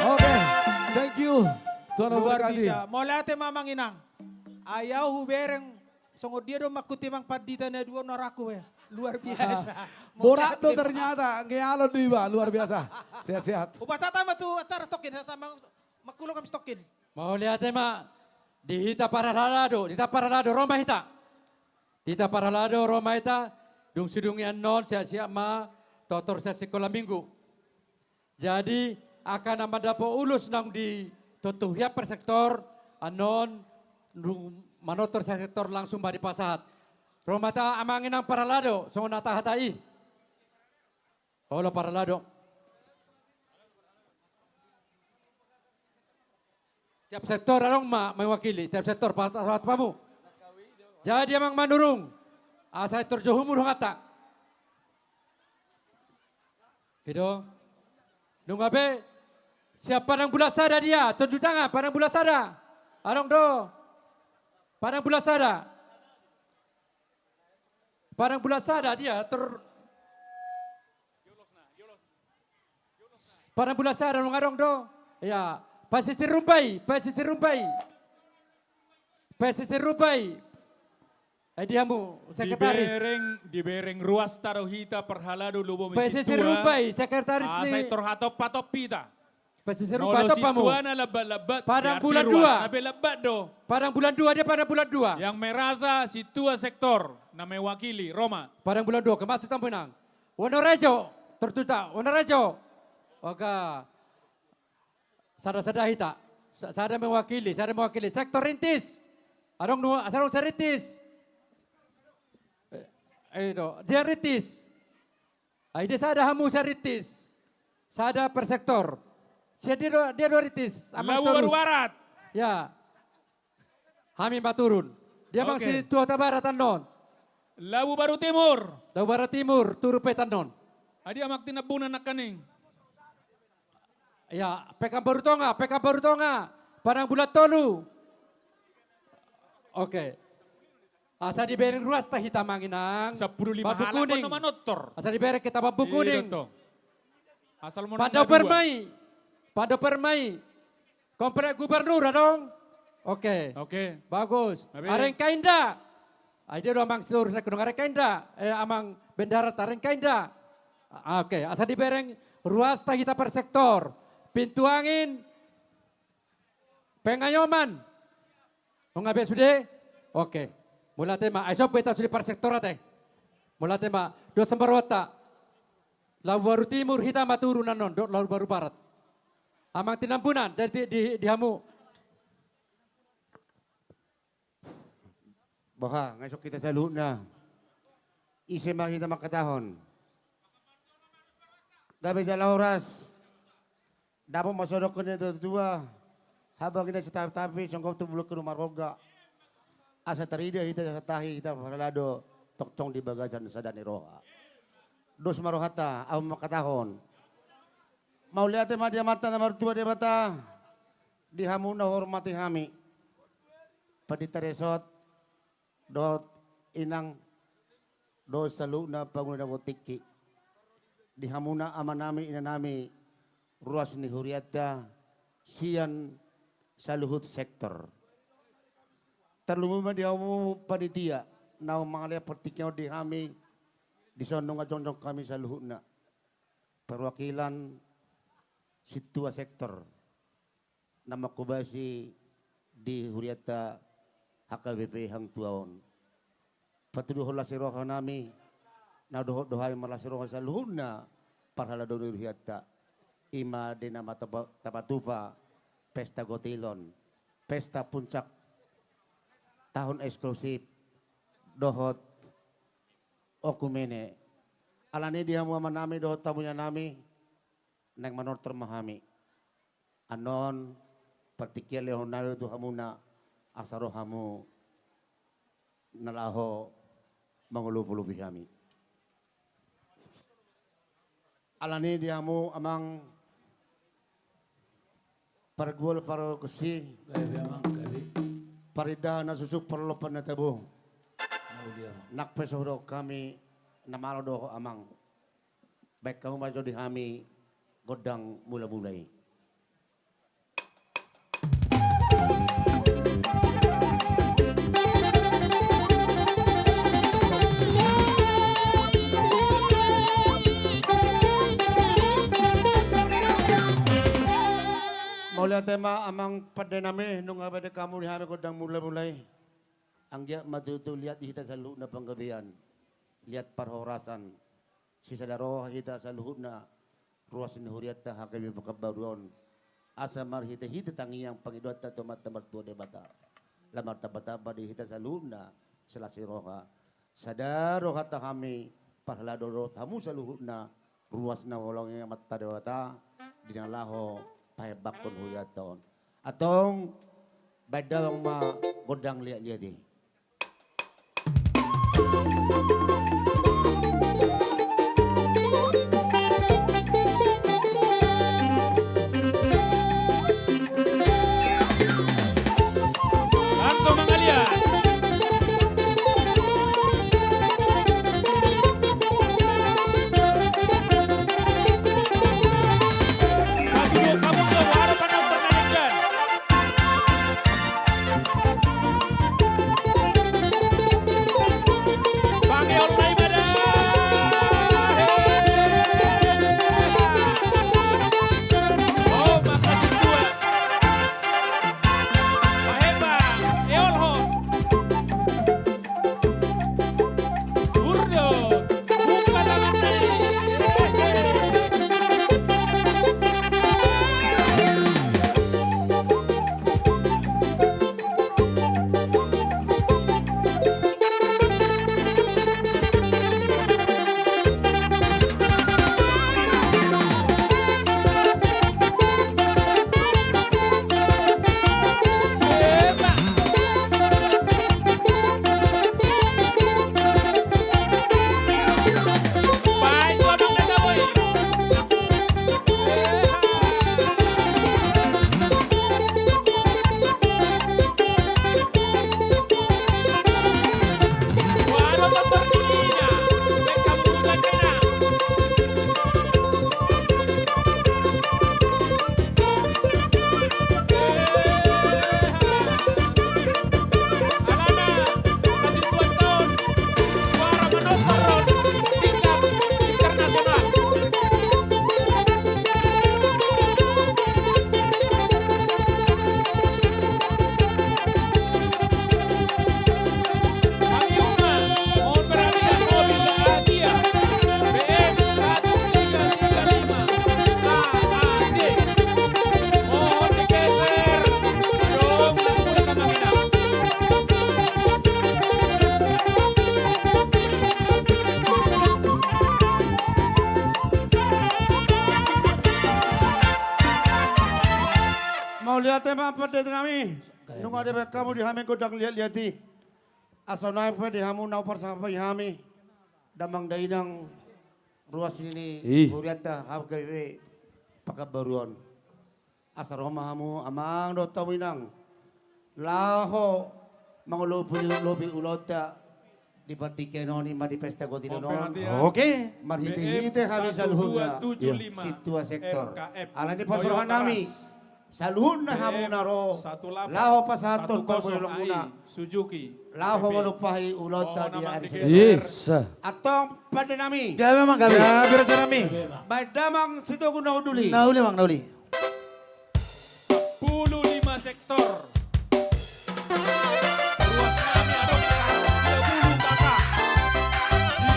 Speaker 6: Oke, thank you. Tuhan
Speaker 10: Luar
Speaker 6: memberkati.
Speaker 10: bisa. Mulai ate mamang inang. Ayaw hubereng. Songo dia do makutimang padita na dua naraku ya. Luar biasa.
Speaker 6: Borak tuh ternyata, ngealon diwa, luar biasa. Sehat-sehat.
Speaker 10: Ubasa tama tuh acara stokin sama makulo kami stokin.
Speaker 9: Mau lihat tema di hita paralado Roma hita. Hita paralado Roma hita dung sidung yan non siap ma totor sa sekolah minggu. Jadi akan nama dapo ulus nang di totuhya per sektor anon manotor sa sektor langsung bari pasahat. Roma ta amangin ang paralado so natahatai. Olo paralado. Tiap sektor anong mewakili, tiap sektor pamu. Jadi emang manurung. Asa sektor johumur hata. Gitu. Nungabe siapa nang bulasada dia, tunjuk tangan panang bulasada. Arong do. Panang bulasada. Panang bulasada dia Panang bulasada nung arong do. Ya, Pasisir Rumpai. Diamu, sekretaris.
Speaker 13: Dibereng ruas taruhita perhalado lubo
Speaker 9: Pasisir Rumpai, sekretaris ni.
Speaker 13: Asay torhatop patop pita.
Speaker 9: Pasisir Rumpai atau pamu.
Speaker 13: Situana labat-labat.
Speaker 9: Padang
Speaker 13: berarti
Speaker 9: bulan
Speaker 13: ruas.
Speaker 9: 2.
Speaker 13: Nabe labat do.
Speaker 9: Padang bulan 2 dia pada bulan 2.
Speaker 13: Yang merasa situa sektor na mewakili Roma.
Speaker 9: Padang bulan 2 kemasuk tampunang. Wonorejo, tertuta Wonorejo. Oka. Sada hita. Sada mewakili sektor rintis. Sarong rintis. Dia rintis. Dia sada hamu rintis. Sada per sektor. Dia dua rintis.
Speaker 13: Lawu baru barat.
Speaker 9: Ya. Hami baturun. Dia masih tua tabaratan non.
Speaker 13: Lawu baru timur.
Speaker 9: Lawu barat timur, turu petan non.
Speaker 13: Adi amak tinabunan na kaning.
Speaker 9: Ya, PK baru tonga. Padang bulat tolu. Oke. Asa di bereng ruas tah hitam manginang.
Speaker 13: 15
Speaker 9: babu
Speaker 13: halak
Speaker 9: kuning.
Speaker 13: kono manotor.
Speaker 9: Asa di bereng kita babu kuning.
Speaker 13: Asal mau
Speaker 9: Pada permai. Komplek gubernur dong. Oke. Bagus. Areng kainda. Dia do amang seluruh sekudung areng kainda. Amang bendara tareng kainda. Oke. Asa di bereng ruas tah hitam per sektor. Pintu angin. Pengayoman. Mengabe sudah? Oke. Mula tema. Ayo beta sudah per sektor teh. Mula tema. Dua sembarwata. Lalu baru timur hitam maturunan non. Lalu baru barat. Amang tinampunan. Jadi di hamu.
Speaker 14: Baka, ngasok kita sa luhod na. Isi makita makatahon. Gabi sa oras. Dapat masodok ko nito tua. Habang kita sa tapi sangkap tu bulok ko maroga. Asa tarida hita sa tahi hita paralado toktong di bagasan sa Dani Roha. dos marohata au makatahon. Mau lihat dia mata na martua dia bata dihamu na hormati hami. Padita resort dot inang do salu na panguna gotiki. Dihamuna amanami inanami ruas ni huriata sian saluhut sektor. Terlumuma dia mu panitia na mangalia pertiknya di kami di sonong ajong kami saluhutna perwakilan situa sektor nama kubasi di huriata HKBP hang tuaon. Patuduh la siroha nami na dohai malasiroha saluhutna parhala do huriata ima di nama tapatupa pesta gotilon pesta puncak tahun eksklusif dohot okumene alani dia muama nami dohot tamunya nami neng manor termahami anon partikia Leonardo tu hamuna asaro hamu nalaho mangulu-pulubi kami alani dia mu amang pargol paro kesi parida na susuk perlopan na tabo. Nak pesohro kami namalo do amang. Baik kamu maju di kami godang mula-mulai. Mula tema amang padename nung abade kamu di hami kodang mulai-mulai. Ang dia matutu lihat kita salu na panggabian. Lihat parhorasan. Si sadaro kita saluhut na ruas ni huriat ta hakami pakabaruan. Asa mar hita tangi yang pangidot ta tomat tamar tua debata. Lamar tabata di hita saluhut na selasi roha. Sadaro hata kami parhaladoro tamu saluhut na ruas na wolong yang mata dewata dinalaho pahebak pun huyaton. Atong badang ma godang liat-liat di.
Speaker 13: Langsung mengalian.
Speaker 14: Mau lihat tema pada nami. Nung ada kamu di hami godang lihat-lihati. Asal naik di hamu nau persampai hami. Damang dainang ruas ini
Speaker 11: Ih.
Speaker 14: huriata hawkewe pakabaruan. Asaroma hamu amang do tawinang. Laho mangulupi ulota di partikenoni ma di pesta godinonon.
Speaker 11: Oke.
Speaker 14: Marhite habis salhuna.
Speaker 13: 275
Speaker 14: Situa sektor.
Speaker 13: RKF.
Speaker 14: Alani pasrohan nami. Salhuna hamu naro. Laho pasaton pagulunguna.
Speaker 13: Suzuki.
Speaker 14: Laho malupahi ulota di RC.
Speaker 11: Yes.
Speaker 14: Atong pada nami.
Speaker 11: Gawe mang gawe. Gawe nami.
Speaker 14: Baik damang situ guna uduli.
Speaker 11: Nauli mang nauli.
Speaker 13: 15 sektor. Ruas kami ada 30 kakak. Di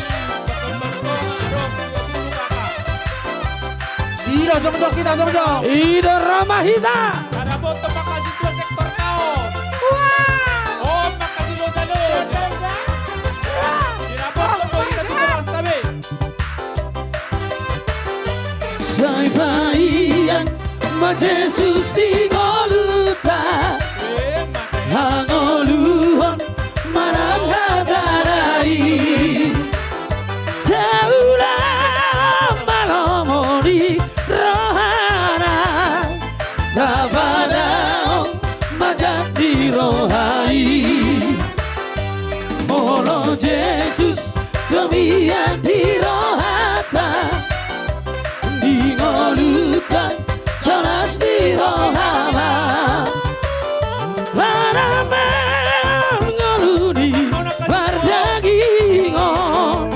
Speaker 13: Pekanbaru ada 30 kakak.
Speaker 11: Ida jom kita jom. Ida Ramahita.
Speaker 13: Ada foto makasih 2 sektor kaon. Oh makasih lo dalon. Tidak foto ko kita tugas tabi.
Speaker 12: Sai bayan ma Jesus di goluta hangoluhon marang hadarai taula malomoni rohana tabadao majati rohai molo Jesus kemian di rohata di ngoluta kelas di rohama para mengoludi bardagingon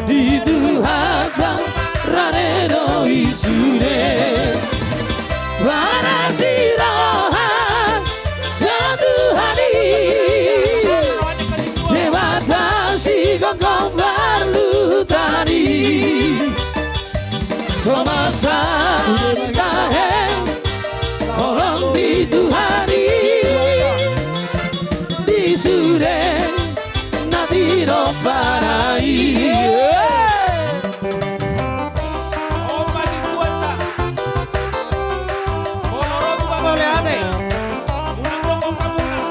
Speaker 12: di duhata ranero isude para sirohan dan Tuhani dewata si gonggong barlutani semasa dahem orang di Tuhani di sude nanti parai.
Speaker 13: Oh masih kuat tak? Boloro tu boleh ada. Unang lokong kamunang,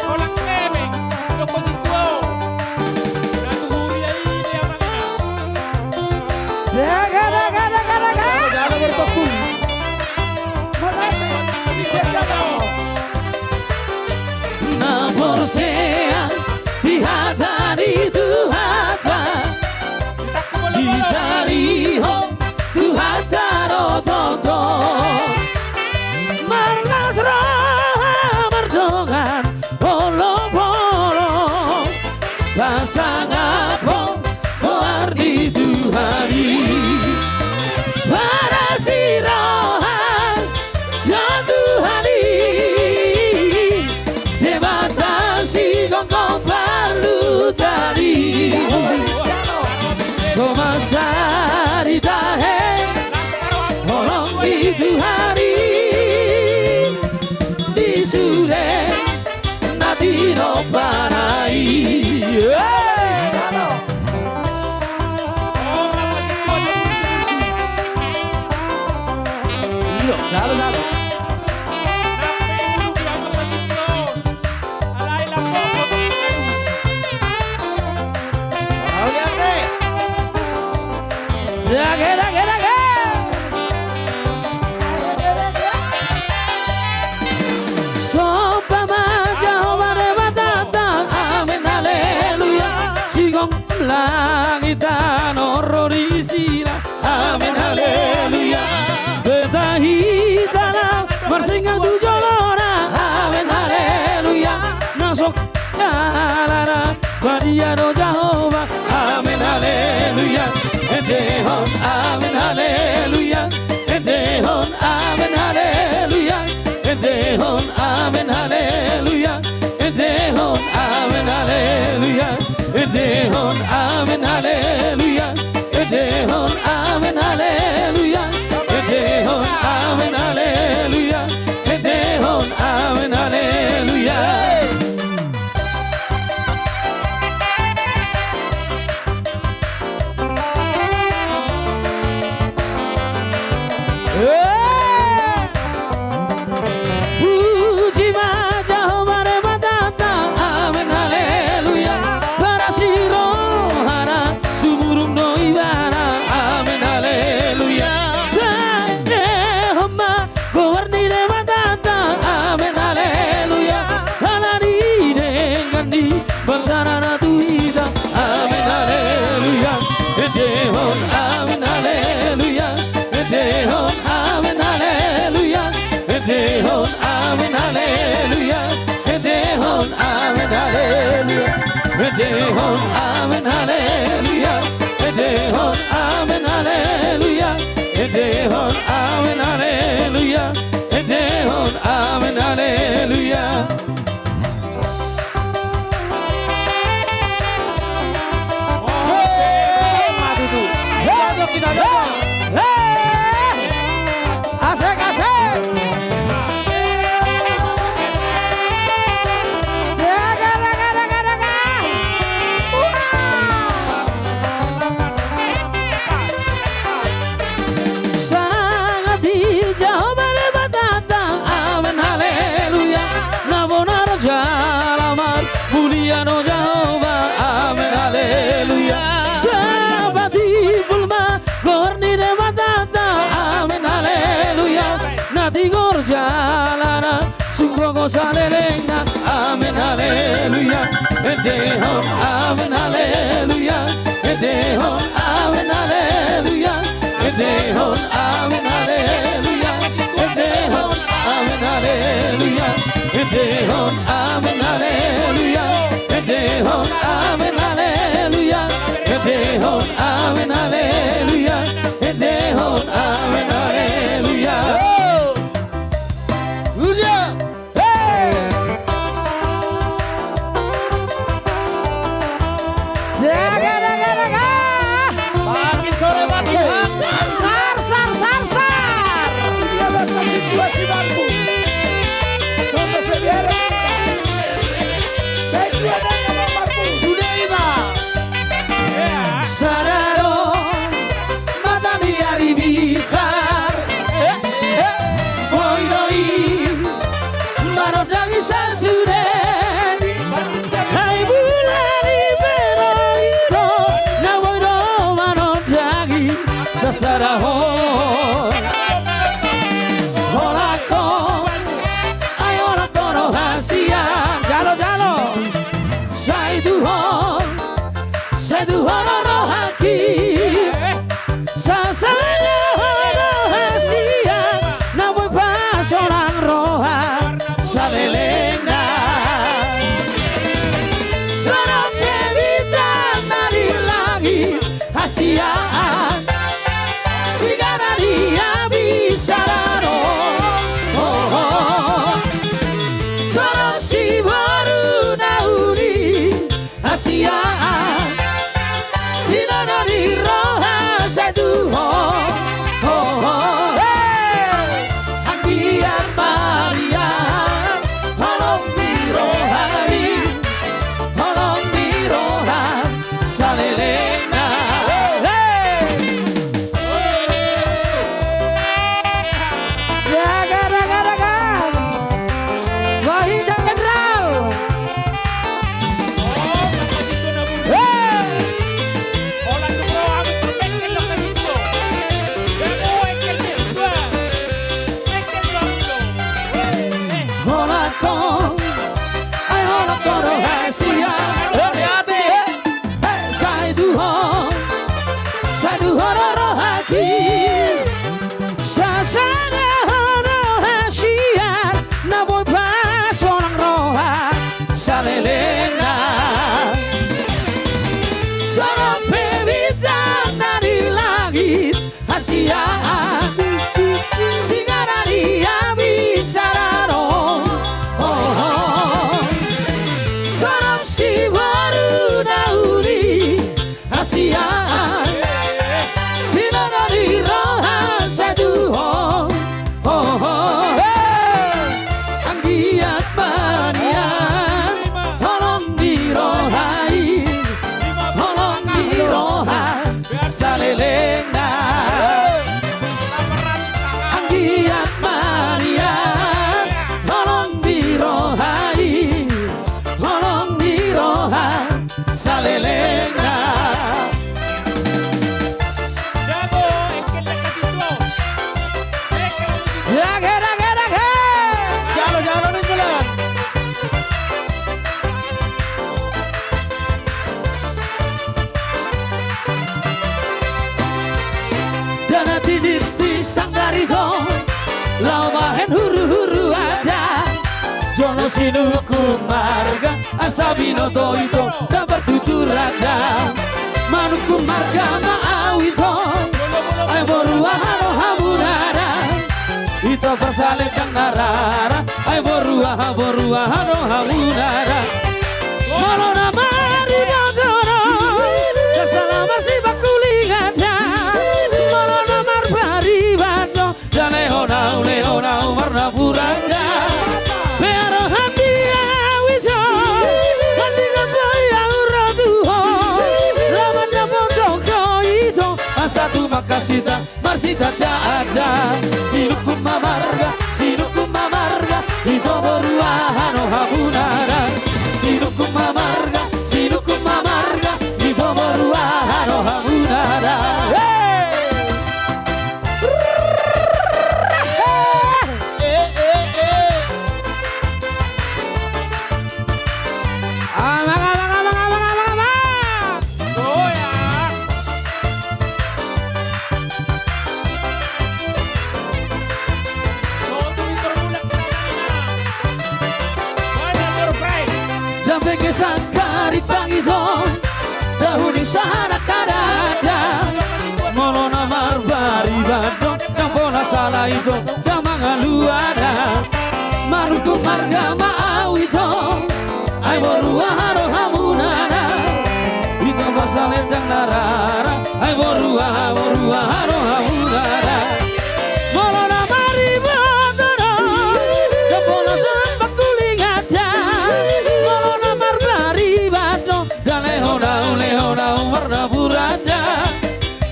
Speaker 13: kolak keme, lokong situo. Natuhuri ay ini ang makina.
Speaker 12: Daga.
Speaker 11: Jangan bertepung.
Speaker 12: Naborsean dihata di Tuhata di sariho Tuhata rototo marnas roha merdongan polo pasang apa koar di Tuhani para sirohan dan Tuhani debatasi gonggong barlutani semasa ditahe orang di Tuhani di sude nanti parai.
Speaker 11: Lalu.
Speaker 12: Daga. Sopa maja obare batata amen haleluya sigong langitan horrorisira amen haleluya betahitana marsingang tujolora amen haleluya nasok alana Maria no Jehovah amen haleluya endehon amen salelenga, amen, haleluya. Edehon, amen, haleluya. Edehon, amen, haleluya. Edehon, amen, haleluya. Edehon, amen, haleluya. Edehon, amen, haleluya. Edehon, amen, haleluya. Edehon, amen, haleluya. Edehon, amen, haleluya.
Speaker 8: Makin sore makin hangat.
Speaker 12: Sar, sar, sar, sar.
Speaker 6: Dia datang situasi baru. Sono sedere. Media dan nomorku.
Speaker 12: Sudah iba. Sararo mata di hari besar. Boy doi baru lagi sasuren. Hai bulan iberoiro na boy do mano lagi sasaraho. Holako ayo holako rohasia. Jalo jalo. Saya Tuhan rohaki. Sasanya rahasia. Namun pas orang roha salelena. Dorong kebitan dari langit hasiaan. Sigara dia bisa dorong si baru nauni hasiaan. Tidak dari roha saya Tuhan. Akian Maria, tolong di rohani, tolong di roha salelena. Jaga. Wahid Jenderal. Holako, ay holako rohasia. Saya Tuhan rohaki. Sasana rohasia. Namun pas orang roha salelena. Suara pewitan dari langit hasiaan. Sigara dia bisa dorong. Dorong si baru nauni hasiaan. Bila dari roha saya Tuhan. Anggiat manian, tolong dirohai, tolong diroha salelena. Anggiat manian, tolong dirohai, tolong diroha salelena. Jaga.
Speaker 8: Jalo nih jalan.
Speaker 12: Dana tidir di sanggarito, lawahen huru-huru ada. Jono sinuku marga, asabino toito, dapat tutur ada. Manuku marga maawito, ay boruahano hamunara. Ito persalipkan narara, ay boruahano hamunara. Malona mari dodoro, kesalamar si bakulingada. Malona marbari bado, dan leona warna puranda. Pero hati awito, hati kapaya uratuho. Lamanya pondok itu, asatu makasita, marsita ada. Sinukum mamarga, itu boruahano hamunara. Sinukum mamarga, itu boruahano hamunara. Bege sangkari pangito dahuni sana kadada molona marbari badong kampona salah itu damanga luada manuku marga mau itu ai borua haro hamunana itu bahasa lendang narara ai borua haro hamunana molona mari badoro kampona salah bakulingada molona marbari badong dan lehona warna burada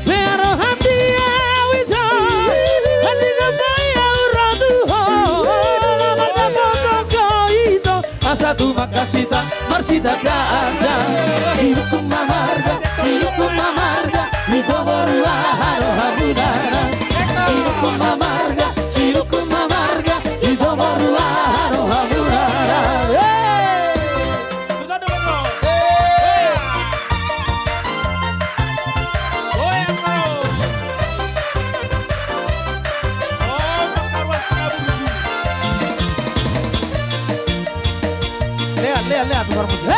Speaker 12: pero hati awito hati kapaya uraduho mata koko itu asatu makasita marsita kaada sirukum mamarga mito borua haro habudara sirukum mamarga mito borua haro habudara
Speaker 10: Lihat tukar musik.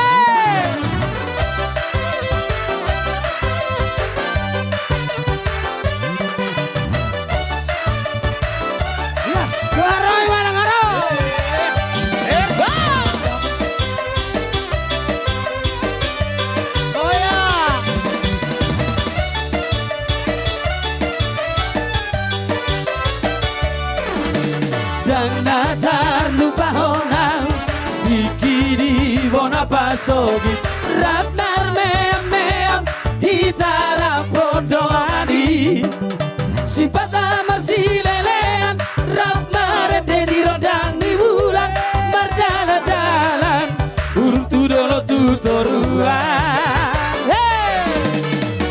Speaker 12: Dan natar lupa honang Dikini bona pasogi Ratnar meam hitara podoani Simpata marsilelean Ratnar deni rodang di bulan Mardala-dalan Urung tudolo tutoruan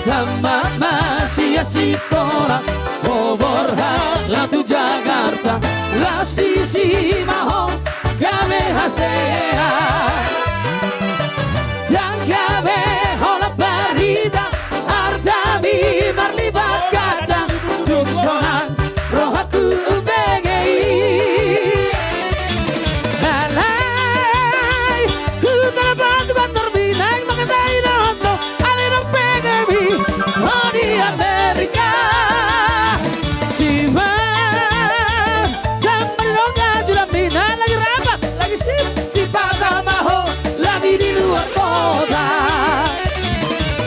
Speaker 12: Tamat masih sekolah Oborha latu Jakarta Las di Simahong Gabe hasea Dan gabe hola parida Artami marlibat kadang Tuksonan rohaku begei Alay Kutalapan bator binang Mengenai noto Alinang pegemi Oh di Amerika Siva lagi rapat, lagi si Patamaho lagi di luar kota.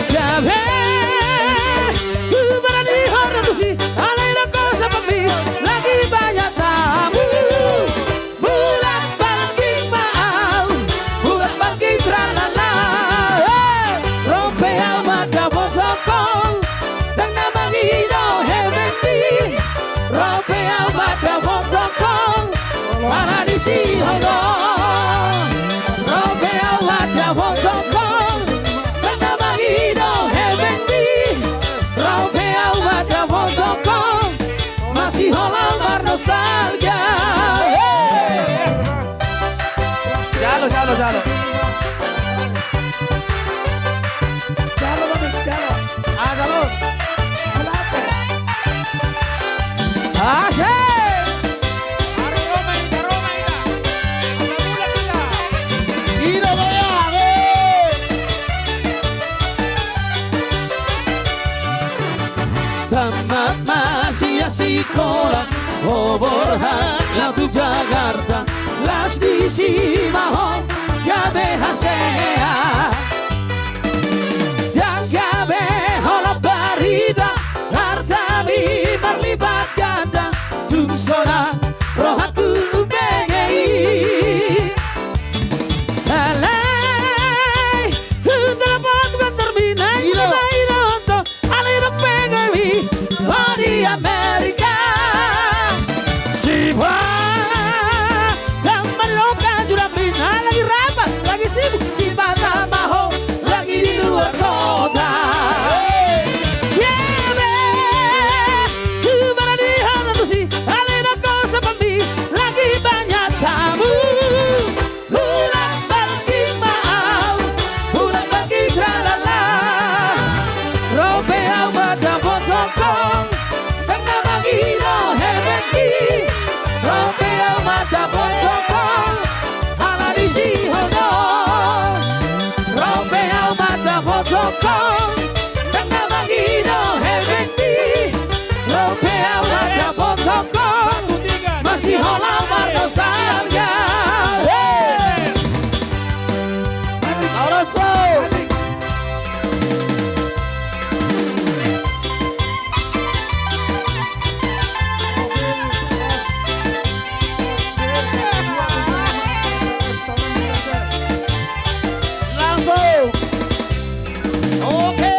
Speaker 12: Gabe, ku berani hormat si alaina kosa papi lagi banyak tamu. Bulan bangking mau, bulan bangking tralala. Rompe almaka bosokong, dan nama hino hebenti. Rompe almaka bosokong. Para di sihogo Robe awada wotokong Tanda magido hebendi Robe awada wotokong Masih holamar nostalgia
Speaker 10: Jalo
Speaker 12: Jalo Asik Tamat masih sekolah Oborha latu Jakarta Las di Simahong Gabe hasea Dan gabe hola barida Artami marlibat ganda Tungsona rohaku begei Alay Telepon terminai Ilai nonton Alina pegami Oh di Amerika Siva Dan menolongkan jurang bina Lagi rapat, lagi sibuk Siva Tamaho Lagi di luar kota Yebe Kemana di Peau ada potoko masih hola berdosanya. Auraso. Langsung. Oke,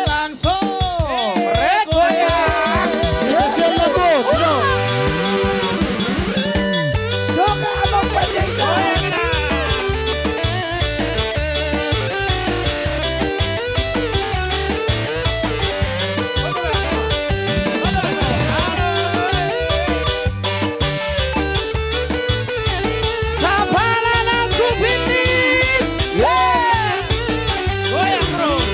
Speaker 12: langsung. Rekoyak. Siap lagu. Doka abang Panjaitan. Sabalan aku pilih. Goyang terus.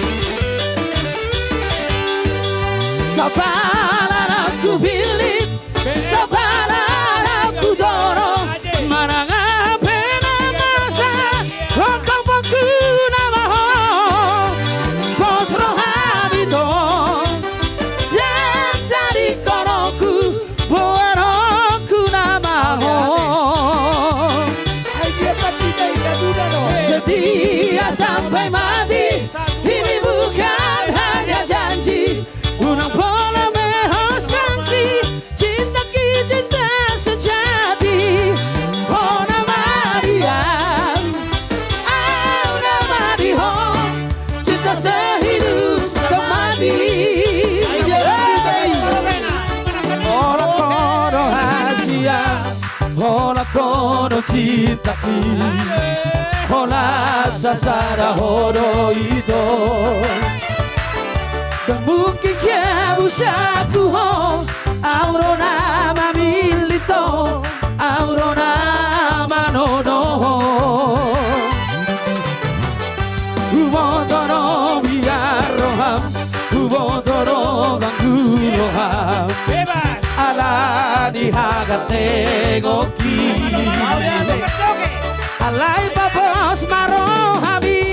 Speaker 12: Sabalan aku pilih. Sabalan aku dorong. Marang ape namasa. Rokok paku nama ho. Bos rohani dong. Dan dari koroku. Buaroku nama ho. Setia sampai mati. Ini bukan hanya janji. Unang pola meho sanksi. Cinta cinta sejati. Oh nama dia. Oh nama dia. Cinta sehidup semati. Ola kono hasia. Ola kono cintaku. Ola sasara horo ito. Dan mungkin kia usaku ho. Auro nama milito. Auro nama nono. Ubodoro biar roham. Ubodoro ganggu roham. Ala dihagat tegoki. Alay babos marohami.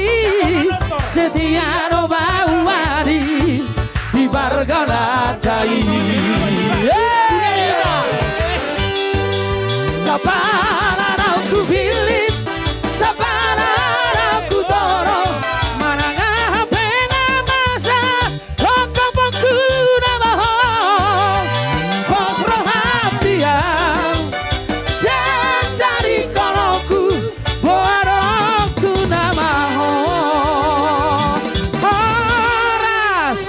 Speaker 12: Setia no bawari. Di bargalatai. Sabalan aku pilih. Sabalan aku dorong. Marang ape namasa. Rokok paku nama ho. Bos rohatian. Dan dari koroku. Buaroku nama ho. Horas.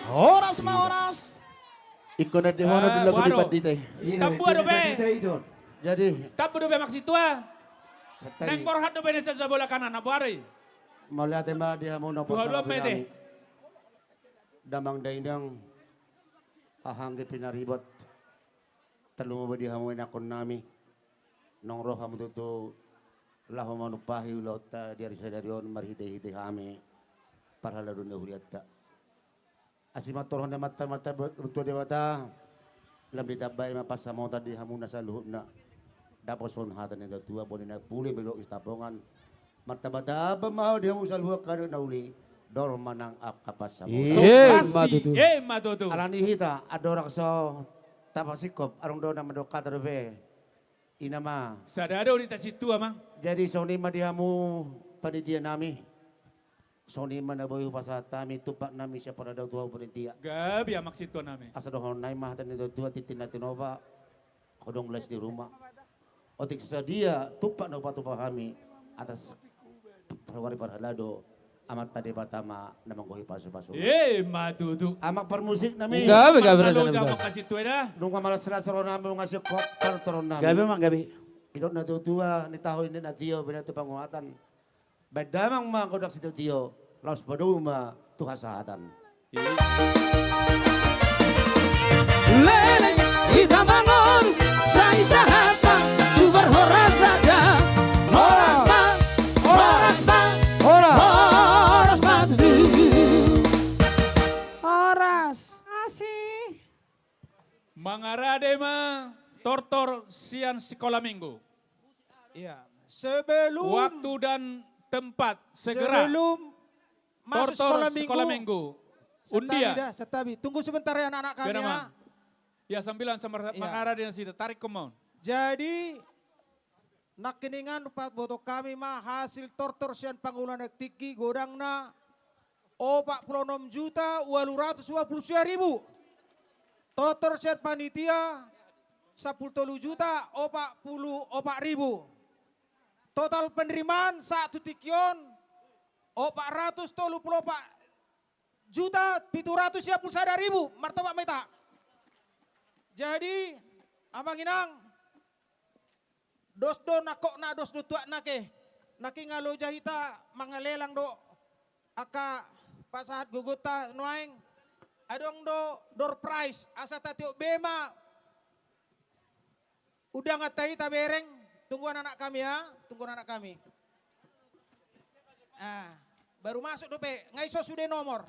Speaker 12: Horas ma horas.
Speaker 14: Iko na dehono di lagu di padite.
Speaker 13: Tambu ado be.
Speaker 14: Jadi
Speaker 13: Tambu do be maksud tua.
Speaker 14: setari
Speaker 13: Neng korhat do be sa bola kanan abuari.
Speaker 14: malihat tema dia mau nopo
Speaker 13: Dua-dua
Speaker 14: sa
Speaker 13: mete.
Speaker 14: damang daindang ahangge pinaribot telu mo di hamoy nakon nami nong roh hamu tutu laho manupahi ulota di arisa darion marhite-hite hami parhala dunia huriatta asimat torhon mata mata betul dewata lam ditabay mapasa mo tadi hamu nasa luhutna dapos son hatan itu tua bonina puli belok istapongan martabata apa mau dia musal huak kado nauli dor manang ap kapas sama
Speaker 13: Pasti. Matutu.
Speaker 14: alani hita adora so tapasikop arong do nama do katerve inama
Speaker 13: Sadado di situ amang.
Speaker 14: jadi soni madihamu panitia nami soni mana boy pasatami tupak nami siapa ada tua panitia
Speaker 13: Gabi amak situ nami.
Speaker 14: asa dohon nai mah tan itu tua titin natinova kodong belas di rumah otik sadia tupak no patupa kami atas perwari parhalado amat tadi batama namang kohi pasu-pasu
Speaker 13: Matutu.
Speaker 14: amak permusik nami
Speaker 9: Gabi
Speaker 13: Kalau jamak kasih tu dah.
Speaker 14: nung kamalas serasaro nami ngasih kok toron nami
Speaker 11: Gabi mang gabi.
Speaker 14: idot na tutua ni taho ini na tiyo binatu panguatan badamang mga kodak si tiyo laos paduma tuhasahatan
Speaker 12: Lele kita bangun say sahatan tu berhoras ada horas ma horas ma horas ma horas asih
Speaker 13: Mangarade ma tortor sian sekolah minggu.
Speaker 10: Iya. Sebelum
Speaker 13: Waktu dan tempat segera.
Speaker 10: sebelum masuk
Speaker 13: Tortor
Speaker 10: sekolah minggu.
Speaker 13: sekolah minggu. Undia.
Speaker 10: Setabi, tunggu sebentar ya anak-anak kami
Speaker 13: Kenapa?
Speaker 10: ya.
Speaker 13: Ya 9 sama Makara dan Sita, tarik kemon.
Speaker 10: Jadi nakiningan pat boto kami mah hasil tortorsian panguluan tiki godangna 46.820.000. Tortorsian panitia 10.040.000. Total penerimaan 1 tikion 434.730.000 martabak meta. Jadi abang inang dos do nakok na dos do tuak nake naki ngalo jahita mangalelang do aka pasahat gugota nuaing adong do door price asa tatiok bema udah ngatai tabereng tungguan anak kami ya, tungguan anak kami. Baru masuk dope ngaiso sudah nomor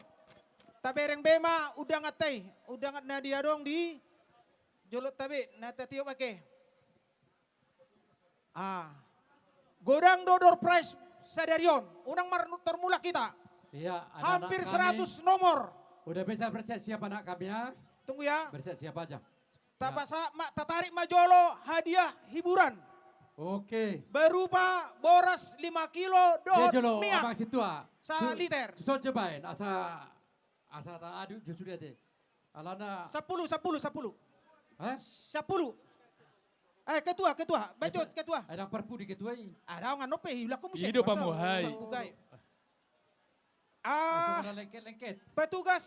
Speaker 10: tabereng bema udah ngatai udah ngat nadia dong di jolot tabe nata tiup ake. Godang dodor price sadarion, unang termula kita.
Speaker 9: Iya,
Speaker 10: hampir 100 nomor.
Speaker 9: Udah bisa bersiap-siap anak kami ya.
Speaker 10: Tunggu ya.
Speaker 9: Bersiap-siap aja.
Speaker 10: Tatarik majolo hadiah hiburan.
Speaker 9: Oke.
Speaker 10: Berupa boras 5 kilo dohot minyak.
Speaker 9: Abang situa.
Speaker 10: 1 liter.
Speaker 9: So cobain asa tak adu justru dia deh. Alana
Speaker 10: 10.
Speaker 9: Hah?
Speaker 10: 10. Ketua, bacot ketua.
Speaker 9: Ada perpu di ketua ini.
Speaker 10: Ada ngan nope hilang ko musik.
Speaker 13: Hidup pamuhay.
Speaker 9: Lengket-lengket.
Speaker 10: Petugas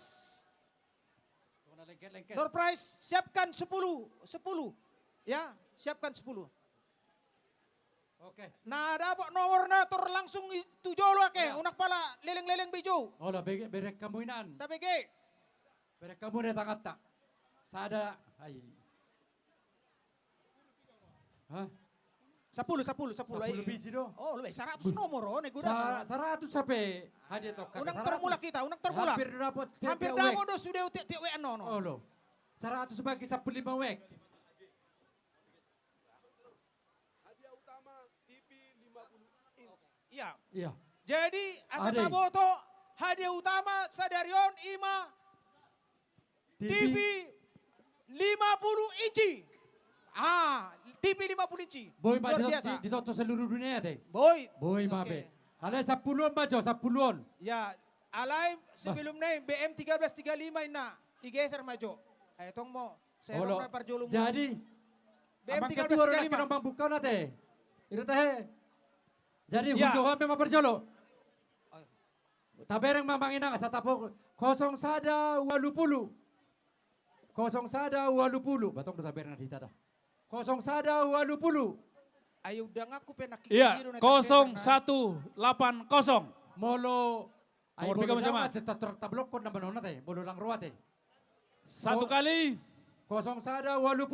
Speaker 9: Lengket-lengket.
Speaker 10: door price siapkan 10. Ya, siapkan 10.
Speaker 9: Oke.
Speaker 10: Nah, dapat nomor nator langsung itu jolo ke. Unak pala leleng-leleng bejo.
Speaker 9: Oh, lah berek kamuinan.
Speaker 10: Tapi ke.
Speaker 9: Berek kamu datang tak. Sada. Ay. Hah?
Speaker 10: 10
Speaker 9: biji do.
Speaker 10: Oh, lebih 100 nomor oh negura.
Speaker 9: 100 sampai hadiah tok.
Speaker 10: Unang termula kita, unang termula.
Speaker 9: Hampir dapat.
Speaker 10: Hampir dapat do sudah tiap WN no.
Speaker 9: Oh lo. 100 bagi 15 wek.
Speaker 1: Hadiah utama TV 50 inch.
Speaker 10: Iya. Jadi asata boto hadiah utama sadarion ima TV 50 inci. TV 50 inci.
Speaker 9: Boy,
Speaker 10: luar biasa.
Speaker 9: Ditoto seluruh dunia teh.
Speaker 10: Boy,
Speaker 9: mabe. Alay 10-an bajo, 10-an.
Speaker 10: Ya, alay sebelum naik BM 1335 ina digeser maju. Tong mo, saya na parjolo mo.
Speaker 9: Jadi,
Speaker 10: BM
Speaker 9: 1335. Abang buka na teh. Itu teh. Jadi hujo kami ma parjolo. Tabereng mamang inang asa tapo 0 sada 80. 0 sada 80. Batong do tabereng na dita dah. 0 sada 80.
Speaker 10: Ayo udah ngaku penak.
Speaker 13: Iya, 0180.
Speaker 9: Molo.
Speaker 13: Nomor bigam sama.
Speaker 9: Tablok kon naman na teh. Molo lang ruwa teh.
Speaker 13: 1 kali.
Speaker 9: 0 sada 80.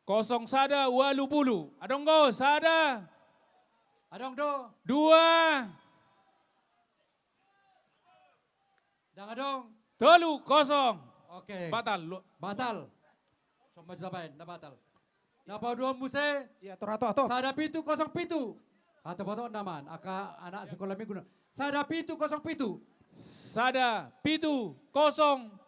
Speaker 13: 0 sada 80. Adong go, sada.
Speaker 9: Adong do.
Speaker 13: 2.
Speaker 9: Dang adong.
Speaker 13: 3 0.
Speaker 9: Oke.
Speaker 13: Batal.
Speaker 9: So maju sabain, na batal. Napa dua muse?
Speaker 10: Iya, ato.
Speaker 9: Sada pitu 07. Atau boto naman, aka anak sekolah minggu. Sada pitu 07.
Speaker 13: Sada pitu 07.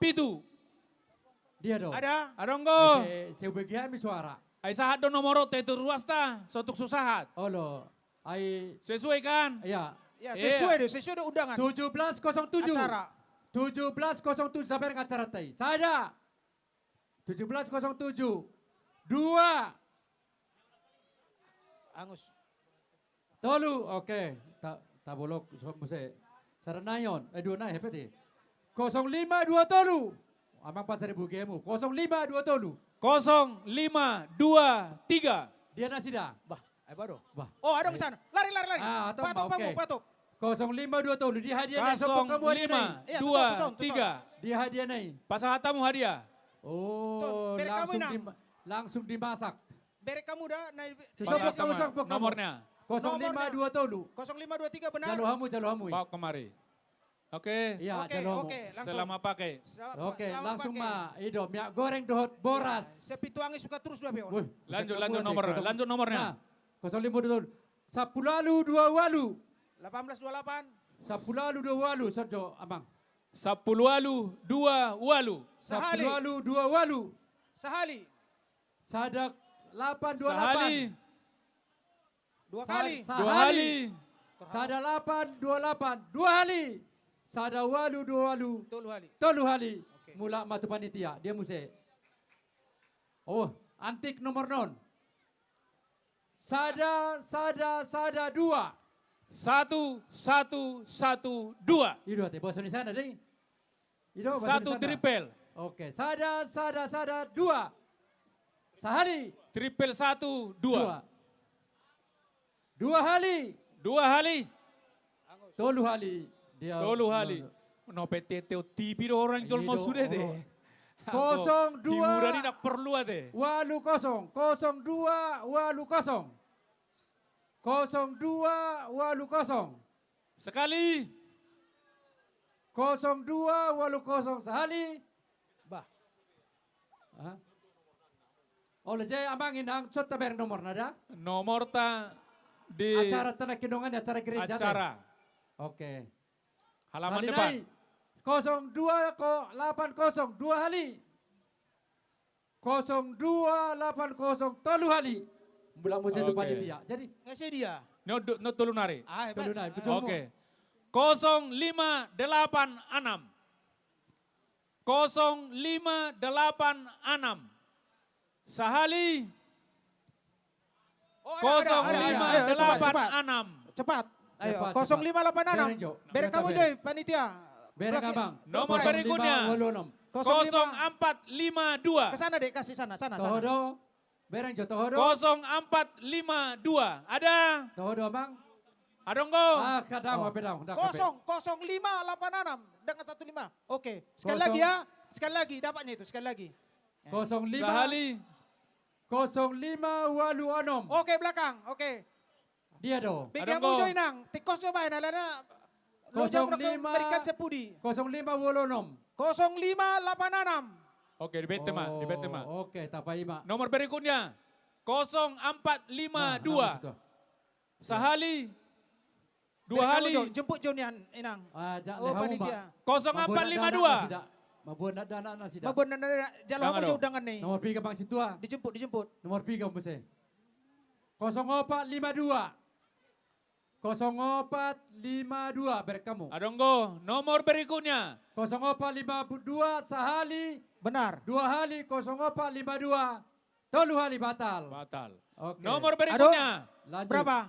Speaker 9: Dia dong.
Speaker 10: Ada.
Speaker 13: Adong go.
Speaker 9: Saya bagian mi suara.
Speaker 13: Ay sahat do nomoro tetur ruas ta. Sotuk susahat.
Speaker 9: Oh lo. Ay
Speaker 13: sesuai kan?
Speaker 9: Iya.
Speaker 10: Ya, sesuai deh undangan.
Speaker 9: 1707.
Speaker 10: Acara.
Speaker 9: 1707 sampai acara tadi. Sada. 1707. 2.
Speaker 10: Angus.
Speaker 9: Tolu. Oke. Tak bolok muse. Saranayon. 2 na hepet 0523 tolu. Amang 4.000 gemu. 0523 tolu.
Speaker 13: 0523.
Speaker 9: Dia nasida.
Speaker 10: Bah, baru.
Speaker 9: Bah.
Speaker 10: Oh, ada ke sana. Lari. Patok.
Speaker 9: 0523 tolu. Di hadiah naik.
Speaker 13: 0523.
Speaker 9: Di hadiah naik.
Speaker 13: Pasal hatamu hadiah.
Speaker 9: Oh, langsung dimasak.
Speaker 10: Berek kamu dah naik.
Speaker 13: Nomornya.
Speaker 9: 0523 tolu.
Speaker 10: 0523 benar.
Speaker 9: Jalo hamu.
Speaker 13: Bawa kemari. Oke.
Speaker 9: Iya,
Speaker 10: Oke,
Speaker 13: selama pakai.
Speaker 9: Oke, langsung mah. Ido, minyak goreng dohot boras.
Speaker 10: Sepituangi suka terus dua peon.
Speaker 13: Lanjut nomornya.
Speaker 9: 0523. 10.28.
Speaker 10: 1828.
Speaker 9: 10.28 Serjo, Abang.
Speaker 13: 10.28.
Speaker 9: 10.28.
Speaker 10: Sahali.
Speaker 9: Sada 828.
Speaker 13: Sahali.
Speaker 10: Dua kali.
Speaker 13: Dua hali.
Speaker 9: Sada 828. Dua hali. Sada walu dua walu.
Speaker 10: Tolu hali.
Speaker 9: Tolu hali. Mula matu panitia. Dia muse. Oh, antik nomor non. Sada dua.
Speaker 13: 1, 1, 1, 2.
Speaker 9: Ido ate bosan di sana deh. Ido bosan di
Speaker 13: Satu
Speaker 9: sana.
Speaker 13: triple.
Speaker 9: Oke, sada dua. Sehari.
Speaker 13: Triple 1, 2.
Speaker 9: Dua hali.
Speaker 13: Dua hali.
Speaker 9: Tolu hali. Dia.
Speaker 13: Tolu hali. No PTT TV do orang jual mau sudah deh.
Speaker 9: 02.
Speaker 13: Hiburan ini nak perlu ade.
Speaker 9: Walu kosong. 02 walu kosong. 02 walu kosong.
Speaker 13: Sekali.
Speaker 9: 02 walu kosong sehali.
Speaker 10: Bah.
Speaker 9: Hah? Oleh jaya amangin ang sota bereng nomor nada.
Speaker 13: Nomor ta di
Speaker 9: Acara tanah kinongan acara gereja.
Speaker 13: acara.
Speaker 9: Oke.
Speaker 13: Halaman
Speaker 9: Hali
Speaker 13: depan.
Speaker 9: naik. 02 80 2 hali. 0280 tolu hali. Mula mo sa
Speaker 13: Oke.
Speaker 9: panitia. Jadi
Speaker 10: Ngasih dia.
Speaker 13: No tolu nari.
Speaker 10: Ah,
Speaker 9: tolu
Speaker 10: hebat.
Speaker 9: naik. Betul mo.
Speaker 13: Oke. 0586. 0586. Sahali.
Speaker 10: Oh, ada. Ayo, cepat.
Speaker 13: 0586.
Speaker 10: Cepat. Ayo,
Speaker 9: Cepat,
Speaker 10: 0586.
Speaker 9: Bereng, Jo.
Speaker 10: Bereng kamu
Speaker 9: Bereng,
Speaker 10: Joy, panitia.
Speaker 9: Bereng
Speaker 10: Belakang.
Speaker 9: abang.
Speaker 13: Nomor berikutnya. 0452.
Speaker 10: Ke sana deh, kasih sana.
Speaker 9: Tohodo. Bereng jo tohodo.
Speaker 13: 0452. Ada?
Speaker 9: Tohodo abang.
Speaker 13: Ada enggak?
Speaker 9: Ah, kadang wape dong.
Speaker 10: 0586 dengan 15. Oke, sekali
Speaker 9: Kosong.
Speaker 10: lagi ya. Sekali lagi, dapatnya itu, sekali lagi.
Speaker 9: 05.
Speaker 13: Sahali.
Speaker 9: 05 walu onom.
Speaker 10: Oke, belakang. Oke.
Speaker 9: Dia do.
Speaker 10: Bigyan
Speaker 13: Ada
Speaker 10: mo
Speaker 13: ko.
Speaker 10: Joy nang. Tikos nyo ba? Nalala. Lojang mo na berikan sa pudi.
Speaker 9: 05 walu onom.
Speaker 10: 0586.
Speaker 13: Oke, di bete mah, di bete mah.
Speaker 9: Oke, tapaima.
Speaker 13: Nomor berikutnya 0452. Sahali. Dua
Speaker 10: Berikan mo,
Speaker 13: hali.
Speaker 10: Jo. Jemput John yan, inang. Oh, panitia.
Speaker 13: 0452.
Speaker 9: Mabuan na dana na sida.
Speaker 10: Mabon na jalo
Speaker 13: Dangan
Speaker 10: ako
Speaker 13: daw.
Speaker 10: Jo dangan ni.
Speaker 9: Nomor 3 bang situa.
Speaker 10: Dijemput.
Speaker 9: Nomor 3 mese. 0452. 0452 berkamu.
Speaker 13: Ada enggak? Nomor berikutnya
Speaker 9: 0452 sehali.
Speaker 10: Benar.
Speaker 9: 2 hali 0452. Tolu hali batal.
Speaker 13: batal.
Speaker 9: Oke.
Speaker 13: Nomor berikutnya
Speaker 9: Lanjut.
Speaker 10: Berapa?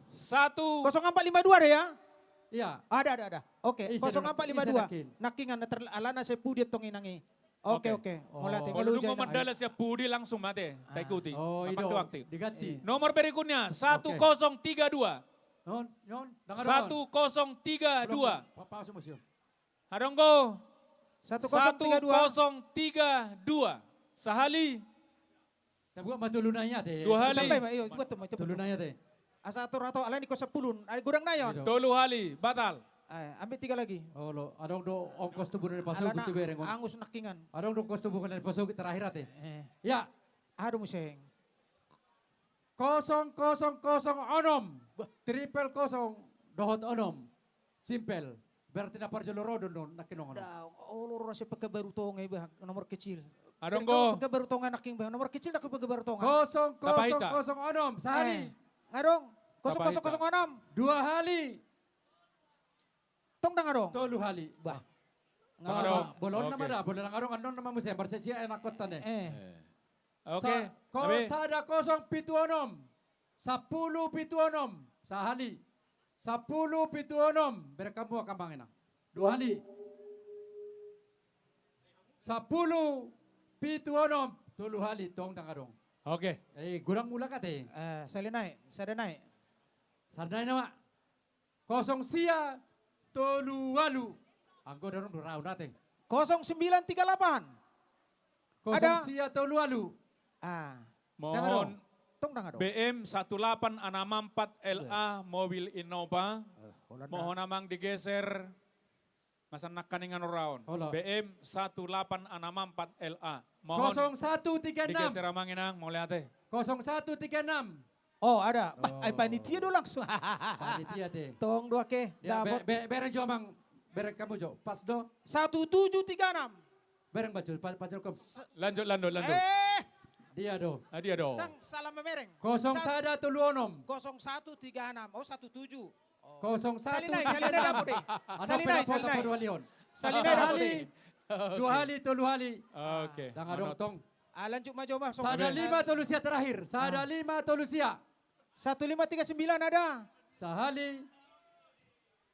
Speaker 13: 1
Speaker 10: 0452 ada ya?
Speaker 9: Iya.
Speaker 10: Ada. Oke,
Speaker 9: Isa
Speaker 10: 0452.
Speaker 9: nakin.
Speaker 10: Nakingan na alana sa pudi tong inangi. Oke. Mulai
Speaker 9: Oh.
Speaker 13: Kalau
Speaker 10: tinggal
Speaker 13: mau mendalas ya Budi langsung mati. Tak ikuti.
Speaker 9: Oh,
Speaker 13: Apa
Speaker 9: itu
Speaker 13: tuh aktif?
Speaker 9: diganti.
Speaker 13: Nomor berikutnya 1032.
Speaker 9: Non, dengar
Speaker 13: 1032.
Speaker 9: Papa museum.
Speaker 13: Ada enggak?
Speaker 10: 1032.
Speaker 13: 1032. Sahali.
Speaker 9: Tabuak matulunanya teh.
Speaker 13: 2 hali.
Speaker 10: Tambay ba? Iyo, buat mo.
Speaker 9: Tulunanya teh.
Speaker 10: Asa ato alain ko sa pulun. Ay gurang na yon.
Speaker 13: 3 hali. Batal.
Speaker 10: Ay, ambil 3 lagi.
Speaker 9: Oh lo, adong do ongkos tubuh dari pasok
Speaker 10: Alana
Speaker 9: kutu bereng.
Speaker 10: angus nakingan.
Speaker 9: Adong do ongkos tubuh dari pasok terakhir teh.
Speaker 10: Eh,
Speaker 9: Ya,
Speaker 10: ado mo seng.
Speaker 9: 0006 triple kosong dohot onom. Simple. Berarti na parjolo rodon don nakinong.
Speaker 10: Da, olor sa pagkabaru tongay ba nomor kecil.
Speaker 13: Ada enggak?
Speaker 10: Pagkabaru tonga naking ba nomor kecil na pagkabaru tonga.
Speaker 9: 0006 sehari.
Speaker 10: Ngarong 0006.
Speaker 9: 2 hali.
Speaker 10: Tong da ngarong.
Speaker 9: Tolu hali.
Speaker 10: Bah.
Speaker 13: Ngarong.
Speaker 9: Bolon
Speaker 13: Oke.
Speaker 9: nama dah, bolon ngarong andon nama musim bersecia enak kotan eh.
Speaker 13: Oke.
Speaker 9: Kalau sada 076, 10 pituonom, sahali. 10 pituonom, berkamu akan bangina. 2 hali. 10 pituonom, tolu hali tong dangarong.
Speaker 13: Oke.
Speaker 9: Gurang mula kate.
Speaker 10: Salinay.
Speaker 9: Sadai nama. 0 sia, tolu walu. Anggo darong durau nate.
Speaker 10: 0938.
Speaker 9: 0
Speaker 10: Ada.
Speaker 9: sia, tolu walu.
Speaker 13: Mohon
Speaker 10: Tong da ngarong.
Speaker 13: BM 1864 LA mobil Innova. Mohon namang digeser. Masanak kaningan oraon. BM 1864 LA. Mohon
Speaker 9: 0136.
Speaker 13: digeser amang inang. Mau lihat teh.
Speaker 9: 0136.
Speaker 10: Oh, ada. Ay panitia do langsung.
Speaker 9: Panitia teh.
Speaker 10: Tong 2 ke.
Speaker 9: Ya,
Speaker 10: Dapat
Speaker 9: beren jo mang, beren kamu jo, pas do.
Speaker 10: 1736.
Speaker 9: Bereng Pak Julkom.
Speaker 13: Lanjut.
Speaker 9: Dia do.
Speaker 13: Dia do.
Speaker 10: Tang salam memereng.
Speaker 9: 01 Luonom.
Speaker 10: 0136. Oh 17.
Speaker 9: 01.
Speaker 10: Salinay dapo deh. Salinay. Salinay dapo deh.
Speaker 9: 2 hali, 3 hali.
Speaker 13: Oke.
Speaker 9: Tanga dong tong.
Speaker 10: Lanjut maju mas.
Speaker 9: Sada 5 Tolusia terakhir. Sada 5 Tolusia.
Speaker 10: 1539 ada.
Speaker 9: Sahali.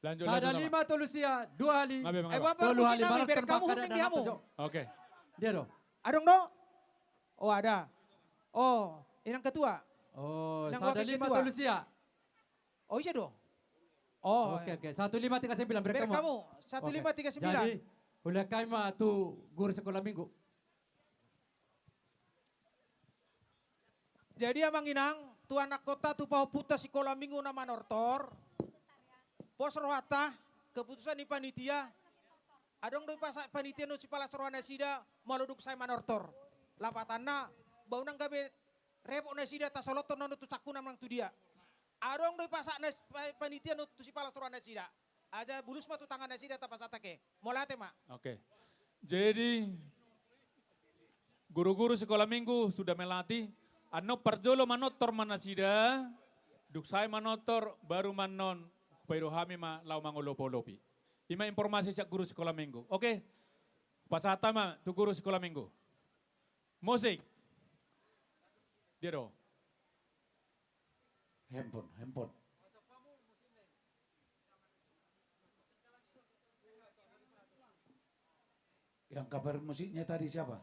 Speaker 13: Lanjut.
Speaker 9: Sada 5 Tolusia. 2 hali.
Speaker 10: Bapak musik nami biar kamu hukum diamu.
Speaker 13: Oke.
Speaker 9: Dia do.
Speaker 10: Adong do? Oh ada. Oh, inang ketua.
Speaker 9: Oh,
Speaker 10: Inang
Speaker 9: sada
Speaker 10: wakil
Speaker 9: 5
Speaker 10: ketua.
Speaker 9: Tolusia.
Speaker 10: Oh iya do. Oh.
Speaker 9: Oke. 1539
Speaker 10: Biar kamu. 1539.
Speaker 9: Jadi, boleh kami tu guru sekolah minggu.
Speaker 10: Jadi amang inang, tu anak kota tu pau puta sekolah minggu nama nortor. Pos rohata, keputusan di panitia. Adong doi pasak panitia nu cipala seruana sida, maluduk saya manortor. Lapatanna, bau nang gabe repot na sida tasoloton nonu tu cakuna mang tu dia. Adong doi pasak panitia nu tu cipala seruana sida. Aja bulus mah tu tangan na sida tapasatake. Molate mak.
Speaker 13: Oke. Jadi guru-guru sekolah minggu sudah melatih. Ano parjolo manotor manasida, duk saya manotor baru manon, pero hami ma lau mangolopo-lopi. Ima informasi siap guru sekolah minggu. Oke, pasata ma tu guru sekolah minggu. Musik. Dia do.
Speaker 11: Handphone. Yang kabar musiknya tadi siapa?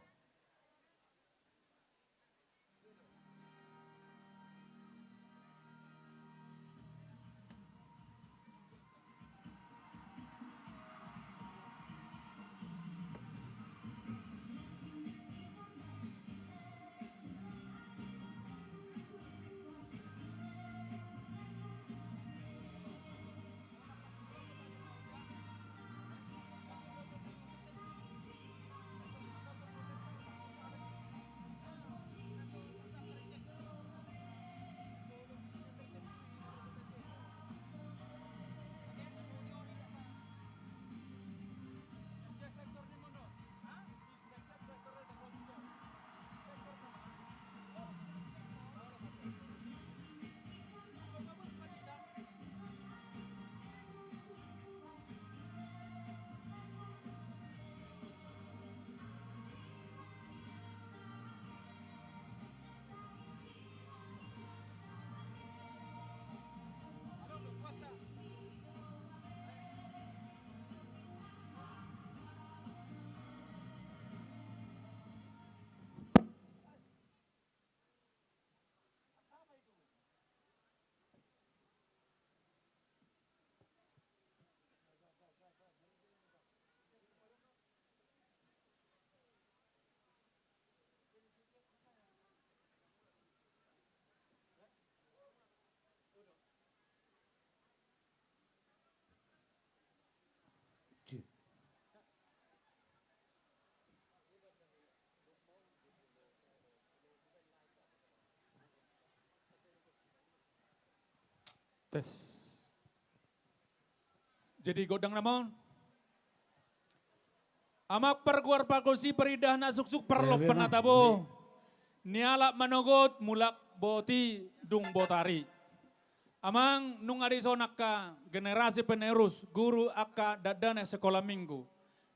Speaker 13: Tes. Jadi godang namon. Amak perguar pagosi peridah na suksuk perlok penatabo. Nialak manogot mulak boti dung botari. Amang nung adi sonaka generasi penerus guru aka dadane sekolah minggu.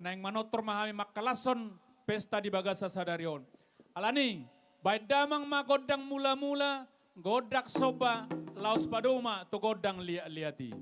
Speaker 13: Naing manotor mahami makalason pesta di bagasa sadarion. Alani, baik damang magodang mula-mula godak soba laos padoma to godang liati.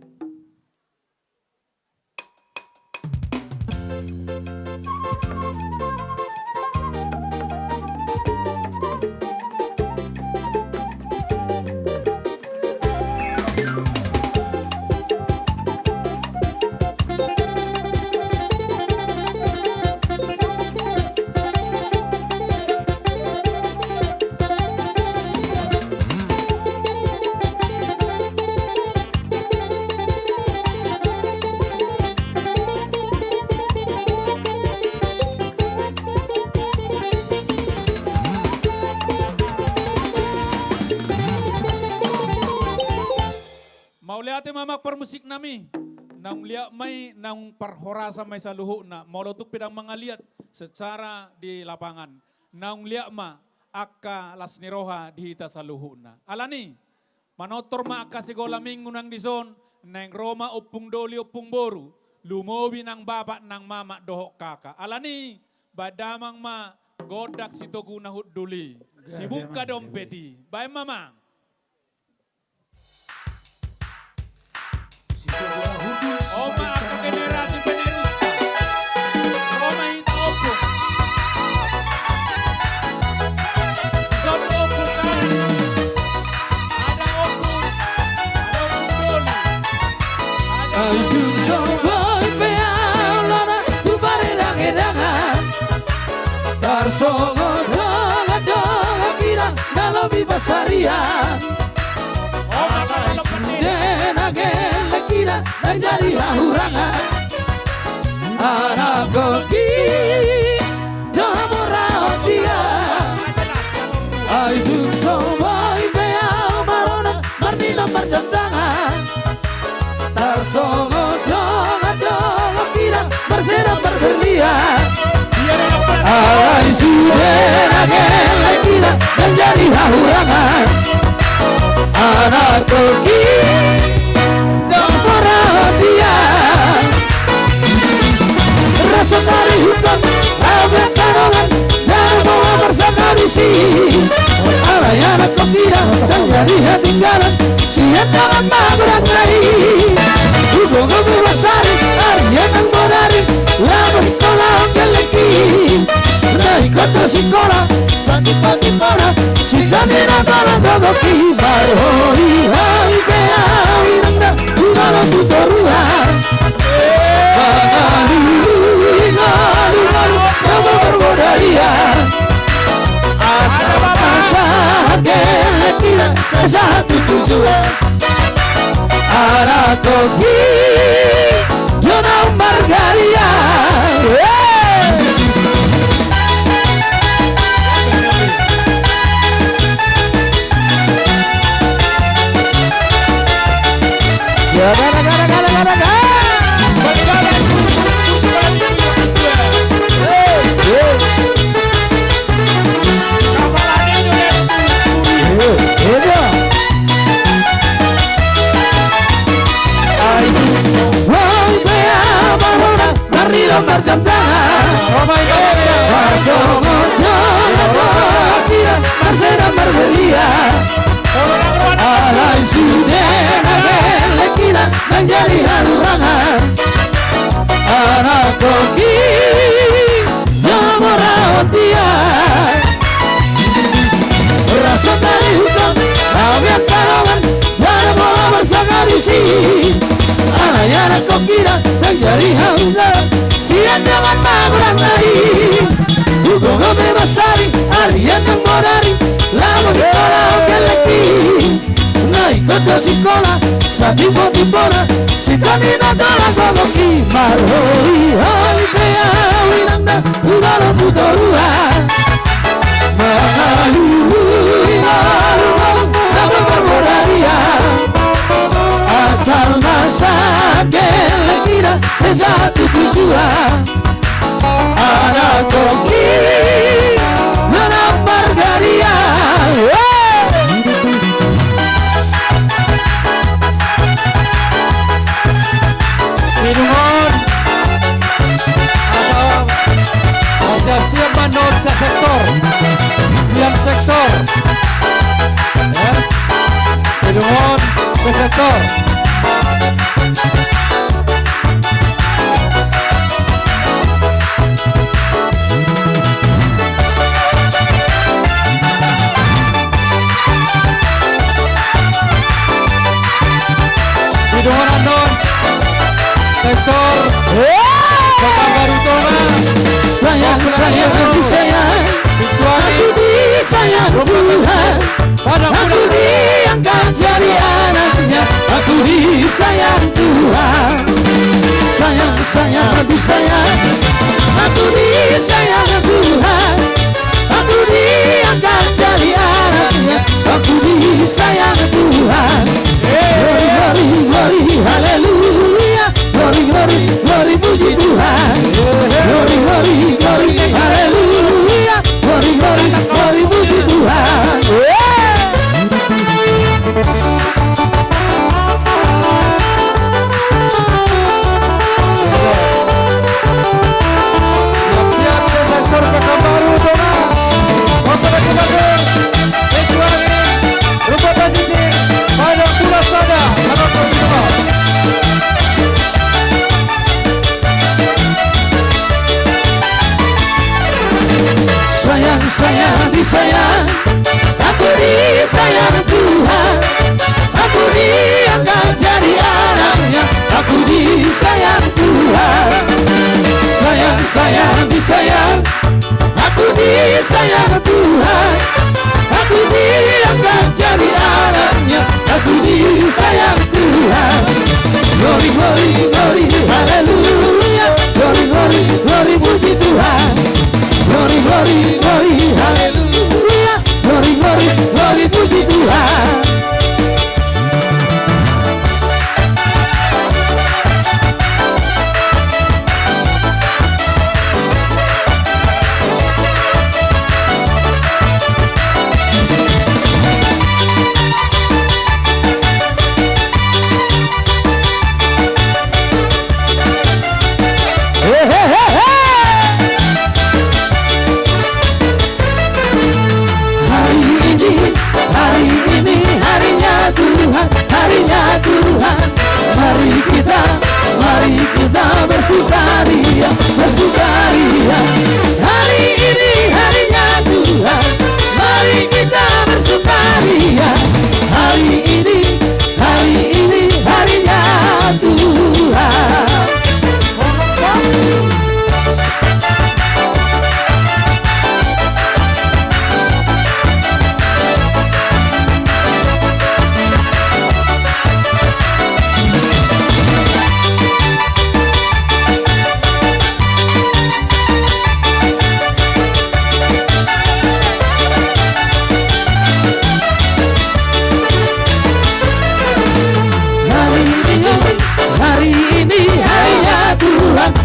Speaker 13: Ate mamak permusik nami, nang liat may nang parhorasa may saluho na, maulotok pinang mga liat, secara di lapangan. Naung liak ma akka lasniroha dihita saluhuna. Alani, manotor ma akka sigola minggu nang dison, nang Roma opung doli opung boru, lumobi nang bapak nang mama dohok kakak. Alani, badamang ma godak sitoguna huduli, sibuka dompeti. Baik mamang. Oma aku generasi peneruskan. Roma itu opung. Zon opung kan. Ada opung. Ada opung doli.
Speaker 12: Ayu soboy pealana tu paredangan Tarsongo donga kira nalobi basaria Dena gele kira dan jadi hahurangan Anak koki domorao dia Ayu soboy peal marona marnina marjantangan Tarsongo donga kira bersera berbelia Ay sudera gele kira dan jadi hahurangan Anak koki domorao dia Rasa dari hutan Abang karongan dan bawa bersama di sini Alay anak kira dan jadi hatinggalan Siap jangan magerangai Hubungan berbasari Arya nang bodari Lama sekolah keleki Naik kota sekolah Sakit pagi para Sikan dinagalan dogoki Marhori hai bea Wiranda Udara tutoruhan Magali Ngalu Kamu berbodaya Asal gele kira Sesatu tujuan Anak koki Yona Margaria Ya gara-gara Macam tangan, oh my God, Pasomo kira masih berbelia, alay sudena gele kira dan jadi halurangan, anak koki nomorao dia, rasa dari hutan, kawin karongan dan bawa bersama di sini, alay anak kokira dan jadi halurangan. Siap jangan magerangai Hubungan bebasari Arian yang modari Lama sekolah keleki Naik kota sekolah Satipo-tipona Sikani nagala gogoki Marhori hai bea Winanda Udara tutoruhan Mahalu Ngalu Nama bermodalia Asal masa gele kira Sesatu tujuan Anak koki Nana Margaria
Speaker 9: Minuman Ada siap manut ke sektor Siap sektor Minuman ke sektor Hidungan anon Sektor Baru
Speaker 12: Sayang, sayang, aku sayang Aku disayang Tuhan Aku diangkat jadi anaknya Aku disayang Tuhan Sayang, sayang, aku sayang Aku disayang Tuhan Aku diangkat jadi anaknya Aku disayang Tuhan Glory, glory, glory, haleluya Glory, glory, glory, puji Tuhan Glory, glory, glory, disayang Tuhan, aku diangkat jadi anaknya, aku disayang Tuhan. Sayang, sayang, disayang, aku disayang Tuhan, aku diangkat jadi anaknya, aku disayang Tuhan. Glory, glory, glory, haleluya. Glory, glory, glory, puji Tuhan. Glory, glory, glory, haleluya. Glory, glory, glory, puji Tuhan. Bersukaria, bersukaria. Hari ini harinya Tuhan, mari kita bersukaria. Hari ini harinya Tuhan.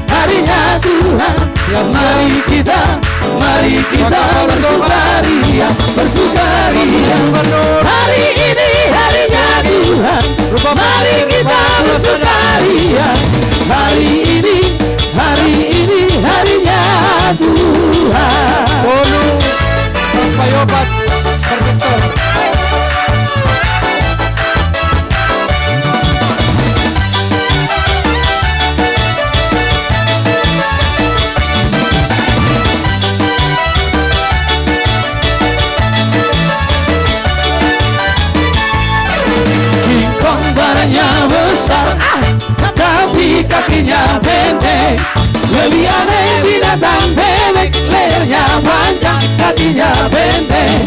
Speaker 12: Harinya Tuhan, ya mari kita bersukaria, bersukaria. Hari ini harinya Tuhan, mari kita bersukaria. Hari ini harinya Tuhan.
Speaker 9: Bolu sampai obat terbentur.
Speaker 12: Badannya besar, tapi kakinya pendek. Lebih aneh binatang bebek, lehernya panjang, kakinya pendek.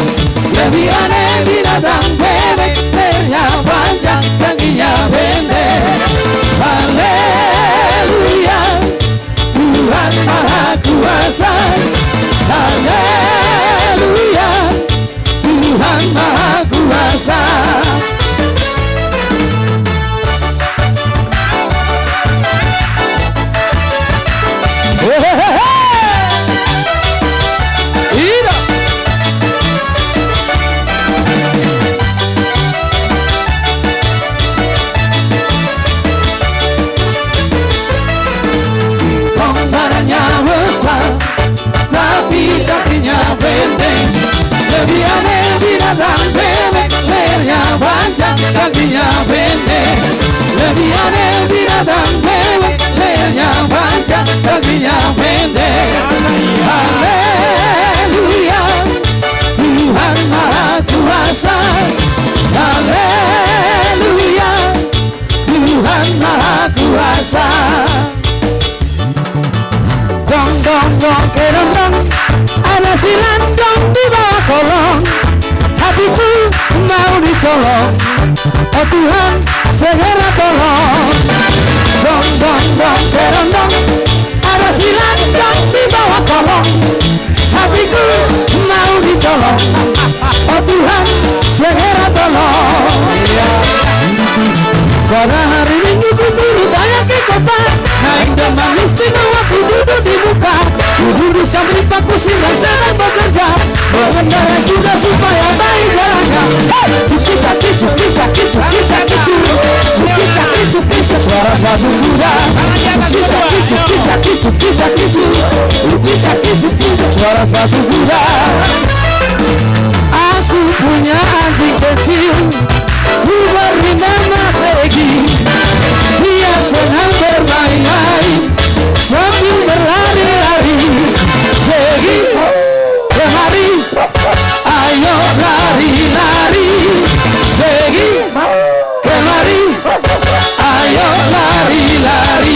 Speaker 12: Lebih aneh binatang bebek, lehernya panjang, kakinya pendek. Haleluya, Tuhan Maha Kuasa. Haleluya, Tuhan Maha Kuasa. Lebih aneh binatang bebek, lehernya panjang, kakinya pendek. Lebih aneh binatang bebek, lehernya panjang, kakinya pendek. Haleluya, Tuhan Maha Kuasa. Haleluya, Tuhan Maha Kuasa. Dong dong dong kerendang, ada silandong di bawah kolong. Hatiku mau dicolong, oh Tuhan segera tolong. Dong dong dong kerendang, ada silandong di bawah kolong. Hatiku mau dicolong, oh Tuhan segera tolong. Pada hari Minggu ku berupaya ke kota, naik demam istimewa ku duduk di muka. Ku duduk sambil paku dan sedang bekerja, mengendara juga supaya baik jalannya. Cuki caki cuki caki cuki caki cuki cuki caki cuki caki suara batu kuda. Cuki caki cuki caki cuki caki cuki caki cuki suara batu kuda. Aku punya anjing kecil, ku beri nama Segi. Dia senang bermain-main sambil berlari-lari. Segi, kemari, ayo lari-lari. hari.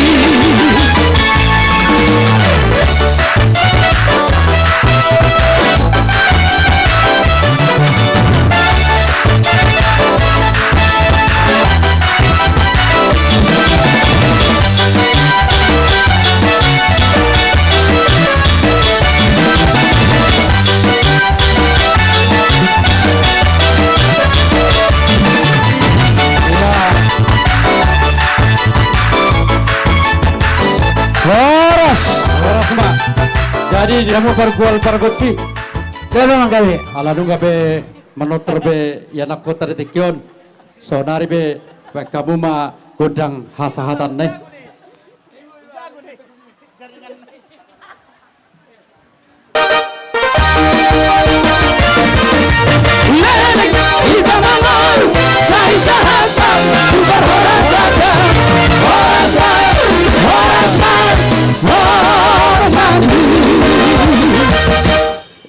Speaker 11: Horas Mbak. Jadi dia mau pergual pergotsi. Memang kami. Aladung be menotor be yanak kota detikyon. Sonari be kamu ma godang hasahatan nih.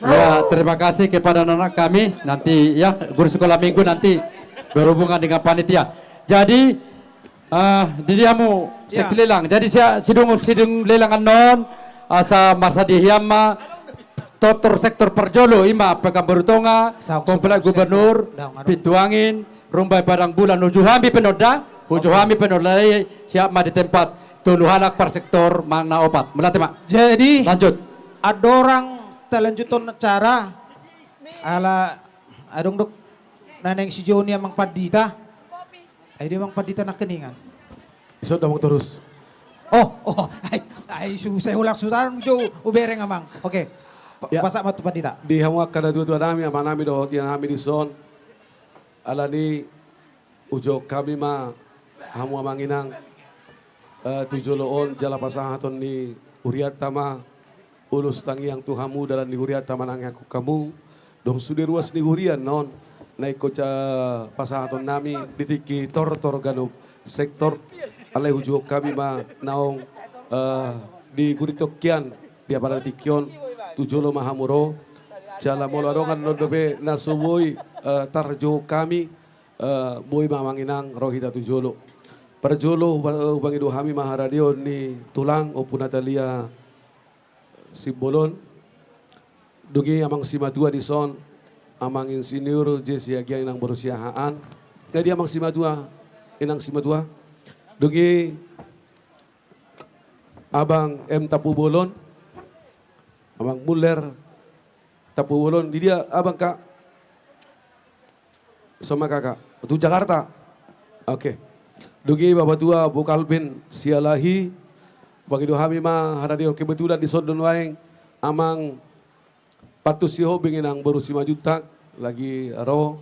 Speaker 11: Ya, terima kasih kepada anak kami nanti ya guru sekolah minggu nanti berhubungan dengan panitia. Jadi di diamu
Speaker 10: Ya.
Speaker 11: lelang. Jadi saya sidung lelangan non asa marsa dihiama totor sektor perjolo ima pekan berutonga komplek gubernur Pituangin rumbai padang bulan ujuhami penoda ujuhami penolai siap ma di tempat tuluhanak per sektor mana opat melati mak.
Speaker 10: Jadi
Speaker 11: lanjut
Speaker 10: ada orang telanjuton acara ala adong dok naneng si Joni amang padita ay di mang padita na keningan
Speaker 6: Iso damang terus.
Speaker 10: ay susay ulang susaran jo ubereng amang oke
Speaker 6: Ya.
Speaker 10: pasak matu padita
Speaker 6: Di hamwa kada dua-dua nami ama nami do yang nami di son. Ala ni ujo kami ma hamwa manginang tujuloon jala pasahaton ni huriat tama ulus tangiang tuhamu dalam ni huriat tama nang aku kamu dong sudah ruas ni hurian non naik koca pasahaton nami ditiki tor ganup sektor alai ujo kami ma naong di guritokian dia pada tikyon tujulo mahamuro jala molo adongan no dobe nasuboy tarjo kami boy mamanginang rohita tujulo perjolo bangi dohami maharadio ni tulang opu Natalia Simbolon dugi amang simatua di son amang insinyur Jesi Agiang inang berusia haan jadi amang simatua inang simatua dugi abang M Tapu Bolon abang Muller Tapu Bolon di dia abang kak sama kakak itu Jakarta oke dugi bapak tua Bukalbin sialahi bagi dohami mah haradio kebetulan di Sodon Waeng amang patus siho binginang baru 5 juta lagi roh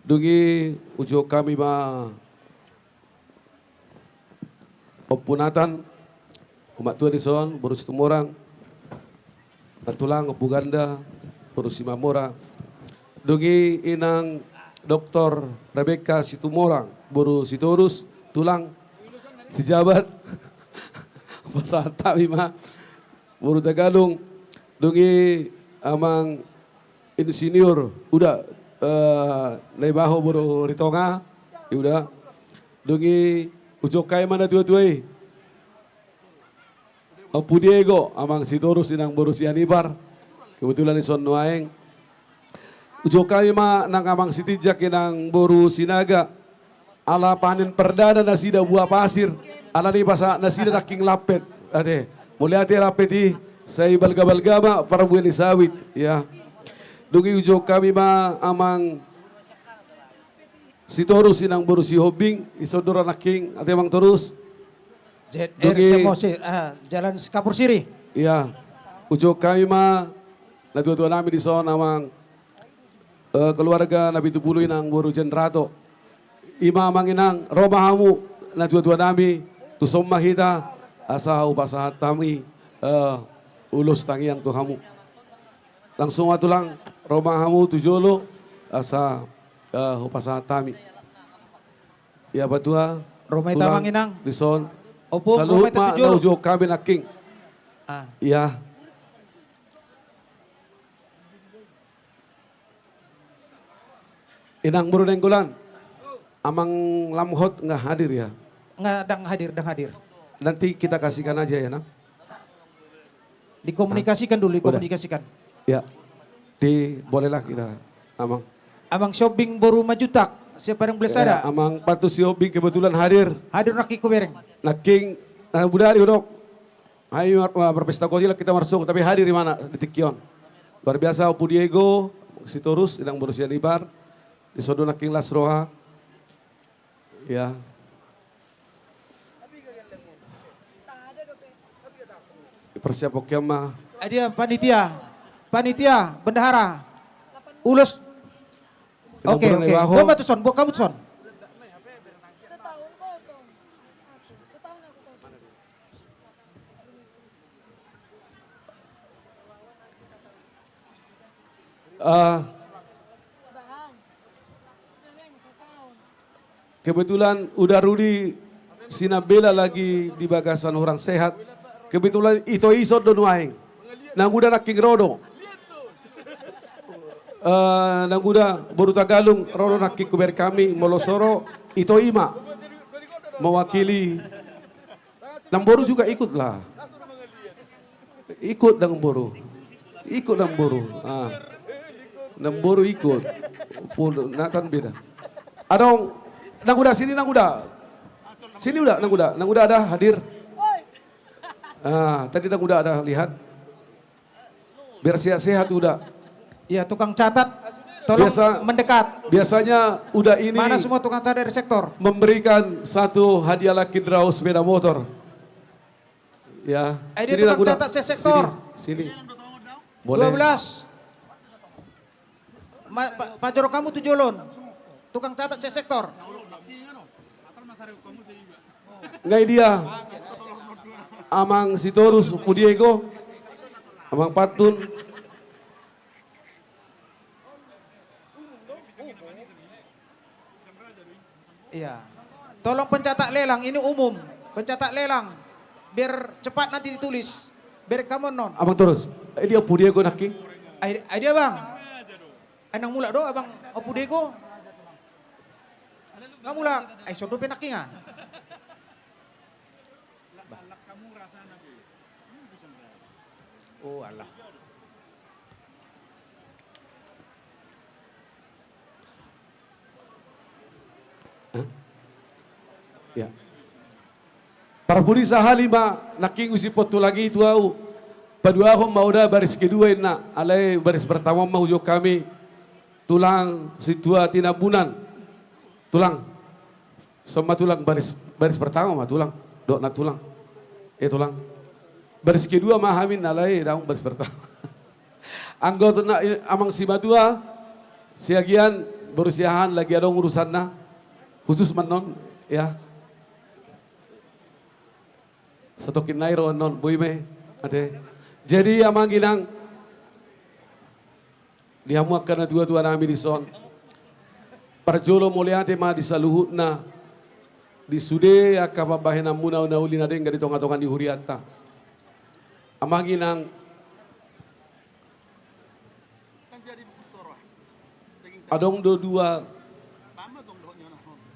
Speaker 6: dugi ujo kami mah Opunatan umat tua di son baru 1 orang Tulang Buganda baru 5 orang dugi inang Dr. Rebecca Situmorang baru Sitorus tulang si jabat pasal tabi mah baru Tagalung dugi amang insinyur udah Naibaho baru Ritonga udah dugi ujokai mana tua-tuai Opu Diego amang Sitorus inang baru si Anibar kebetulan di son Nuaeng ujokai mah nang amang Sitijak inang baru Sinaga ala panen perdana nasida buah pasir ala ni basa nasida naking lapet ate mulai ate lapeti saya balga-balga para buah ni sawit ya dugi ujo kami ma amang si Torus inang baru si Hobing isodora naking ate mang terus
Speaker 10: jalan Kapur Siri
Speaker 6: iya ujo kami ma na tua-tua nami di son amang keluarga Nabi Tupulu inang baru Jenrato ima manginang romahamu na tua-tua nami tusom mahita asahu pasahat tami ulus tangiang tuhamu langsung atulang romahamu tujolo asa pasahat tami ya batua
Speaker 10: Romay tamanginang
Speaker 6: dison
Speaker 10: opo
Speaker 6: saluhut
Speaker 10: Romay
Speaker 6: ma
Speaker 10: tatujolo
Speaker 6: naujo kami naking ya inang murunenggulan amang lamhot nggak hadir ya
Speaker 10: nggak dang hadir
Speaker 6: Nanti kita kasihkan aja ya, nak.
Speaker 10: Dikomunikasikan dulu, dikomunikasikan.
Speaker 6: Ya, bolehlah kita, Amang.
Speaker 10: Amang shopping baru majutak, siapa yang boleh sada?
Speaker 6: Amang Patu Siobing kebetulan hadir.
Speaker 10: Hadir naki kubereng.
Speaker 6: Naking, budari udok. Ayo berpesta kotila kita masuk, tapi hadir di mana? Di Tikion. Luar biasa, Opu Diego, Sitorus, sedang berusia libar. Di Sodo Naking Lasroha. Ya. Persiap Okiama.
Speaker 10: Dia panitia, bendahara, ulus. Oke, Gua tuh son, kamu tuh son.
Speaker 4: Setahun kosong. Setahun aku kosong.
Speaker 6: Kebetulan udah Rudi Sinabela lagi di bagasan orang sehat. Kebetulan itu iso donuai. Nang udah naking rodo. Nang udah baru Tagalung rodo naking kuber kami Molosoro itu ima mewakili. Nang boru juga ikutlah. Ikut nang boru. Ikut nang boru. Nang boru ikut. Natan beda. Adong nang udah sini nang udah. Sini udah nang udah ada hadir. Tadi nang udah ada lihat. Biar sehat-sehat udah.
Speaker 10: Ya tukang catat, tolong mendekat.
Speaker 6: Biasanya udah ini.
Speaker 10: Mana semua tukang catat dari sektor?
Speaker 6: Memberikan satu hadiah laki draw sepeda motor. Ya.
Speaker 10: Dia tukang catat sektor.
Speaker 6: Sini. Boleh.
Speaker 10: 12. Pak Joro kamu 7 lon. Tukang catat sektor.
Speaker 6: Ngai dia. Amang Sitorus, Opu Diego. Amang Patun.
Speaker 10: Iya. Tolong pencatat lelang, ini umum. Pencatat lelang. Biar cepat nanti ditulis. Biar kamu non.
Speaker 6: Abang terus. Dia Opu Diego naki.
Speaker 10: Dia bang. Anang mula do abang Opu Diego. Nggak mula. Sodo penaki nga. Oh Allah.
Speaker 6: Ya. Para puri sahalima naking usipotu lagi itu au. Padua ako mauda baris kedua na alay baris pertama maujo kami tulang situa tinabunan. Tulang. Sama tulang baris pertama mah tulang. Dok na tulang. Tulang. Baris kedua mahamin alay daung baris pertama. Anggota na amang si Badua siagian berusiahan lagi ada urusan na khusus manon ya. Satokin nairo non boy me ate. Jadi amang ginang dihamuakan na tua-tua nami di son. Parjolo muliate ma di saluhut na di sude akababahin muna na uli na din ganito ngatongan di huriata. Amang ginang adong dua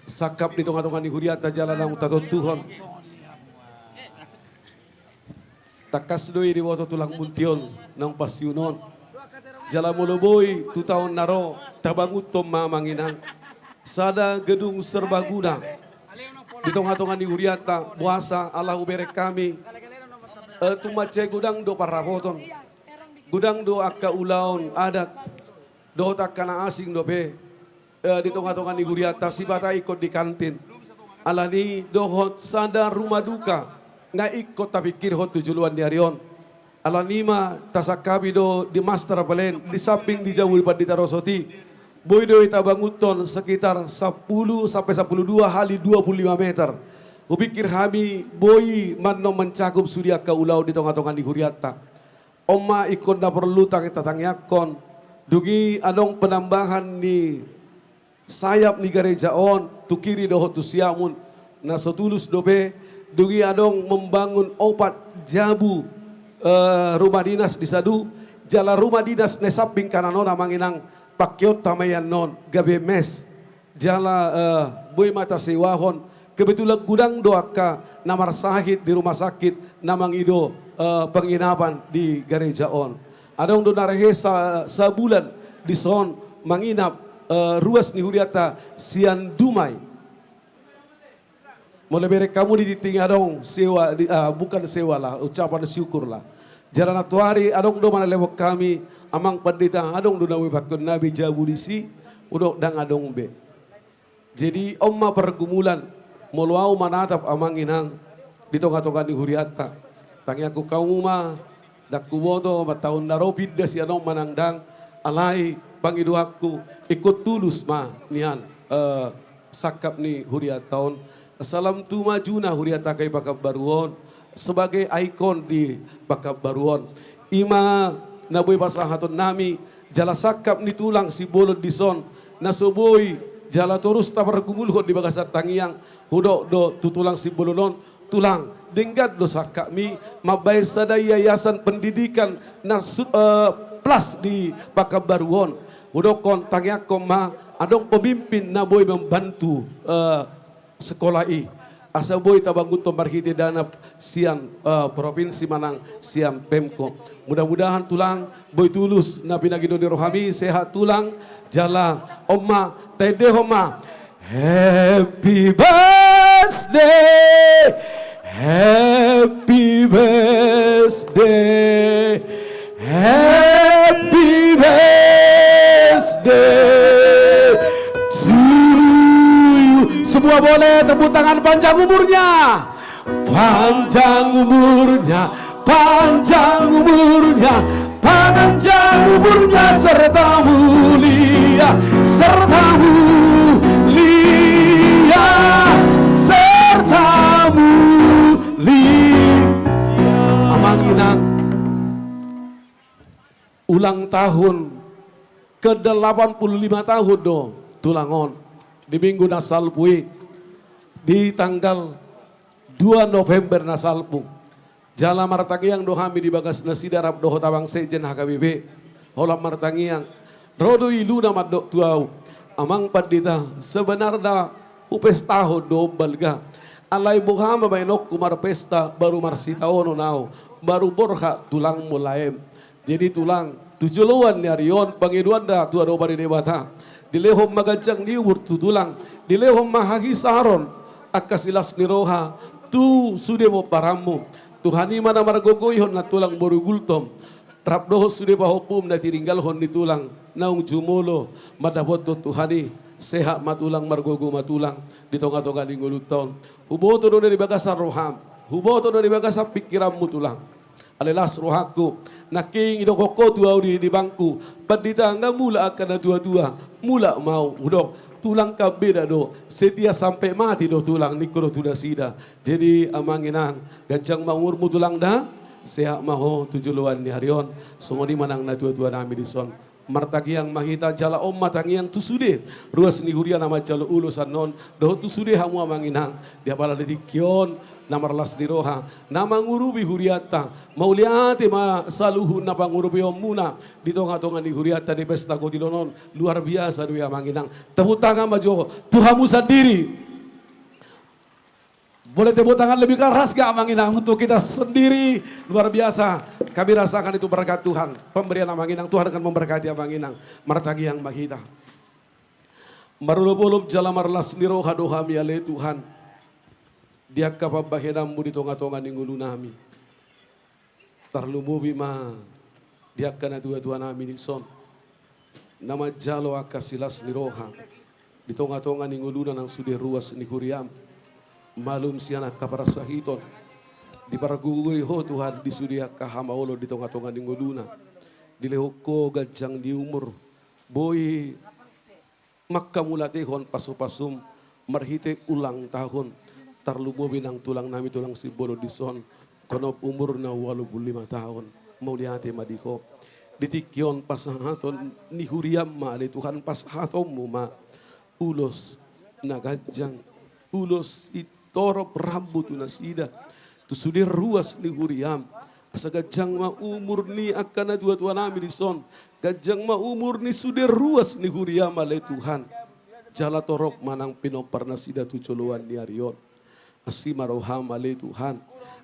Speaker 6: sakap di tonga-tonga di huriata jalan ang tatontuhon. Takas doi di woto tulang muntion ng pasyunon. Jala muluboy 2 tahun naro tabangutom mamanginang. Sada gedung serbaguna. Di tonga-tonga di huriata buasa Allah uberek kami. Tumace gudang do parapoton. Gudang do akka ulaon adat. Do takana asing do be. Di tonga-tonga di huriata si bata ikut di kantin. Alani dohot sada rumah duka. Nga ikut tapi kirhot tujuluan di Arion. Alanima tasakabi do di master palen di samping di jauh di Tarosoti. Boy do itabanguton sekitar 10 sampai 12 kali 25 meter. Upikir kami boy manno mencakup surya ke ulau di tonga-tonga di Huriata. Oma ikon na perlu tang tatangyakon. Dugi anong penambahan ni sayap ni gerejaon tukiri dohot tusiamun na setulus dobe. Dugi adong membangun 4 jabu rumah dinas di Sadu. Jala rumah dinas ne samping kanan manginang pakyot tamayan non gabe mes. Jala boy mata sewahon kebetulan gudang doaka namar sakit di rumah sakit namang ido penginapan di gereja on. Adong do narehe sebulan di son menginap ruas ni huriata sian dumai. Mulai berek kamu ditinggal dong sewa bukan sewa lah, ucapan syukur lah. Jalan atuari adong do mana lewat kami amang pendeta adong do nawe bakun nabi jabulisi udok dang adong be. Jadi omma pergumulan moluau manatap amang inang di tonga-tonga di huriata. Tangi aku kamu mah dak kuboto tahun naropid da si anong manangdang alai pangidu aku ikut tulus mah nian sakap ni huriataon. Salam tu majuna huriata kay Bakabaruon sebagai ikon di Bakabaruon. Ima naboy pasahaton nami jala sakap ni tulang si bolod di son nasoboy jala terus tabargumulhon di bagasat tangiang hudok do tutulang si bolonon tulang denggat do sakap mi mabay sada yayasan pendidikan na plus di Bakabaruon hudok kon tangiak koma adong pemimpin naboy membantu sekolah asa boy tabangun to marhiti dana siang provinsi Manang siang Pemko. Mudah-mudahan tulang boy tulus na pinagido di rohami sehat tulang jala omma tede homa. Happy birthday, happy birthday, happy birthday to you. Semua boleh tepuk tangan panjang umurnya. Panjang umurnya, panjang umurnya, panjang umurnya serta mulia, serta mulia, serta mulia. Amang inang ulang tahun ke-85 tahun do tulangon di minggu nasalpui di tanggal 2 November nasalpu jala martangiang dohami di bagas nasida rab doho tabang sejen HKBP holam martangiang rodo ilu nama dok tuau amang padita sebenarnya upes taho do balga alai buhama bainok kumar pesta baru marsitaono nau baru borha tulang mulaem jadi tulang tujuan nyarion pangiduan dah tua do bari debata dilehom magajang niwur tutulang dilehom mahagi saron akasilas niroha tu sude mo paramu Tuhani mana margogoyhon na tulang borugultom rapdoho sude bahopum na tiringgalhon ni tulang naung jumulo madaboto Tuhani sehat matulang margogo matulang di tonga-tonga di nguluton huboto do dari bagasar roham huboto do dari bagasar pikiranmu tulang alelas rohaku naking idokoko tuau di bangku padita nga mula akan tua-tua mula mau udok tulang kabeda do setia sampai mati do tulang nikro tuda sida jadi amanginang gancang maumurmu tulang dah sehat maho tujuluan ni harion semua di manang na tua-tua nami di son martagiang mahita jala om matangiang tusude ruas ni huria nama jalo ulusan non doh tusude hamu amanginang dia pala dikion namar las diroha nama ngurubi huriata mauliate ma saluhu na pangurubi omuna di tonga-tonga di huriata di pesta kotilonon luar biasa dua amanginang tepuk tangan majo Tuhanmu sendiri. Boleh tepuk tangan lebih keras gak Amanginang untuk kita sendiri luar biasa. Kami rasakan itu berkat Tuhan. Pemberian Amanginang Tuhan akan memberkati Amanginang. Martagi yang mahita. Marulupulup jalamar las niroha doha miale Tuhan. Dia kapabahenammu di tonga-tonga ninggulu nami. Tarlumubi ma. Dia kana tua-tua nami nison. Nama jalo akasilas niroha. Di tonga-tonga ninggulu nang sude ruas ni huriam. Malum siana kaparasahiton di paragugui ho Tuhan di sudia kahamaolo di tonga-tonga di ngoduna di lehoko gajang di umur boy makka mulatehon pasu-pasum marhite ulang tahun tarlubo binang tulang nami tulang si bolo di son kono umur na 85 tahun mau lihat madiko ditikyon pasahaton ni huriam ma ali Tuhan pasahaton mo ma ulos na gajang ulos torop rambut nasida tu sudir ruas ni huriam asa gajang ma umur ni akan dua-dua nami di son gajang ma umur ni sudir ruas ni huriam ale Tuhan jala torok manang pinopar nasida tu coloan ni arion
Speaker 1: asimaroham ale Tuhan.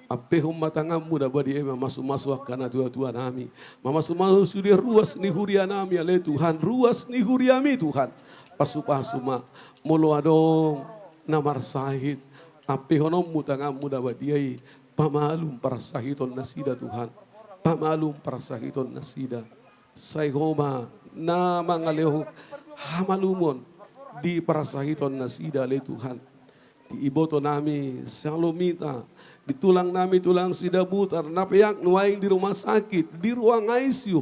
Speaker 1: Apehom matangamu na badi masuk kana Tuhan nami. Masuk sudi ruas ni huria nami ale Tuhan, ruas ni huriami Tuhan. Pasupasuma molo adong namar sahid. Apehonom mutangamu na badi pamalum para sahiton nasida Tuhan. Pamalum para sahiton nasida. Sayhoma na mangaleho hamalumon di para sahiton nasida ale Tuhan. Di iboto nami salomita, di tulang nami tulang sida butar, napayak nuaing di rumah sakit, di ruang ICU,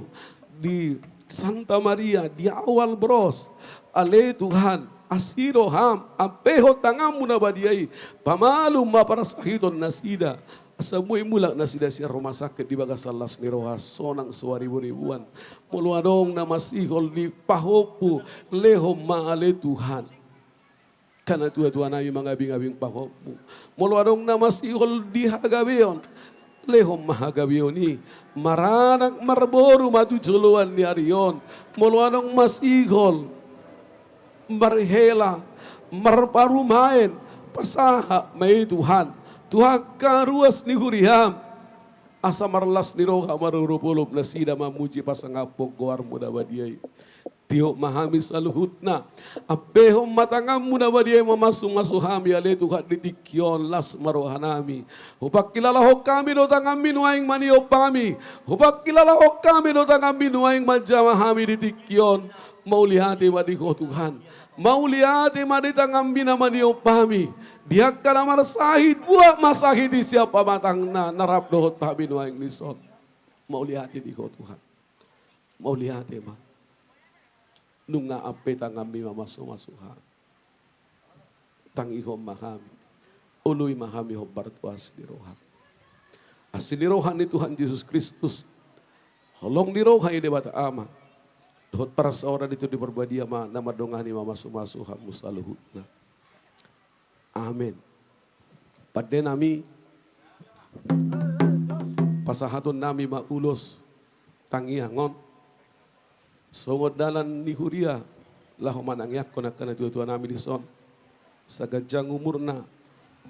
Speaker 1: di Santa Maria, di awal bros, ale Tuhan, asiroham, apeho tangamu na badiai, pamalum para sahiton nasida, asamoy mulak nasida siya rumah sakit di bagasalas ni roha, sonang suwaribu-ribuan, muluadong na masihol di pahopu, lehom maale Tuhan. Karena Tuhan nami mangabing-abing pahopu. Molo adong na masihol di hagabion. Lehom mahagabion ni. Maranak marboru matu juluan ni arion. Molo adong masihol. Marhela. Marparumain. Pasaha may Tuhan. Tuhan karuas ni huriham. Asa marlas ni roha marurupulop na sida mamuji pasangapok goar muda badiyay. Tio mahami saluhutna. Apehom matangam muna badiay mamasung-masuhami ale Tuhan ditikyon las marohanami. Hupak kilalahok kami do tangam minuaing maniop kami. Hupak kilalahok kami do tangam minuaing majamahami ditikyon. Maulihati madiko Tuhan. Maulihati maditangam binamaniop kami. Diak kanamar sahid buat masahid di siapa matang na narap dohot kami nuaing lison. Maulihati diko Tuhan. Maulihati ma. Nunga ape tangami mamasumasuha. Tangihom mahami. Ului mahami hom bartuas di rohan. Asin di rohan ni Tuhan Yesus Kristus. Holong di rohan ini bata ama. Dohot para seorang itu diperbadia ma nama dongani mamasumasuha musaluhutna. Amin. Pada nami pasahatun nami maulos tangiangon. Songod dalan ni huria lahu manangyak kona kana tuan nami dison sa gajang umurna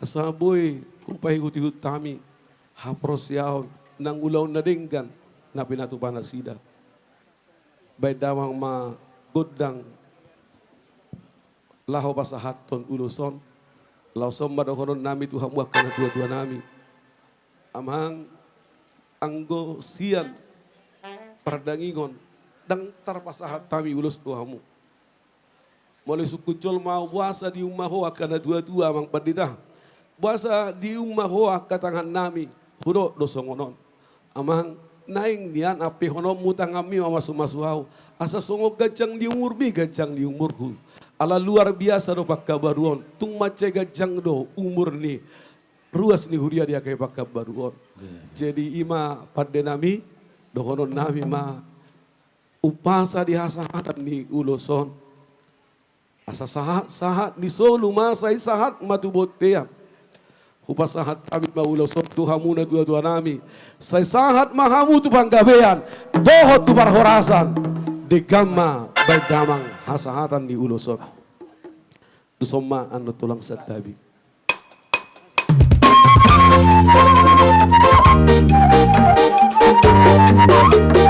Speaker 1: asaboy kupay huti hutami haprosyaon nang ulaw na dinggan na pinatupan na sida bay dawang ma godang lahu pasahaton uluson lausom madohonon nami Tuhan muak kana tuan nami amang anggo sian pardangingon dang tarpasahat kami ulus Tuhamu. Mulai sukucol mau buasa di umah hoa kana dua-dua mang pandita. Buasa di umah hoa katangan nami. Huro dosongonon. Amang naing nian api honom mutang kami mamasumasuhau. Asa songok gajang di umur bi gajang di umurku. Ala luar biasa do pakkabaruon. Tung mace gajang do umur ni. Ruas ni huria dia kay pakkabaruon. Jadi ima pada nami dohonon nami ma upasa di hasahatan ni uloson. Asa sahat di solu masai sahat matubot tiap. Upasahat kami mauloson Tuhamu na dua-dua nami. Say sahat mahamu tu panggabean. Dohot tu parhorasan. Di gamma baydamang hasahatan di uloson. Tu somma anu tulang satabi.
Speaker 12: Thank you.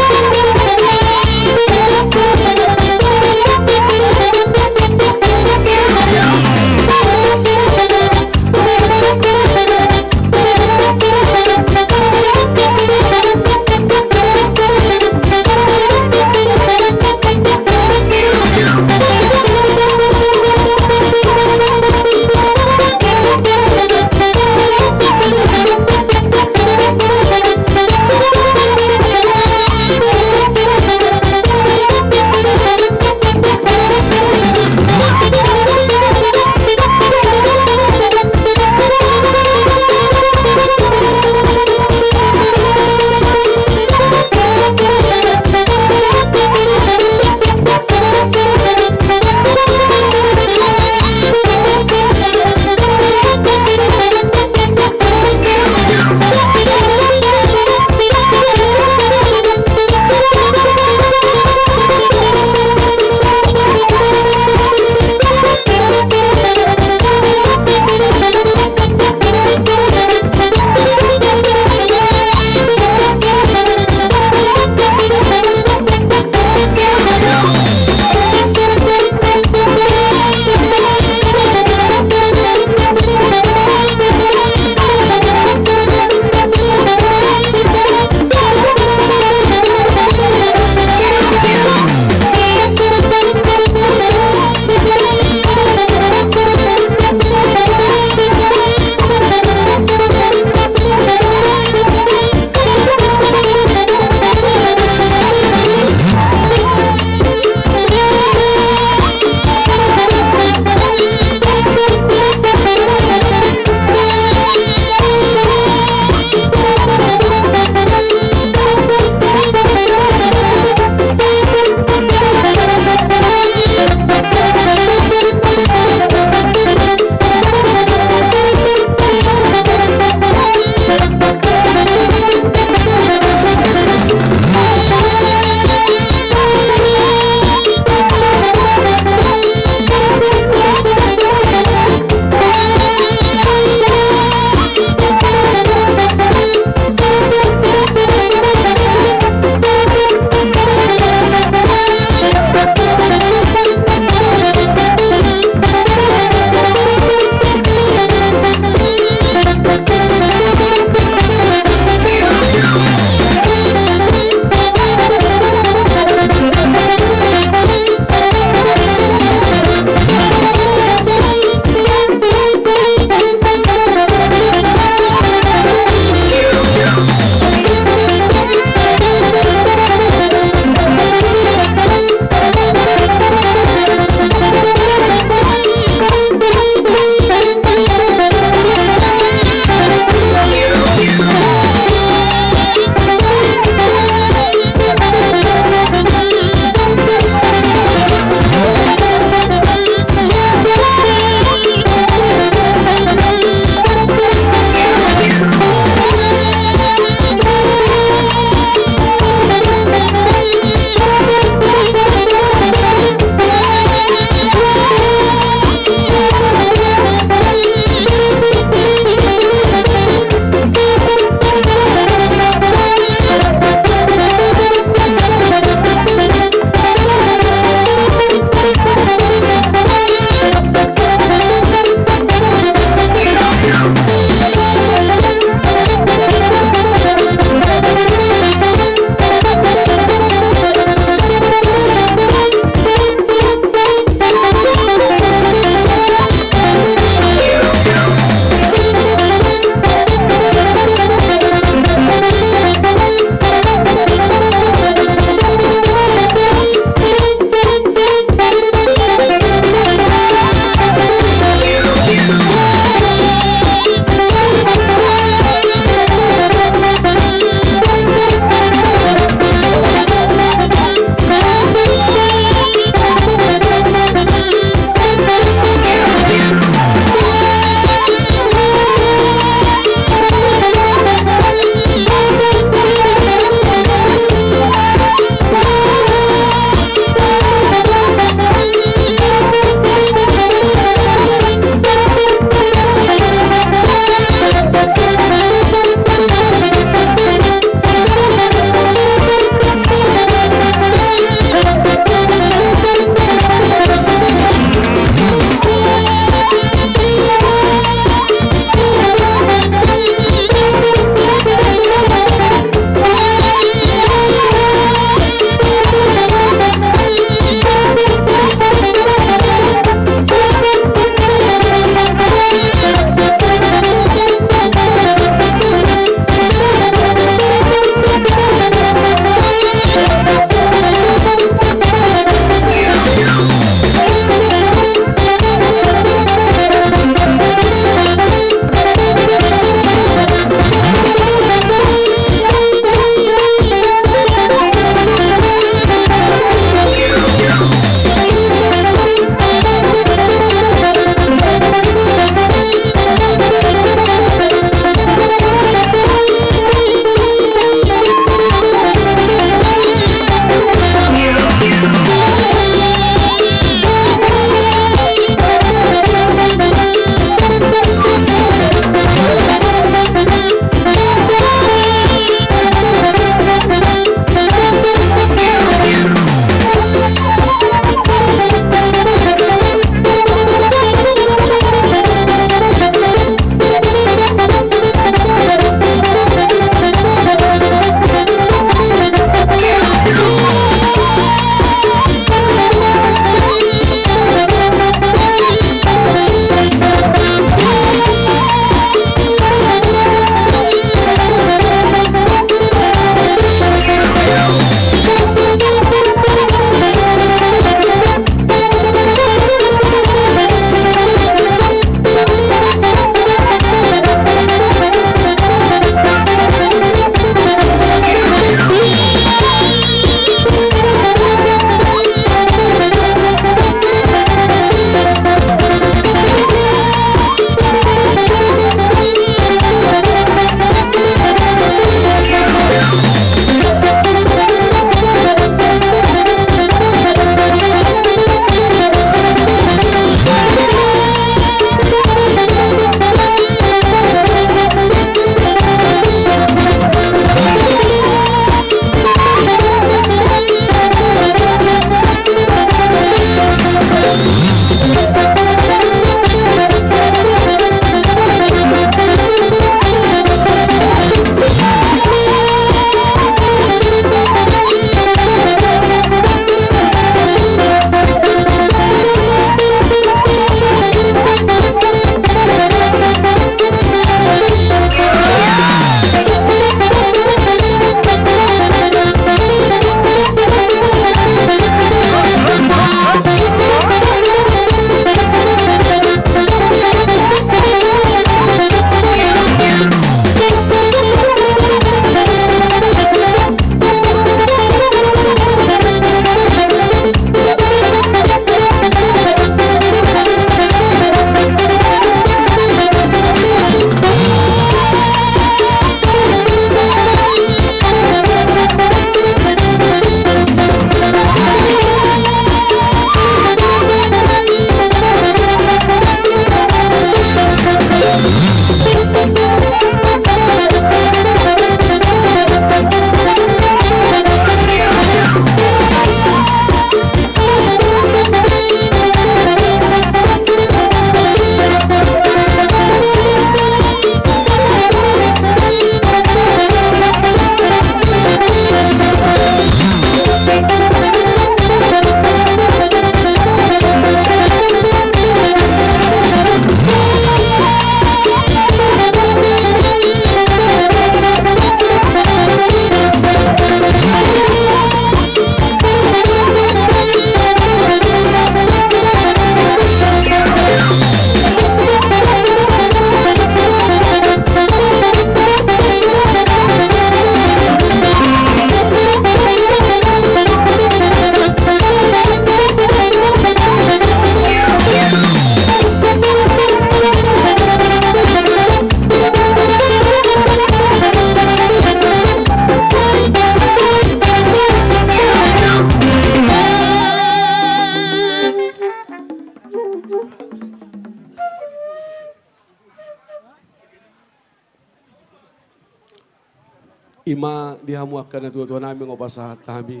Speaker 1: Ima dihamuakan na Tuhan namin ngobasahat kami.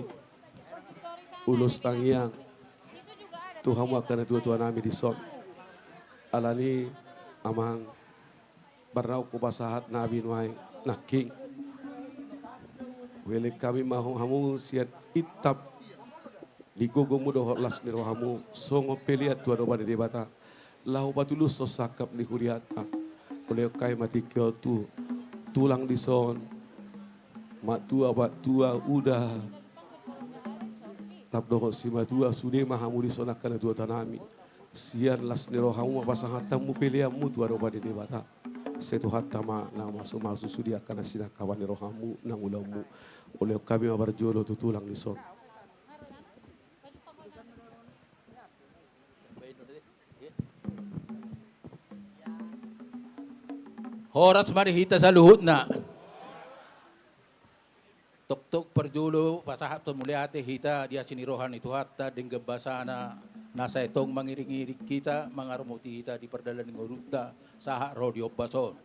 Speaker 1: Ulos tangiang. Tuhamuakan na Tuhan namin di son. Alani amang baraw ko basahat namin way naking. Wele kami mahong hamu siat itap. Ligugong mo dohot las ni rohamu. Songo peliat Tuhan oban di bata. Lahu batulus so sakap ni huriata. Oleh kai mati kyo tu. Tulang di son. Mak tua bat tua udah labdoho si matua sude mahamu di sonakan tua tanami sian las nero hamu pasang hatamu peliamu tua roba di debata setu hatama na masuk sudi akan asina kawan nero hamu nang ulamu oleh kami berjolo tu tulang di son.
Speaker 8: Horas mari hita sa luhut na. Tok-tok perjulu pasahat to mulia ate hita dia sinirohan itu hatta dengan basana nasa itong mangiring-iring kita mangarumuti hita di perdalan ngurupta saha rodio bason.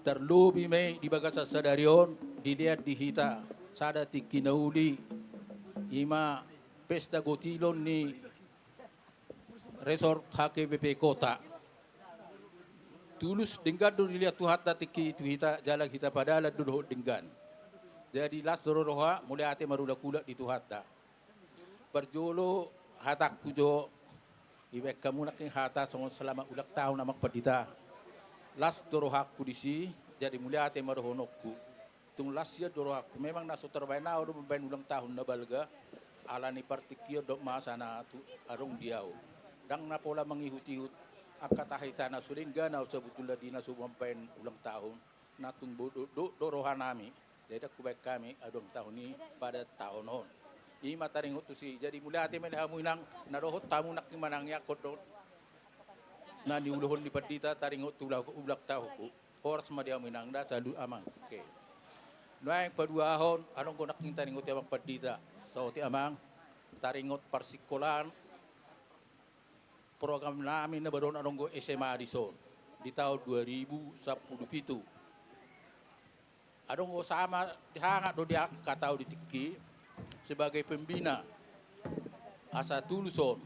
Speaker 8: Terlubi may di bagasa sadarion dilihat di hita sada ti kinauli ima pesta gotilon ni resort HKBP kota. Tulus denggan do dilihat tu hatta tiki tu hita jalan hita padala do denggan. Jadi las dororoha mulai ate marula kula di tuhata. Perjolo hatak kujo iwek kamu naking hata songon selama ulak tahun namak perdita. Las doroha kudisi jadi mulai ate marohonokku. Tung las ya doroha memang naso terbaina udah membain ulang tahun na balga alani partikio dok masana tu arong diau. Dang na pola mengihut-ihut akatahitana sulinga na sebetulnya dina subambain ulang tahun natung doroha nami. Jadi aku baik kami adong tahun ini pada tahun on. Ini mataring tu si jadi mulai hati mana hamu inang narohot tamu nak manangnya kodot. Na di uluhon di perdita taring tulah ulak tahuku. Horas madia minang dah selalu amang. Okay. Noai kedua ahon adong ko naking taringot amang perdita. So ti amang taringot persikolan program namin na baron adong ko SMA Adison di tahun 2017. Adong sama dihangat do dia katau di tiki sebagai pembina asa tuluson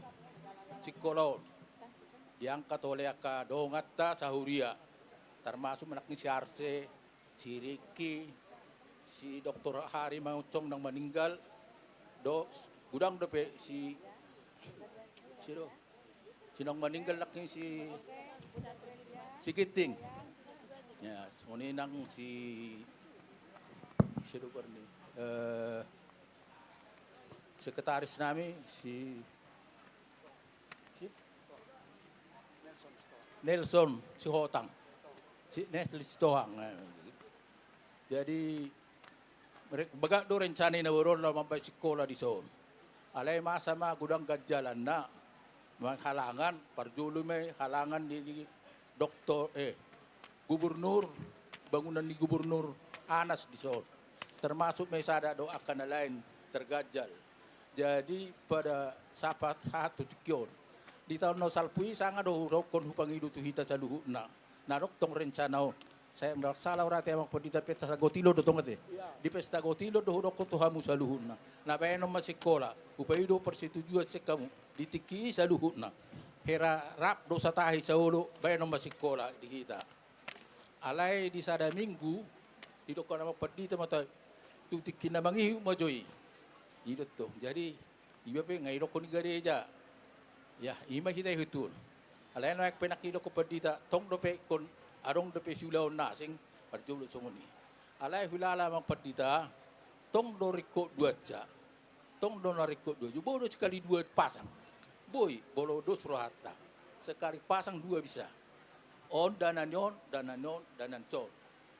Speaker 8: sikolon diangkat oleh aka dongatta sahuria termasuk menak si Arse, si Riki, si Dr. Hari Maucong nang meninggal do gudang dope si nang meninggal laking si Giting ya semuanya si silukur ni sekretaris nami si Nelson si Hotang si Netlis Tohang. Jadi mereka bagak do rencana na waron la mambay sekolah di son. Alay masama gudang gadjalan na menghalangan parjulu may halangan di doktor gubernur bangunan di gubernur Anas di son. Termasuk mesada do akan lain tergajal. Jadi pada sapat satu tikion di tahun no salpui sangat do rokon hupang hidu tu hita saluhu na narok tong rencana saya mendak salah urate amang pendita pesta gotilo do tongate di pesta gotilo do rokon tu hamu saluhu na baeno masikola upay do persetujuan sekamu di tiki saluhu na hera rap do satahi saulo baeno masikola di kita alai di sada minggu di dokon amang pendita mata tu tiki na mangihu majoi itu tuh jadi iba pe ngai dokon gareja ya ima kita hitun alain naik penakilo ko perdita tong dope kon arong dope sulaw nasing parjulo sunguni alai hulala mang perdita tong do riko dua ca tong do na riko dua bodo sekali dua pasang boy bolo do surahata sekali pasang dua bisa on danan con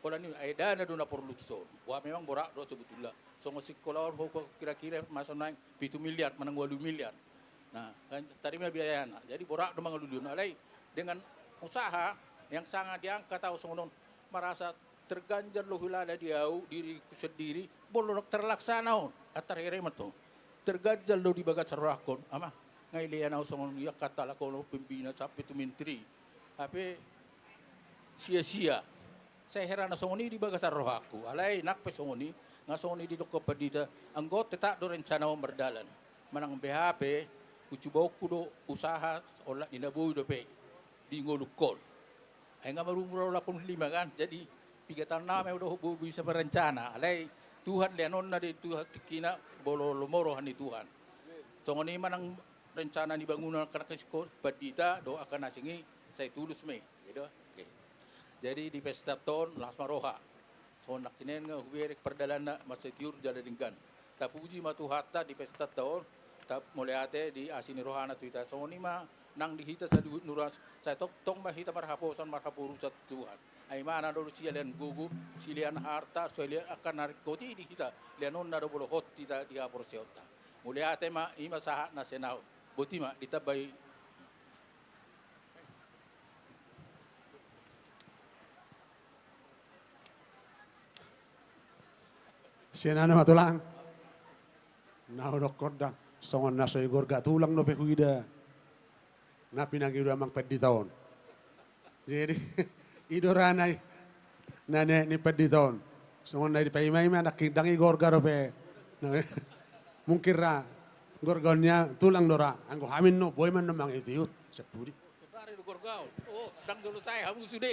Speaker 8: Pola ni ay dana do na production. Wa memang borak do sebetulnya. Songo sekolah kira-kira masa naik 7 miliar manang 8 miliar. Nah, tarima biaya na. Jadi borak do mangalulun alai dengan usaha yang sangat diangkat tahu songon merasa terganjar lo hulada diau diriku sendiri bolok terlaksana on atar here mato. Terganjar lo di bagat sarakon ama ngai liana songon ya kata la kono pembina sampai tu menteri. Tapi sia-sia
Speaker 15: Saya heran na songoni di bagasar roh aku. Alay nak pesongoni nga songoni di doko padita anggot tak do rencana mo berdalan. Manang BHP kucubaw ko do usaha ola inabuy do pe di ngolukol. Ay nga marumuraw la kung 5 kan. Jadi 3 tahun na may do bisa berencana. Alay Tuhan lenon na di Tuhan kina bolo lumoro ni Tuhan. Songoni manang rencana ni bangunan kana sekolah padita do akan nasingi saya tulus me. Gitu. Jadi di pesta tahun lasma roha. So nakinen nga huwirek perdalan na masetiur jaladingkan. Tapi puji matu hatta di pesta tahun tap mulai ate di asini rohana tuita. So ni ma nang dihita sa duit nuras saya tong mahita marhaposan marhapurusat Tuhan. Ay mana do sialian gugu silian harta silian akan narikoti dihita. Lianon na do bolo hot tita di apor seota. Mulai ate ma ima sahat na senau. Botima ditabay
Speaker 6: Siya na matulang. Naudok kodang. Songon na soy gorga tulang no pekuida. Na pinagida mang pedi taon. Jadi idoranay nane ni pedi taon. Songon na di paimay man nakidangi gorga ro pe. Mungkin ra gorgonnya tulang dora. Anggo hamin no boy man no mang itiut. Sepudi.
Speaker 15: Sebari do gorgao. Oh, dang dulu saya hamu sudah.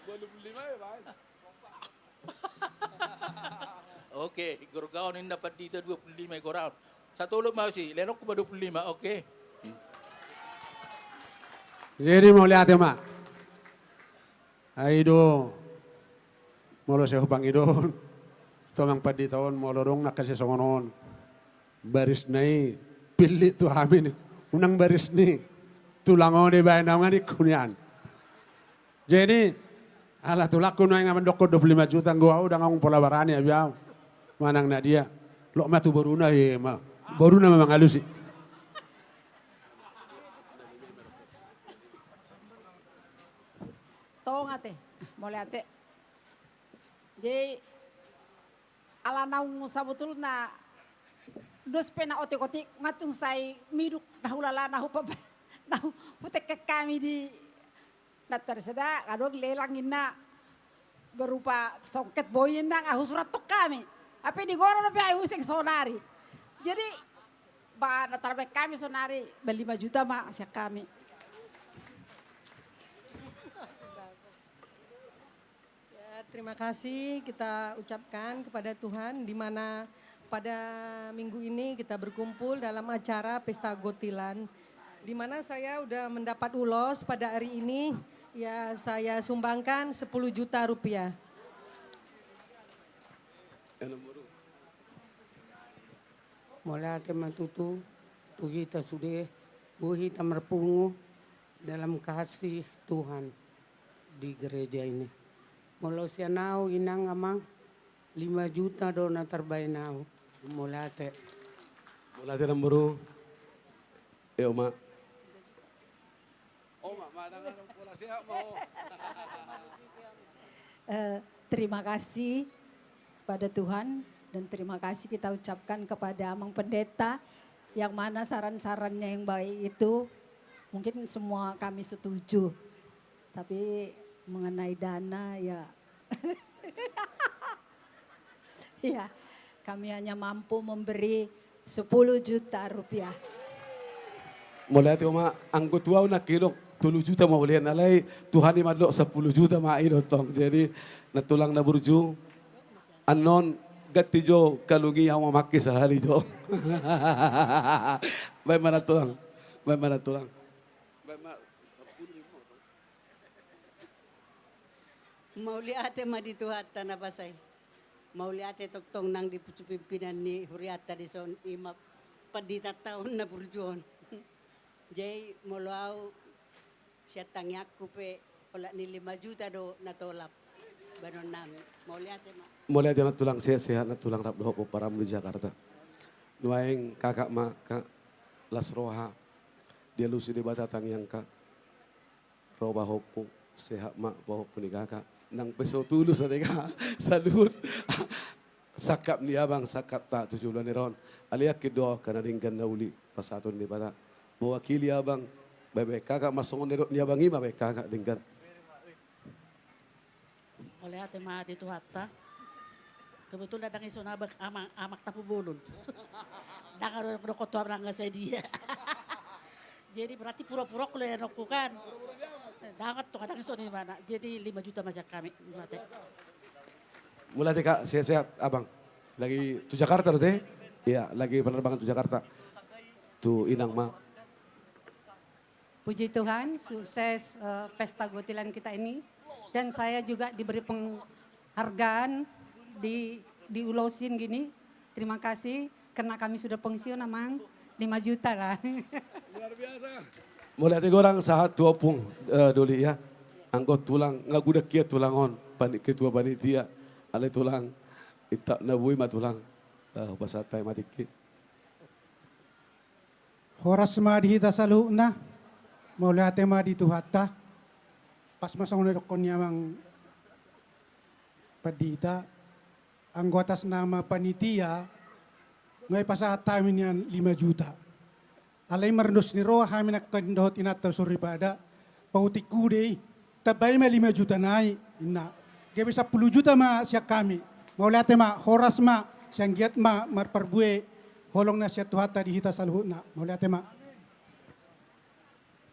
Speaker 6: 25 ya, Pak.
Speaker 15: Oke, gorgaon ini dapat dita 25 gorgaon. Satu lu mau sih, lenok ke 25, oke.
Speaker 6: Jadi mau lihat ya, Mak. Aido, mau lo sehu bang Ido. Tomang padi tahun mau lorong nak kasih songonon. Baris nai, pilih tu hamin. Unang baris ni, tulangon di bayan naman ni kunyan. Jadi, ala tulak kuno yang ngamen doko 25 juta gua udah ngomong pola barani ya biau. Manang na dia. Lo matu baruna ya ma. Baruna memang halus sih.
Speaker 16: Tong ate, mulai ate. Jadi ala naung sabutul na dos pena otik-otik ngatung say miduk nahulala nahu papa nahu putek ke kami di datar seda kadog lelangin na berupa songket boyin na ahus surat tok kami. Apa di goro na ayu sing sonari. Jadi ba datar be kami sonari 5 juta mah sia kami.
Speaker 17: Terima kasih kita ucapkan kepada Tuhan di mana pada minggu ini kita berkumpul dalam acara Pesta Gotilan. Di mana saya sudah mendapat ulos pada hari ini, ya saya sumbangkan 10 juta rupiah.
Speaker 18: Mulai teman tutu, kita sudah buhi tamerpungu dalam kasih Tuhan di gereja ini. Molo siya nao inang amang 5 juta do na tarbay nao. Mulate.
Speaker 1: Mulate ng buru. Oma.
Speaker 6: Oma, madang pula siya mo.
Speaker 16: Terima kasih pada Tuhan dan terima kasih kita ucapkan kepada Amang Pendeta yang mana saran-sarannya yang baik itu mungkin semua kami setuju. Tapi mengenai dana ya ya kami hanya mampu memberi 10 juta rupiah.
Speaker 1: Mulai itu ma anggo tuaw na kilo 3 juta mau belian alay Tuhan ni madlo 10 juta ma tong. Jadi natulang na burju anon gati jo kalugi yang mamaki sehari jo. Baik mana tulang. Baik mana tulang.
Speaker 18: Mauli ate madituhata na basay. Mauli ate toktong nang dipimpinan ni Huriata di son ima padita taon na burjon. Jay molaw siya tangyak kupe wala ni 5 juta do natolap. Banon namin. Mauli ate ma.
Speaker 1: Mulai jangan tulang sehat na tulang rap doho po para di Jakarta. Nuaing kakak ma kak Lasroha dia lusi di batatang yang kak roba hopo sehat ma bawa puni kakak. Nang peso tulus sa teka, salut. Sakap ni abang, sakap tak 7 bulan ni ron. Aliak kido kanadinggan na uli pasaton ni bata. Mewakili abang, bebe kakak masongon ni abang ima bebe kakak dinggan.
Speaker 18: Oleh ate ma di tuhatta. Kebetulan datang iso nabak amak tapu bulun. Dangan do kotua nang saya dia. Jadi berarti pura-pura kalau yang aku kan. Dangat tuh kadang iso di mana. Jadi 5 juta masih kami.
Speaker 6: Mulai deh Kak, sehat-sehat abang. Lagi to Jakarta tuh teh? Iya, lagi penerbangan to Jakarta. Tuh Inang Ma.
Speaker 19: Puji Tuhan, sukses pesta gotilan kita ini. Dan saya juga diberi penghargaan diulosin gini. Terima kasih karena kami sudah pensiun Amang 5 juta lah.
Speaker 6: Luar biasa. Mulai hati orang sahat tua pung doli ya. Angkot tulang, ngagudak kia tulangon. Ketua panitia, ale tulang. Itak nabui ma tulang. Basatay matiki.
Speaker 20: Horas ma dihita saluna. Mulai hati ma dituhatta. Pas masang nirokon niya mang padita, anggota nama panitia, ngay pasata amin yan 5 juta. Alay marendos ni Roa kami nakandahot inataw suri pada, pautik kuday, tabay ma 5 juta nai, ina. Gabi sa 10 juta ma siya kami, maulate ma, horas ma, siyang giat ma, marparbue, holong na siya tuhata dihita salhut na, maulate ma.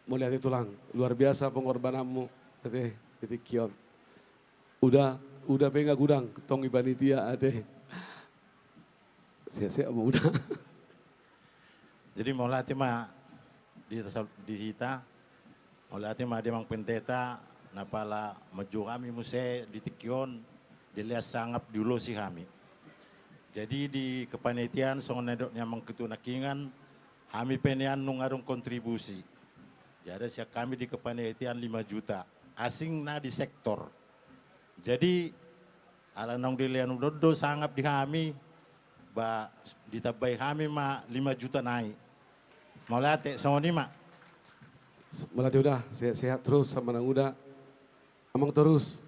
Speaker 6: Mulai hati tulang, luar biasa pengorbananmu. Ate, kion. Udah pengen gudang, tong ibanitia ate. Sia-sia mau udah.
Speaker 21: Jadi mau latih mah di hita, mau latih mah dia mang pendeta, napala maju kami muse di tikion, dilihat sangap dulu sih kami. Jadi di kepanitiaan songon nedoknya mang ketunakingan, kami penian nungarung kontribusi. Jadi siap kami di kepanitiaan 5 juta. Asing na di sektor. Jadi ala nong dilian dodo sangap di kami ba ditabay kami ma 5 juta naik. Malate songoni ma.
Speaker 6: Malate udah sehat terus sama nang udah. Amang terus.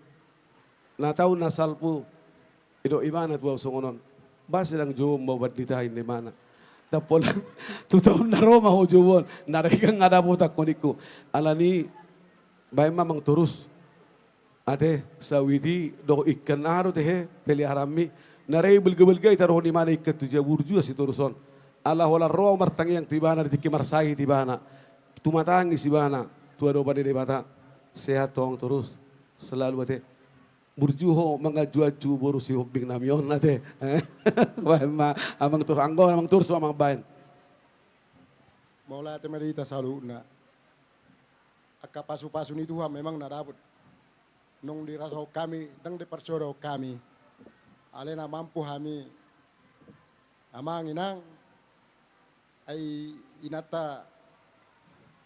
Speaker 6: Na tahu nasalpu ido imana tuwa songonon. Bas sedang jom mau ditahin di mana. Tapol 2 tahun na Roma ho jumon. Nareka ngada butak koniku. Alani baik mamang terus, ate sawiti do ikan aru teh peliharami, narai belga taruh di mana ikan tu jabur juga si teruson. Allah wala roh martang yang tibana di marsai tibana, tumatangi si bana, tua do bade bata, sehat tong terus, selalu ate burjuho mangaju boru si hubing namion ate, amang tu anggo amang terus amang bain.
Speaker 22: Maula ate merita saluna. Aka pasu-pasu ni Tuhan memang nadabut. Nung dirasau kami, dang dipercoro kami. Alena mampu kami. Amang inang, ay inata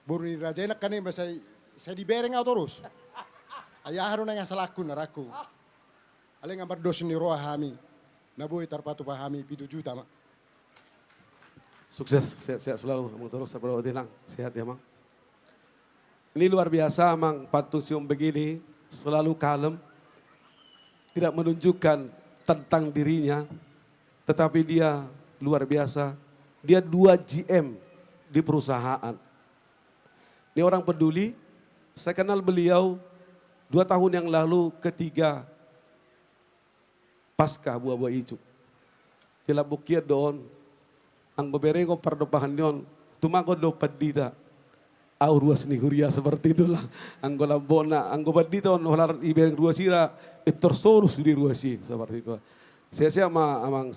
Speaker 22: buruni raja enak kani basay saya dibereng au terus. Ayah haruna yang salahku naraku. Ale ngambar dos ni roa kami. Naboy tarpatu pahami 7 juta mak.
Speaker 6: Sukses, sehat selalu, amang terus sabro tinang, sehat ya mang. Ini luar biasa Mang Patusium begini, selalu kalem, tidak menunjukkan tentang dirinya, tetapi dia luar biasa. Dia 2 GM di perusahaan. Ini orang peduli, saya kenal beliau 2 tahun yang lalu ketika pasca buah-buah hijau. Kila bukia doon, ang beberego pardopahan yon, tumago do padita. Ruas ni huria seperti itulah. Anggo labona, anggo badito holar ibereng ruasira etorsorus di ruasi seperti itu. Saya amang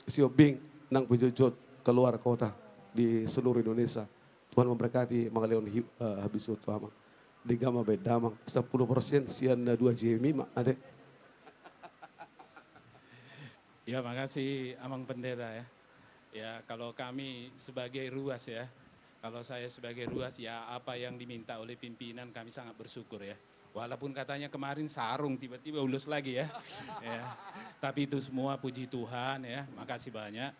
Speaker 6: siobing nang pujujut keluar kota di seluruh Indonesia. Tuhan memberkati mga leon habis itu amang. Digama bedamang 10% sian 2 JMI mak ade.
Speaker 13: Ya makasih Amang Pendeta ya. Ya kalau kami sebagai ruas ya. Kalau saya sebagai ruas ya apa yang diminta oleh pimpinan kami sangat bersyukur ya. Walaupun katanya kemarin sarung tiba-tiba ulus lagi ya. Ya. Tapi itu semua puji Tuhan ya. Makasih banyak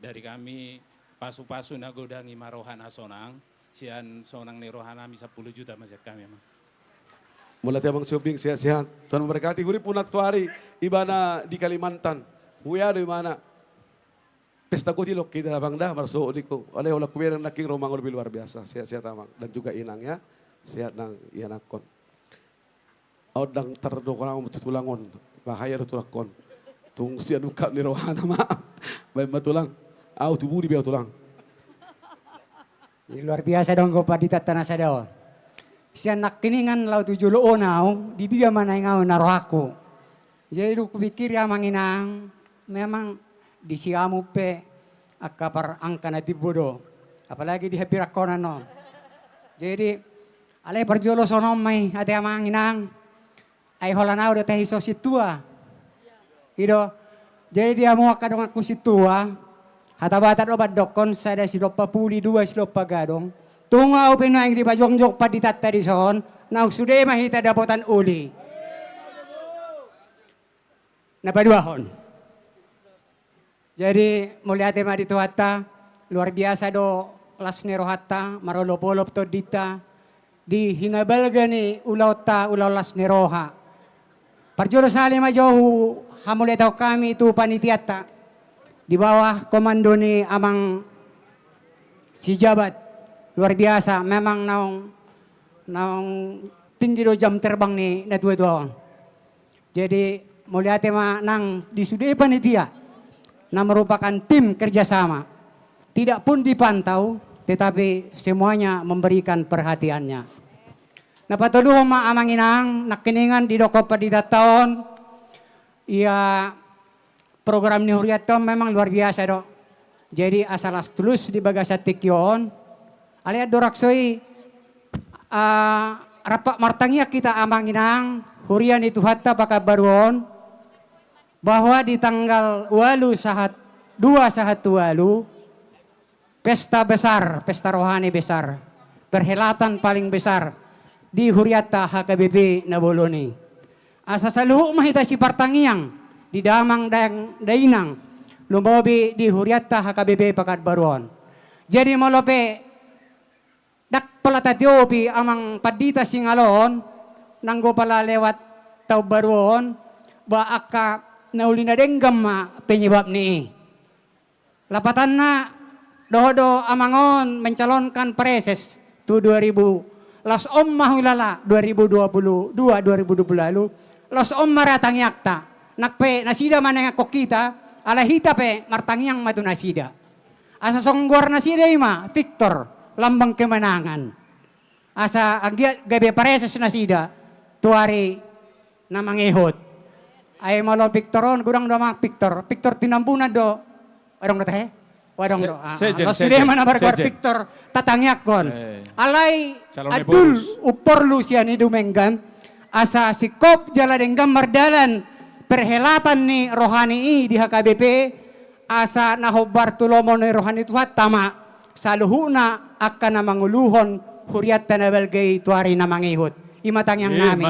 Speaker 13: dari kami pasu-pasu nagodangi marohana sonang. Sian sonang nerohana bisa 10 juta masih kami emang.
Speaker 6: Mulai tiabang sioping sehat-sehat. Tuhan memberkati. Guri punat tuari ibana di Kalimantan. Huya di mana? Pesta kutilok kita labang dah marso diko. Oleh olah kuberang naking romang lebih luar biasa. Sehat-sehat amang dan juga inang ya. Sehat nang ianakon. Odang terdokong tutulangon. Bahaya tulakon. Tung siya nukap ni rohana ma. Baik matulang. Au tubuh di biau tulang.
Speaker 3: Luar biasa dong ko padita tanah sadao. Siya nakiningan lau tujuh lo onau, di dia mana ngau naroh aku. Jadi aku pikir ya manginang, memang di siamu pe akapar angka nati bodo. Apalagi di hapirakona no. Jadi alai perjolo sonom mai ate manginang. Ai holanau de teh iso situa. Ido. Jadi dia mau kadang aku situa. Hata batat obat dokon sada silopa puli dua silopa gadong. Tunga upin na di bajongjok paditat tadi son. Nau sudah mahita dapotan uli. Napaduahon. Jadi mulia tema di tuata luar biasa do lasnero hatta marolopolop to dita di hinabalgani ulauta ulau lasneroha. Parjolo sali majohu hamule tau kami itu panitiata di bawah komando ni amang si jabat luar biasa memang naung tinggi do jam terbang ni na tua. Jadi mulia tema nang disudai panitia na merupakan tim kerjasama tidak pun dipantau tetapi semuanya memberikan perhatiannya. Napatuduh ma amanginang nakiningan di doko padidataon. Iya program ni huriatom memang luar biasa do. Jadi asalas tulus di bagasa tikyon. Alia doraksoi rapak martangia kita amanginang hurian itu hatta pakabaruon bahwa di tanggal 2 sahat walu pesta besar, pesta rohani besar, perhelatan paling besar di Huriata HKBP Naboloni. Asa saluhu mahita si partangiang di damang dainang lumbobi di Huriata HKBP Pakat Baruon. Jadi molope dak palatatiopi amang padita singalon nanggo pala lewat tau Baruon ba aka naulina denggam ma penyebab ni. Lapatan na dohodo amangon mencalonkan preses tu 2000 Los om mahulala 2022 2020 lalu los om maratang yakta nakpe nasida mana ngakok kita ala hita pe martangiang matu nasida asa songgor nasida ima Victor lambang kemenangan asa agiat gabe pareses nasida tuari namangehot ay malo Victoron gurang do mak Victor tinambunan do arong teh wadong do. Los sudah mana barbar Victor tatangyakon. Alay adul upor lusian idumenggan asa sikop jala denggam mardalan perhelatan ni rohani di HKBP asa naho Bartolomo ni rohani tuhat tama saluhuna akan namanguluhon huriat tanabelgay tuari namangihut imatang yang nami.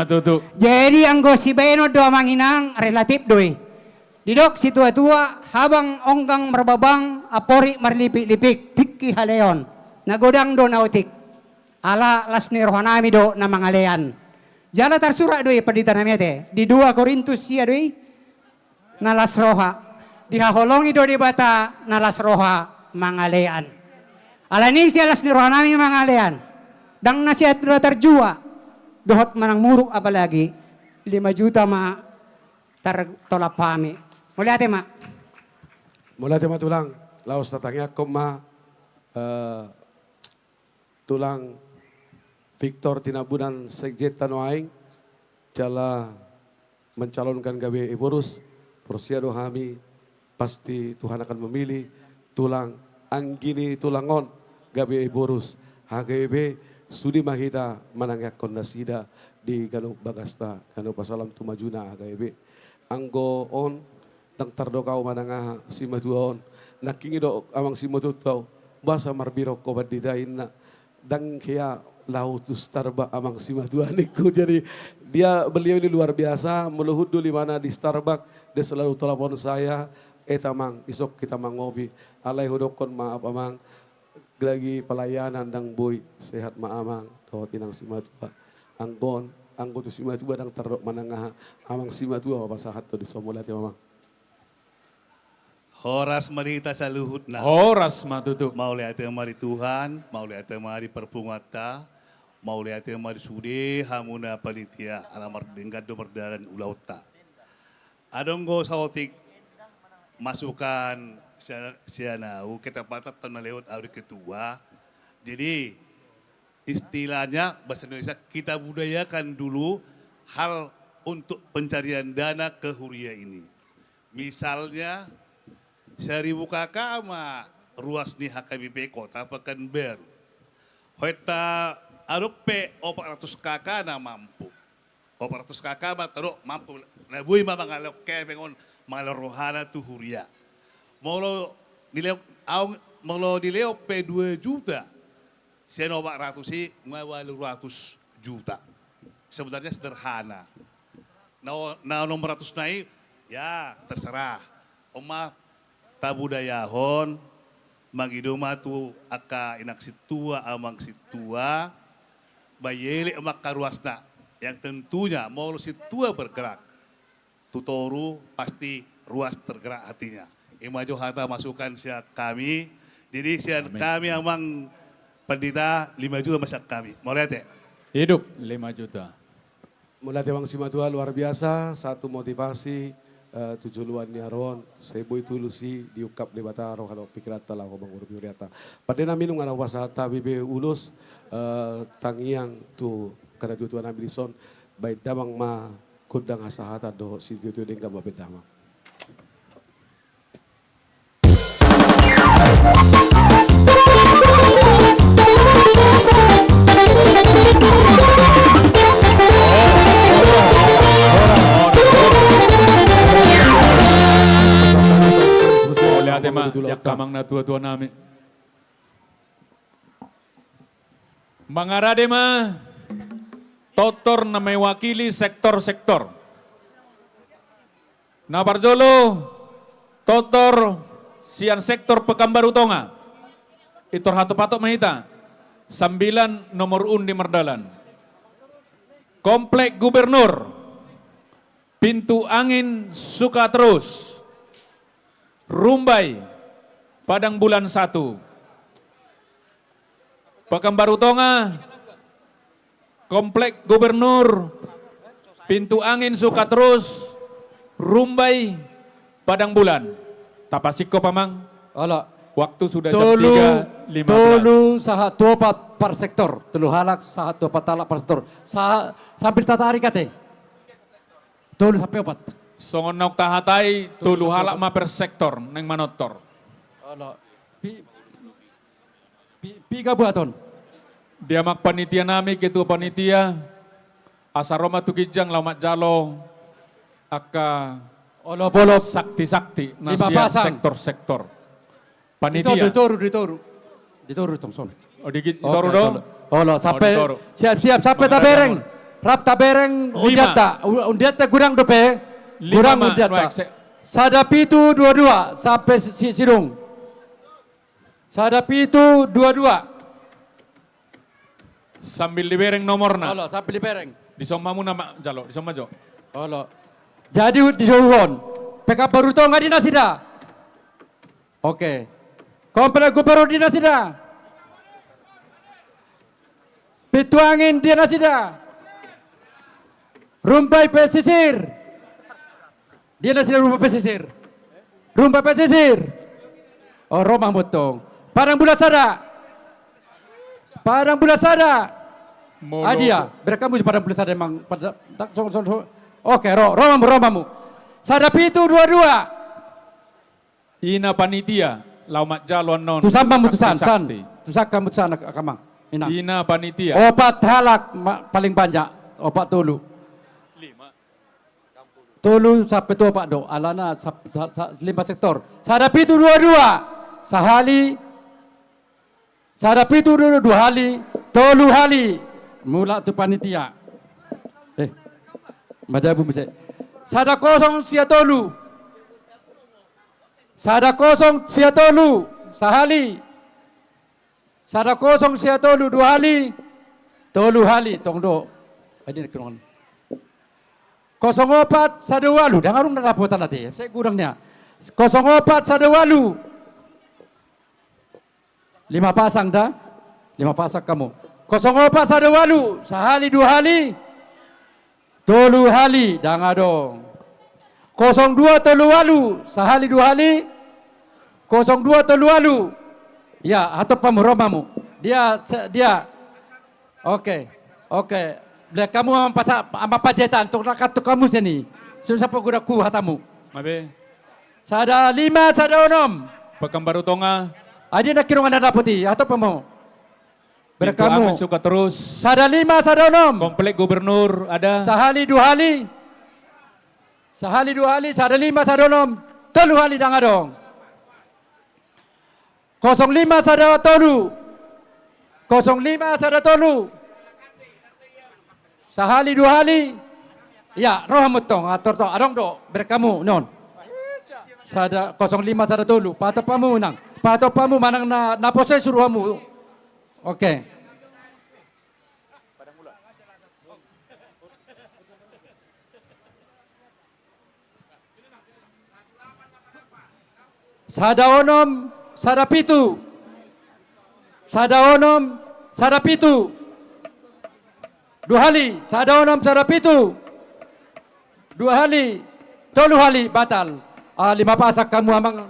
Speaker 3: Jadi anggo si Beno do manginang relatif doi. Didok si tua-tua habang onggang merbabang apori marlipik-lipik tikki haleon nagodang do nautik ala lasni rohanami do na mangalean jala tarsura doi padita namiate di 2 Korintus sia doi nalas roha dihaholongi do di bata nalas roha mangalean ala ni sia lasni rohanami mangalean dang nasihat do terjua dohot manang muruk apalagi 5 juta ma tolap pami. Mulai tema.
Speaker 6: Mulai tema tulang. Laos tatangnya koma tulang Victor Tinabunan Sekjet Tanoaing jala mencalonkan gawe Iborus Prosiado Hami pasti Tuhan akan memilih tulang anggini tulangon gawe Iborus HGB sudi mahita manangyak kondasida di Ganu Bagasta Ganu Pasalam Tumajuna HGB anggo on dang tardokau manangah simatuon nakingi do amang simatutau basa marbiro ko badidain na dang kaya lautus tarba amang simatuaniku jadi beliau ini luar biasa meluhut dulu mana di Starbucks dia selalu telepon saya mang isok kita mangobi alai hudokon maaf amang lagi pelayanan dang boy sehat maamang do tinang simatua anggon anggo tu simatua dang tardok manangah amang simatua pasahat to di somolati mamang.
Speaker 5: Horas marita sa luhut na.
Speaker 13: Horas matutu.
Speaker 5: Mauli ate mari Tuhan, mauli ate mari perpungata,
Speaker 2: mau lihat yang mari sude hamuna panitia alamar dengkat do berdaran ulauta. Adonggo saotik masukan sianau kita patat tanah lewat hari ketua. Jadi istilahnya bahasa Indonesia kita budayakan dulu hal untuk pencarian dana ke Huria ini. Misalnya 1.000 kakak sama ruas nih HKBP Kota Pekanbaru. Hoita arupe 400 kakak na mampu. 400 kakak mah taruh mampu. Nabuy mah mangalok kaya pengon malarohana tu Huria. Mau dileo P2 juta. Seno 400 sih 800 juta. Sebenarnya sederhana. Nah nomor 100 naik ya terserah. Oma tabudayahon magidoma tu aka inak situa amang situa bayele emak karuasna yang tentunya mau situa bergerak tutoru pasti ruas tergerak hatinya. Imajo hata masukan siap kami. Jadi siap kami amang pendeta 5 juta masak kami. Mau lihat ya?
Speaker 13: Hidup 5 juta.
Speaker 6: Mulai Wang Simatua luar biasa, satu motivasi tujuan niaron, seboy tulusi diukap di bata rohano pikiran telah ngomong urut yuriata. Pada nami nung anak wasata bibe ulus tangiang tu karena tujuan ambilison baik damang ma kudang asahata do si tujuan dengka babe damang.
Speaker 13: Tema jak kamang na tua-tua nami. Mangarade ma totor na may wakili sektor-sektor. Na Parjolo totor sian sektor Pekanbaru Tonga. Itor hatu patok mahita. 9 nomor undi Merdalan. Komplek Gubernur. Pintu angin suka terus. Rumbai, Padang Bulan 1. Pekanbaru Tonga, Komplek Gubernur, Pintu Angin Suka Terus, Rumbai, Padang Bulan. Tapasiko pamang?
Speaker 9: Ola.
Speaker 13: Waktu sudah jam 3.15.
Speaker 9: Tolu saha tuopat par sektor. Telu halak saha tuopat talak par sektor. Saha sambil tatari kate. Tolu sampai 4.
Speaker 13: Songon nok tahatai tulu halak ma per sektor neng manotor.
Speaker 9: Ala piga buaton.
Speaker 13: Dia mak panitia nami ketua panitia asaroma tukijang lamat jalo aka
Speaker 9: olop
Speaker 13: sakti nasihat sektor-sektor. Panitia.
Speaker 9: Ditoru tong son.
Speaker 13: Oh ditoru dong.
Speaker 9: Olo sampai siap-siap sampai tabereng. Rap tabereng undiata gurang dope. Kurang udah Sadapi itu 22 sampai Sidung. Sadapi itu 22.
Speaker 13: Sambil libereng nomorna.
Speaker 9: Halo, sambil libereng.
Speaker 13: Di somamu nama jalo, di somajo.
Speaker 9: Halo. Jadi di Johon, Pekanbaru Tonga di Nasida. Oke. Komplek Gubernur di Nasida. Pintu angin di Nasida. Rumbai pesisir. Dia nasi rumah pesisir. Rumah pesisir. Oh, Romang Botong. Padang Bulan Sada. Padang Bulan Sada. Adia, berkamu di Padang Bulan Sada emang. Oke, Romamu. Sadapi itu 22.
Speaker 13: Ina panitia. Laumat jalon non.
Speaker 9: Tusambang mutusan. Tusaka mutusan akamang.
Speaker 13: Ina panitia.
Speaker 9: Opat halak paling banyak. Opat tulu. Tolu sampai tua Pak Do, alana 5 sektor. Sadapi itu 22. Sahali. Sadapi itu 2 hali. Tolu hali. Mula tu panitia. Madabu bisa. Sada kosong sia tolu. Sada kosong sia tolu. Sahali. Sada kosong sia tolu 2 hali. Tolu hali. Tongdo. Ini kenal. 04 Sadawalu, dengarung rapotan nanti, saya kurangnya. 04 Sadawalu. 5 pasang dah, 5 pasang kamu.
Speaker 11: 0418 sahali 2 hali, tolu hali dangadong. 0238 sahali 2 hali, 0238. Ya, atau pamuromamu. Dia. Oke. Bila kamu ama pajetan untuk nakat kamu sini. Susah guna ku hatamu.
Speaker 13: Mabe.
Speaker 11: Sada 5, sada 6.
Speaker 13: Pekanbaru Tonga.
Speaker 11: Adi nak kirungan ada putih atau pemo. Berkamu.
Speaker 13: Suka terus.
Speaker 11: Sada 5, sada 6.
Speaker 13: Komplek Gubernur ada.
Speaker 11: Sahali 2 hali. Sahali 2 hali, sada 5, sada 6. Telu hali dangadong. 05 sada tolu. 05 sada tolu. Sahali 2 hali. Ya, rohamut tong ator to arong do berkamu non. Sada 05 sada tolu. Pato pamu nang. Pato pamu manang na poses suruhamu. Oke. Sada onom, sada pitu. Sada onom, sada pitu. 2 hali, sada onom, sada pitu. 2 hali, tolu hali batal. 5 pasak kamu amang,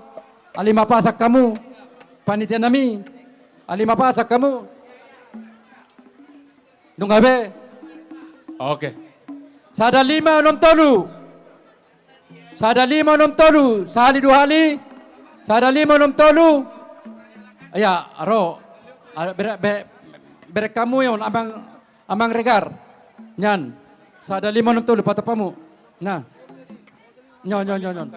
Speaker 11: 5 pasak kamu. Panitia nami, 5 pasak kamu. Nungabe.
Speaker 13: Oke.
Speaker 11: Sada 5 onom tolu. Sada 5 onom tolu, sahali 2 hali. Sada 5 onom tolu. Ya, aro. Bere kamu yon amang regar. Nyan. Sada 5 onom tolu patapamu. Nah. Nyon. Non.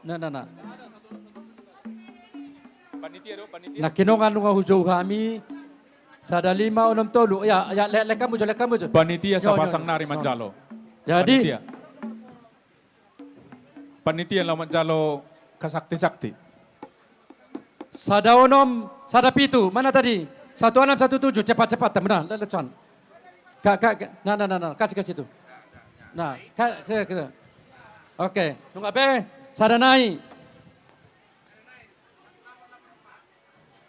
Speaker 11: Nah. Nah, kinongan nga hujaw kami. Sada 5 onom tolu. Ya, lek kamu jo.
Speaker 13: Panitia sa Pasang Nari Manjalo.
Speaker 11: Jadi
Speaker 13: Panitia lawan Jalo kasakti-sakti.
Speaker 11: Sada onom, sada pitu. Mana tadi? 1617 cepat-cepat benar. Letson. Nah. Kasih itu. Nah, Oke. Tunggu apa? Sada naik.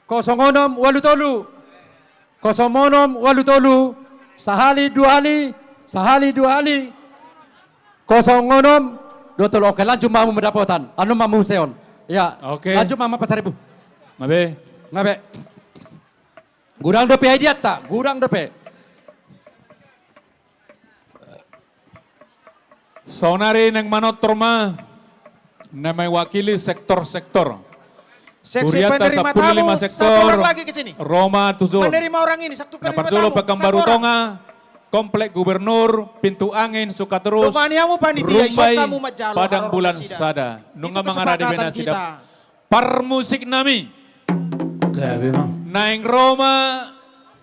Speaker 11: 06 walu tolu. 06 walu tolu. Sahali 2 hali. Sahali 2 hali. 06 2 oke, lanjut mamu mendapatan. Anu mamu seon. Ya.
Speaker 13: Oke.
Speaker 11: Lanjut mama pasar ibu.
Speaker 13: Ngabe.
Speaker 11: Gurang dope hadiat tak? Gurang dope.
Speaker 13: Sonari nang manot torma na may wakili sektor-sektor.
Speaker 10: Seksi
Speaker 13: Huriata
Speaker 10: penerima
Speaker 13: 15
Speaker 10: tamu,
Speaker 13: sektor.
Speaker 10: 1 orang lagi ke sini.
Speaker 13: Roma 7.
Speaker 10: Menerima orang ini, satu penerima
Speaker 13: Napartulo
Speaker 10: tamu.
Speaker 13: Pekanbaru
Speaker 10: 1 orang.
Speaker 13: Tonga. Komplek Gubernur, Pintu Angin, Suka Terus,
Speaker 10: Rumaniamu panitia, isok
Speaker 13: Rumbai,
Speaker 10: kamu majalo,
Speaker 13: Padang
Speaker 10: haroro
Speaker 13: Bulan
Speaker 10: nasida.
Speaker 13: Sada. Nunga
Speaker 10: Itu
Speaker 13: mangara di
Speaker 10: kesepakatan
Speaker 13: Benasida.
Speaker 10: kita.
Speaker 13: Parmusik nami. Naing Roma,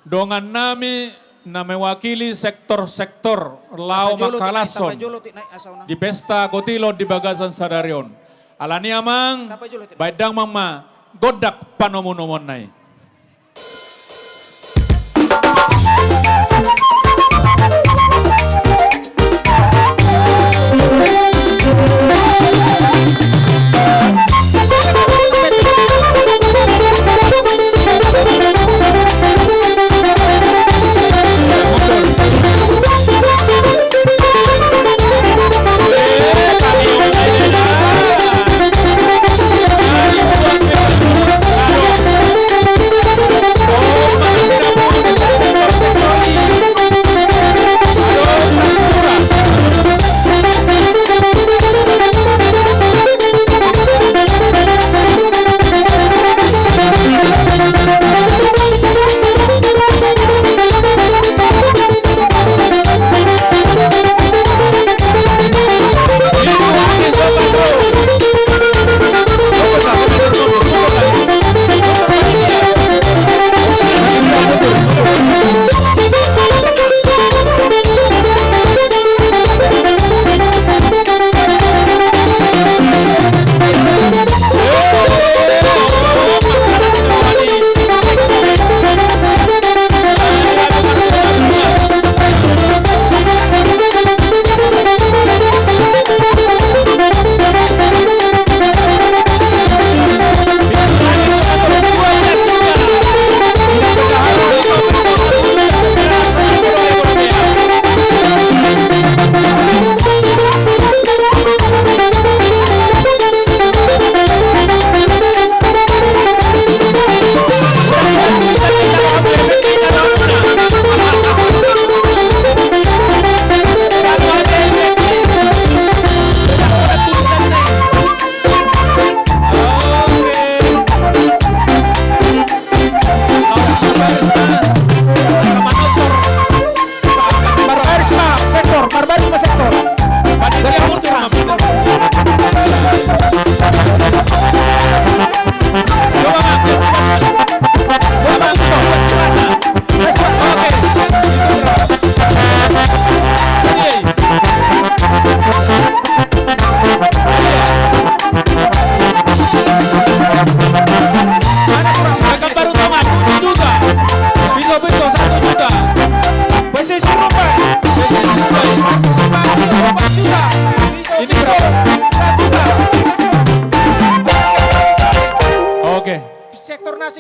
Speaker 13: dongan nami, na mewakili sektor-sektor Lao
Speaker 10: Tapajolo,
Speaker 13: Makalason
Speaker 10: tapajolo, naik asau na.
Speaker 13: di Pesta Kotilo di Bagasan Sadarion. Alani amang,
Speaker 10: Tapajolo,
Speaker 13: baidang mama, godak panomunomon nai.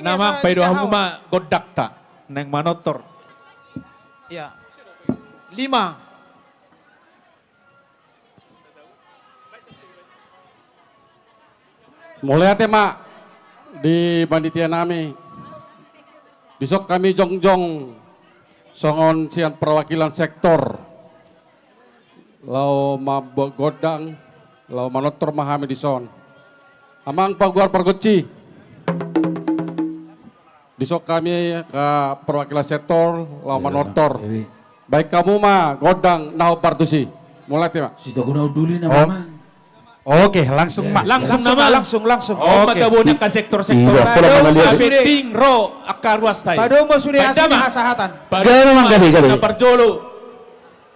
Speaker 13: Nama paido huma godakta neng manotor.
Speaker 10: Ya. 5.
Speaker 9: Mulai tema di panitia nami. Besok kami jongjong songon sian perwakilan sektor. Lau mabok godang, lau manotor mahami di son. Amang paguar pergoci. Besok kami ke perwakilan sektor, lau manotor. Baik kamu mah godang nahu partusi. Mulai tema.
Speaker 5: Sito guna duli nama.
Speaker 9: Oke, langsung mak.
Speaker 10: Langsung.
Speaker 13: Oh, matabunan ka sektor-sektor. Apeting ro akaruas tayo.
Speaker 10: Padung mo sudah hasil hasahatan.
Speaker 13: Padung na parjolo.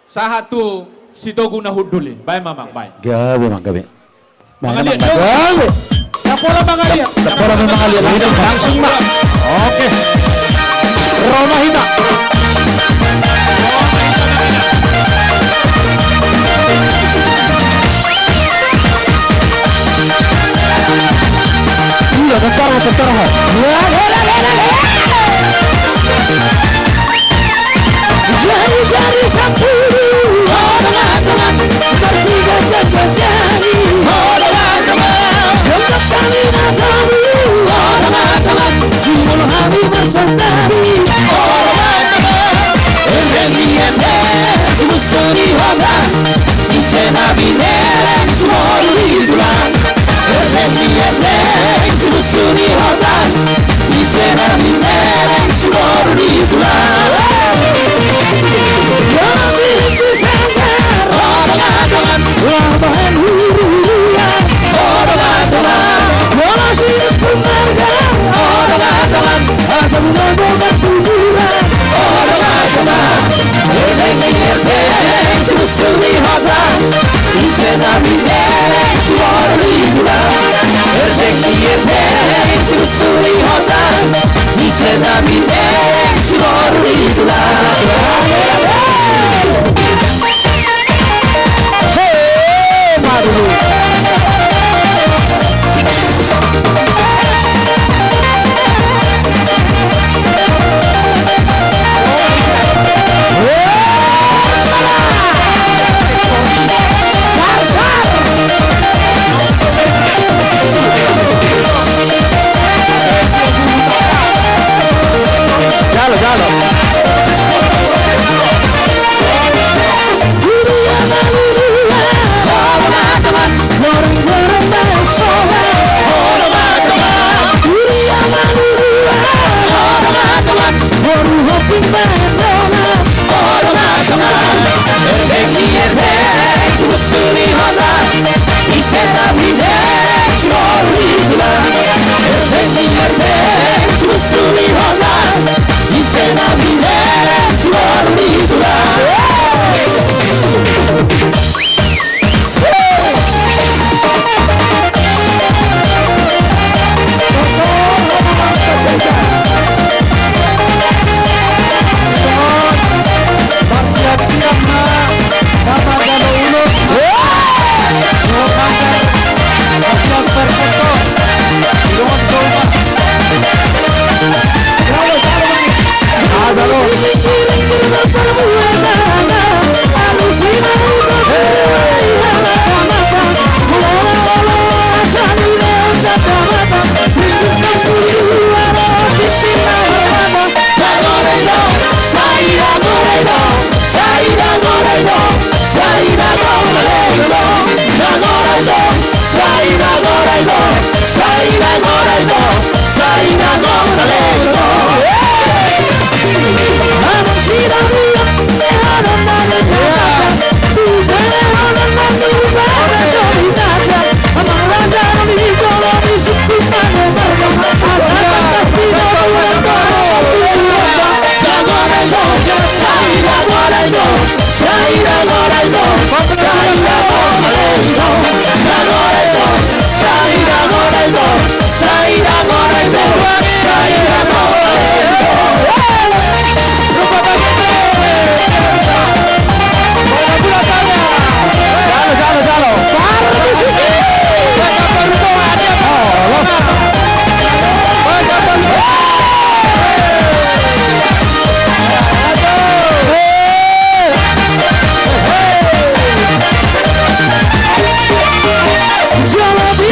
Speaker 13: Sahatu sito guna huduli. Bay mamang bay.
Speaker 5: Gabi mang gabi.
Speaker 13: Mangalian.
Speaker 5: Gabi.
Speaker 10: Kapora mangalian.
Speaker 5: Kapora mangalian. Langsung mak. Oke. Roma hita. Iya, bentar. Jari-jari satu, orang-orang bersih-bersih. Orang-orang jemput kami nasamu. Orang-orang jumul hari bersandari. Orang-orang ende-ende semusuri horan. Isena bineren semua liburan. Ende-ende semusuri horan. Isena bineren semua liburan. Kami susahkan orang-orang Labahan hurian orang-orang Bola siap penghargaan orang-orang Asal menambah bertujuan orang-orang Ereng-ereng semusuri horan Isena binering suara liburan Ereng-ereng semusuri horan Isena binering suara liburan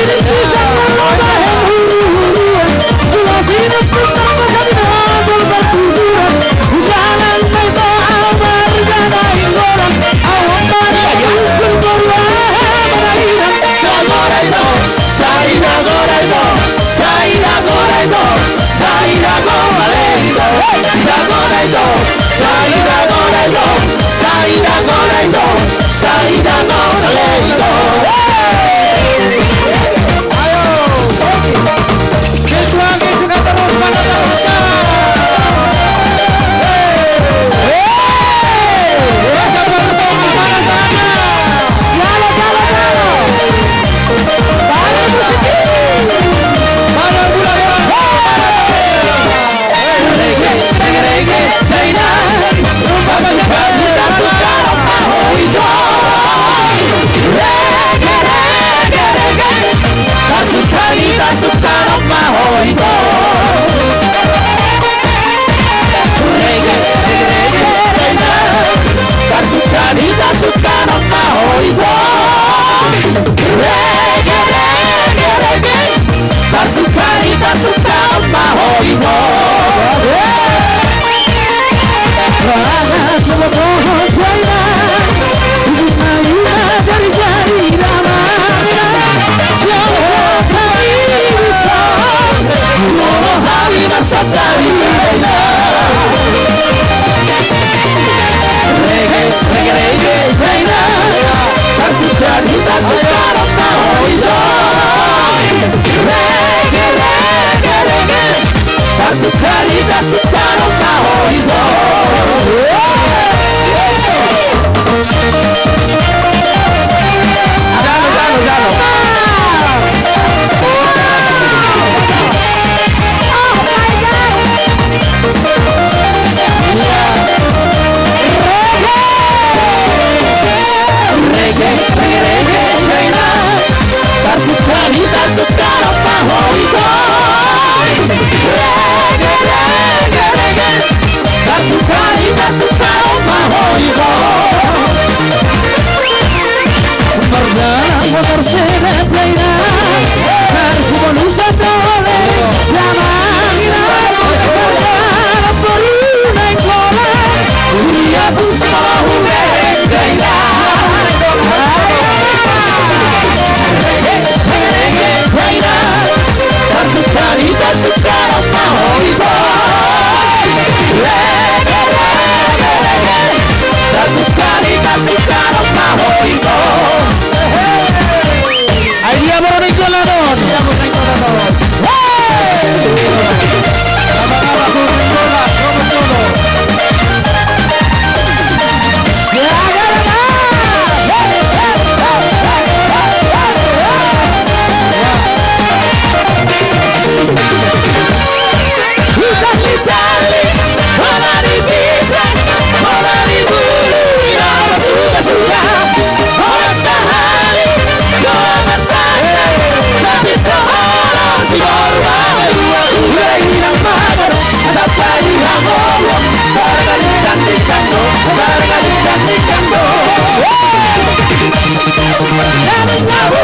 Speaker 5: kisah berlomba huru-huruan, jelas hidup bersama dengan bertujuan. Jangan berdoa bergadain orang, awak pada hukum berwaham berairan. Dagoraito, sai dagoraito, sai dagoraito, sai dagoraito, dagoraito, sai dagoraito, sai dagoraito, sai dagoraito.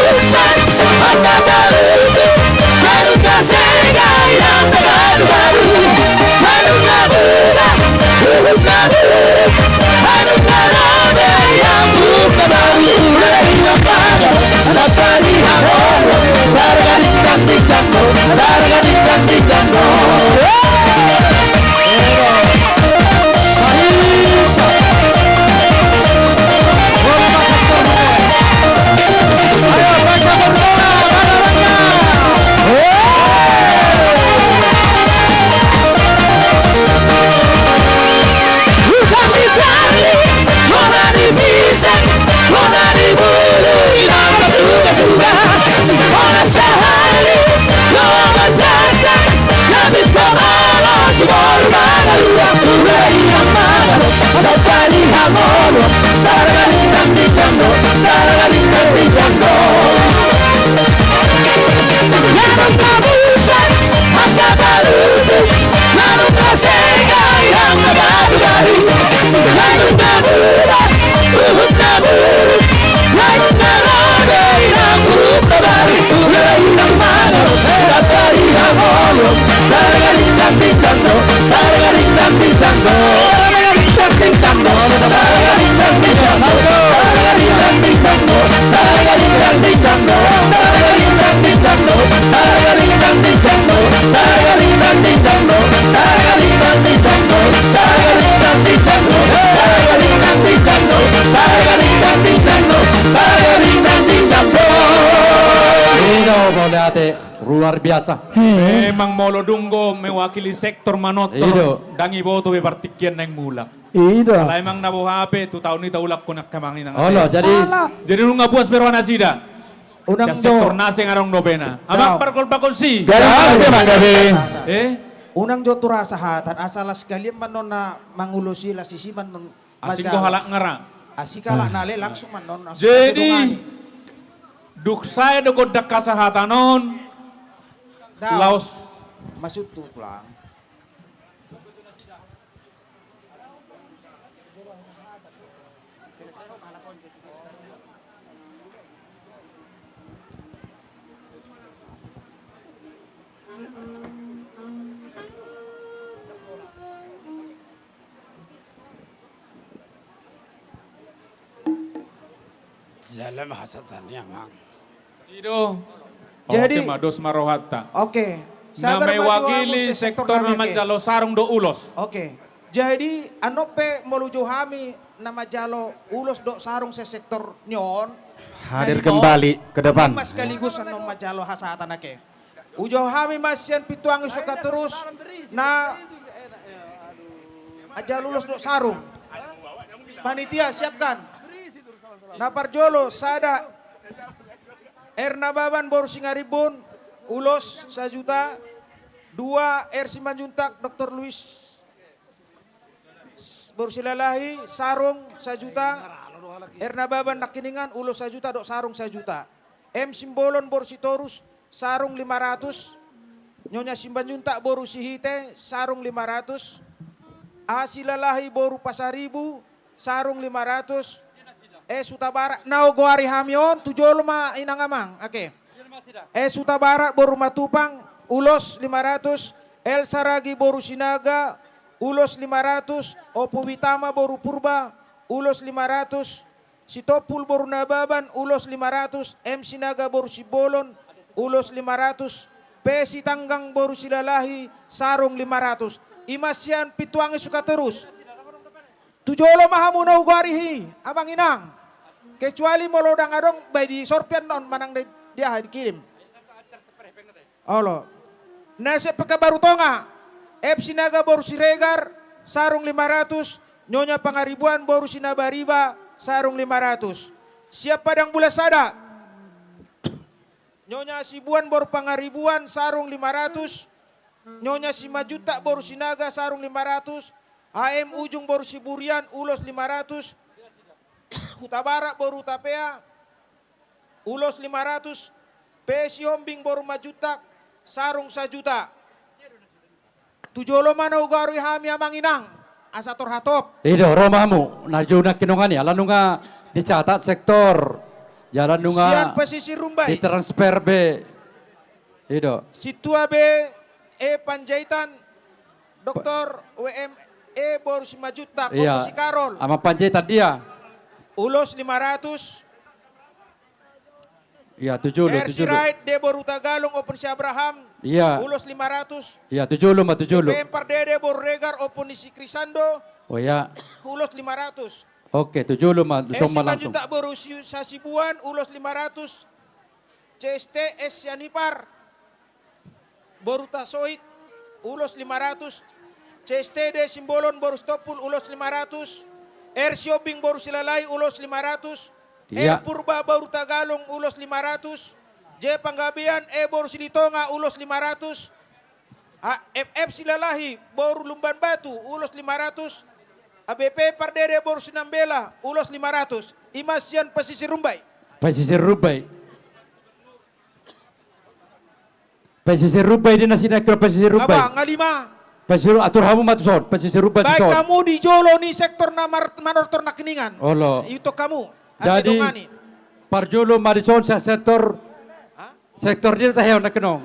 Speaker 11: Ketuanya juga terus pada terusnya.
Speaker 5: Sudah, sudah, sudah,
Speaker 11: Itu boleh ate, luar biasa.
Speaker 13: Memang Molo Dunggo mewakili sektor Manotor.
Speaker 11: Iyo.
Speaker 13: Dangi boto be partikian neng mulak.
Speaker 11: Iya.
Speaker 13: Kalau emang nabo HP tu tahun ini taulak kunak kemangin nang.
Speaker 11: Olo, jadi
Speaker 13: lu nggak puas berwana sida.
Speaker 10: Unang
Speaker 13: Sa sektor nasi ngarong dobena. Amang parkol si.
Speaker 10: Unang jo tura sahatan asalas kalian manon na mangulusi la sisi manon
Speaker 13: Asing ko halak ngara.
Speaker 10: Asikala nale langsung manon.
Speaker 13: Jadi duk saya dogo dak kasahatanon. Laos
Speaker 10: masuk tu pulang.
Speaker 3: Jalan hasatannya mang.
Speaker 13: Ido.
Speaker 10: Jadi-
Speaker 13: Dos marohata.
Speaker 10: Oke.
Speaker 13: Na mewakili sektor nama jalo sarung do ulos.
Speaker 10: Oke. Jadi anope meluju hami nama jalo ulos do sarung se sektor nyon.
Speaker 7: Hadir kembali ke depan.
Speaker 10: Mas sekaligus nama jalo hasatan ake. Ujo hami masien pituang suka terus na aja lulus do sarung. Panitia siapkan. Na parjolo sada Erna Baban Boru Singaribun ulos 1 juta. 2 Simanjuntak Dr. Luis Boru Silalahi sarung 1 juta. Erna Baban Nakiningan ulos 1 juta dok sarung 1 juta. Simbolon Boru Sitorus sarung 500. Nyonya Simbanjuntak Boru Sihite sarung 500. Silalahi Boru Pasaribu sarung 500. Suta Barat nao goari hamion tujolo ma inangamang. Oke. Suta Barat Boru Matupang ulos 500. El Saragi Boru Sinaga ulos 500. Opu Witama Boru Purba ulos 500. Sitopul Boru Nababan ulos 500. Sinaga Boru Sibolon ulos 500. Pesi Tanggang Boru Silalahi sarung 500. Imasian pituangi suka terus. Tujolo mahamuna ugarihi abang inang. Kecuali molodang adong bay di sorpian non manang dia dikirim. Olo. Nase peka baru tonga. Sinaga Boru Siregar sarung 500. Nyonya Pangaribuan Boru Sinabariba sarung 500. Siap Padang Bulasada. Nyonya Sibuan Boru Pangaribuan sarung 500. Nyonya Simajuta Boru Sinaga sarung 500. Ujung Boru Siburian ulos 500. Huta Barat Boru Tapea ulos 500. Pesi Hombing Boru Majutak sarung 1 juta. Tujolo mana ugaru hami amanginang asator hatop.
Speaker 11: Ido romamu najuna kinongan ya lalu nga dicatat sektor jalan
Speaker 10: Sian
Speaker 11: nunga
Speaker 10: pesisir Rumbai.
Speaker 11: ditransfer be. Ido.
Speaker 10: Situa B Panjaitan Dr. Boru Simajutak
Speaker 11: Iya.
Speaker 10: Boru Sikarol
Speaker 11: Ama panjaitan dia.
Speaker 10: ulos 500.
Speaker 11: Iya 7
Speaker 10: Sirait de Boru Tagalong Open si Abraham
Speaker 11: Iya.
Speaker 10: ulos 500.
Speaker 11: Iya 7 ma 7.
Speaker 10: PM Dede Boru Regar Open si Crisando
Speaker 11: Oh ya.
Speaker 10: ulos 500.
Speaker 11: Oke 7 ma soma langsung.
Speaker 10: Juta Boru Sasibuan ulos 500. CSTS Yanipar Boru Tasoid ulos 500. CSTD Simbolon Boru Stopul ulos 500. Siobing Boru Silalai ulos 500.
Speaker 11: Iya.
Speaker 10: Purba Boru Tagalong ulos 500. Panggabian Boru Silitonga ulos 500. Silalahi Boru Lumban Batu ulos 500. ABP Pardede Boru Sinambela ulos 500. Imasian Pesisir Rumbai.
Speaker 11: Pesisir Rubai. Pesisir Rubai di nasi nak pesisir Rubai.
Speaker 10: Abang ngalima.
Speaker 11: Pesisir atur hamu matuson. Pesisir Rubai
Speaker 10: Baik
Speaker 11: tuson.
Speaker 10: kamu di Jolo ni sektor manortor nakiningan.
Speaker 11: Olo.
Speaker 10: Itu kamu.
Speaker 11: Jadi
Speaker 10: Asidongani.
Speaker 11: parjolo marison sa sektor dia tahu nak kenong.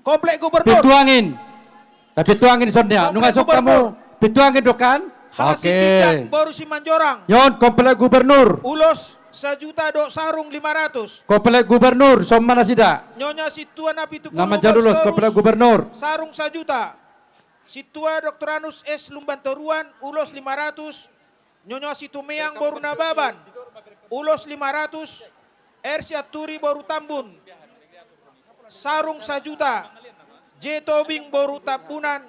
Speaker 10: Komplek Gubernur.
Speaker 11: Pituangin. Tapi pituangin sonnya. Nunga sok kamu pituangin dokan.
Speaker 10: Hasi Tijak Boru Simanjorang.
Speaker 11: Yon komplek gubernur.
Speaker 10: Ulos 1 juta dok sarung 500.
Speaker 11: Komplek gubernur som mana sida.
Speaker 10: Nyonya Situa Napi Tukulu
Speaker 11: Nama jalulos komplek gubernur.
Speaker 10: sarung 1 juta. Situa Dr. Anus S. Lumbantoruan ulos 500. Nyonya Situmeang Boru Nababan ulos 500. Siaturi Boru Tambun sarung 1 juta. J Tobing Boru Tapunan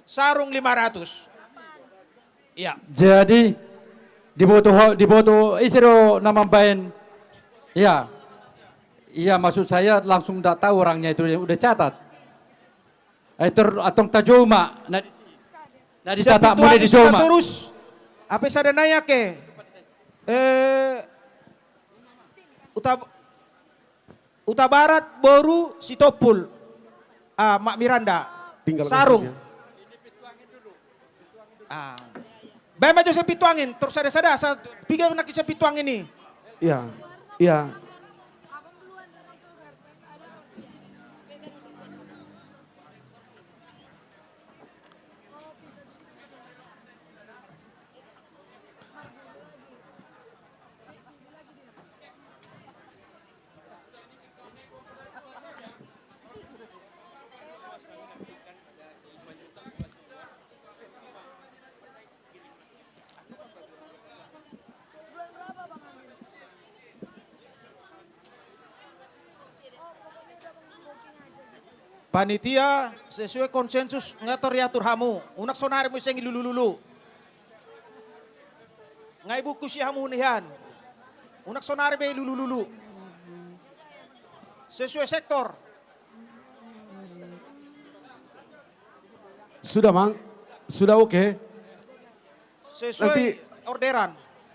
Speaker 10: sarung 500. Iya.
Speaker 11: Jadi diboto isiro nama bain. Iya. Iya, maksud saya langsung tidak tahu orangnya itu udah catat. Itu atong tajoma. Nah dicatat mulai di Joma.
Speaker 10: Terus apa sada nanya ke Uta Barat Boru Sitopul. Mak Miranda.
Speaker 6: Tinggal
Speaker 10: sarung.
Speaker 6: maksudnya.
Speaker 10: Baik macam saya pituangin, terus ada tiga nak saya pituang ini.
Speaker 6: Iya, iya.
Speaker 10: Panitia sesuai konsensus ngatur yatur hamu. Unak sonari mo siyang ilululu. Ngay buku siya hamu nihan. Unak sonari ba ilululu. Sesuai sektor.
Speaker 6: Sudah, Mang? Sudah oke?
Speaker 10: Sesuai
Speaker 6: Nanti
Speaker 10: orderan.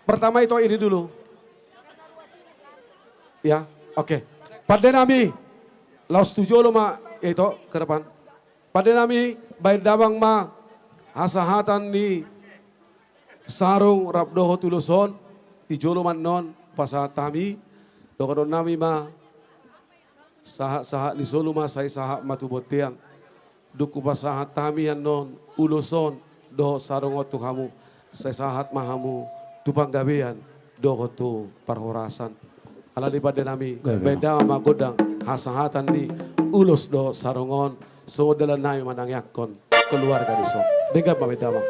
Speaker 6: pertama itu ini dulu. Ya, oke. Pada nami, laos tujuh lo ma itu ke depan. Pada nami, baik dabang ma hasahatan ni sarung rabdoho tuluson, tijolo man non pasahat tami, dokaron nami ma sahat ni solo ma say sahat matubotiang. Duku pasahat tami yan non uluson do sarung otu kamu say sahat mahamu tupang gabian do tu parhorasan. Alali pada nami beda magodang hasahatan ni ulus do sarungon so dalan nayo manangyakon keluarga diso. Dengar pa beda ma.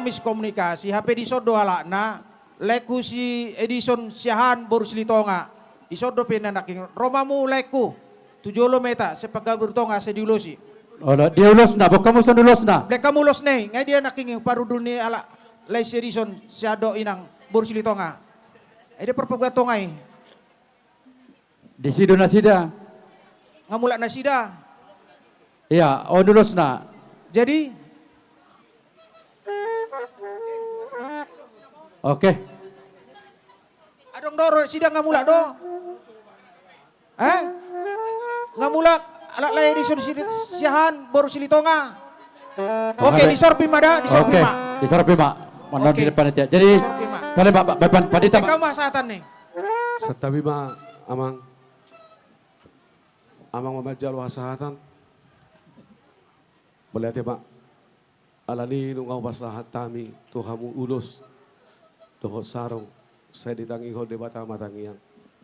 Speaker 10: miskomunikasi, HP di sodo alakna, leku si Edison siahan boru silitonga, di sodo penanaking, romamu leku, tujolo meta, sepaga bertonga sediulosi.
Speaker 11: Olah, dia ulos na, bukan kamu son ulos na.
Speaker 10: Lek kamu ulos nih, ngai dia naking paru dunia ala, lay si Edison siado inang boru silitonga. Ada perpegat tongai.
Speaker 11: Di sido na sida.
Speaker 10: Ngamulak na sida.
Speaker 11: Iya, on ulos na.
Speaker 10: Jadi,
Speaker 11: oke.
Speaker 10: Adong doro sida ngamulak do. Ngamulak alat lay Edison siahan boru silitonga. Oke, disorpi mada, disorpi
Speaker 11: Oke,
Speaker 10: mak.
Speaker 11: disorpi mak. Mana di depan itu. Jadi, kalian Bapak Padita.
Speaker 10: Kamu masatan nih.
Speaker 1: Setabi ma amang mamajal wasahatan. Melihat ya Pak, alani nungau pasahat tami tuhamu ulus dohot sarong saya ditangi ho debata matangiang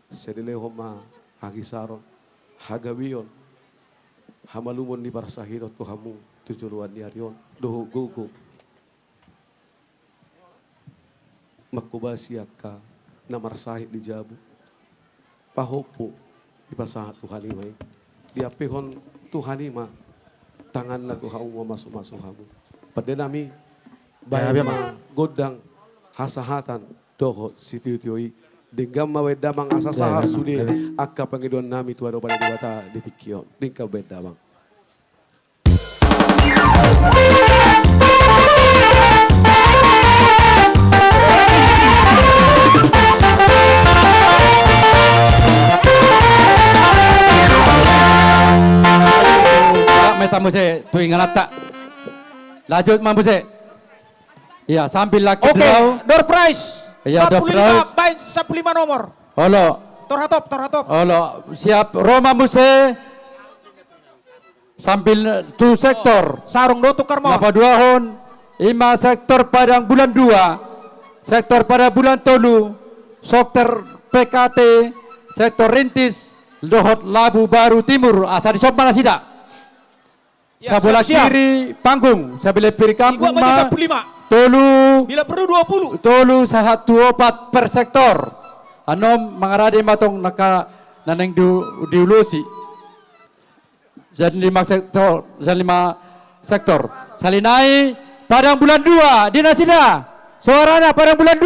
Speaker 1: saya dileho ma hagi saron hagawion hamalumon di parsahiro tuhamu tujuluan niarion doho gugu makubasiaka namarsahit di jabu pahopo di pasahat tuhanimai diapihon tuhanima tangan na Tuhan masuk kamu. Pada nami bayar godang hasahatan dohot situtioi dengan mawedamang asasah sudi akka pengedon nami tuan pada dibata ditikio dingka bedamang.
Speaker 11: Tamu saya, tu ingat tak? Lanjut mampu saya. Iya, sambil lagi draw.
Speaker 10: Door prize.
Speaker 11: Iya, door
Speaker 10: 15
Speaker 11: prize.
Speaker 10: baik 15 nomor.
Speaker 11: Halo.
Speaker 10: Torhatop.
Speaker 11: Halo, siap. Roma Muse. Sambil tu sektor.
Speaker 10: Sarung do tukar mau.
Speaker 11: 82 hon. 5 sektor Padang bulan 2. Sektor pada bulan Tolu. Sektor PKT. Sektor Rintis. Dohot Labu Baru Timur. Asal di mana sida?
Speaker 10: Ya,
Speaker 11: sebelah
Speaker 10: siap.
Speaker 11: kiri panggung, sebelah kiri kampung
Speaker 10: Ibu aja 15.
Speaker 11: Tolu.
Speaker 10: Bila perlu 20.
Speaker 11: Tolu 124 per sektor. Anom mangarade matong naka naneng diulusi. Jadi 5 sektor. Salinai Padang bulan 2 di Nasida. Suarana Padang bulan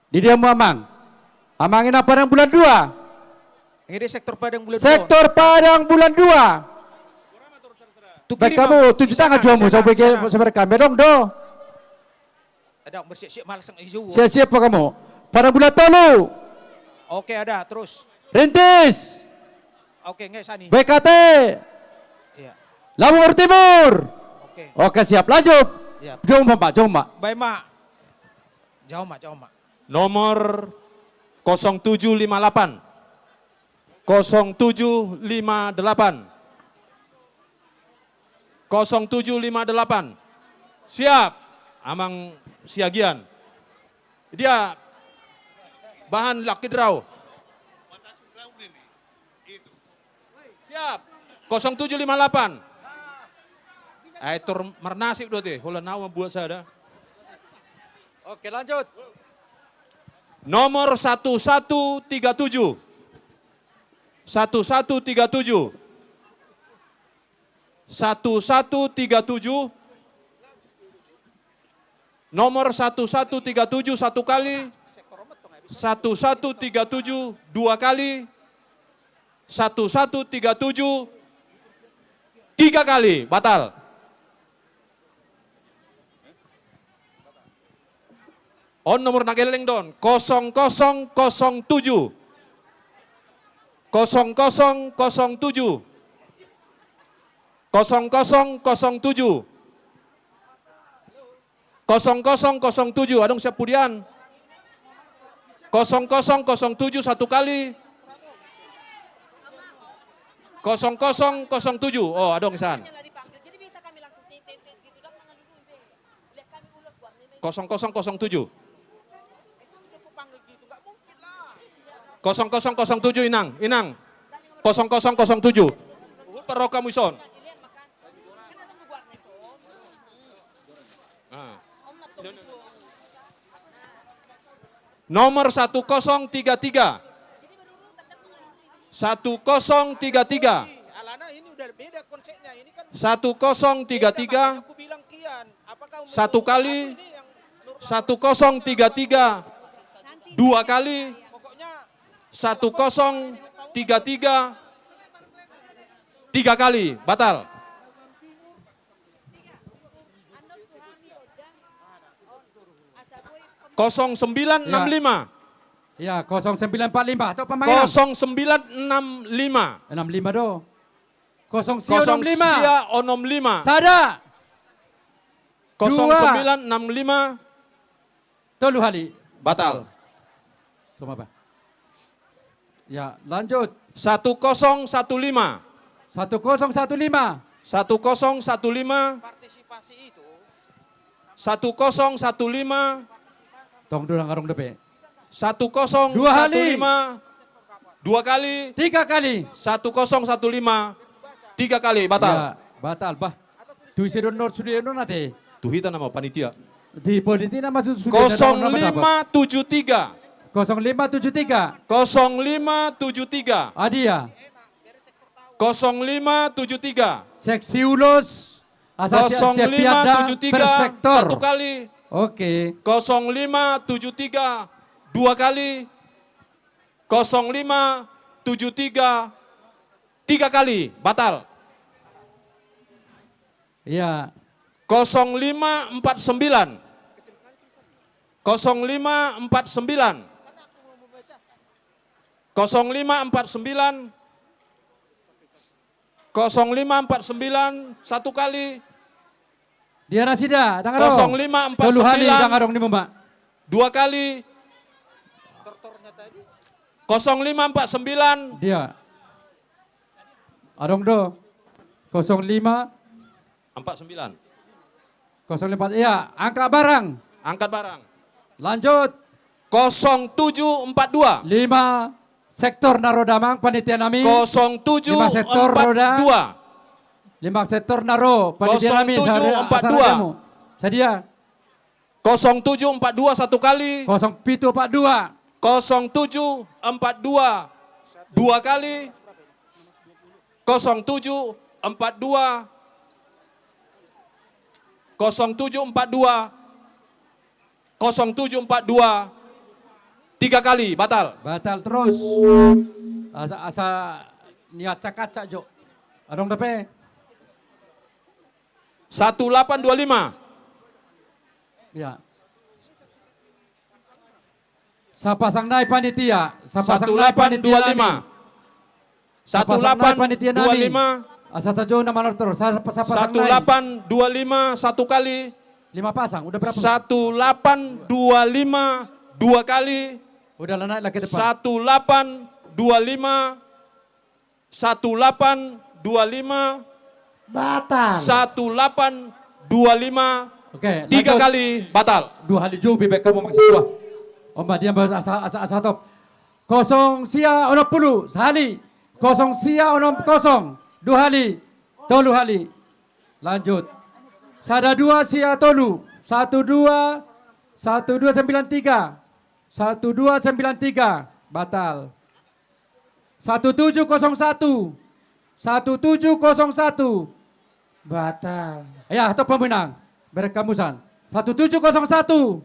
Speaker 11: 2. Di dia Amang. Amangina Padang bulan 2.
Speaker 10: Ini sektor Padang bulan 2.
Speaker 11: Sektor Padang bulan 2. Baik kamu 7 tangan juamu sampai mereka medong do.
Speaker 10: Ada bersiap-siap malas hijau.
Speaker 11: Siap-siap apa kamu? Pada bulan Tolu.
Speaker 10: Oke, ada terus.
Speaker 11: Rintis.
Speaker 10: Oke, nggak sani.
Speaker 11: BKT.
Speaker 10: Iya.
Speaker 11: Labu Baru Timur. Oke, siap lanjut.
Speaker 10: Iya.
Speaker 11: Jom Pak, jom Pak.
Speaker 10: Baik Mak. Jauh Mak.
Speaker 4: Nomor 0758. 0758. 0758. Siap. Amang siagian. Dia bahan laki draw. Siap. 0758. Tur mernasib do teh. Hola nawa buat saya.
Speaker 11: Oke, lanjut.
Speaker 4: Nomor 1137. 1137. 1137. Nomor 1137 satu kali. 1137 dua kali. 1137 tiga kali. Batal. On nomor nageleng don 0007. 0007. 0007. 0007. Adong siap pudian. 0007 satu kali. 0007. Oh, adong san. 0007. 0007 inang. 0007. Paroka muson. Nomor 1033. 1033.
Speaker 10: Alana ini udah beda konsepnya. Ini kan
Speaker 4: 1033.
Speaker 10: aku bilang kian. Apakah
Speaker 4: Satu kali. 1033. Dua kali. 1033. Tiga kali. Batal. Kosong 965.
Speaker 11: Ya, 0945 atau pemanggilan.
Speaker 4: 0965.
Speaker 11: 65 do.
Speaker 4: 0
Speaker 11: 0965.
Speaker 4: sia onom 5.
Speaker 11: Sada.
Speaker 4: 0965.
Speaker 11: Tolu hali.
Speaker 4: Batal.
Speaker 11: Sama apa? Ya, lanjut.
Speaker 4: 1015.
Speaker 11: 1015.
Speaker 4: 1015.
Speaker 10: partisipasi itu
Speaker 4: 1015.
Speaker 11: Tong durang karung depe.
Speaker 4: 1015.
Speaker 11: Dua kali.
Speaker 4: Dua kali.
Speaker 11: Tiga kali.
Speaker 4: 1015. Tiga kali. Batal.
Speaker 11: Ya, batal bah. Tu isi donor sudah nate.
Speaker 4: Tuhita nama panitia.
Speaker 11: Di politina masuk sudah
Speaker 4: 0573.
Speaker 11: 0573.
Speaker 4: 0573.
Speaker 11: Adia.
Speaker 4: 0573.
Speaker 11: Seksi ulos. Asal siap piada per
Speaker 4: 0573.
Speaker 11: sektor.
Speaker 4: Satu kali.
Speaker 11: Oke.
Speaker 4: 0573. Dua kali. 0573. Tiga kali. Batal.
Speaker 11: Ya.
Speaker 4: 0549. 0549. 0549. 0549. Satu kali.
Speaker 11: Dia nasida.
Speaker 4: 0549.
Speaker 11: Tolu hali dangarong ni Mbak.
Speaker 4: Dua kali. 0549.
Speaker 11: Dia. Arong do. 05
Speaker 4: 49.
Speaker 11: 05. Iya, angkat barang.
Speaker 4: Angkat barang.
Speaker 11: Lanjut.
Speaker 4: 0742.
Speaker 11: 5 sektor Narodamang panitia nami.
Speaker 4: 0742.
Speaker 11: 5 sektor roda. 5 sektor Naro panitia nami.
Speaker 4: 0742.
Speaker 11: Sadia.
Speaker 4: 0742 satu kali.
Speaker 11: 0742.
Speaker 4: 0742 dua kali. 0742. 0742. 0742. Tiga kali. Batal.
Speaker 11: Batal terus. Asa niat cakacak jo. Adong depe.
Speaker 4: 1825.
Speaker 11: Ya. Sapasang naik panitia. Sapasang naik panitia
Speaker 4: 1825.
Speaker 11: Asa tajo nama terus. Sapasang naik.
Speaker 4: 1825 satu kali.
Speaker 11: 5 pasang. Udah berapa?
Speaker 4: 1825 dua kali.
Speaker 11: Udah naik lagi depan.
Speaker 4: 1825. 1825.
Speaker 3: Batal.
Speaker 4: 1825.
Speaker 11: Oke.
Speaker 4: Tiga kali batal.
Speaker 11: 2 kali jauh bebek kamu maksud gua. Omba dia asa top. 0 sia 60 sehali. 0 sia 60 2 kali. Tolu kali. Lanjut. Sada 2 sia tolu. 12 1293. 1293 batal. 1701. 1701 batal. Ya, atau pemenang. Berkamusan. 1701.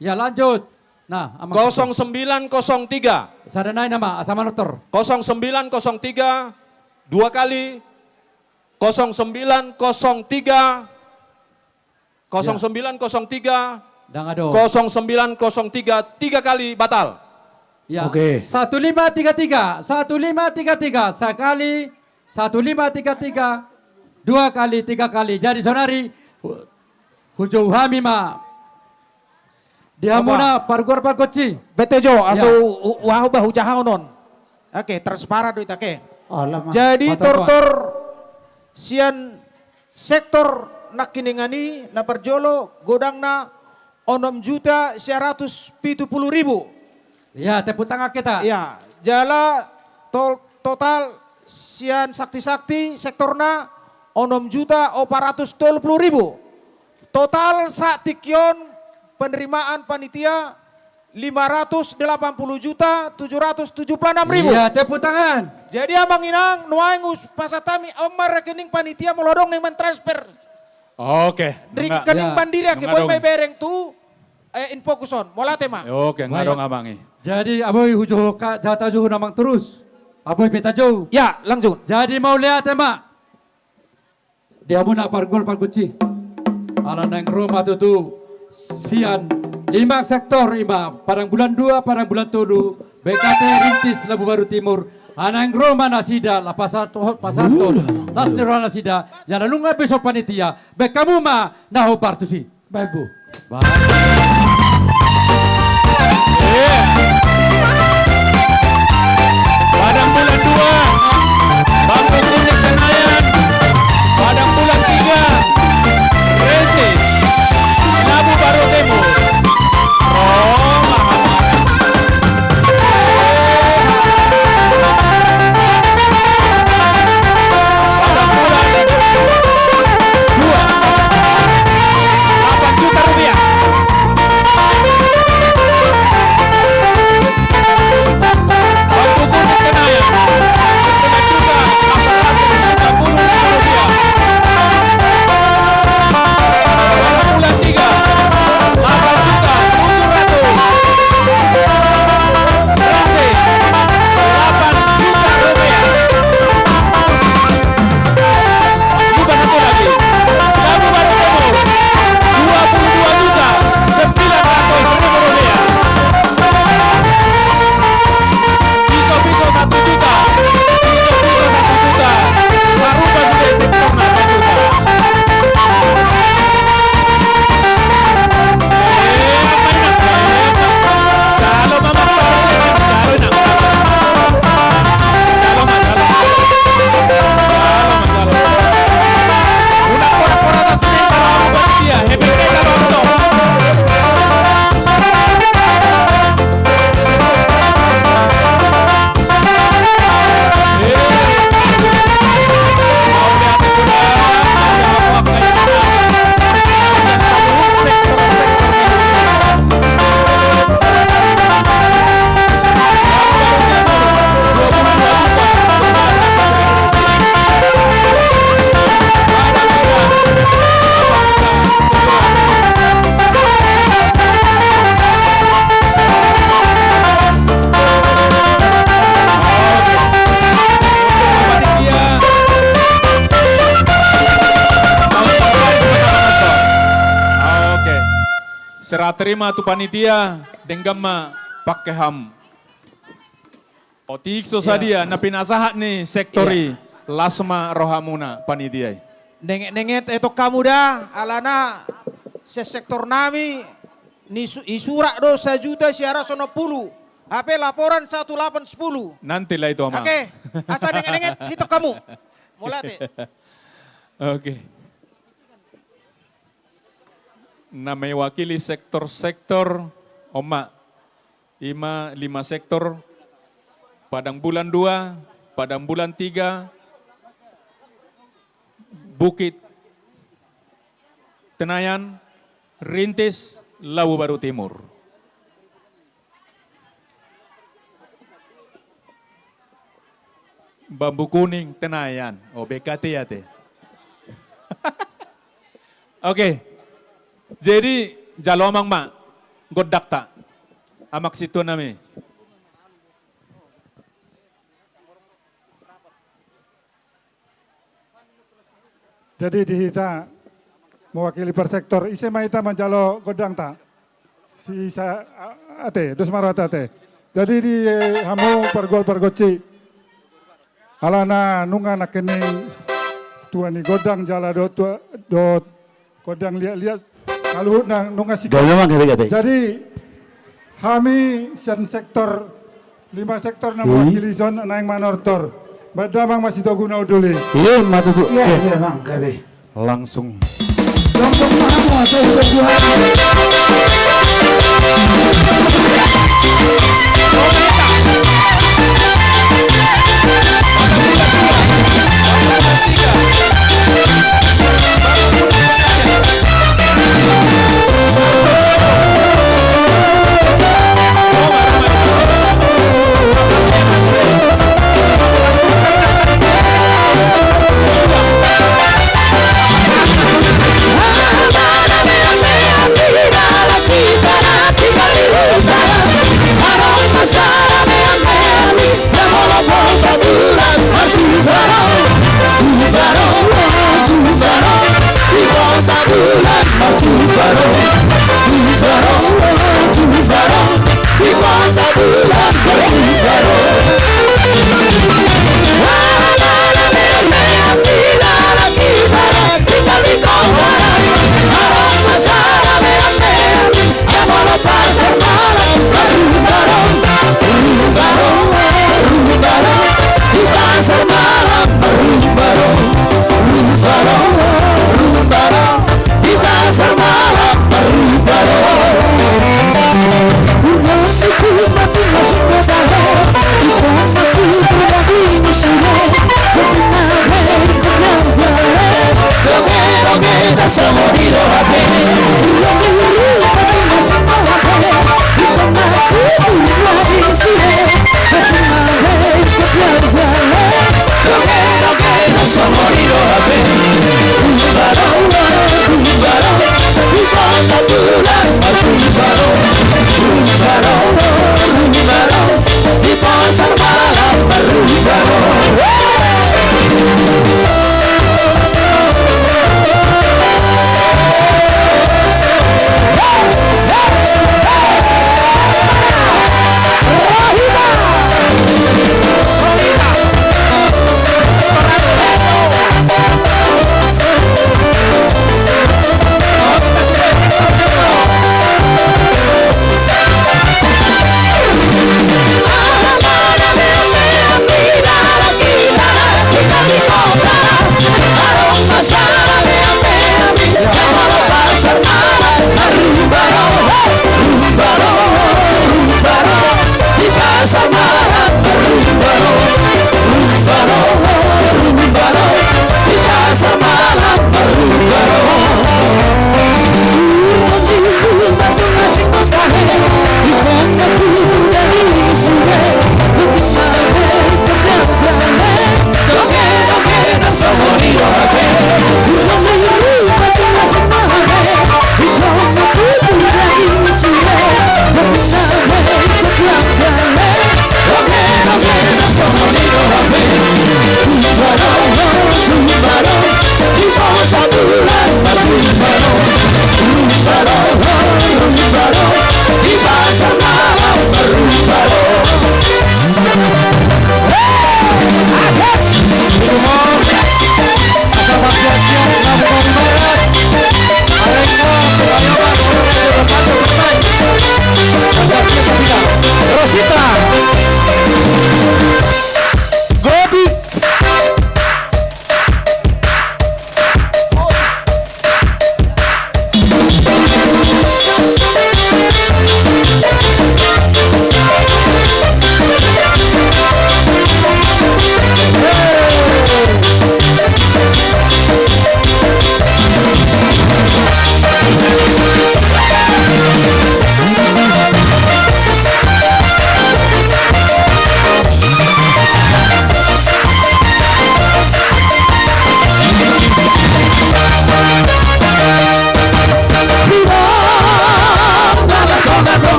Speaker 11: Ya, lanjut. Nah,
Speaker 4: 0903.
Speaker 11: Sada naik nama asama notor.
Speaker 4: 0903 dua kali. 0903. 0903.
Speaker 11: Dangado.
Speaker 4: 0903 tiga kali batal.
Speaker 11: Ya. Oke. 1533. 1533 sekali. 1533 2 kali 3 kali. Jadi sonari hujung hamima. Dihamuna pargor pargoci.
Speaker 10: Betejo aso wahu bahu cahaonon. Oke, transparan duit oke. Jadi tortor sian sektor nakiningani na perjolo godang na 6.170.000.
Speaker 11: Ya, tepuk tangan kita.
Speaker 10: Ya, jala total sian sakti-sakti sektorna 6.420.000. Total saat tikyon penerimaan panitia 580.776.000.
Speaker 9: Iya, tepuk tangan.
Speaker 10: Jadi Amang Inang nuaing pasatami omar rekening panitia melodong ning transfer.
Speaker 13: Oke.
Speaker 10: Rekening bandiri ke boy may bereng tu info kuson. Mola tema.
Speaker 13: Oke, ngadong abangi.
Speaker 9: Jadi aboy hujo jata juhu namang terus. Aboy peta jauh.
Speaker 10: Ya, langsung.
Speaker 9: Jadi mau lihat tema. Dia muna pargol parguci. Ala nang rumah tu sian 5 sektor ima parang bulan 2 parang bulan 7 BKT Rintis Labu Baru Timur anang Roma nasida la pasato las nero nasida jana lunga besok panitia be kamu ma naho partusi baik bu
Speaker 13: Padang bulan 2 Bangku Kunyit Kenayan Padang bulan 3 Rintis Labu Baru Timur Serah terima tu panitia denggama pakai ham. Otik so sadia na pinasahat ni sektori lasma rohamuna panitia.
Speaker 10: Nenget itu kamu dah alana sektor nami ni isurak do 1 juta siara sono pulu. HP laporan 1810.
Speaker 13: Nantilah itu ama.
Speaker 10: Oke, asal nenget itu kamu. Mulai.
Speaker 13: Oke. Na mewakili sektor-sektor Oma 5 sektor Padang bulan 2, Padang bulan 3, Bukit Tenayan, Rintis, Labu Baru Timur. Bambu Kuning Tenayan, BKT ya teh. Oke. Jadi jalo amang mak godak tak amak situ nami.
Speaker 20: Jadi di hita mewakili per sektor ise maita manjalo godang tak si sa ate dos marata ate. Jadi di hamu pergol pergoci alana nunga nakeni tuani godang jala dot godang lihat kalau nunga sih. Jadi kami sen sektor 5 sektor na mewakili zon naing manortor. Badamang masih to guna uduli.
Speaker 7: Iya, matu tuh.
Speaker 5: Iya, Bang, gabe.
Speaker 7: Langsung.
Speaker 5: Langsung mana saya berdua.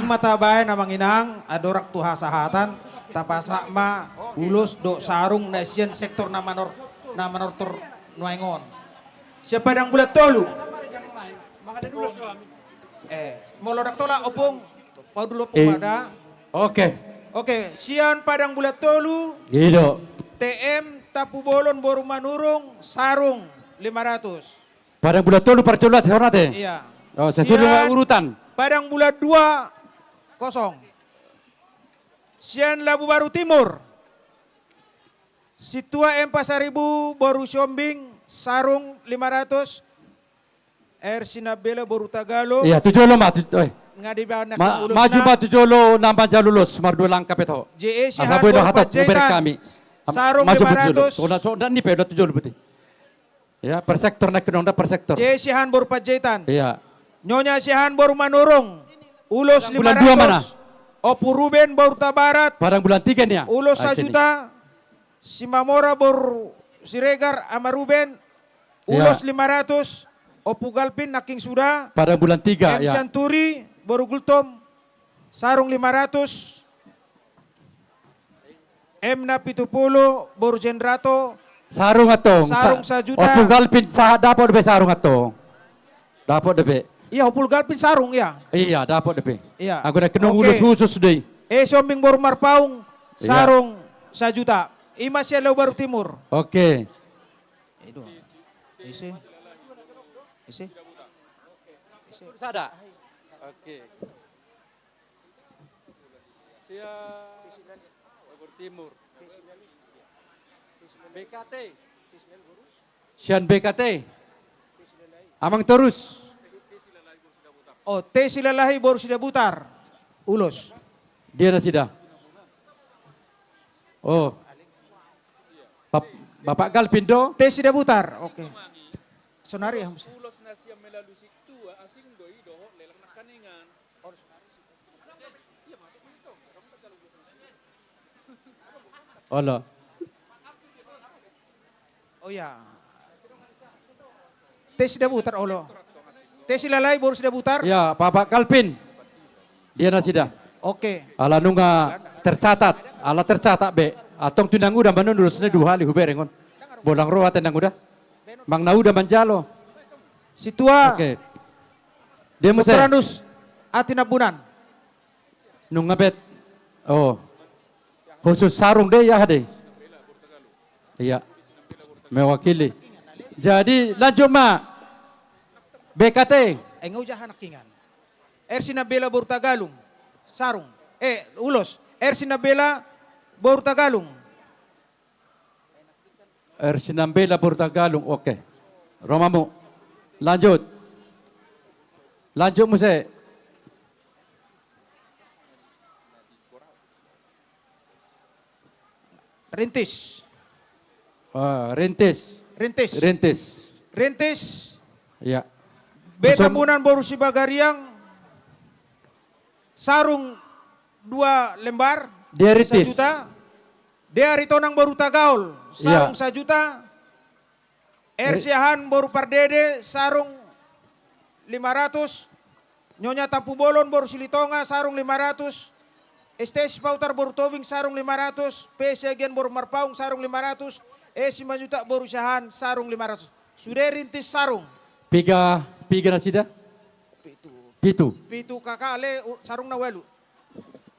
Speaker 10: mata bae na manginang adorak tuha sahatan tapasak ma ulos do sarung na siyan sektor na manortor nuaingon. Siapa dang bulat tolu? Molodak tola opong pau dulu pumada.
Speaker 11: Oke.
Speaker 10: Oke, sian padang bulat tolu.
Speaker 11: Gitu.
Speaker 10: TM tapu bolon boru manurung sarung 500.
Speaker 11: Padang bulat tolu percolat horate.
Speaker 10: Iya.
Speaker 11: Oh, sesuai urutan.
Speaker 10: Padang bulat 2 kosong. Sian Labu Baru Timur. Situa M Pasaribu boru Siombing sarung 500. Sinabela boru Tagalo.
Speaker 11: Iya, Tujolo mah.
Speaker 10: Ngadibanak
Speaker 11: Maju ba Tujolo nambah jalulus mardu langkap itu.
Speaker 10: JE Sihan
Speaker 11: Asaboy
Speaker 10: boru
Speaker 11: hatat
Speaker 10: Pajetan.
Speaker 11: kami.
Speaker 10: Sarung
Speaker 11: Maju
Speaker 10: 500.
Speaker 11: so dan ni pedo Tujolo betul. Ya, per sektor nak kena per sektor.
Speaker 10: JE Sihan boru Pajetan.
Speaker 11: Iya.
Speaker 10: Nyonya Sihan boru Manurung. Ulos 500.
Speaker 11: Bulan 2 mana?
Speaker 10: Opu Ruben boru Tabarat.
Speaker 11: Padang bulan 3 nih ya.
Speaker 10: Ulos 1 juta. Simamora boru Siregar ama Ruben. Ulos 500. Opu Galpin naking sudah.
Speaker 11: Pada bulan 3
Speaker 10: M
Speaker 11: ya.
Speaker 10: Canturi boru Gultom sarung 500. M Napitupulu boru Jendrato
Speaker 11: Sarung atong.
Speaker 10: sarung 1 juta.
Speaker 11: Opu galpin dapat debe sarung atong. Dapat debe.
Speaker 10: Iya Opu Galpin sarung ya.
Speaker 11: Iya, dapat debe.
Speaker 10: Iya.
Speaker 11: Aku nak kena
Speaker 10: Oke.
Speaker 11: ulus khusus deh.
Speaker 10: Sombing boru Marpaung
Speaker 11: Iya.
Speaker 10: sarung 1 juta. Imasya Labu Baru Timur.
Speaker 11: Oke.
Speaker 10: Isi.
Speaker 11: Ada. Oke. Bogor Timur. BKT. Sian BKT. Amang terus.
Speaker 10: Oh, T Silalahi baru sudah butar. Ulos.
Speaker 11: Dia dah sudah. Oh. Bapak Galpindo.
Speaker 10: T sudah butar. Oke. Sonari ya.
Speaker 11: Allah.
Speaker 10: Oh ya. Tes sudah butar olo. Tes Silalai baru sudah butar.
Speaker 11: Ya, Bapak Kalpin. Dia nasida.
Speaker 10: Oke.
Speaker 11: Ala nunga tercatat. Ala tercatat be. Atong tunang udah manunul sene 2 hari huberengon. Bolang roa tenang udah. Mang na udah manjalo.
Speaker 10: Situa.
Speaker 11: Oke. Dia mesti
Speaker 10: Puteranus Atina Bunan.
Speaker 11: nunga bet. Oh. Khusus sarung deh ya deh. Iya. Mewakili. Jadi lanjut ma. BKT.
Speaker 10: Engau jahan nakingan. Ersinabela Bortagalung. Sarung. Ulos. Ersinabela Bortagalung.
Speaker 11: Ersinambela Portagalung. Oke. Romamu. Lanjut. Lanjut Muse.
Speaker 10: Rintis.
Speaker 11: Rintis.
Speaker 10: Rintis.
Speaker 11: Rintis.
Speaker 10: Rintis.
Speaker 11: Ya.
Speaker 10: Betambunan boru Sibagariang. Sarung 2 lembar.
Speaker 11: Dia Rintis.
Speaker 10: 1 juta. Dia Ritonang baru Tagaul. Sarung 1 juta. Ersiahan baru Pardede. Sarung 500. Nyonya Tampu Bolon baru Silitonga. Sarung 500. STS Pautar baru Tobing. Sarung 500. PSGN baru Marpaung. Sarung 500. 5 juta baru Syahan. Sarung 500. Sudah rintis sarung.
Speaker 11: Piga nasida? Pitu.
Speaker 10: Pitu kakak ale sarung na welu.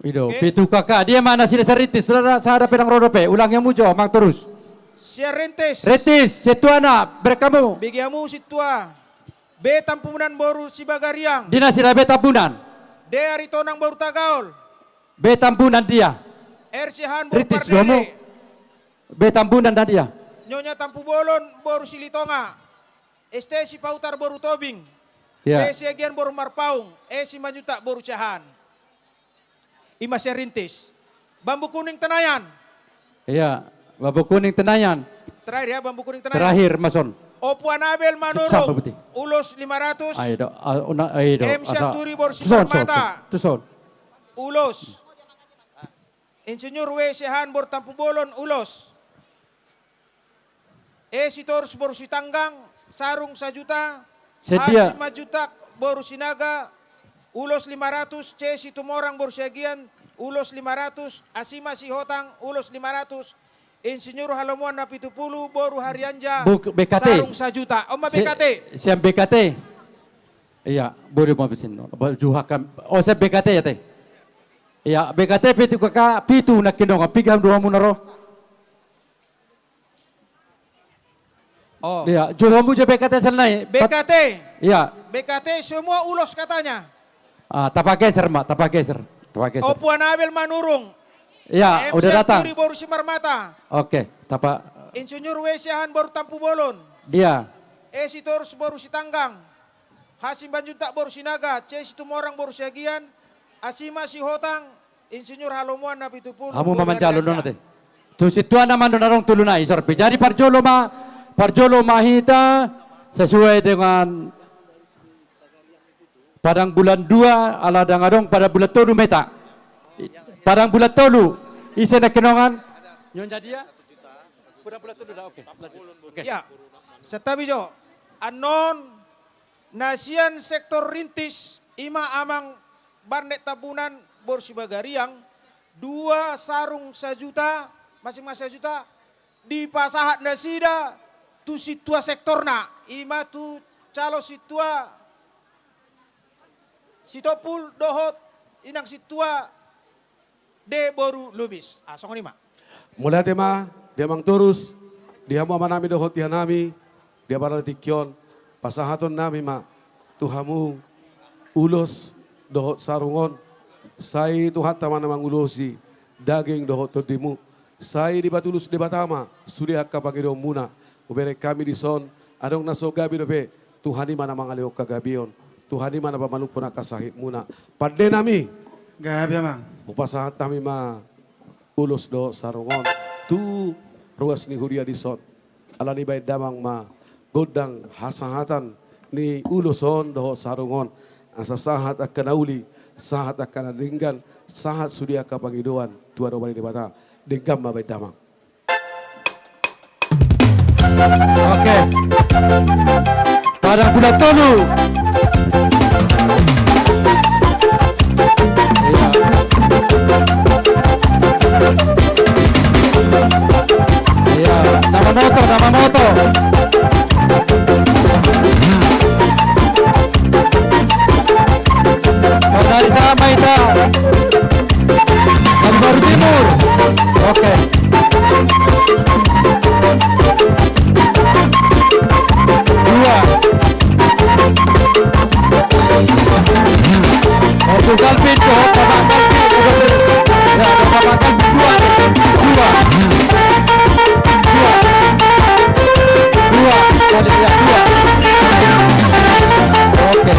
Speaker 11: Ido, pitu kakak. Dia mana sida saritis? Sada pedang rodope. Ulang yang mujo, mang terus.
Speaker 10: Sia rintis.
Speaker 11: Rintis, situana, berkamu.
Speaker 10: Bigiamu situa. Betampunan baru Sibagariang.
Speaker 11: Dina sida betampunan.
Speaker 10: Dia Ritonang baru Tagaul.
Speaker 11: Betampunan dia.
Speaker 10: Ersihan baru
Speaker 11: Rintis gomo.
Speaker 10: Pardede.
Speaker 11: Betampunan dan dia.
Speaker 10: Nyonya Tampu Bolon baru Silitonga. STS Pautar baru Tobing.
Speaker 11: Ya.
Speaker 10: PSGN baru Marpaung. 5 juta baru Syahan. Imasya rintis. Bambu kuning Tenayan.
Speaker 11: Iya, Babu Kuning Tenayan.
Speaker 10: Terakhir ya bambu kuning Tenayan.
Speaker 11: Terakhir, Mason.
Speaker 10: Opu Anabel
Speaker 11: Sampai
Speaker 10: Manurung.
Speaker 11: betul.
Speaker 10: Ulos 500.
Speaker 11: Aido,
Speaker 10: M Syanturi baru Simarmata.
Speaker 11: Tuson.
Speaker 10: Ulos. Insinyur W. Syahan baru Tampu Bolon. Ulos. Sitorus baru Sitanggang. Sarung 1 juta.
Speaker 11: Sedia.
Speaker 10: 5 juta baru Sinaga. ulos 500, C Situmorang Borsiagian, ulos 500, Asima Sihotang, ulos 500, Insinyur Halamuan na 70, Boru Haryanja,
Speaker 11: BKT.
Speaker 10: sarung 1 juta. Oma BKT.
Speaker 11: Siang BKT. Iya, boleh mau bisin. Juhakam. Oh, saya BKT ya teh. Iya, BKT pitu kakak pitu nak kinong pigam dua munaro.
Speaker 10: Oh.
Speaker 11: Iya, juhamu je BKT selnai.
Speaker 10: BKT.
Speaker 11: Iya.
Speaker 10: BKT semua ulos katanya.
Speaker 11: Ah, tapageser mak, tapageser. Tapageser.
Speaker 10: Opuan Abel Manurung.
Speaker 11: Iya, udah datang.
Speaker 10: Baru Simar Mata.
Speaker 11: Oke, tapa.
Speaker 10: Insinyur Wesiahan baru Tampu Bolon.
Speaker 11: Dia.
Speaker 10: Torus baru Sitanggang. Hasim Banjuntak baru Sinaga. C Situmorang baru Siagian. Asima Sihotang. Insinyur Halomuan na 70.
Speaker 11: Kamu mamanjalo doon natin. Tu situan naman doon narong tulunay. Sorry, jadi Parjolo mahita sesuai dengan padang bulan 2 ala dangadong pada bulan tolu meta. Padang bulan tolu isi nak kenongan. Nyon jadi ya? Bulan tolu dah oke.
Speaker 10: Ya, setabijo anon nasian sektor rintis ima amang barnet tabunan borsibagariang 2 sarung 1 juta masing-masing 1 juta di pasahat nasida tu situa sektorna ima tu calo situa sitopul dohot inang situa de boru lubis. Songon ima.
Speaker 1: Mulai tema, dia mang turus, dia mau manami dohot dia nami, dia barang tikyon, pasahaton nami ma, Tuhamu ulos dohot sarungon, sai Tuhan taman namang ulosi, daging dohot todimu, sai di batulus di batama, sudah kapagi do muna, ubere kami di son, adong naso gabi dobe, Tuhan di mana mangaleok kagabion, Tuhan di mana pamanuk pun akasahit muna, pada nami.
Speaker 5: Gabi mang.
Speaker 1: Upasahat kami ma ulos do sarungon tu ruas ni huria di son alani bay damang ma godang hasahatan ni uloson do sarungon asa sahat akan auli sahat akan ringgan sahat sudia ka pangidoan tua do bali di bata dengkam ma bay damang.
Speaker 11: Oke. Padang bulan tolu. Iya, nama motor. Saudari sama itu. Baru Timur. Oke. Dua. Portugal pintu, Bapak Kalpi. Ya, Bapak Kalpi dua. Kali ya, 2. Oke.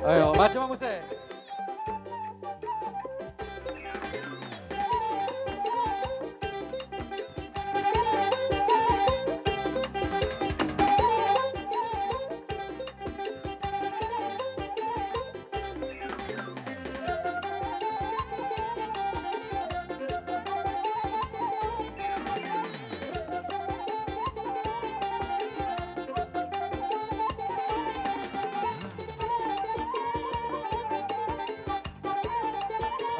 Speaker 9: Ayo, maju Mang Muse.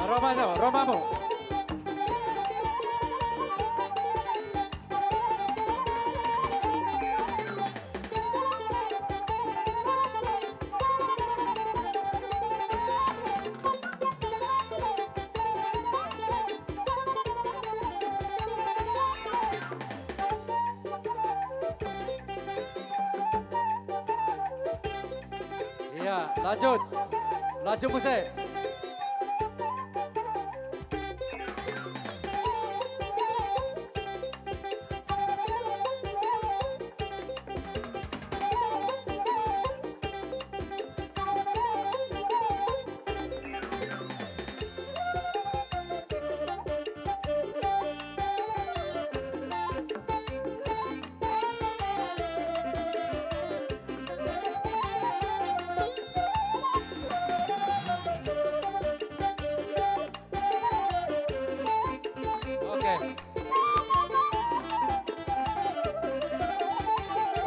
Speaker 9: Romanya, Romamu. Iya, lanjut. Lanjut Muse.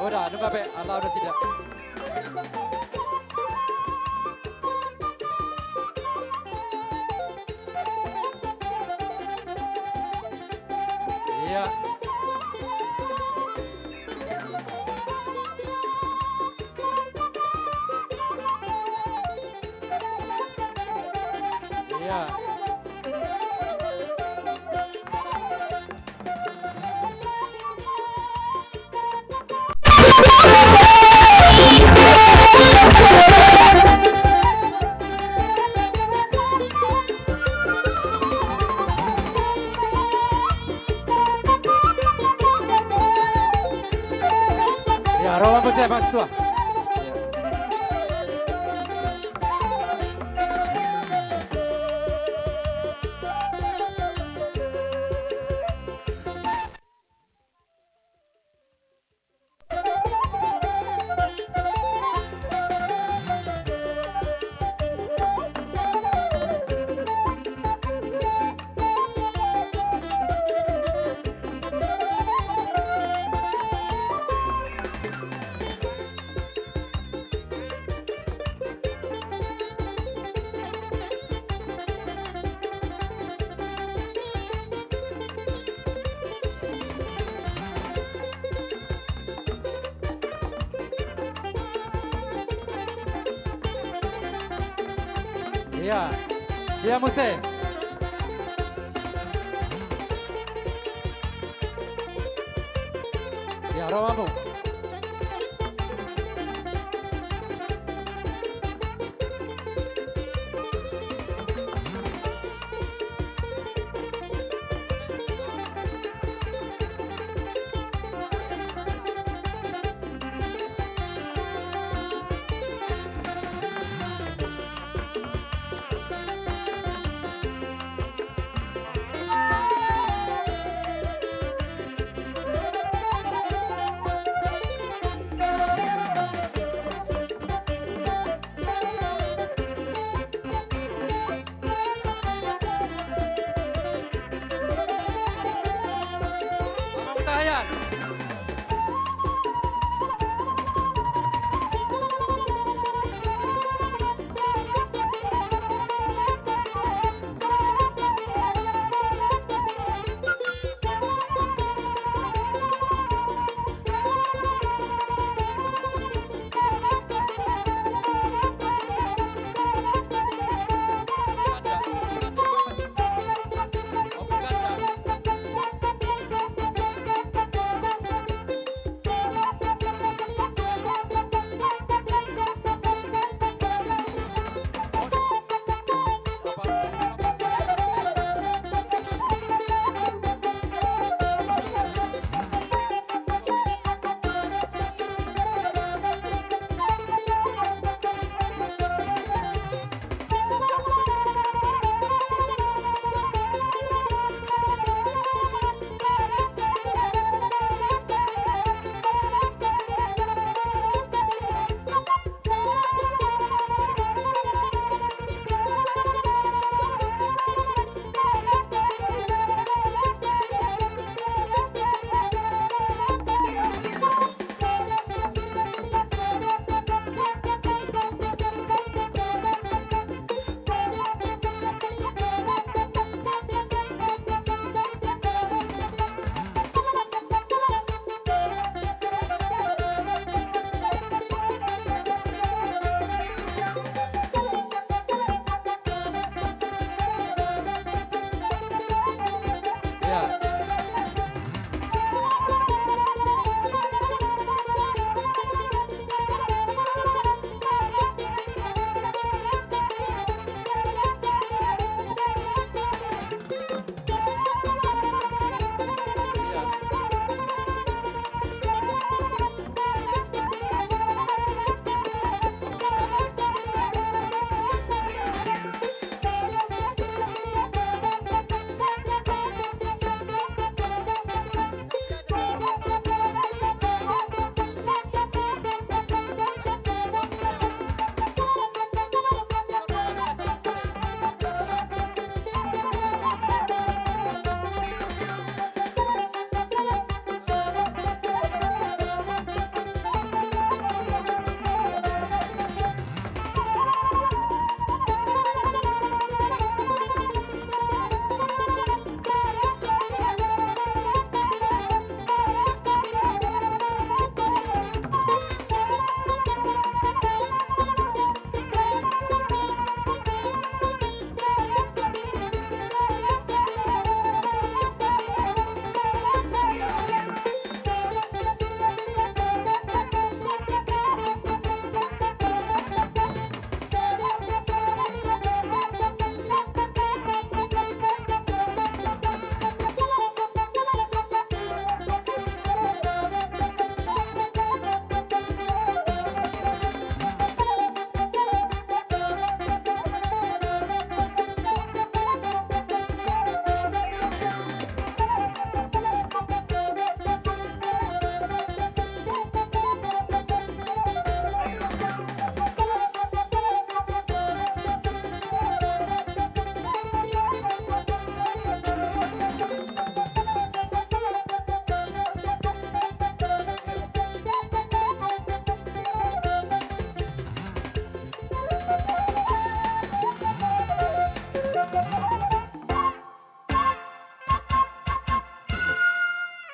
Speaker 9: Udah, nunggu apa? Allah udah tidak. Iya. Iya. Ya, Roma Muse mas tua. Iya, iya Muse. Ya, Romamu.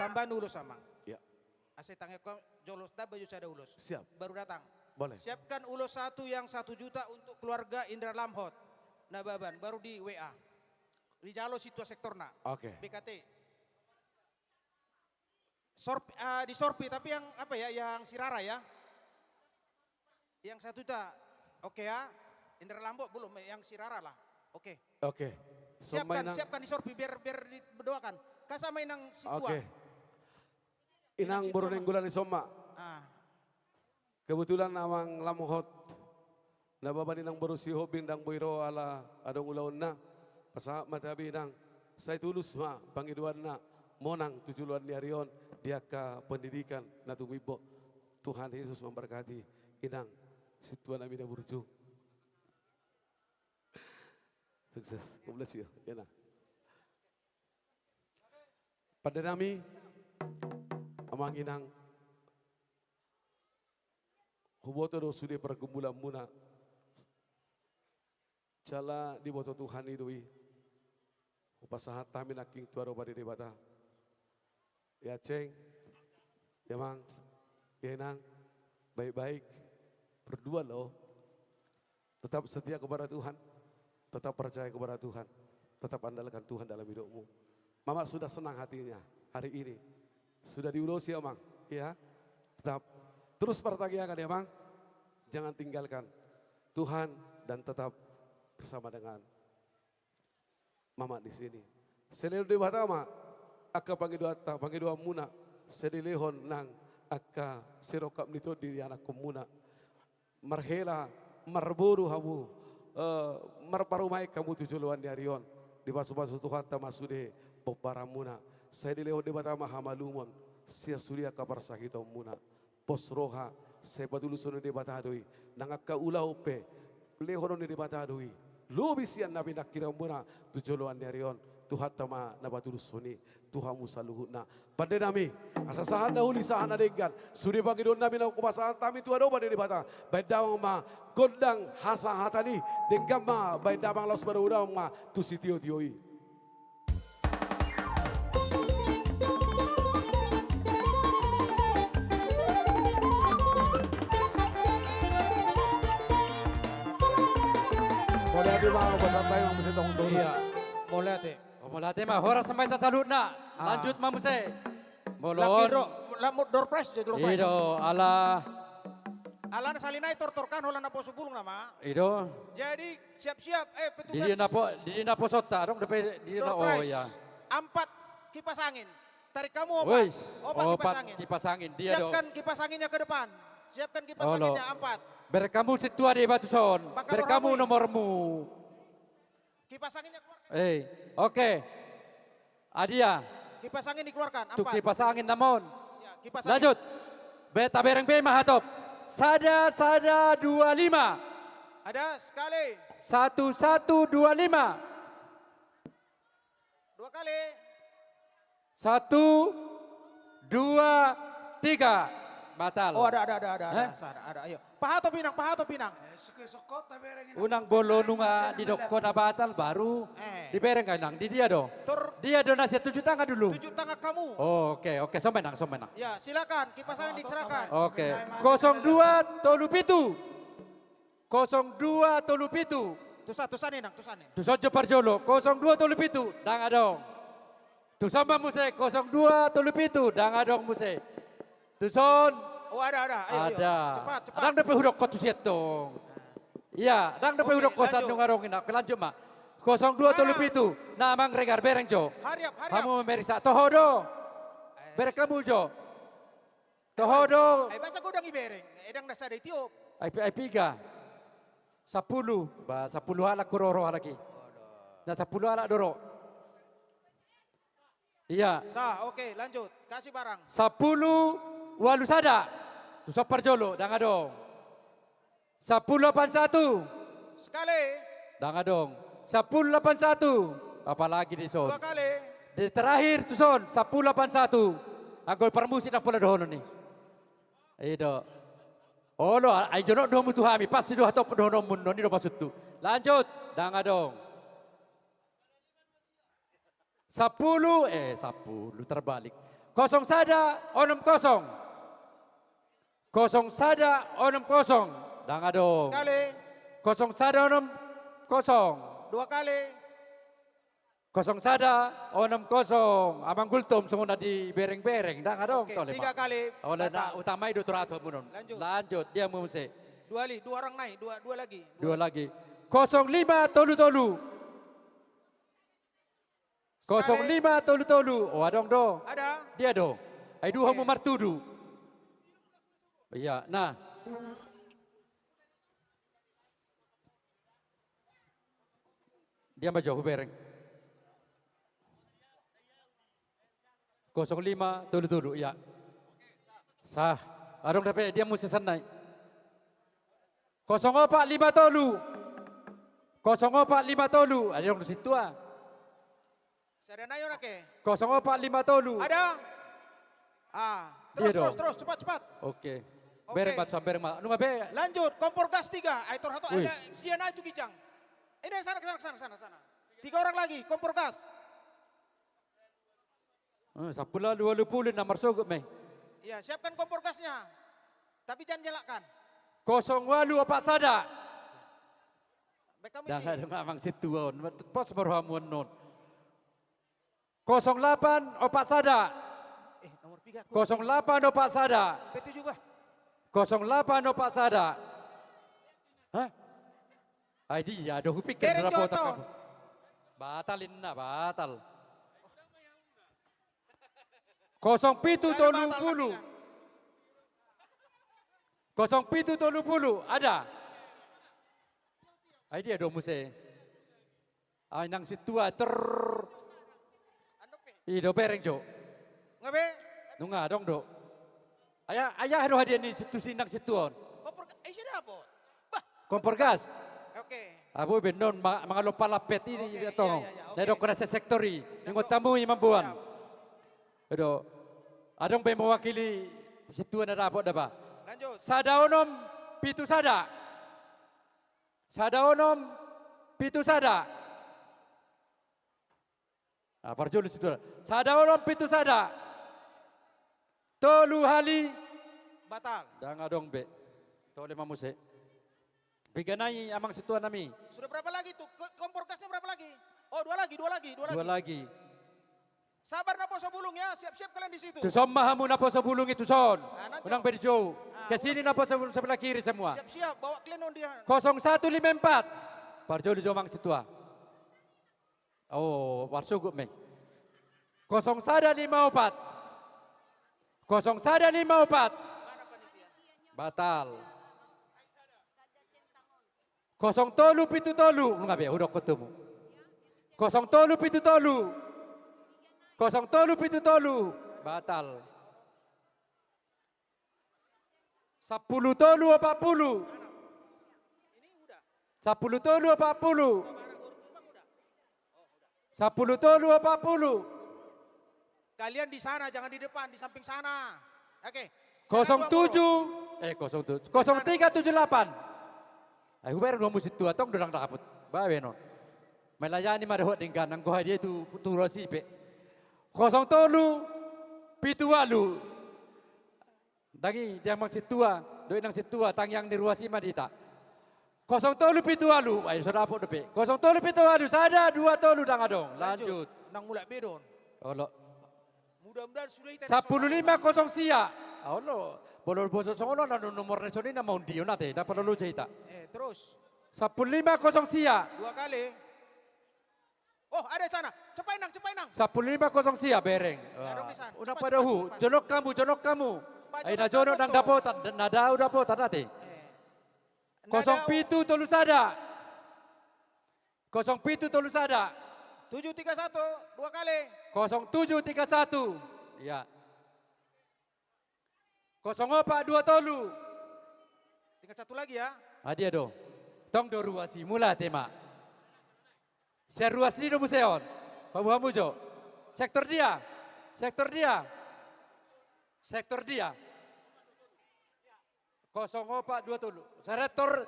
Speaker 10: Tambahan ulus sama.
Speaker 1: Ya.
Speaker 10: Asal tangnya kau jolos dah baju ada ulus.
Speaker 1: Siap.
Speaker 10: Baru datang.
Speaker 1: Boleh.
Speaker 10: Siapkan ulus satu yang 1 juta untuk keluarga Indra Lamhot. Nababan baru di WA. Di jalo situ sektorna.
Speaker 1: Oke.
Speaker 10: BKT. Di Sorpi tapi yang apa ya, yang Sirara ya. Yang 1 juta. Oke ya. Indra Lambok belum, yang Sirara lah. Oke.
Speaker 1: Oke.
Speaker 10: Siapkan di Sorpi biar berdoakan. Kasama inang situan.
Speaker 1: Oke. Inang baru nenggulan di Soma. Kebetulan namang lamuhot. Nababa ninang baru si hobing dang boiro ala adong ulaon na. Pasahap matabi nang saya tulus ma pangiduan na. Monang tujuan ni Arion dia ke pendidikan na tumibo. Tuhan Yesus memberkati inang situan amin na burju. Sukses. God bless you. Yan na. Pada nami amang inang huboto do sudi pergumulan muna cala di boto Tuhan idui upasahat tamin aking tuaro badi debata ya ceng ya mang ya inang baik-baik berdua loh, tetap setia kepada Tuhan, tetap percaya kepada Tuhan, tetap andalkan Tuhan dalam hidupmu. Mama sudah senang hatinya hari ini. Sudah diurusi ya Mang, ya. Tetap terus pertagiakan ya Mang. Jangan tinggalkan Tuhan dan tetap bersama dengan Mama di sini. Selalu di batama, akka pangidua muna, sedilehon nang akka sirokap nito di anak muna. Marhela, marburu hamu, marparumai kamu tujuluan di Arion. Di basu-basu Tuhan tamasude Boparamuna, saya dileo de batama hamalumon, sia surya kabar sakito muna, pos roha, saya patulu sono de batadoi, nangaka ulau pe, lehono de batadoi, lubisian nabi nakira muna, tujoloan darion, Tuhan tama nabatulu soni, Tuhan musaluhuna, pada nami, asasahan na huli sahan adegan, suri bagi don nabi na kupasahan tami Tuhan oba de bata, baidawang ma, gondang hasa hatani, denggamma, baidawang los berudang ma, tu sitio tioi.
Speaker 6: Boleh ate mga kapasambahay mga musay tong toros.
Speaker 10: Iya. Boleh ate.
Speaker 11: Molate mah hora sampai tasaluna. Lanjut mah musay.
Speaker 10: Laki
Speaker 11: Molon.
Speaker 10: door prize jadi door prize.
Speaker 11: Ido ala.
Speaker 10: Ala na salinay tortorkan hola na po subulong nama.
Speaker 11: Ido.
Speaker 10: Jadi siap-siap petugas.
Speaker 11: Di na po sota dong depe di na
Speaker 10: door
Speaker 11: oh
Speaker 10: prize.
Speaker 11: ya.
Speaker 10: 4 kipas angin. Tarik kamu
Speaker 11: Wih,
Speaker 10: opat
Speaker 11: kipas angin. Dia do.
Speaker 10: Siapkan kipas anginnya ke depan. Siapkan kipas anginnya 4.
Speaker 11: Berkamu situa di batu son. Berkamu nomormu.
Speaker 10: Kipas anginnya keluarkan.
Speaker 11: Oke. Adia.
Speaker 10: Kipas angin dikeluarkan. 4.
Speaker 11: Tuh kipas angin namon.
Speaker 10: Ya, kipas angin.
Speaker 11: Lanjut. Beta bereng be mahatop. Sada 25.
Speaker 10: Ada sekali.
Speaker 11: 1125.
Speaker 10: 2 kali.
Speaker 11: 1, 2, 3. Batal.
Speaker 10: Oh ada. Ayo. Pahato pinang.
Speaker 11: Unang golo nunga di dokko na batal baru dibereng kanang di dia do. Dia do nasi 7 tangga dulu.
Speaker 10: 7 tangga kamu.
Speaker 11: Oh, oke, somenang.
Speaker 10: Ya silakan kipas angin diserahkan.
Speaker 11: Oke. 02 tolupitu. 02 tolupitu.
Speaker 10: Tusan.
Speaker 11: Tusojo parjolo 02 tolupitu. Danga dong. Tusamba muse 02 tolupitu. Danga dong muse. Tuson.
Speaker 10: Oh ada. Ayo. Cepat.
Speaker 11: Adang dapat hudok kotu sietong. Iya, adang dapat hudok kosan dong arong ina. Kelanjut mah. 02 tolupitu. Namang regar bereng jo.
Speaker 10: Hariap.
Speaker 11: Kamu memeriksa tohodo. Bereng kamu jo. Tohodo.
Speaker 10: Basa ko dang ibereng. Edang nasa di tiop.
Speaker 11: Ay piga. 10. Ba 10 halak kuroro halaki. Na 10 halak doro. Iya.
Speaker 10: Oke, lanjut. Kasih barang.
Speaker 11: 10 walu sada. Tu sopar jolo, danga dong. 1081.
Speaker 10: Sekali.
Speaker 11: Danga dong. 1081. Apalagi di son.
Speaker 10: 2 kali.
Speaker 11: Di terakhir tu son 1081. Anggol permusit na pula dohono ni. Ido. Oh lo, ay jono do mutu hami pasti do hatop dohono mundo ni do pasut tu. Lanjut, danga dong. 10 10 terbalik. Kosong sada, onom kosong. Kosong sada, onom kosong. Danga dong.
Speaker 10: Sekali.
Speaker 11: Kosong sada, onom kosong.
Speaker 10: 2 kali.
Speaker 11: Kosong sada, onom kosong. Amang gultom semua di bereng-bereng. Danga dong.
Speaker 10: Oke, 3 kali.
Speaker 11: Oh, na utamai do turato munon. Lanjut, dia mumse.
Speaker 10: 2 orang naik, 2 lagi.
Speaker 11: 2 lagi. 05 tolu. 05 tolu. Oh, adong do.
Speaker 10: Ada.
Speaker 11: Dia do. Ai dua mu martudu. Iya, nah. Dia maju bereng. 05 tolu. Iya. Sah. Adong dapat dia mesti sanai. 04 5 tolu. 04 5 tolu. Adong di situ ah.
Speaker 10: Sadana yun ake.
Speaker 11: 04 5 tolu.
Speaker 10: Ada.
Speaker 11: Dia
Speaker 10: Terus, cepat.
Speaker 11: Oke. Bereng bat bereng mak. Nu ngabe?
Speaker 10: Lanjut, kompor gas 3. Aitor hato
Speaker 11: Wih.
Speaker 10: ada siana itu kijang. Ini sana. 3 orang lagi, kompor gas.
Speaker 11: Sapula 20 nomor sugut meh.
Speaker 10: Iya, siapkan kompor gasnya. Tapi jangan nyalakan.
Speaker 11: 08 apa sada.
Speaker 10: Baik kami
Speaker 11: Dah
Speaker 10: sih.
Speaker 11: ada mamang situ on. Pos berhamun non. 08 opak sada.
Speaker 10: Nomor 3.
Speaker 11: 08 opak sada.
Speaker 10: P7 bah.
Speaker 11: 08 opak sada. Hah? Ai dia ada pikir
Speaker 10: Derek
Speaker 11: berapa
Speaker 10: Joto.
Speaker 11: otak kamu. Batalin na, batal. 07 tolu. 07 tolu ada. Ai dia do muse. Ai nang situa Ido bereng jo.
Speaker 10: Ngabe?
Speaker 11: Nunga dong do. Ayah hado hadiah ni situ sinang situon.
Speaker 10: Kompor sini apa?
Speaker 11: Kompor gas.
Speaker 10: Oke.
Speaker 11: Abu benon mga lopalapet ini tong. Nado kena sektori. Ingot tamu imambuan. Edo. Adong pe mewakili situan ada apa daba.
Speaker 10: Lanjut.
Speaker 11: Sadaonom pitu sada. Sadaonom pitu sada. Parjolo situ. Sadaonom pitu sada. Tolu hali.
Speaker 10: Batal.
Speaker 11: Danga dong be. Tole mamuse. Biganai amang situan nami.
Speaker 10: Sudah berapa lagi tuh? Kompor gasnya berapa lagi? Oh, 2 lagi.
Speaker 11: 2 lagi.
Speaker 10: Sabar na po sa bulong ya. Siap-siap kalian di situ.
Speaker 11: Tuson mahamu na po sa bulong itu son.
Speaker 10: nanti.
Speaker 11: Unang bedjo. Kesini na po sa sebelah kiri semua.
Speaker 10: Siap-siap bawa kalian on dia.
Speaker 11: 0154. Parjolo jomang situa. Oh, warsugut me. 0154. 0154. Batal. 07 tolu. Ngabe udah ketemu. 07 tolu. 07 tolu. Batal. 10 tolu 40. 10 tolu 40. 10 tolu 40.
Speaker 10: Kalian di sana, jangan di depan, di samping sana. Oke.
Speaker 11: 07. 0378. Ay huber no musit tua tong dorang dakaput. Bae no. Melayani marahot dengan nang goha dia tu turo sipe. 07 pitualu. Dagi dia mang situa, doi nang situa tang yang di ruasi madita. 07 pitualu. Ay sudah apot depe. 07 pitualu sada 2 tolu dang adong. Lanjut.
Speaker 10: Nang mulai bedon.
Speaker 11: Olo.
Speaker 10: Mudah-mudahan sudah kita
Speaker 11: 15 sia. Olo. Bolor boso songono na nomor nasional na mau dio nate. Na perlu cerita.
Speaker 10: Terus.
Speaker 11: 15 sia.
Speaker 10: 2 kali. Oh, ada sana. Cepai nang.
Speaker 11: 15 sia bereng. Una padahu. Jonok kamu. Ay na jonok nang dapot. Na dau dapot nate. 07 tolu sada. 07 tolu sada.
Speaker 10: 731 2 kali.
Speaker 11: 0731. Ya. 04 2 tolu.
Speaker 10: Tinggal 1 lagi ya.
Speaker 11: Adia do. Tong do ruasi mula tema. Saya ruas ni do museon. Pabuhamu jo. Sektor dia. 04 2 tolu. Serektor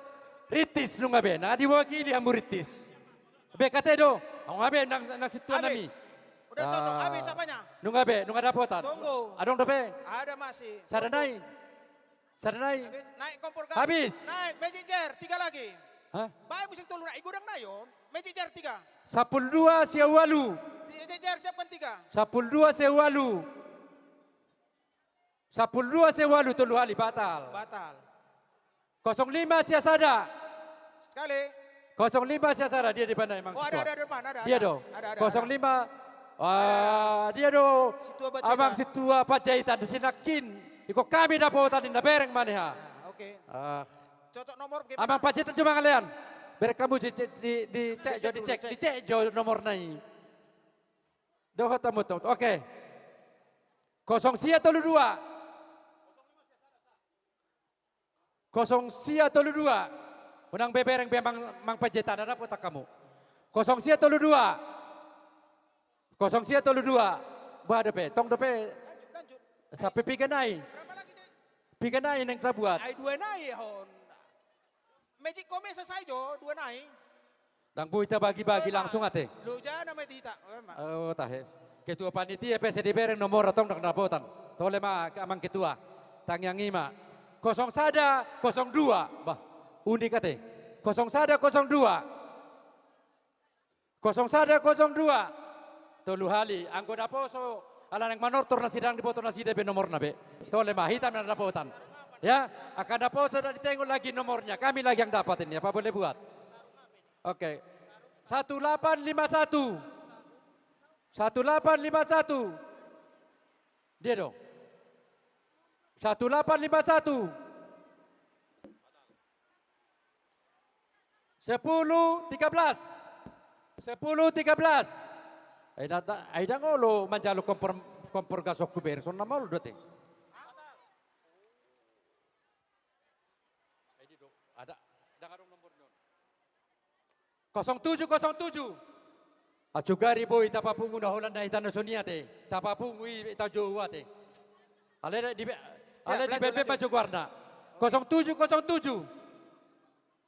Speaker 11: ritis nung ngabe. Na diwakili amu ritis. Be kate do. Ang ngabe nang situan nami.
Speaker 10: Udah cocok, habis apanya?
Speaker 11: Nung ada potan.
Speaker 10: Tunggu.
Speaker 11: Adong dope.
Speaker 10: Ada masih.
Speaker 11: Sadanai.
Speaker 10: Habis, naik kompor gas.
Speaker 11: Habis.
Speaker 10: Naik, magic jar, 3 lagi.
Speaker 11: Hah?
Speaker 10: Baik musik tolong naik gudang nayo. Magic jar 3.
Speaker 11: 12 Sewalu.
Speaker 10: Magic jar siapkan 3.
Speaker 11: 12 Sewalu. 12 Sewalu tolu hali batal.
Speaker 10: Batal.
Speaker 11: 05 Siasada.
Speaker 10: Sekali.
Speaker 11: 05 Siasada dia di mana emang?
Speaker 10: Oh, ada depan, ada.
Speaker 11: Dia dong.
Speaker 10: Ada.
Speaker 11: 05. Dia dong.
Speaker 10: Situa baca.
Speaker 11: Abang situa pajaitan di sinakin. Iko kami dapotan di bereng maneha.
Speaker 10: Oke. Cocok nomor gimana?
Speaker 11: Abang pajaitan cuma kalian. Biar kamu dicek jo nomor nai. Doh tamu tuh. Oke. 0 sia tolu 2. 0 sia tolu 2. Unang bebereng mang pajaitan ada potak kamu. 0 sia tolu 2. 0 sia tolu 2. Bah depe, tong depe.
Speaker 10: Lanjut.
Speaker 11: Sampai piganai.
Speaker 10: Berapa lagi, Cek?
Speaker 11: Piganai yang kita buat.
Speaker 10: Ai 2 naik hon. Magic kome selesai jo, 2 naik.
Speaker 11: Dang buita bagi-bagi langsung ate.
Speaker 10: Lu jangan nama tita.
Speaker 11: Oh tahe. Ketua panitia PSD bereng nomor atong dang dapotan. Tole ma amang ketua. Tang yang 5. 0 sada 02. Bah, unik ate. 0 sada 02. 0 sada 02. Tolu hali anggo daposo ala nang manortor na sidang dipoto na sida be nomor na be. Tole ma hitam na dapotan. Ya, akan daposo dan ditengok lagi nomornya. Kami lagi yang dapat ini. Apa boleh buat? Oke. 1851. 1851. Dia dong. 1851. 10-13. 10-13. Aida ngolo manjalo kompor gasok kuber. So nama lu dote. Ada ngarong nomor 0707. Ajugari boy tapapungu na holan na itano suniate. Tapapungu ita jowate. Ale di bebe maju warna. 0707.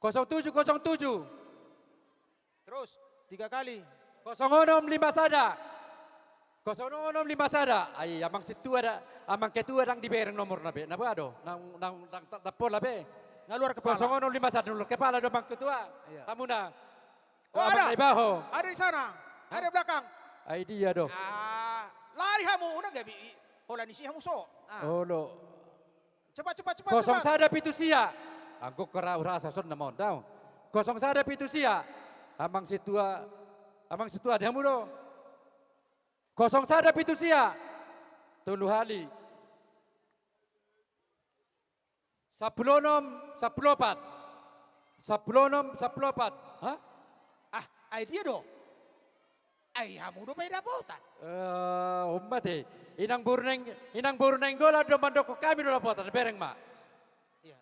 Speaker 11: 0707.
Speaker 10: Terus 3 kali.
Speaker 11: 065 sada. 065 sada. Ay amang situ ada amang ketua dang dibereng nomor nabe. Napa ado? Nang tapol labe.
Speaker 10: Ngaluar kepala.
Speaker 11: 005 sada nulur kepala do bang ketua.
Speaker 10: Iya.
Speaker 11: Kamu na.
Speaker 10: Oh ada.
Speaker 11: Ibaho.
Speaker 10: Ada di sana. Ada di belakang.
Speaker 11: Ay dia do.
Speaker 10: Lari hamu una gabi. Hola ni si hamu so.
Speaker 11: Oh lo.
Speaker 10: Cepat.
Speaker 11: 0 sada pitusia. Angko kera rasa son namon daw. 0 sada pitusia. Amang situa ada hamu do. 0 sada pitusia. Tulu hali. 10-4. 10-4. Hah?
Speaker 10: Ay dia do. Ay hamu do pay dapotan.
Speaker 11: Umat inang burneng gola do mandok kami do dapotan bereng ma.
Speaker 10: Iya.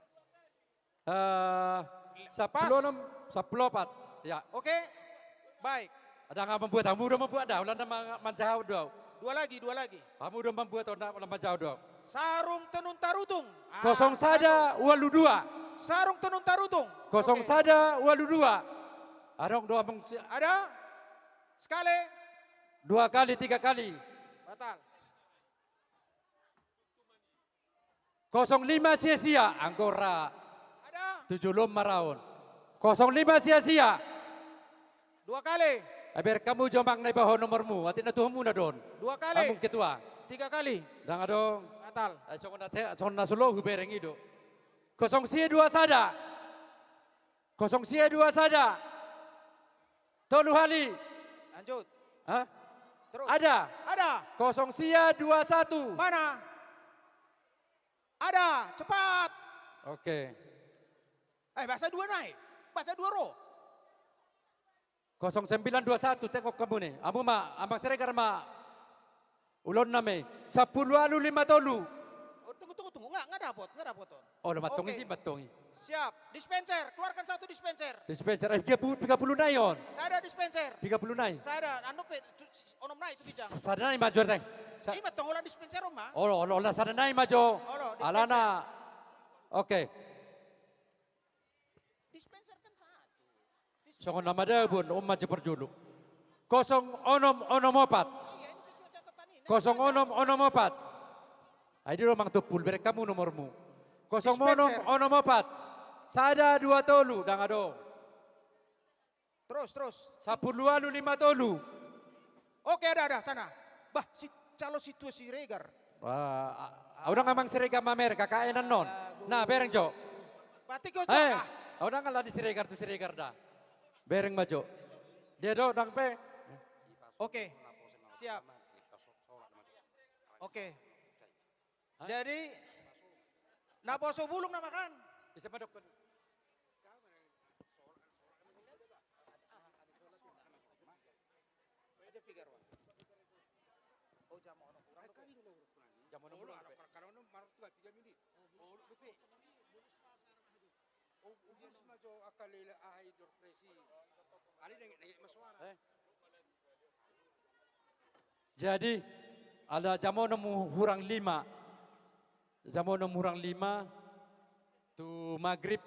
Speaker 11: 10-4. Ya.
Speaker 10: Oke. Baik.
Speaker 11: Ada nggak membuat kamu udah membuat dah ulah manjau do.
Speaker 10: 2 lagi.
Speaker 11: Kamu udah membuat ulah manjau do.
Speaker 10: Sarung tenun tarutung.
Speaker 11: 0 sada 82.
Speaker 10: Sarung tenun tarutung.
Speaker 11: 0 sada 82. Arong doa
Speaker 10: ada sekali
Speaker 11: 2 kali 3 kali
Speaker 10: batal.
Speaker 11: 05 sia-sia anggora
Speaker 10: ada
Speaker 11: 7 maraon 05 sia-sia
Speaker 10: 2 kali.
Speaker 11: Aber kamu jombang na ibaho nomormu atin na tuhmu na don
Speaker 10: 2 kali.
Speaker 11: Among ketua
Speaker 10: 3 kali
Speaker 11: dang adong
Speaker 10: batal.
Speaker 11: Ay son na sulo hubereng ido 0 sia 2 sada 0 sia 2 sada Tolu hali.
Speaker 10: Lanjut.
Speaker 11: Hah?
Speaker 10: Terus.
Speaker 11: Ada. 0 sia 21.
Speaker 10: Mana? Ada. Cepat.
Speaker 11: Oke.
Speaker 10: Bahasa 2 naik. Bahasa 2 roh.
Speaker 11: 0921 tengok kamu nih. Amu ma, amang seregar ma. Ulon name. 10 alu 5 tolu.
Speaker 10: Tunggu. Nggak dapot.
Speaker 11: Oh, matongi sih matongi.
Speaker 10: Siap. Dispenser. Keluarkan 1 dispenser.
Speaker 11: Dispenser. 30 na yon.
Speaker 10: Saya ada dispenser.
Speaker 11: 30 na.
Speaker 10: Saya ada. Onom na itu bidang.
Speaker 11: Sana na major teng.
Speaker 10: Ima tonggolan dispenser oma.
Speaker 11: Oh, sana na majo.
Speaker 10: dispenser.
Speaker 11: Alana. Oke.
Speaker 10: Dispenser kan 1.
Speaker 11: Songon nama dah pun maju perjuluk. 0 onom 4.
Speaker 10: Iya ini
Speaker 11: 0604. Ay di romang tupul berek kamu nomormu. 0604. Sada 2 tolu dang ado.
Speaker 10: Terus.
Speaker 11: 10 5 tolu.
Speaker 10: Oke, ada sana. Bah, si calo situasi regar.
Speaker 11: Udah ngamang Siregar mamer kakainan non. Nah, bereng Jo.
Speaker 10: Batik kau
Speaker 11: Udah ngalah di Siregar tu Siregar dah. Bereng majo. Dia do dang pe.
Speaker 10: Oke, siap. Oke. Jadi, naposo bulung na makan.
Speaker 11: Bisa padok. Jadi ada jamono hurang 5. Jamono hurang 5 tu maghrib.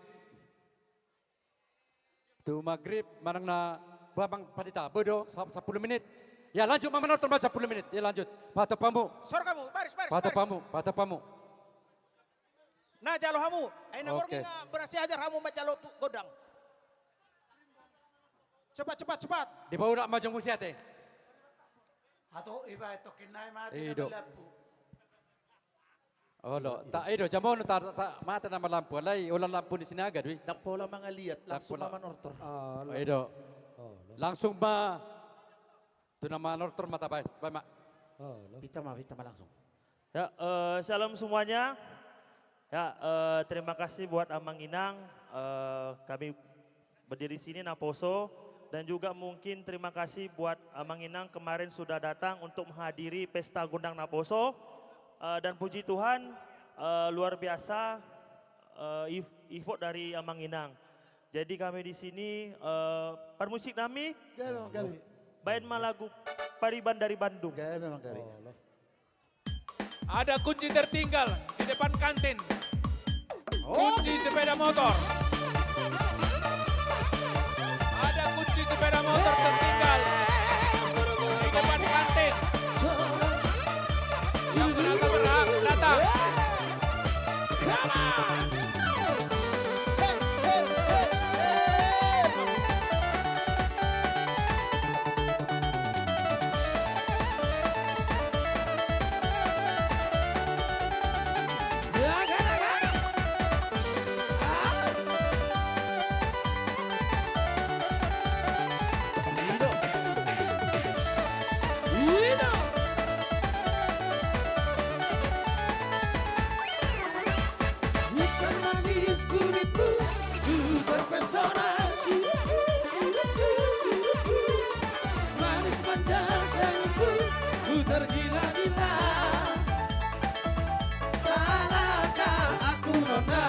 Speaker 11: Tu maghrib manang na babang padita bodo 10 menit. Ya lanjut mama nonton 10 menit. Ya lanjut. Pato pamu.
Speaker 10: Sor kamu, baris.
Speaker 11: Pato pamu.
Speaker 10: Nah jalo hamu, ay naborgi
Speaker 11: Oke.
Speaker 10: nga berasi ajar hamu macalo godang. Cepat.
Speaker 11: Di bawah nak majong musiate.
Speaker 5: Atau iba itu kinai mati
Speaker 11: Ido.
Speaker 5: na lapu.
Speaker 11: Oh lo, tak ido jamono tak mata nama lampu alai ulang lampu di sini agak dui.
Speaker 15: Tak pola mga liat, langsung
Speaker 11: pola.
Speaker 15: naman ortor.
Speaker 11: Ido. Langsung ma. Tu nama nortor mata baik. Baik mak.
Speaker 15: Vita ma langsung.
Speaker 12: Ya, shalom semuanya. Ya, terima kasih buat Amang Inang. Kami berdiri sini Naposo. Dan juga mungkin terima kasih buat Amang Inang kemarin sudah datang untuk menghadiri Pesta Gondang Naposo. Dan puji Tuhan luar biasa effort dari Amang Inang. Jadi kami di sini permusik kami. Bain lagu Pariban dari Bandung.
Speaker 13: Ada kunci tertinggal di depan kantin. Kunci sepeda motor. Ada kunci sepeda motor tertinggal di depan kantin. Yang berhak datang. Jalan.
Speaker 5: Ikan manis kulitmu ku terpesona. Manis manja senyumku ku tergila-gila. Salahkah aku nona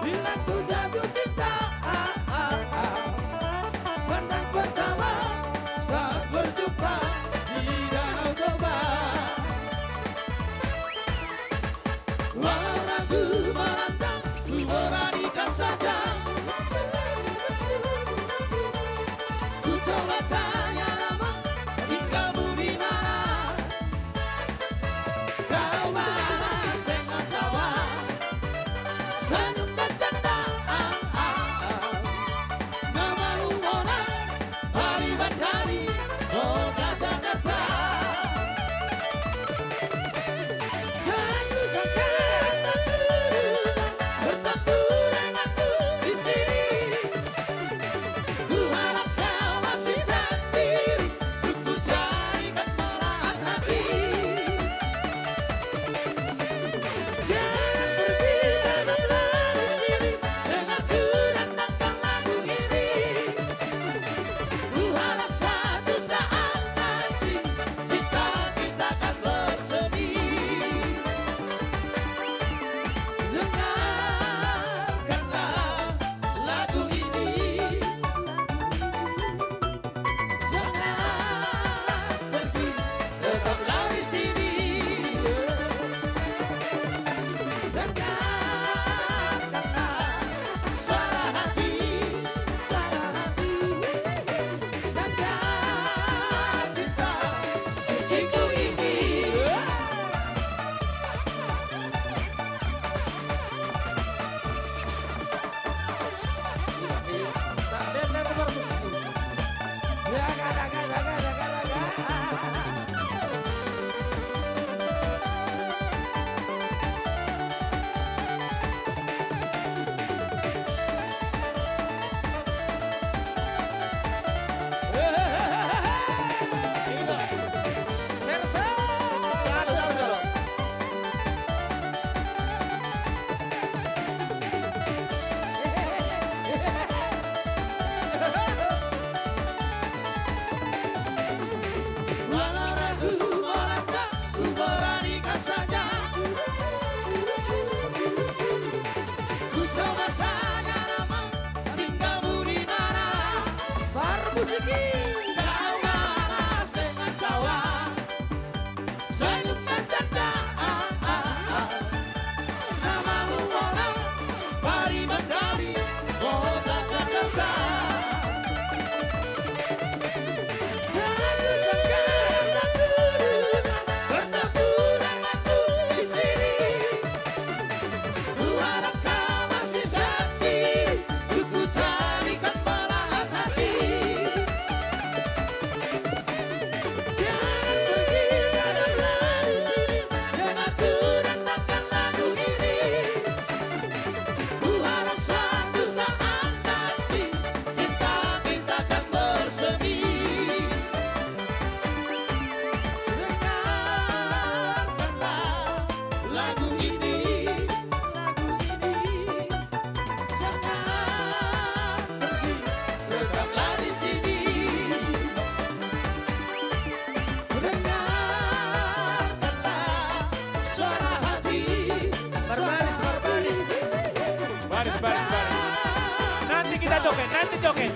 Speaker 5: bila ku jatuh cinta? Pandang pertama saat berjumpa di Danau Toba. Walau ragu merantau, ku beranikan saja. Ku coba tanya nama, tinggalmu di mana? Kau balas dengan tawa,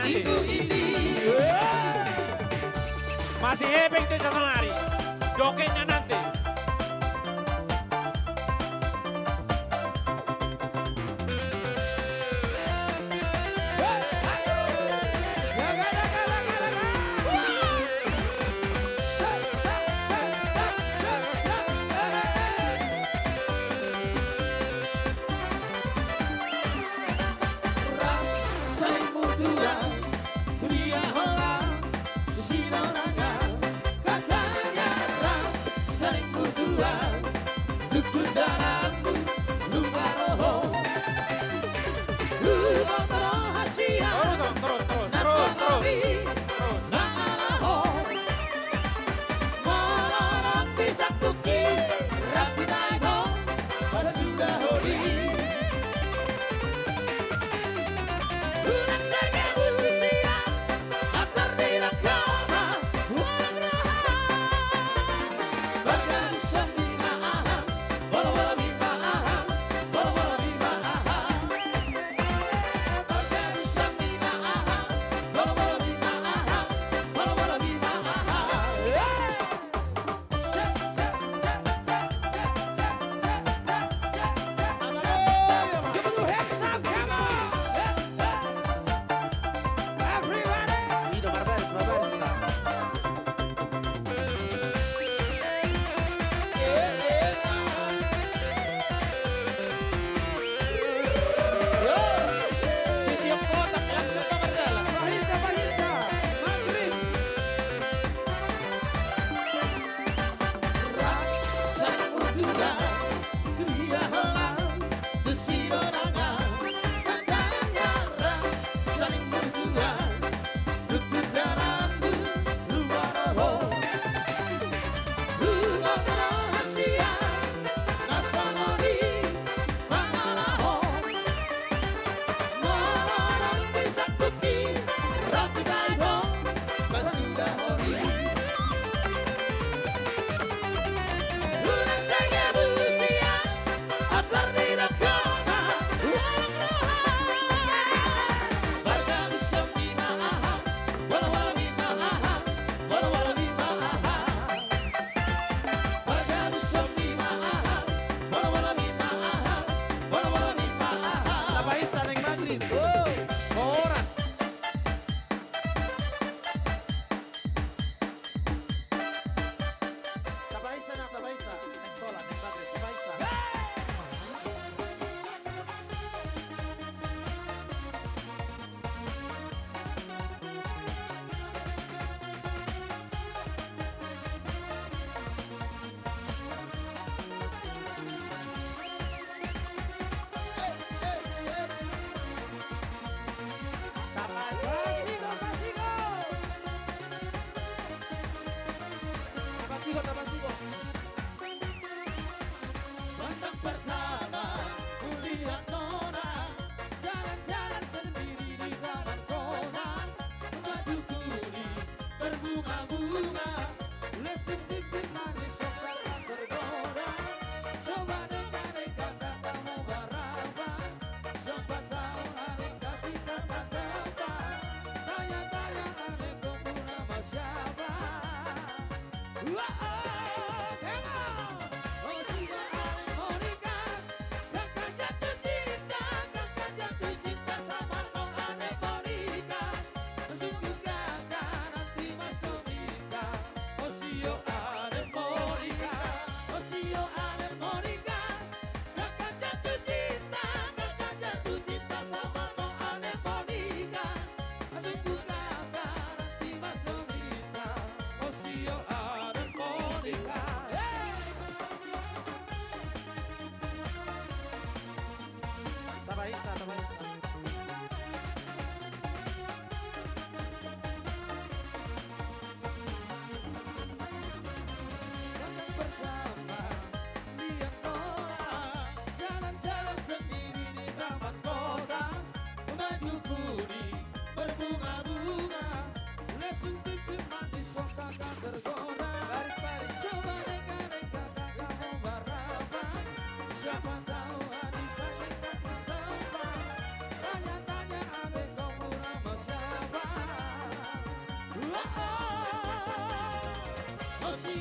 Speaker 4: nanti. Masih hebeng tuh Sonari. Jogetnya nanti.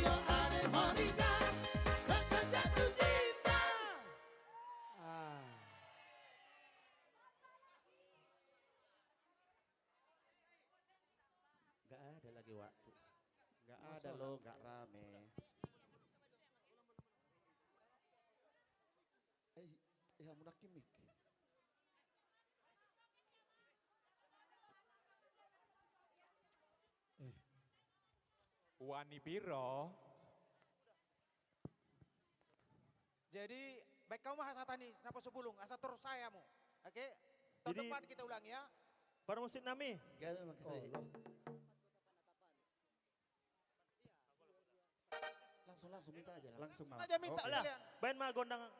Speaker 5: Io ade Monica, kakak jatuh cinta.
Speaker 8: Gak ada lagi waktu. Gak ada loh, gak rame. Muna kimik.
Speaker 4: Wani Biro.
Speaker 10: Jadi baik kamu mah asatani, napa sebulung, asa terus sayamu. Oke, tahun depan kita ulang ya.
Speaker 12: Pada musik nami.
Speaker 8: Langsung minta aja.
Speaker 10: Langsung aja minta kalian.
Speaker 12: Bain mah gondang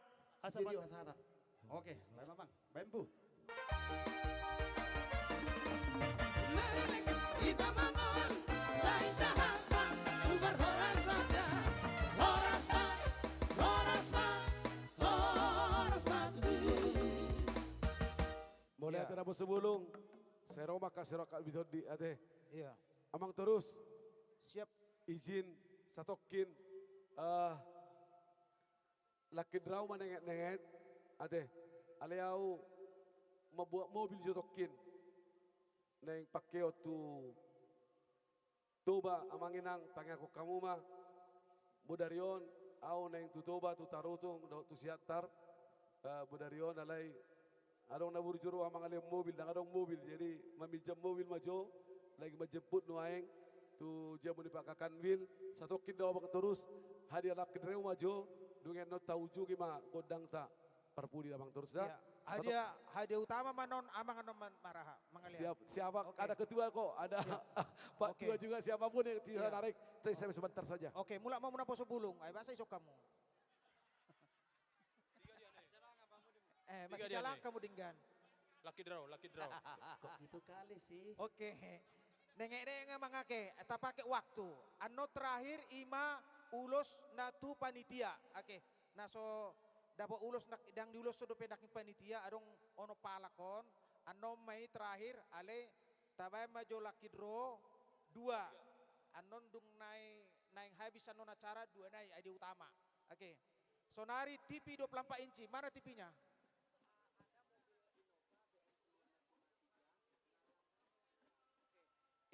Speaker 8: Video asana. Oke, baik Mamang. Baik Bu.
Speaker 5: Iba mangon, say sahapa, ubar horas ada, horas ma, horas ma, horas ma.
Speaker 6: Boleh ate nabo sebulung. Seroma ka seroka bidot di ate.
Speaker 10: Iya.
Speaker 6: Amang terus.
Speaker 10: Siap.
Speaker 6: Izin satokin laki draw manenget-nenget ate aliau mabuat mobil jotokin neng pakeo tu toba amanginang tanya ko kamu mah budarion au neng tu toba tu tarutung tu siatar budarion alai adong nabur juru amang ale mobil dang adong mobil jadi mamijam mobil majo lagi menjemput nuaeng tu dia muni pakakan wil satokin daw bang terus hadiah laki dreu majo dengan no tahu juga mah godang tak perpudi abang terus dah.
Speaker 10: Hadiah utama manon amang anon maraha mengalian.
Speaker 6: Siapa ada ketua kok, ada Pak Tua juga siapapun yang tidak narik. Saya sebentar saja.
Speaker 10: Oke, mulak mau menapa sebulung. Ayo bahasa isok kamu. Masih jalan kamu dinggan.
Speaker 4: Lucky draw.
Speaker 8: Kok gitu kali sih?
Speaker 10: Oke. Nengek mangake, tak pakai waktu. Ano terakhir ima ulos na tu panitia. Oke. Nah so dapat ulos nak dang diulos so dope nak panitia adong ono palakon. Ano may terakhir ale tabay majo lucky draw 2. Anon dung naing habis anon acara 2 nai ide utama. Oke. Sonari TV 24 inci. Mana TV-nya?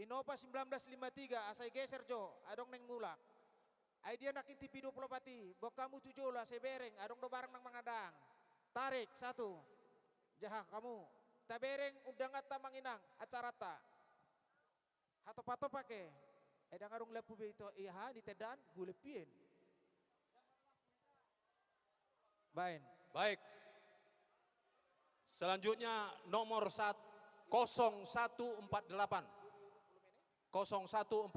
Speaker 10: Innova 1953, asai geser Jo, adong neng mulak. Idea nakin TV 20 pati, bok kamu 7 lah sebereng, adong do barang nang mangadang. Tarik 1, jaha kamu. Tabereng undang ata manginang, acara ta. Hato-pato pake, edang adong lepu beito, iya di tedan, gue lepien.
Speaker 4: Baik. Selanjutnya nomor 0148. 0148.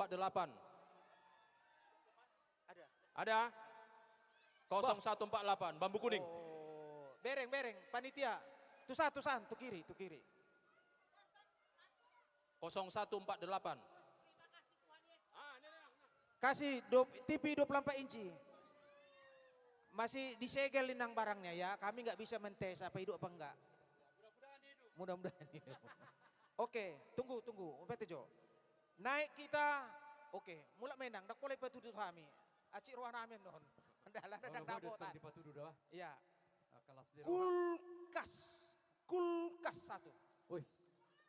Speaker 4: Ada? 0148, bambu kuning.
Speaker 10: Oh, bereng, panitia. Tusan, tu kiri.
Speaker 4: 0148.
Speaker 10: Kasih TV 24 inci. Masih disegel linang barangnya ya. Kami nggak bisa mentes apa hidup apa enggak. Mudah-mudahan hidup. Oke, tunggu. Umpet Jo. Naik kita, oke, mulai menang. Dak boleh patudu kami. Acik ruah namin non. Dalam dadang dapotan. Iya. Kulkas 1.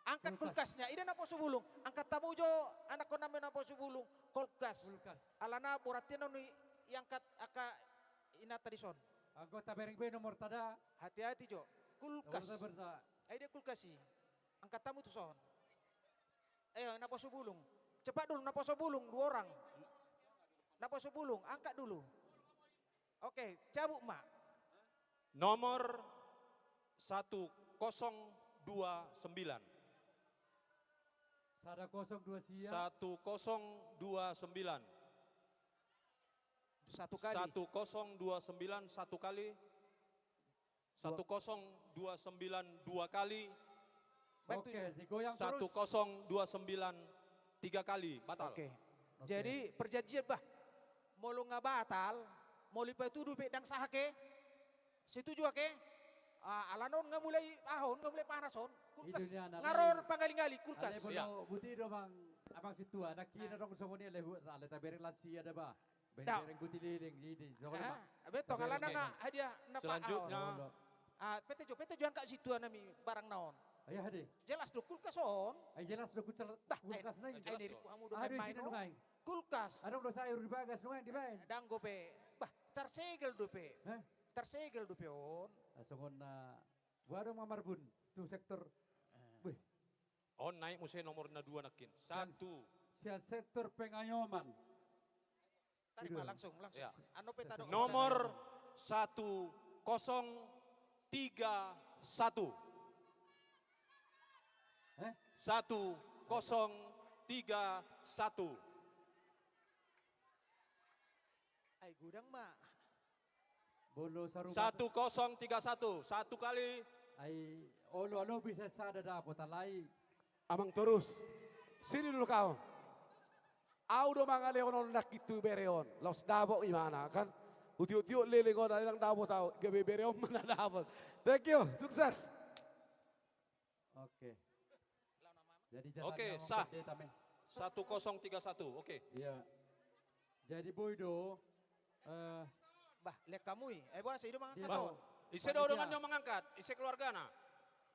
Speaker 10: Angkat kulkasnya. Ida napo subulung. Angkat tamu Jo. Anak ko namin napo subulung. Kulkas. Alana boratin noni yang kat aka inata di son.
Speaker 11: Anggota bereng nomor tada.
Speaker 10: Hati-hati Jo. Kulkas. Ida kulkas sih. Angkat tamu tu son. Ayo naposo bulung. Cepat dulu naposo bulung 2 orang. Naposo bulung, angkat dulu. Oke, cabut Mak.
Speaker 4: Nomor 1029.
Speaker 11: Sada 029.
Speaker 4: 1029.
Speaker 10: Satu kali.
Speaker 4: 1029 satu kali. 1029 2 kali.
Speaker 11: Oke, digoyang terus.
Speaker 4: 1029 3 kali batal.
Speaker 10: Oke. Jadi perjanjian bah. Mau lu nggak batal, mau lipat tuduh pedang sahake. Setuju ake? Alanon nggak mulai ahon, nggak mulai panason. Kulkas. Ngaror panggali-ngali kulkas.
Speaker 11: Ale bono buti do bang abang situ anak kina dong somoni lehu ale tabereng lansia ada ba. Bendereng putih liring ini.
Speaker 10: Betul, kalau nggak hadiah
Speaker 11: Selanjutnya.
Speaker 10: PT Jo angkat situ nami barang naon.
Speaker 11: Ayah hadi.
Speaker 10: Jelas do kulkas on.
Speaker 11: Ay jelas do kulkas na.
Speaker 10: Ay diri ko amo do main no. Kulkas.
Speaker 11: Adong do sayur di bagas nungay di bain.
Speaker 10: Danggo pe. Bah, tarsegel do pe. Tarsegel do pe on.
Speaker 11: Asongon na warung mamarbun tu sektor. Wih.
Speaker 14: On naik musai nomor na 2 nakin. 1.
Speaker 11: Sia sektor pengayoman.
Speaker 10: Tarik langsung.
Speaker 14: Ya.
Speaker 10: Ano pe tado.
Speaker 14: Nomor 1031.
Speaker 11: Eh?
Speaker 14: 1031.
Speaker 10: Ay gudang ma.
Speaker 11: Bolo sarung.
Speaker 14: 1031. Satu kali.
Speaker 11: Ay olo bisa sada dapat alai.
Speaker 6: Amang terus. Sini dulu kau. Audo mga leonon nakitu bereon. Los dabo imana kan. Uti-uti lele ko na ilang dabo tao. Gabi bereon mana dabo. Thank you. Sukses.
Speaker 11: Oke. Jadi
Speaker 14: Oke, sah. 1031. Oke.
Speaker 11: Iya. Jadi Boydo
Speaker 10: bah lek kamu bos itu mangangkat
Speaker 14: Bah, isi do dengan yang mengangkat, isi keluarga na.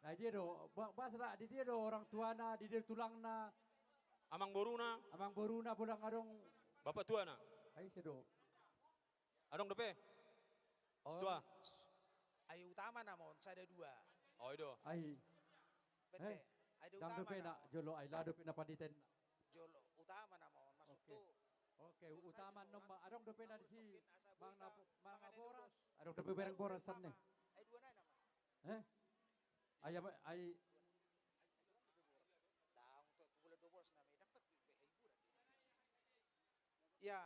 Speaker 11: Nah dia do, bahasa di dia do orang tua na, di dia tulang na.
Speaker 14: Amang boruna.
Speaker 11: Amang boruna pulang adong.
Speaker 14: Bapak tua na.
Speaker 11: Ay do.
Speaker 14: Adong depe. Dua.
Speaker 10: Ayo utama namon, saya ada 2.
Speaker 14: Oh itu.
Speaker 11: Ay.
Speaker 10: Bete. Ada
Speaker 11: Dang
Speaker 10: utama
Speaker 11: depe na, jolo ay lado pina panditen.
Speaker 10: Jolo utama namon masuk tuh.
Speaker 11: Oke, utama nomor adong depe na si Mang Boras. Adong depe bereng borasan nih.
Speaker 10: Ay 2 na nama.
Speaker 11: Ay
Speaker 10: Daong to pula 2 bols na may daktak be hiburan. Ya.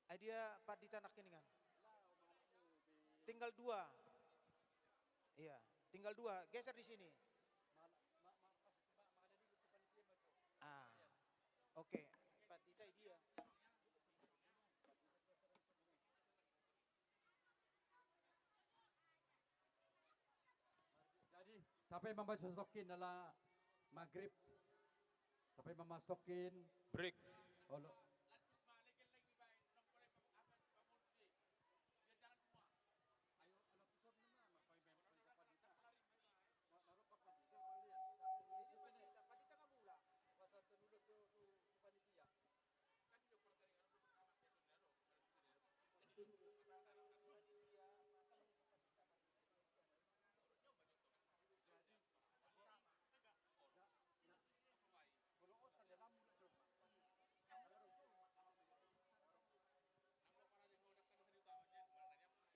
Speaker 10: Ay dia padita nakiningan. Tinggal 2. Iya, tinggal 2. Geser di sini. Oke. Padita dia.
Speaker 11: Jadi, sampai mamastokin nala maghrib. Sampai mamastokin.
Speaker 14: Break.
Speaker 11: Olo.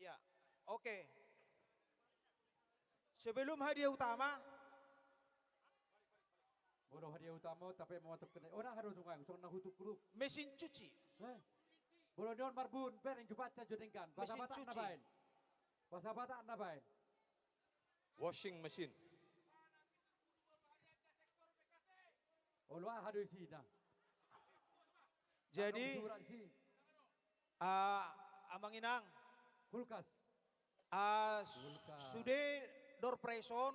Speaker 10: Ya, oke. Sebelum hadiah utama,
Speaker 11: Bodoh hadiah utama tapi mau kena orang harus tukang so nahutuk grup.
Speaker 10: Mesin cuci.
Speaker 11: Bodoh don marbun pen yang cubaca jodengkan. Bahasa
Speaker 10: Mesin
Speaker 11: Batak
Speaker 10: cuci.
Speaker 11: nabain. Bahasa Batak nabain.
Speaker 14: Washing machine.
Speaker 11: Olwa hadu sina.
Speaker 10: Jadi Amang Inang.
Speaker 11: Kulkas.
Speaker 10: Sudah door preson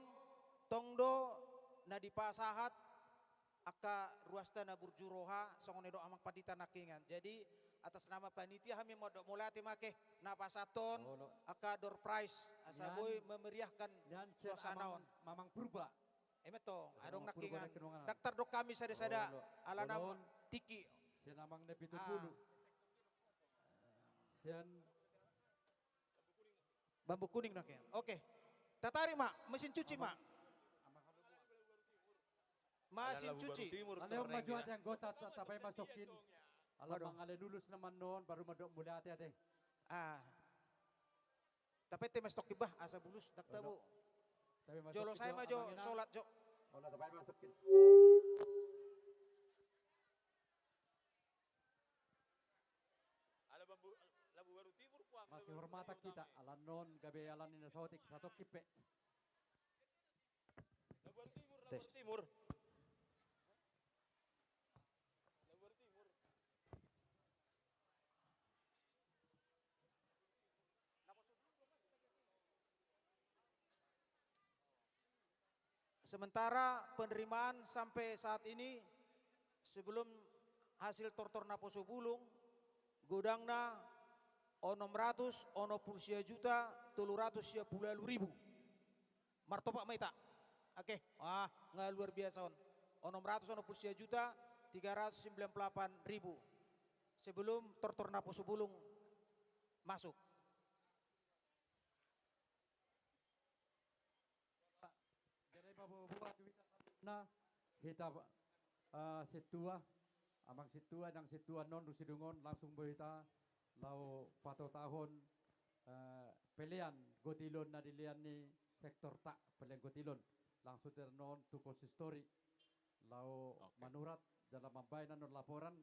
Speaker 10: tongdo na dipasahat aka ruasta na burjuroha songonedo amang padita nakingan. Jadi atas nama panitia kami mulai make napasaton aka door prize asaboy memeriahkan suasana on.
Speaker 11: Mamang purba.
Speaker 10: Emeto adong nakingan. Daktar dok kami sada-sada alanam tiki.
Speaker 11: Sian amang nepitu pulu. Sian
Speaker 10: bambu kuning nakingan. Oke. Tatari mak, mesin cuci mak. Mesin cuci.
Speaker 11: Alam maju aja anggota tapi masukin. Alam mangale lulus naman noon baru madok mula ate.
Speaker 10: Tapi temas tokibah asa bulus dakta bu. Jolo saya maju sholat jo.
Speaker 11: Olah tapi masukin.
Speaker 14: Ada bambu labu baru timur kuang.
Speaker 11: Masih hormat kita alan non gabe alan ini sotik satu kipe.
Speaker 14: Labu timur, labu timur. Labu timur.
Speaker 10: Sementara penerimaan sampai saat ini sebelum hasil tortor naposo bulung, godangna o 600, ono pulsia juta, 310 ribu. Martopak maita. Oke, nggak luar biasa on. O 600, ono pulsia juta, 398 ribu. Sebelum tortor naposo bulung masuk.
Speaker 11: Jadi buat na kita situa amang situa nang situa non rusidungon langsung berita lau pato tahun pilihan gotilon na dilian ni sektor tak pilihan gotilon langsung ternon tu konsistori lau manurat dalam membayar non laporan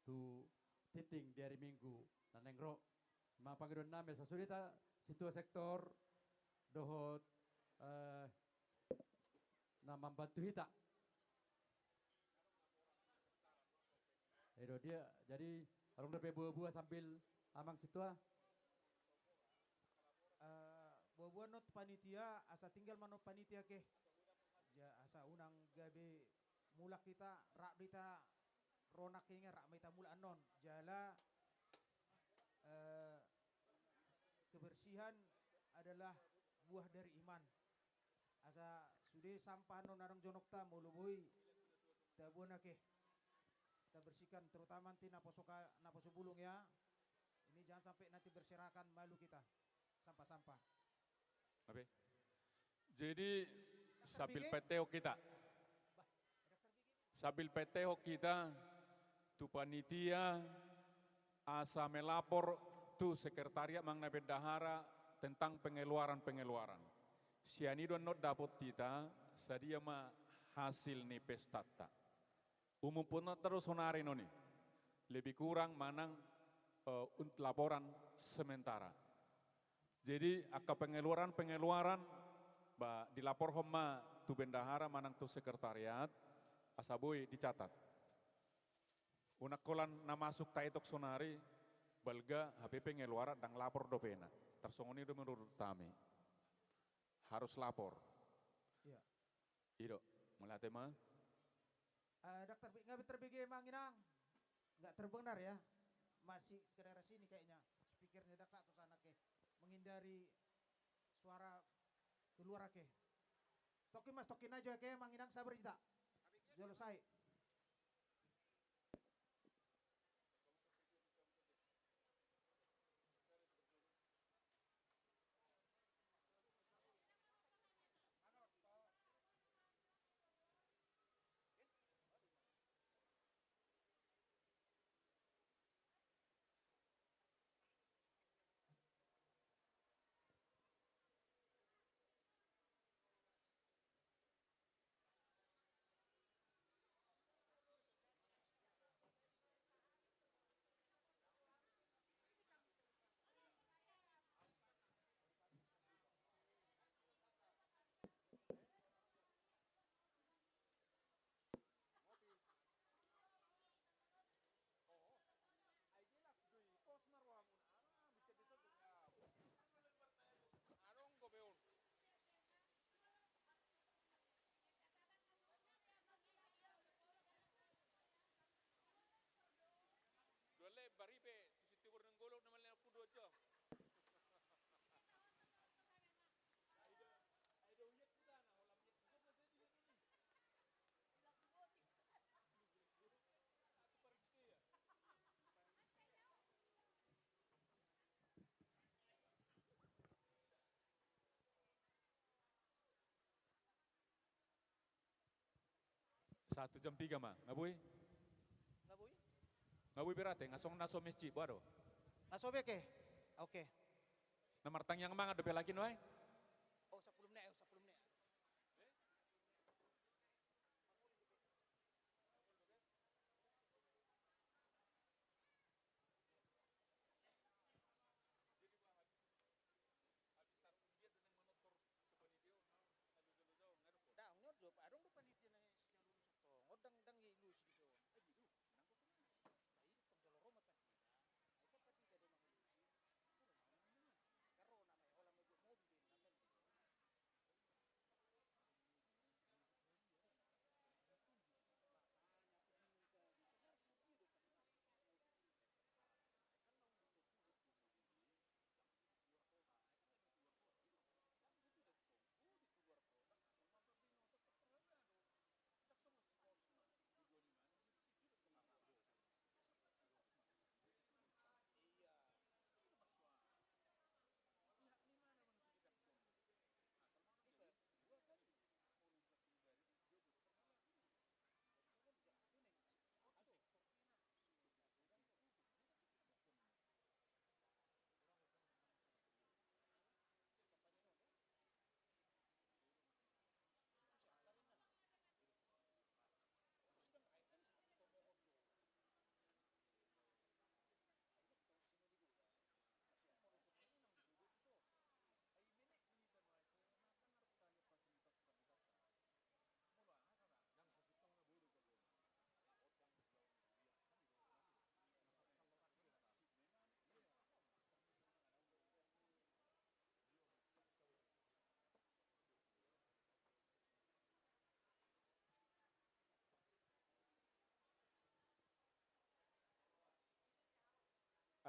Speaker 11: tu titing dari minggu na nengro mapangidon name sasulita situa sektor dohot na membantu kita. Dia jadi harus dapat buah-buah sambil amang situa.
Speaker 10: Buah-buah not panitia asa tinggal manot panitia ke. Ja asa unang gabe mulak kita rak kita ronak inga rak mita mula non. Jala kebersihan adalah buah dari iman. Asa sudah sampah non narang jonokta mulubui tabuana ke kita bersihkan terutama nanti naposo bulung ya ini jangan sampai nanti berserakan malu kita sampah-sampah.
Speaker 13: Oke. Jadi sabil peteo kita tu panitia asa melapor tu sekretariat Mangna Bendahara tentang pengeluaran. Sianido not dapat kita sadia ma hasil ni pestata. Umum pun terus honari noni. Lebih kurang manang laporan sementara. Jadi aka pengeluaran dilapor homa tu bendahara manang tu sekretariat asabui dicatat. Unak kolan na masuk taitok sonari balga HP pengeluaran dan lapor dopena. Tersongoni do menurut kami. Harus lapor.
Speaker 10: Iya.
Speaker 13: Ido, mulai tema.
Speaker 10: Dokter, nggak terbigi manginang, nggak terbenar ya, masih ke daerah sini kayaknya. Speakernya dak satu sana ke, menghindari suara keluar ke. Tokin aja ke, manginang sabar tidak. Jolo saya.
Speaker 14: Dole baribe tu situ bernenggolok nama lena kudo aja. Aido uyat kita na olam uyat kita boleh jadi ini. Aku pergi ya.
Speaker 13: Satu jam 3 mah, ngabui? Ngabui berate, ngasong naso masjid baru.
Speaker 10: Naso ke? Oke.
Speaker 13: Nomor tang yang mang ada lagi noy?
Speaker 10: Oh, 10 menit, 10 menit. Dang nyot job, adong do panitia na siya lulus to. Ngodang dang ilus di ko. Gitu. Nang ko na. Dai tong jalo romat pati. Ay ka pati da mga lusi. Karo na may olam mo mobil na men.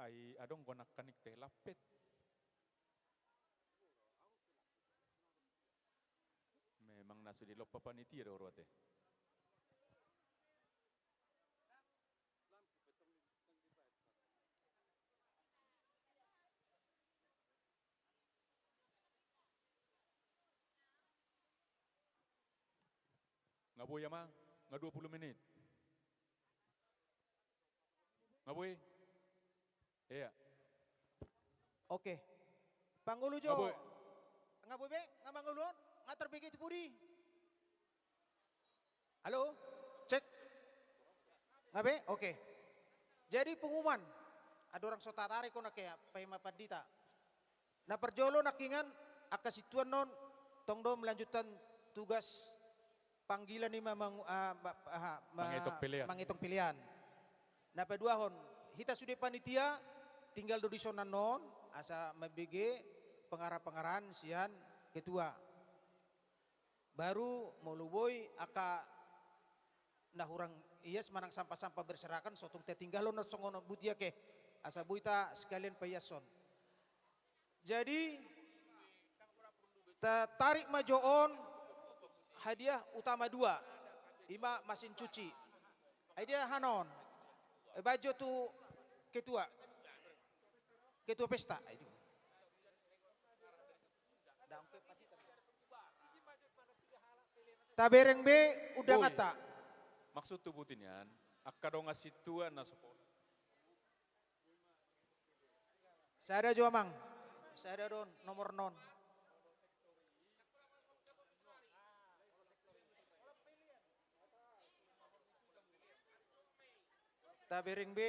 Speaker 13: ai adong gonak kanik teh lapet. Memang nasu di lopa panitia do rote. Ngaboy ya mang, nga 20 menit. Ngaboy. Iya.
Speaker 10: Oke. Pangulo jo.
Speaker 13: Ngaboy.
Speaker 10: Ngaboy be, nga mangulon, nga terbigi ti pudi. Halo? Cek. Ngabe? Oke. Jadi pengumuman, ada orang sotatari ko na kaya pahima padita. Na perjolo nakingan akasituan non tongdo melanjutkan tugas panggilan ni mangitong pilihan. Na paduahon, hita sudah panitia tinggal do di sonan non asa mabege pengarah-pengarahan sian ketua. Baru moluboy aka nahurang iyas manang sampah-sampah berserakan sotung te tinggalon na songono butia ke asa buita sekalian payason. Jadi tarik majoon hadiah utama 2, 5 mesin cuci. Hadiah hanon, baju tu ketua pesta. Tabereng B udah ngata.
Speaker 13: Maksud tubutin yan, akadong asituan na support.
Speaker 10: Saya ada jua mang, saya ada don nomor non. Tabereng B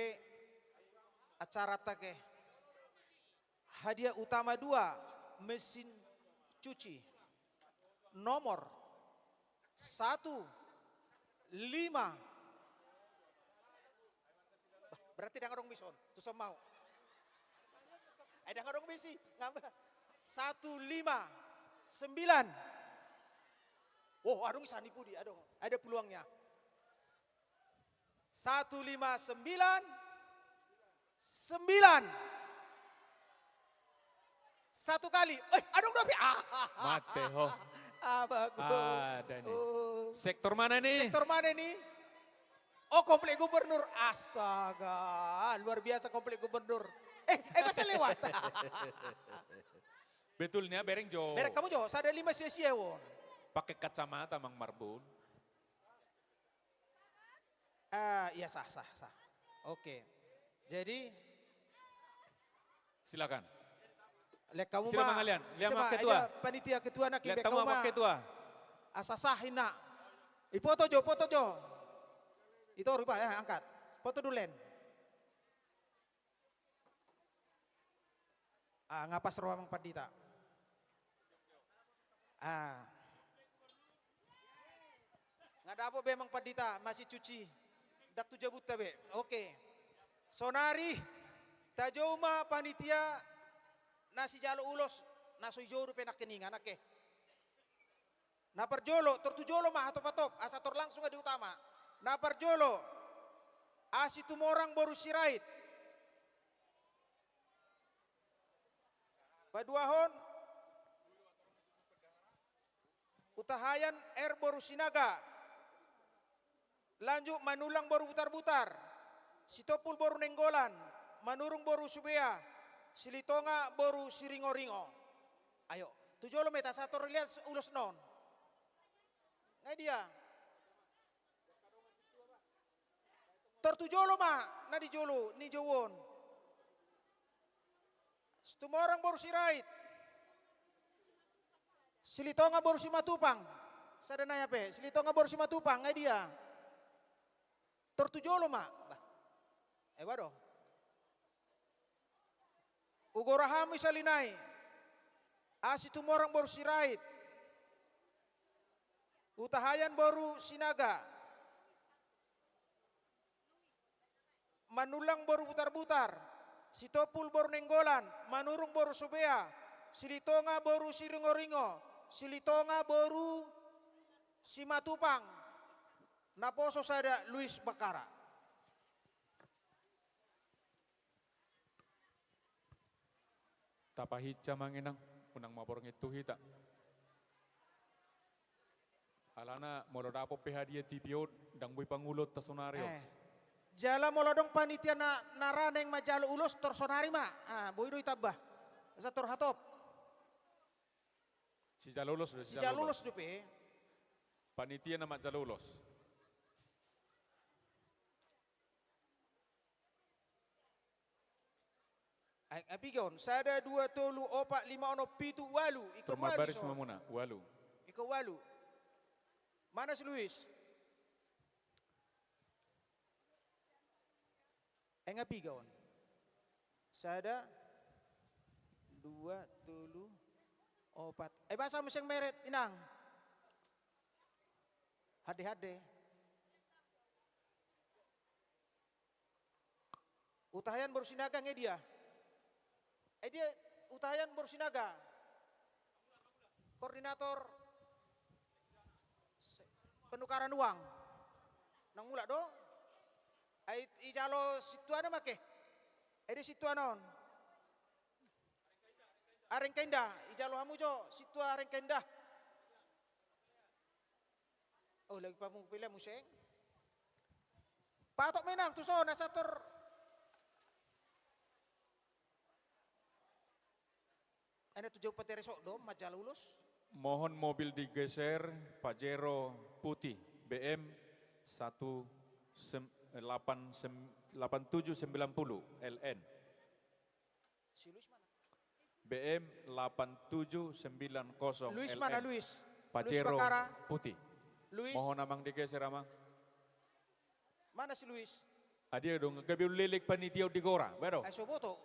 Speaker 10: acara take hadiah utama 2 mesin cuci nomor 1, 5. Berarti dah ngadong bison, tu so mau. Dah ngadong bisi, 1, 5, 9. Oh, adong sani pudi, adong, ada peluangnya. 1, 5, 9, 9. Satu kali, adong dopi.
Speaker 13: Mate ho.
Speaker 10: Bagus.
Speaker 13: Ada nih. Sektor mana nih?
Speaker 10: Sektor mana nih? Oh, komplek gubernur. Astaga, luar biasa komplek gubernur. Masa lewat.
Speaker 13: Betulnya bereng jo.
Speaker 10: Bereng kamu jo, saya ada 5 sia-sia won.
Speaker 13: Pakai kacamata Mang Marbun.
Speaker 10: Iya sah. Oke. Jadi
Speaker 13: silakan.
Speaker 10: Lek kamu
Speaker 13: sila mangalian, lihat mak ketua.
Speaker 10: Panitia ketua nak
Speaker 13: lihat kamu mak ketua.
Speaker 10: Asasahin nak. Foto jo. Itu rupa ya, angkat. Foto dulen. Ngapas ruang padita. Ngadapo be mang padita, masih cuci. Dak tu jabut tabe. Oke. Sonari tajoma panitia nasi jalo ulos naso joru penak keningan nake. Na perjolo tortujolo mah atop asator langsung di utama. Na perjolo asi tumorang baru sirait. Paduahon utahayan baru sinaga. Lanjut manulang baru butar-butar. Sitopul baru nenggolan. Manurung baru subea. Silitonga baru siringo-ringo. Ayo, tujolo meta sator lihat ulos non. Ngai dia. Tortujolo mah na di jolo ni jowon. Stumorang baru sirait. Silitonga baru simatupang. Sadanaya pe, silitonga baru simatupang ngai dia. Tortujolo mah. Wado. Ugorahami salinai. Asi tumorang baru sirait. Utahayan baru sinaga. Manulang baru butar-butar. Sitopul baru nenggolan. Manurung baru subea. Silitonga baru siringo-ringo. Silitonga baru simatupang. Naposo sada Luis Bakara.
Speaker 13: Tapahitsa manginang, unang maporong itu hita. Alana molodapo pehadia tipiot dang boy pangulot ta sonario.
Speaker 10: Jala molodong panitia na naraneng majalo ulos torsonari ma. Boy do itabah. Sa torhatop.
Speaker 13: Si Jalulos,
Speaker 10: Si jalulos do pe.
Speaker 13: Panitia nama Jalulos.
Speaker 10: Ay apigon, sada 2 3 4 5 6 7 8. Ikaw
Speaker 13: Rumah
Speaker 10: walu.
Speaker 13: baris mamuna, walu.
Speaker 10: Ikaw walu. Mana si Luis? Ay apigon. Sada 2 3 4. Ay basa mo siyang meret inang. Hade-hade. Utahayan baru sinaga nge dia. Dia utahayan baru sinaga. Koordinator penukaran uang. Nang mula do. Ay ijalo situana make. Di situanon. Areng kenda, ijalo hamu jo, situa areng kenda. Oh lagi pa mong pila museng. Patok menang tuso nasa tor. Ano tu jauh patereso do majalulus.
Speaker 13: Mohon mobil digeser Pajero putih BM 8790 LN.
Speaker 10: Si Luis mana?
Speaker 13: BM 8790
Speaker 10: Luis
Speaker 13: LN.
Speaker 10: mana Luis?
Speaker 13: Pajero
Speaker 10: Luis Bakara.
Speaker 13: putih.
Speaker 10: Luis.
Speaker 13: Mohon amang digeser amang.
Speaker 10: Mana si Luis?
Speaker 13: Adia dong gabi lilik panitia di Gora, bero.
Speaker 10: Ay soboto.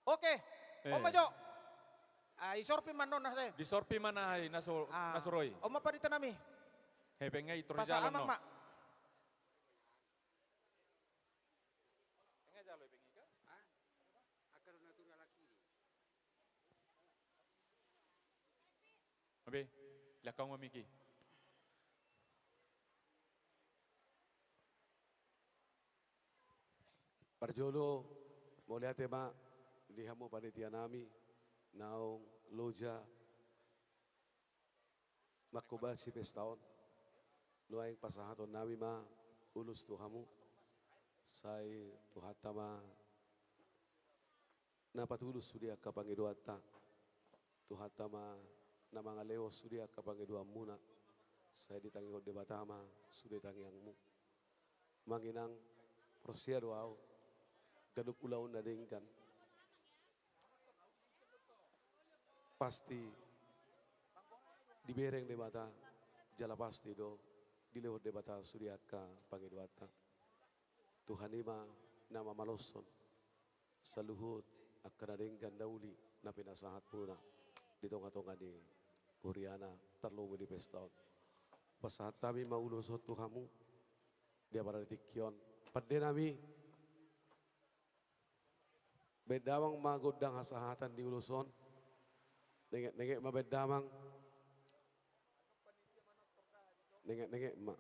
Speaker 10: Oke. Om Majo. Ay sorpi man non nasa.
Speaker 13: Di sorpi mana ay nasuroy.
Speaker 10: Om apa ditanami?
Speaker 13: Hebengay ito
Speaker 10: Pasa
Speaker 13: jalan
Speaker 10: amang
Speaker 13: no.
Speaker 10: mak.
Speaker 13: Abi, lakang mamiki.
Speaker 1: Parjolo, muli tema lihat mo panitia nami, naong loja, makubasi pestaon, luayang pasahaton nami ma, ulus tuhamu, say tuhatama, napatulus sudia kapangiduata, tuhatama, na mga leo sudia kapangiduam muna, say ditangi ko debatama, sudia tangiangmu, manginang prosyado au, gadup ulaw na dingkan. Pasti dibereng debata jala pasti do dilewat debata suriaka pangidwata. Tuhan ima nama maloson saluhut akan dingkan dauli na pinasahat muna di tonga-tonga di Huriana terlalu di pestaon. Pasahat kami maulusot Tuhamu dia pada tikyon. Pada nami bedamang magodang hasahatan di uluson. Nengek mabedamang. Nengek ma.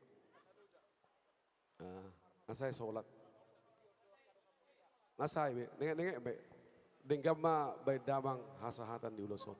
Speaker 1: Ngasay solat. Ngasay be. Nengek be. Denggam ma bedamang hasahatan di uluson.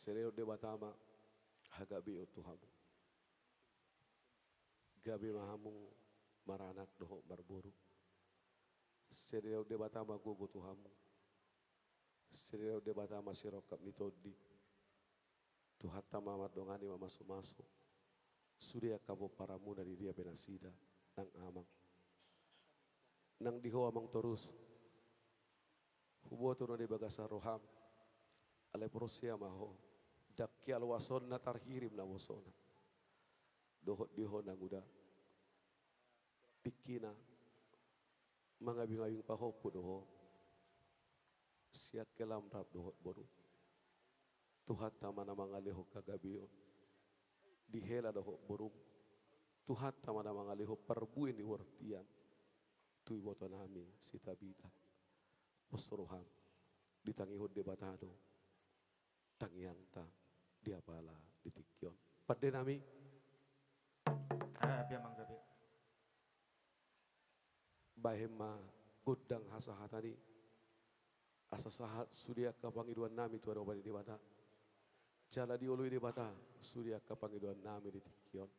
Speaker 1: Sereo de batama hagabi o tuhamu. Gabi mahamu maranak doho barburu. Sereo de batama gugu tuhamu. Sereo de batama sirokap mitodi. Tuhata mama dongani mama sumasu. Surya kabo paramu dari dia benasida nang amang. Nang diho amang terus. Hubo turun di bagasa roham. Ale prosia maho. Dakyal wason na tarhirim na wasona. Dohot diho nang uda. Tikina. Mangabing-abing pahopo doho. Siyak kelam rap dohot boru. Tuhat tama na mga liho kagabiyon. Dihela doho borum. Tuhat tama na mga liho perbuin di wartian. Tui boto nami si tabita. Osroham. Ditangihod de batado. Tangiang ta. Diapala ditikyon. Pada nami.
Speaker 8: Biamang gabi.
Speaker 1: Bahema gudang hasahatani. Asa sahat sudia kapangiduan nami tuan obadi di bata. Jala diului di bata. Sudia kapangiduan nami di tikyon.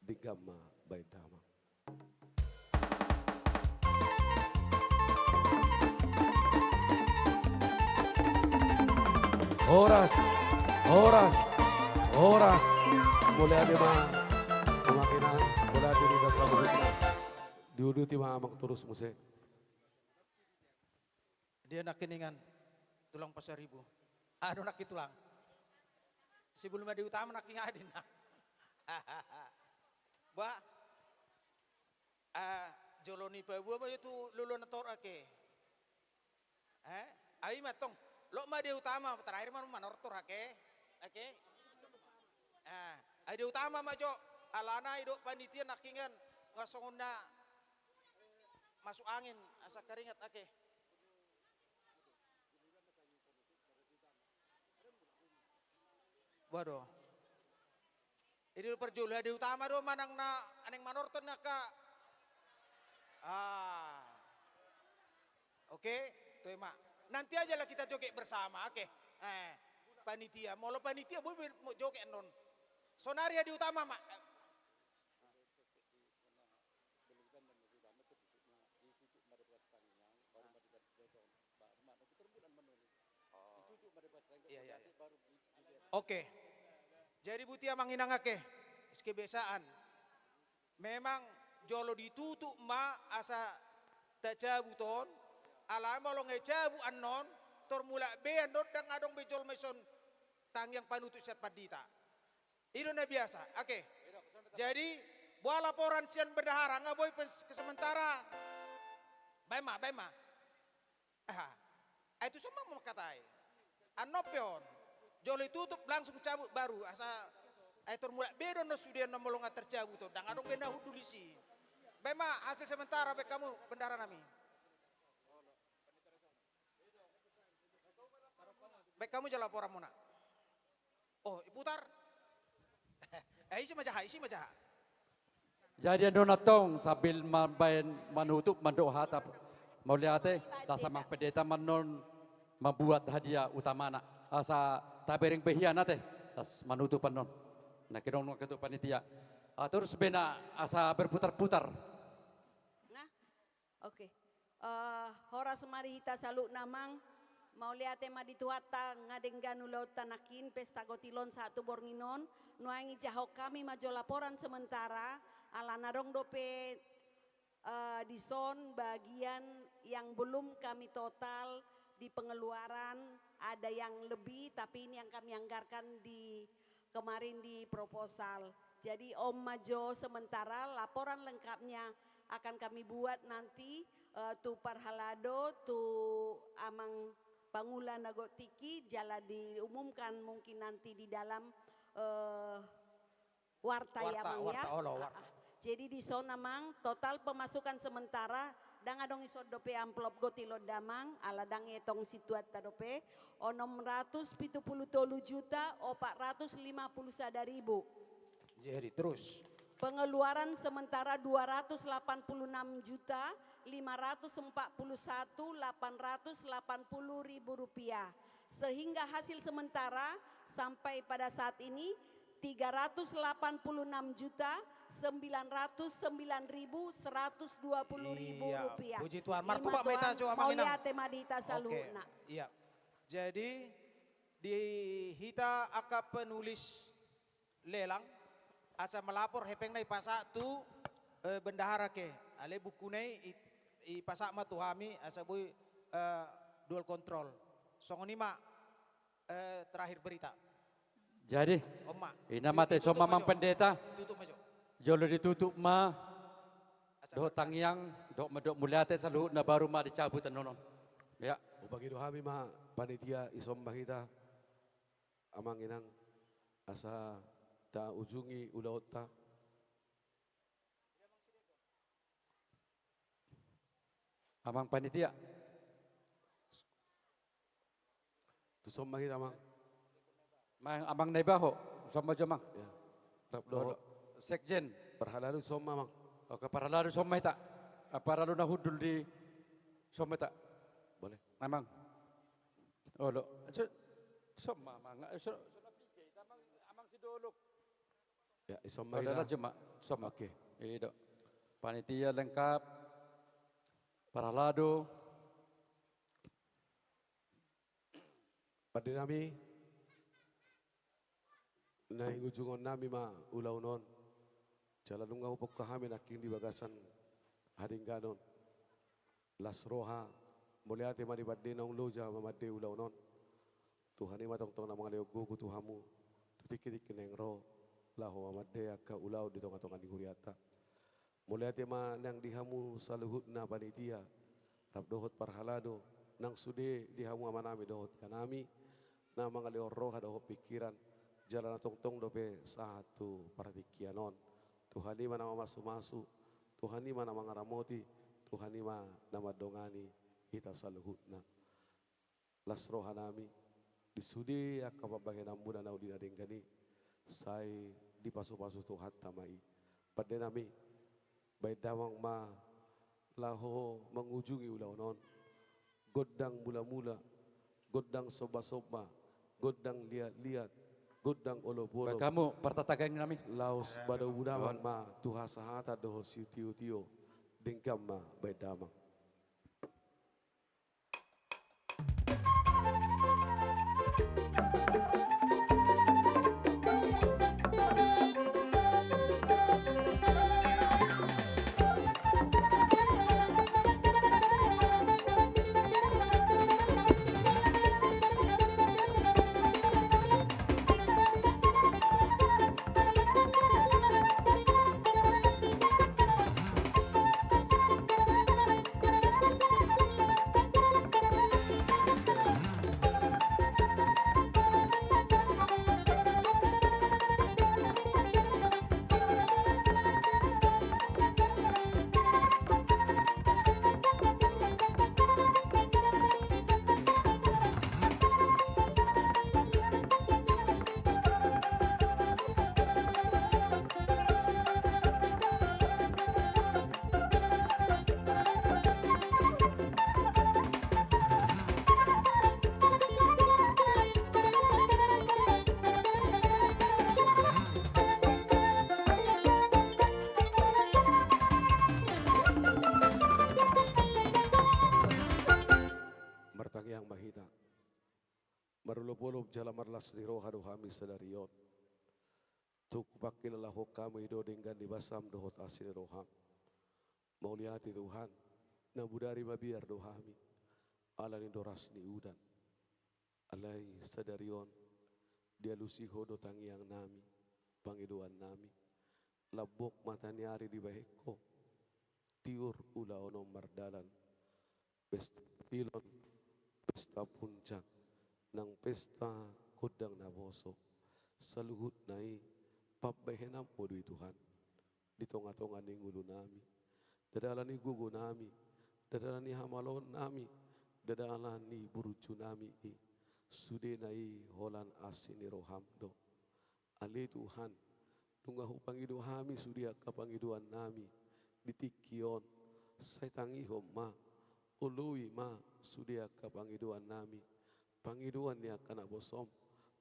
Speaker 1: Di gamma baidama. Horas, horas, mulai ada mah kemakinan, mulai ada di dasar bukit. Diuduti mah amang terus musik.
Speaker 10: Dia nak keningan tulang pasar ribu. Anu nak tulang. Sebelum ada utama nak ingadin. Ba, joloni pa buah itu lulu nator ake. Ayo matong. Lo mah dia utama terakhir mah manortor ake. Ake. Ada utama mah jo. Alana hidup panitia nakingan ngasongna masuk angin asa keringat ake. Waduh. Ini perjul ada utama do manang na aneng manorton na ka. Oke, tuh emak. Nanti aja lah kita joget bersama, oke? Panitia, mau lo panitia mau joget non. Sonari ada utama mak. Iya. Oke. Jadi butia manginang ake. Kebiasaan. Memang jolo ditutup ma asa tak cabuton. Alam mau ngecabu anon. Tormula be anon dan adong bejol meson tang yang panutuk set padita. Itu na biasa. Oke. Jadi buat laporan sian bendahara ngaboy ke sementara. Baima. Itu semua mau katai. Anopion. Joli tutup langsung cabut baru asa aitor mulai bedo no sudah nomolong tercabut tuh dan adong benda hudulisi. Bema hasil sementara be kamu bendara nami. Baik kamu jalan laporan muna. Oh, putar. Isi majaha.
Speaker 11: Jadi donatong sambil main menutup mendoa hatap. Mau lihat dah sama pendeta menon membuat hadiah utama nak. Asa tabering behiana teh tas manutupan non. Nah kedong ketua panitia. Terus bena asa berputar-putar.
Speaker 18: Nah, oke. Horas mari hita saluk namang mau lihat tema di tuata ngadenggan ulau tanakin pesta gotilon satu bornginon nuangi jahok kami majo laporan sementara ala narong dope di son bagian yang belum kami total di pengeluaran ada yang lebih tapi ini yang kami anggarkan di kemarin di proposal. Jadi Om Majo sementara laporan lengkapnya akan kami buat nanti tu Parhalado tu Amang Pangulan Nagotiki jala diumumkan mungkin nanti di dalam warta ya Mang ya. Jadi di zona Mang total pemasukan sementara dang adong iso dope amplop gotilo damang ala dang etong situat dope o 673 juta o 451.000.
Speaker 10: Jadi terus.
Speaker 18: Pengeluaran sementara 286 juta 541.880.000 rupiah.
Speaker 16: Sehingga hasil sementara sampai pada saat ini 386.909.120 rupiah.
Speaker 10: Puji Tuhan. Martu Pak Meta coba
Speaker 16: Maulia Temadita Saluhna.
Speaker 10: Iya. Jadi di hita aka penulis lelang asa melapor hepeng nai pasa tu bendahara ke ale buku nai i pasa ma tuhami asa boy dual control. Songoni ma terakhir berita.
Speaker 11: Jadi,
Speaker 10: Oma.
Speaker 11: ina mate so mamang pendeta.
Speaker 10: Tutup majo.
Speaker 11: Jolo ditutup ma. Do tangyang, do medok muliate saluhut na baru ma dicabut nonon. Ya.
Speaker 1: Upagi dohami ma panitia isombah kita amang inang asa ta ujungi ulaut ta.
Speaker 11: Amang panitia.
Speaker 1: Tu sombah kita amang.
Speaker 11: Mang amang naibaho sama jomang.
Speaker 1: Ya. Rap doho.
Speaker 11: Sekjen.
Speaker 1: Perhalalu somma mang.
Speaker 11: Oke perhalalu somma ita. Perhalalu na hudul di somma ita.
Speaker 1: Boleh.
Speaker 11: Amang. Oh lo. Somma mang. Amang si dolok.
Speaker 1: Ya isomma
Speaker 11: ita.
Speaker 1: kita.
Speaker 11: Jema. Somma.
Speaker 1: Oke.
Speaker 11: Iya. Panitia lengkap. Perhaladu.
Speaker 1: Pada nami na ujungon nami ma ulaw non jalan nga upok kami naking di bagasan hading ganon las roha muliate mani badde nong loja mamadde ulaw non Tuhan ima tong tong na mga leogugu tuhamu tutik-tik neng ro laho mamadde akka ulaw di tong-tong ani huriata muliate ma nang dihamu saluhut na panitia rap dohot parhalado nang sude dihamu amanami dohot kanami na mga leoroha dohot pikiran jalan tong-tong dope satu paradikianon. Tuhan ni mana masu-masu, Tuhan ni mana mangaramoti, Tuhan ni mana nama dongani kita saluhutna. Las rohanami disudi akababagian ambunan na udina dengani sai di pasu-pasu Tuhan tamai. Pada nami baik dawang ma laho mengujungi ulaunon godang mula-mula, godang soba-soba, godang lihat-lihat, godang olo-polo.
Speaker 11: Kamu pertatagan nami.
Speaker 1: Laos badau budawang ma tuha sahata doho siu-tio dengkam ma bedamang. Martangyang mahita. Marulupulup jalamarlas ni roha dohami sadarion. Tukupak kilalaho kami do dengan dibasam dohot asin roham. Mauliati Tuhan, na budari mabiar dohami. Ala ni doras ni udan. Alay sadarion, dia lusiho do tangiang nami, pangiduan nami. Labok matanyari di baheko. Tiur ulaono mardalan. Pesta pilon, pesta puncak, nang pesta kudang naboso, saluhut nai pabahenam po di Tuhan, di tonga-tonga ning ulo nami, dadala ni gugo nami, dadala ni hamalon nami, dadala ni burucu nami, sude nai holan asin ni rohamdo, ali Tuhan, tungahu pangidu hami sudia kapangiduan nami, ditikion, saya tangi homa, ului ma sudia kapangiduan nami Pangiduan niya ka na bosom,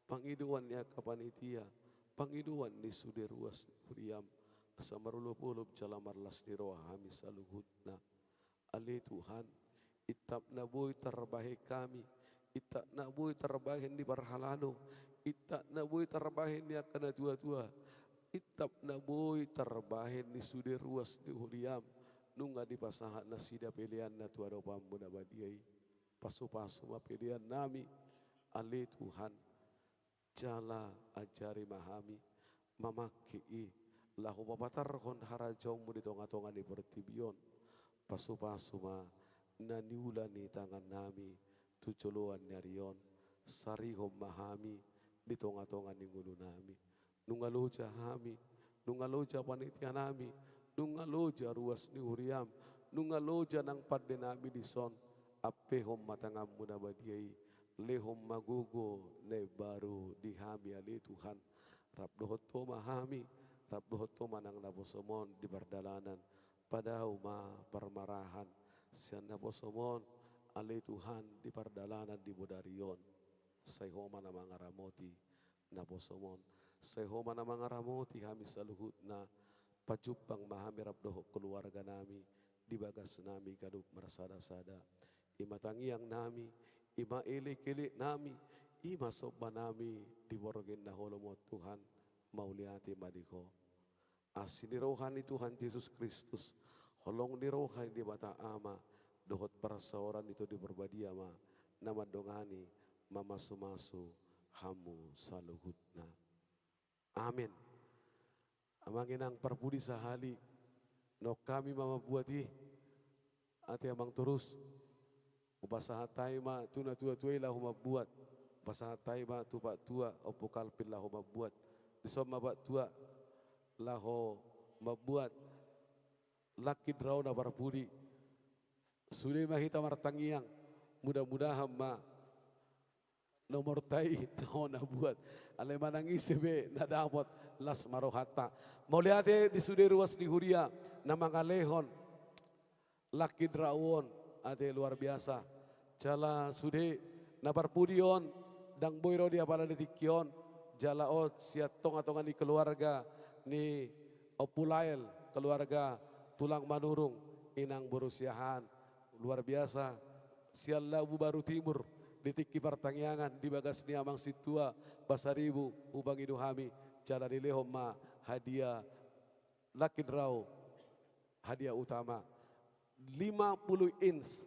Speaker 1: pangiduan niya ka panitia, pangiduan ni suderuas huriam, asa marulup-ulup jala marlas ni rohami sa luhut na. Ali Tuhan, itap na buhay tarbahe kami, itak na buhay tarbahin di barhalano, itak na buhay tarbahin niya ka na tua-tua, itap na buhay tarbahin ni suderuas ni huriam, nunga di pasahat na sida pilihan na tuwado pambu na badiyay. Pasu-pasu mapilihan nami, ali Tuhan, jala ajari mahami, mamaki lahu papatar kon harajong mo di tonga-tonga ni bertibion, pasu-pasu ma naniula ni tangan nami, tuculuan nyarion, sarihom mahami, di tonga-tonga ni ngulu nami, nungaloja hami, nungaloja panitia nami, nungaloja ruas ni huriam, nungaloja nang padde nami di son, apehom matangam muna badiyai, lehom magugo ne baru dihami ali Tuhan, rabdohoto mahami, rabdohoto manang nabosomon di bardalanan, padahal ma permarahan, sian nabosomon ali Tuhan di pardalanan di bodarion, sayhoma na mangaramoti nabosomon, sayhoma na mangaramoti kami saluhut na, pajupang mahami rabdoho keluarga nami, di bagas nami gadup mersada-sada, imatangiang nami, ima ilik-ilik nami, ima soba nami, di borogin na holomot Tuhan, mauliati madiko. Asini rohani Tuhan Yesus Kristus, holong ni rohani di mata ama, dohot parasaoran itu di berbadia ma, nama dongani, mamasu-masu, hamu saluhutna. Amin. Amanginang perbudi sahali, no kami mama buati, ati amang terus, upasahat tayo ma, tuna tua-tua ilah huma buat, upasahat tayo ma, tupak tua, opukalpin lah huma buat, disom mabat tua, laho mabuat, laki draw na perbudi, sudah mahita martangiang, mudah-mudahan ma, nomor tai tahu na buat, alay manang isebe na dapat las marohata. Mau lihat di sudah ruas di huria, nama kalehon, laki drawon, ade luar biasa. Jala sudah nabar pudion, dang boyro dia pada detikion, jala o siatong atongan di keluarga ni Opulail, keluarga tulang manurung, inang berusiahan, luar biasa. Sialla baru timur, ditiki pertangyangan di bagas ni amang situa, basaribu, ubang iduhami, jala di lehoma, hadiah, laki draw, hadiah utama. 50 inch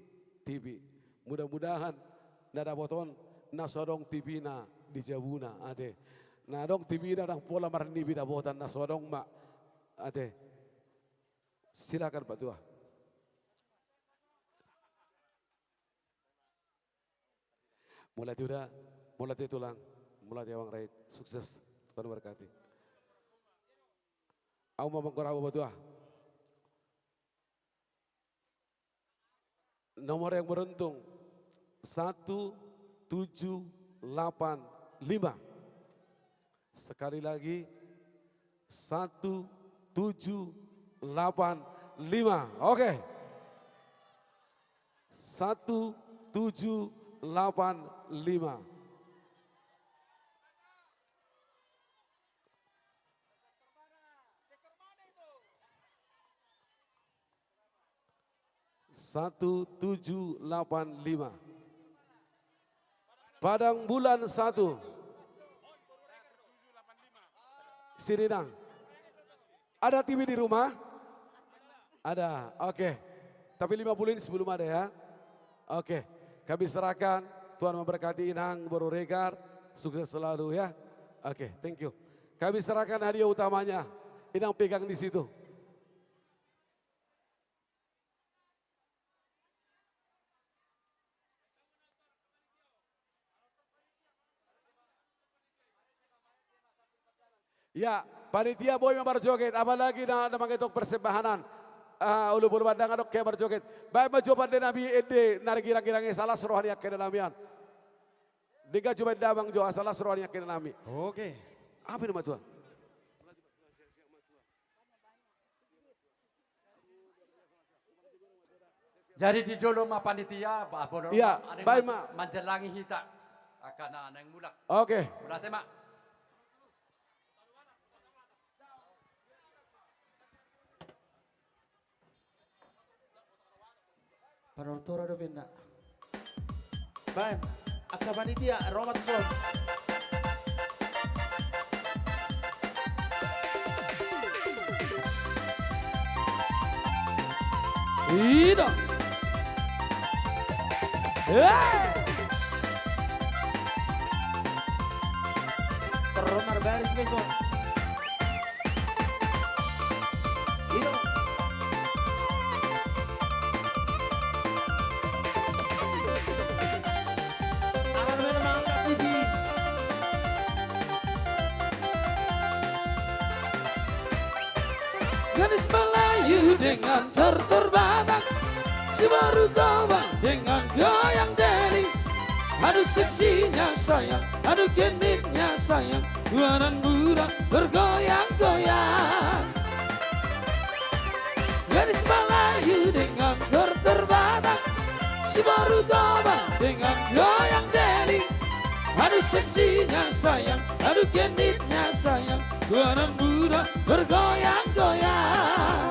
Speaker 1: TV. Mudah-mudahan nada boton nasodong TV na di Jabuna ate. Nadong TV na nang pola marni bida botan nasodong ma ate. Silakan Pak Tua. Mulai udah, mulai tulang, mulai awang raid, sukses Tuhan berkati. Aku mau mengkorau Pak Tua. Nomor yang beruntung 1785. Sekali lagi 1785. Oke. 1785. Satu 785. Padang bulan 1. Sirinang. Ada TV di rumah? Ada, oke. Tapi 50 ini sebelum ada ya. Oke, kami serahkan. Tuhan memberkati Inang Boruregar. Sukses selalu ya. Oke, thank you. Kami serahkan hadiah utamanya. Inang pegang di situ. Ya, panitia boy berjoget, apalagi na mengitung persembahanan. Ulu bulu bandang adok kayak berjoget. Baik mencoba Nabi Ede, nari girang-girangnya salah serohani akhirnya namian. Diga coba dabang jo salah serohani akhirnya nami.
Speaker 7: Oke.
Speaker 1: Apa nama Tuhan?
Speaker 11: Jadi di jolo ma panitia,
Speaker 1: iya, baik ma.
Speaker 11: Manjalangi hita.
Speaker 9: akan aneng mulak.
Speaker 6: Oke.
Speaker 9: Mulak tema.
Speaker 8: Panortora do benda. Ban, akabanitia Romat Son.
Speaker 11: Ida.
Speaker 8: Teromar baris besok. Ida.
Speaker 11: Gadis Melayu dengan tortor Batak, si baru tawan dengan goyang deli. Aduh seksinya sayang, aduh genitnya sayang, tua dan muda bergoyang-goyang. Gadis Melayu dengan tortor Batak, si baru tawan dengan goyang deli. Aduh seksinya sayang, aduh genitnya sayang, tua dan muda bergoyang-goyang.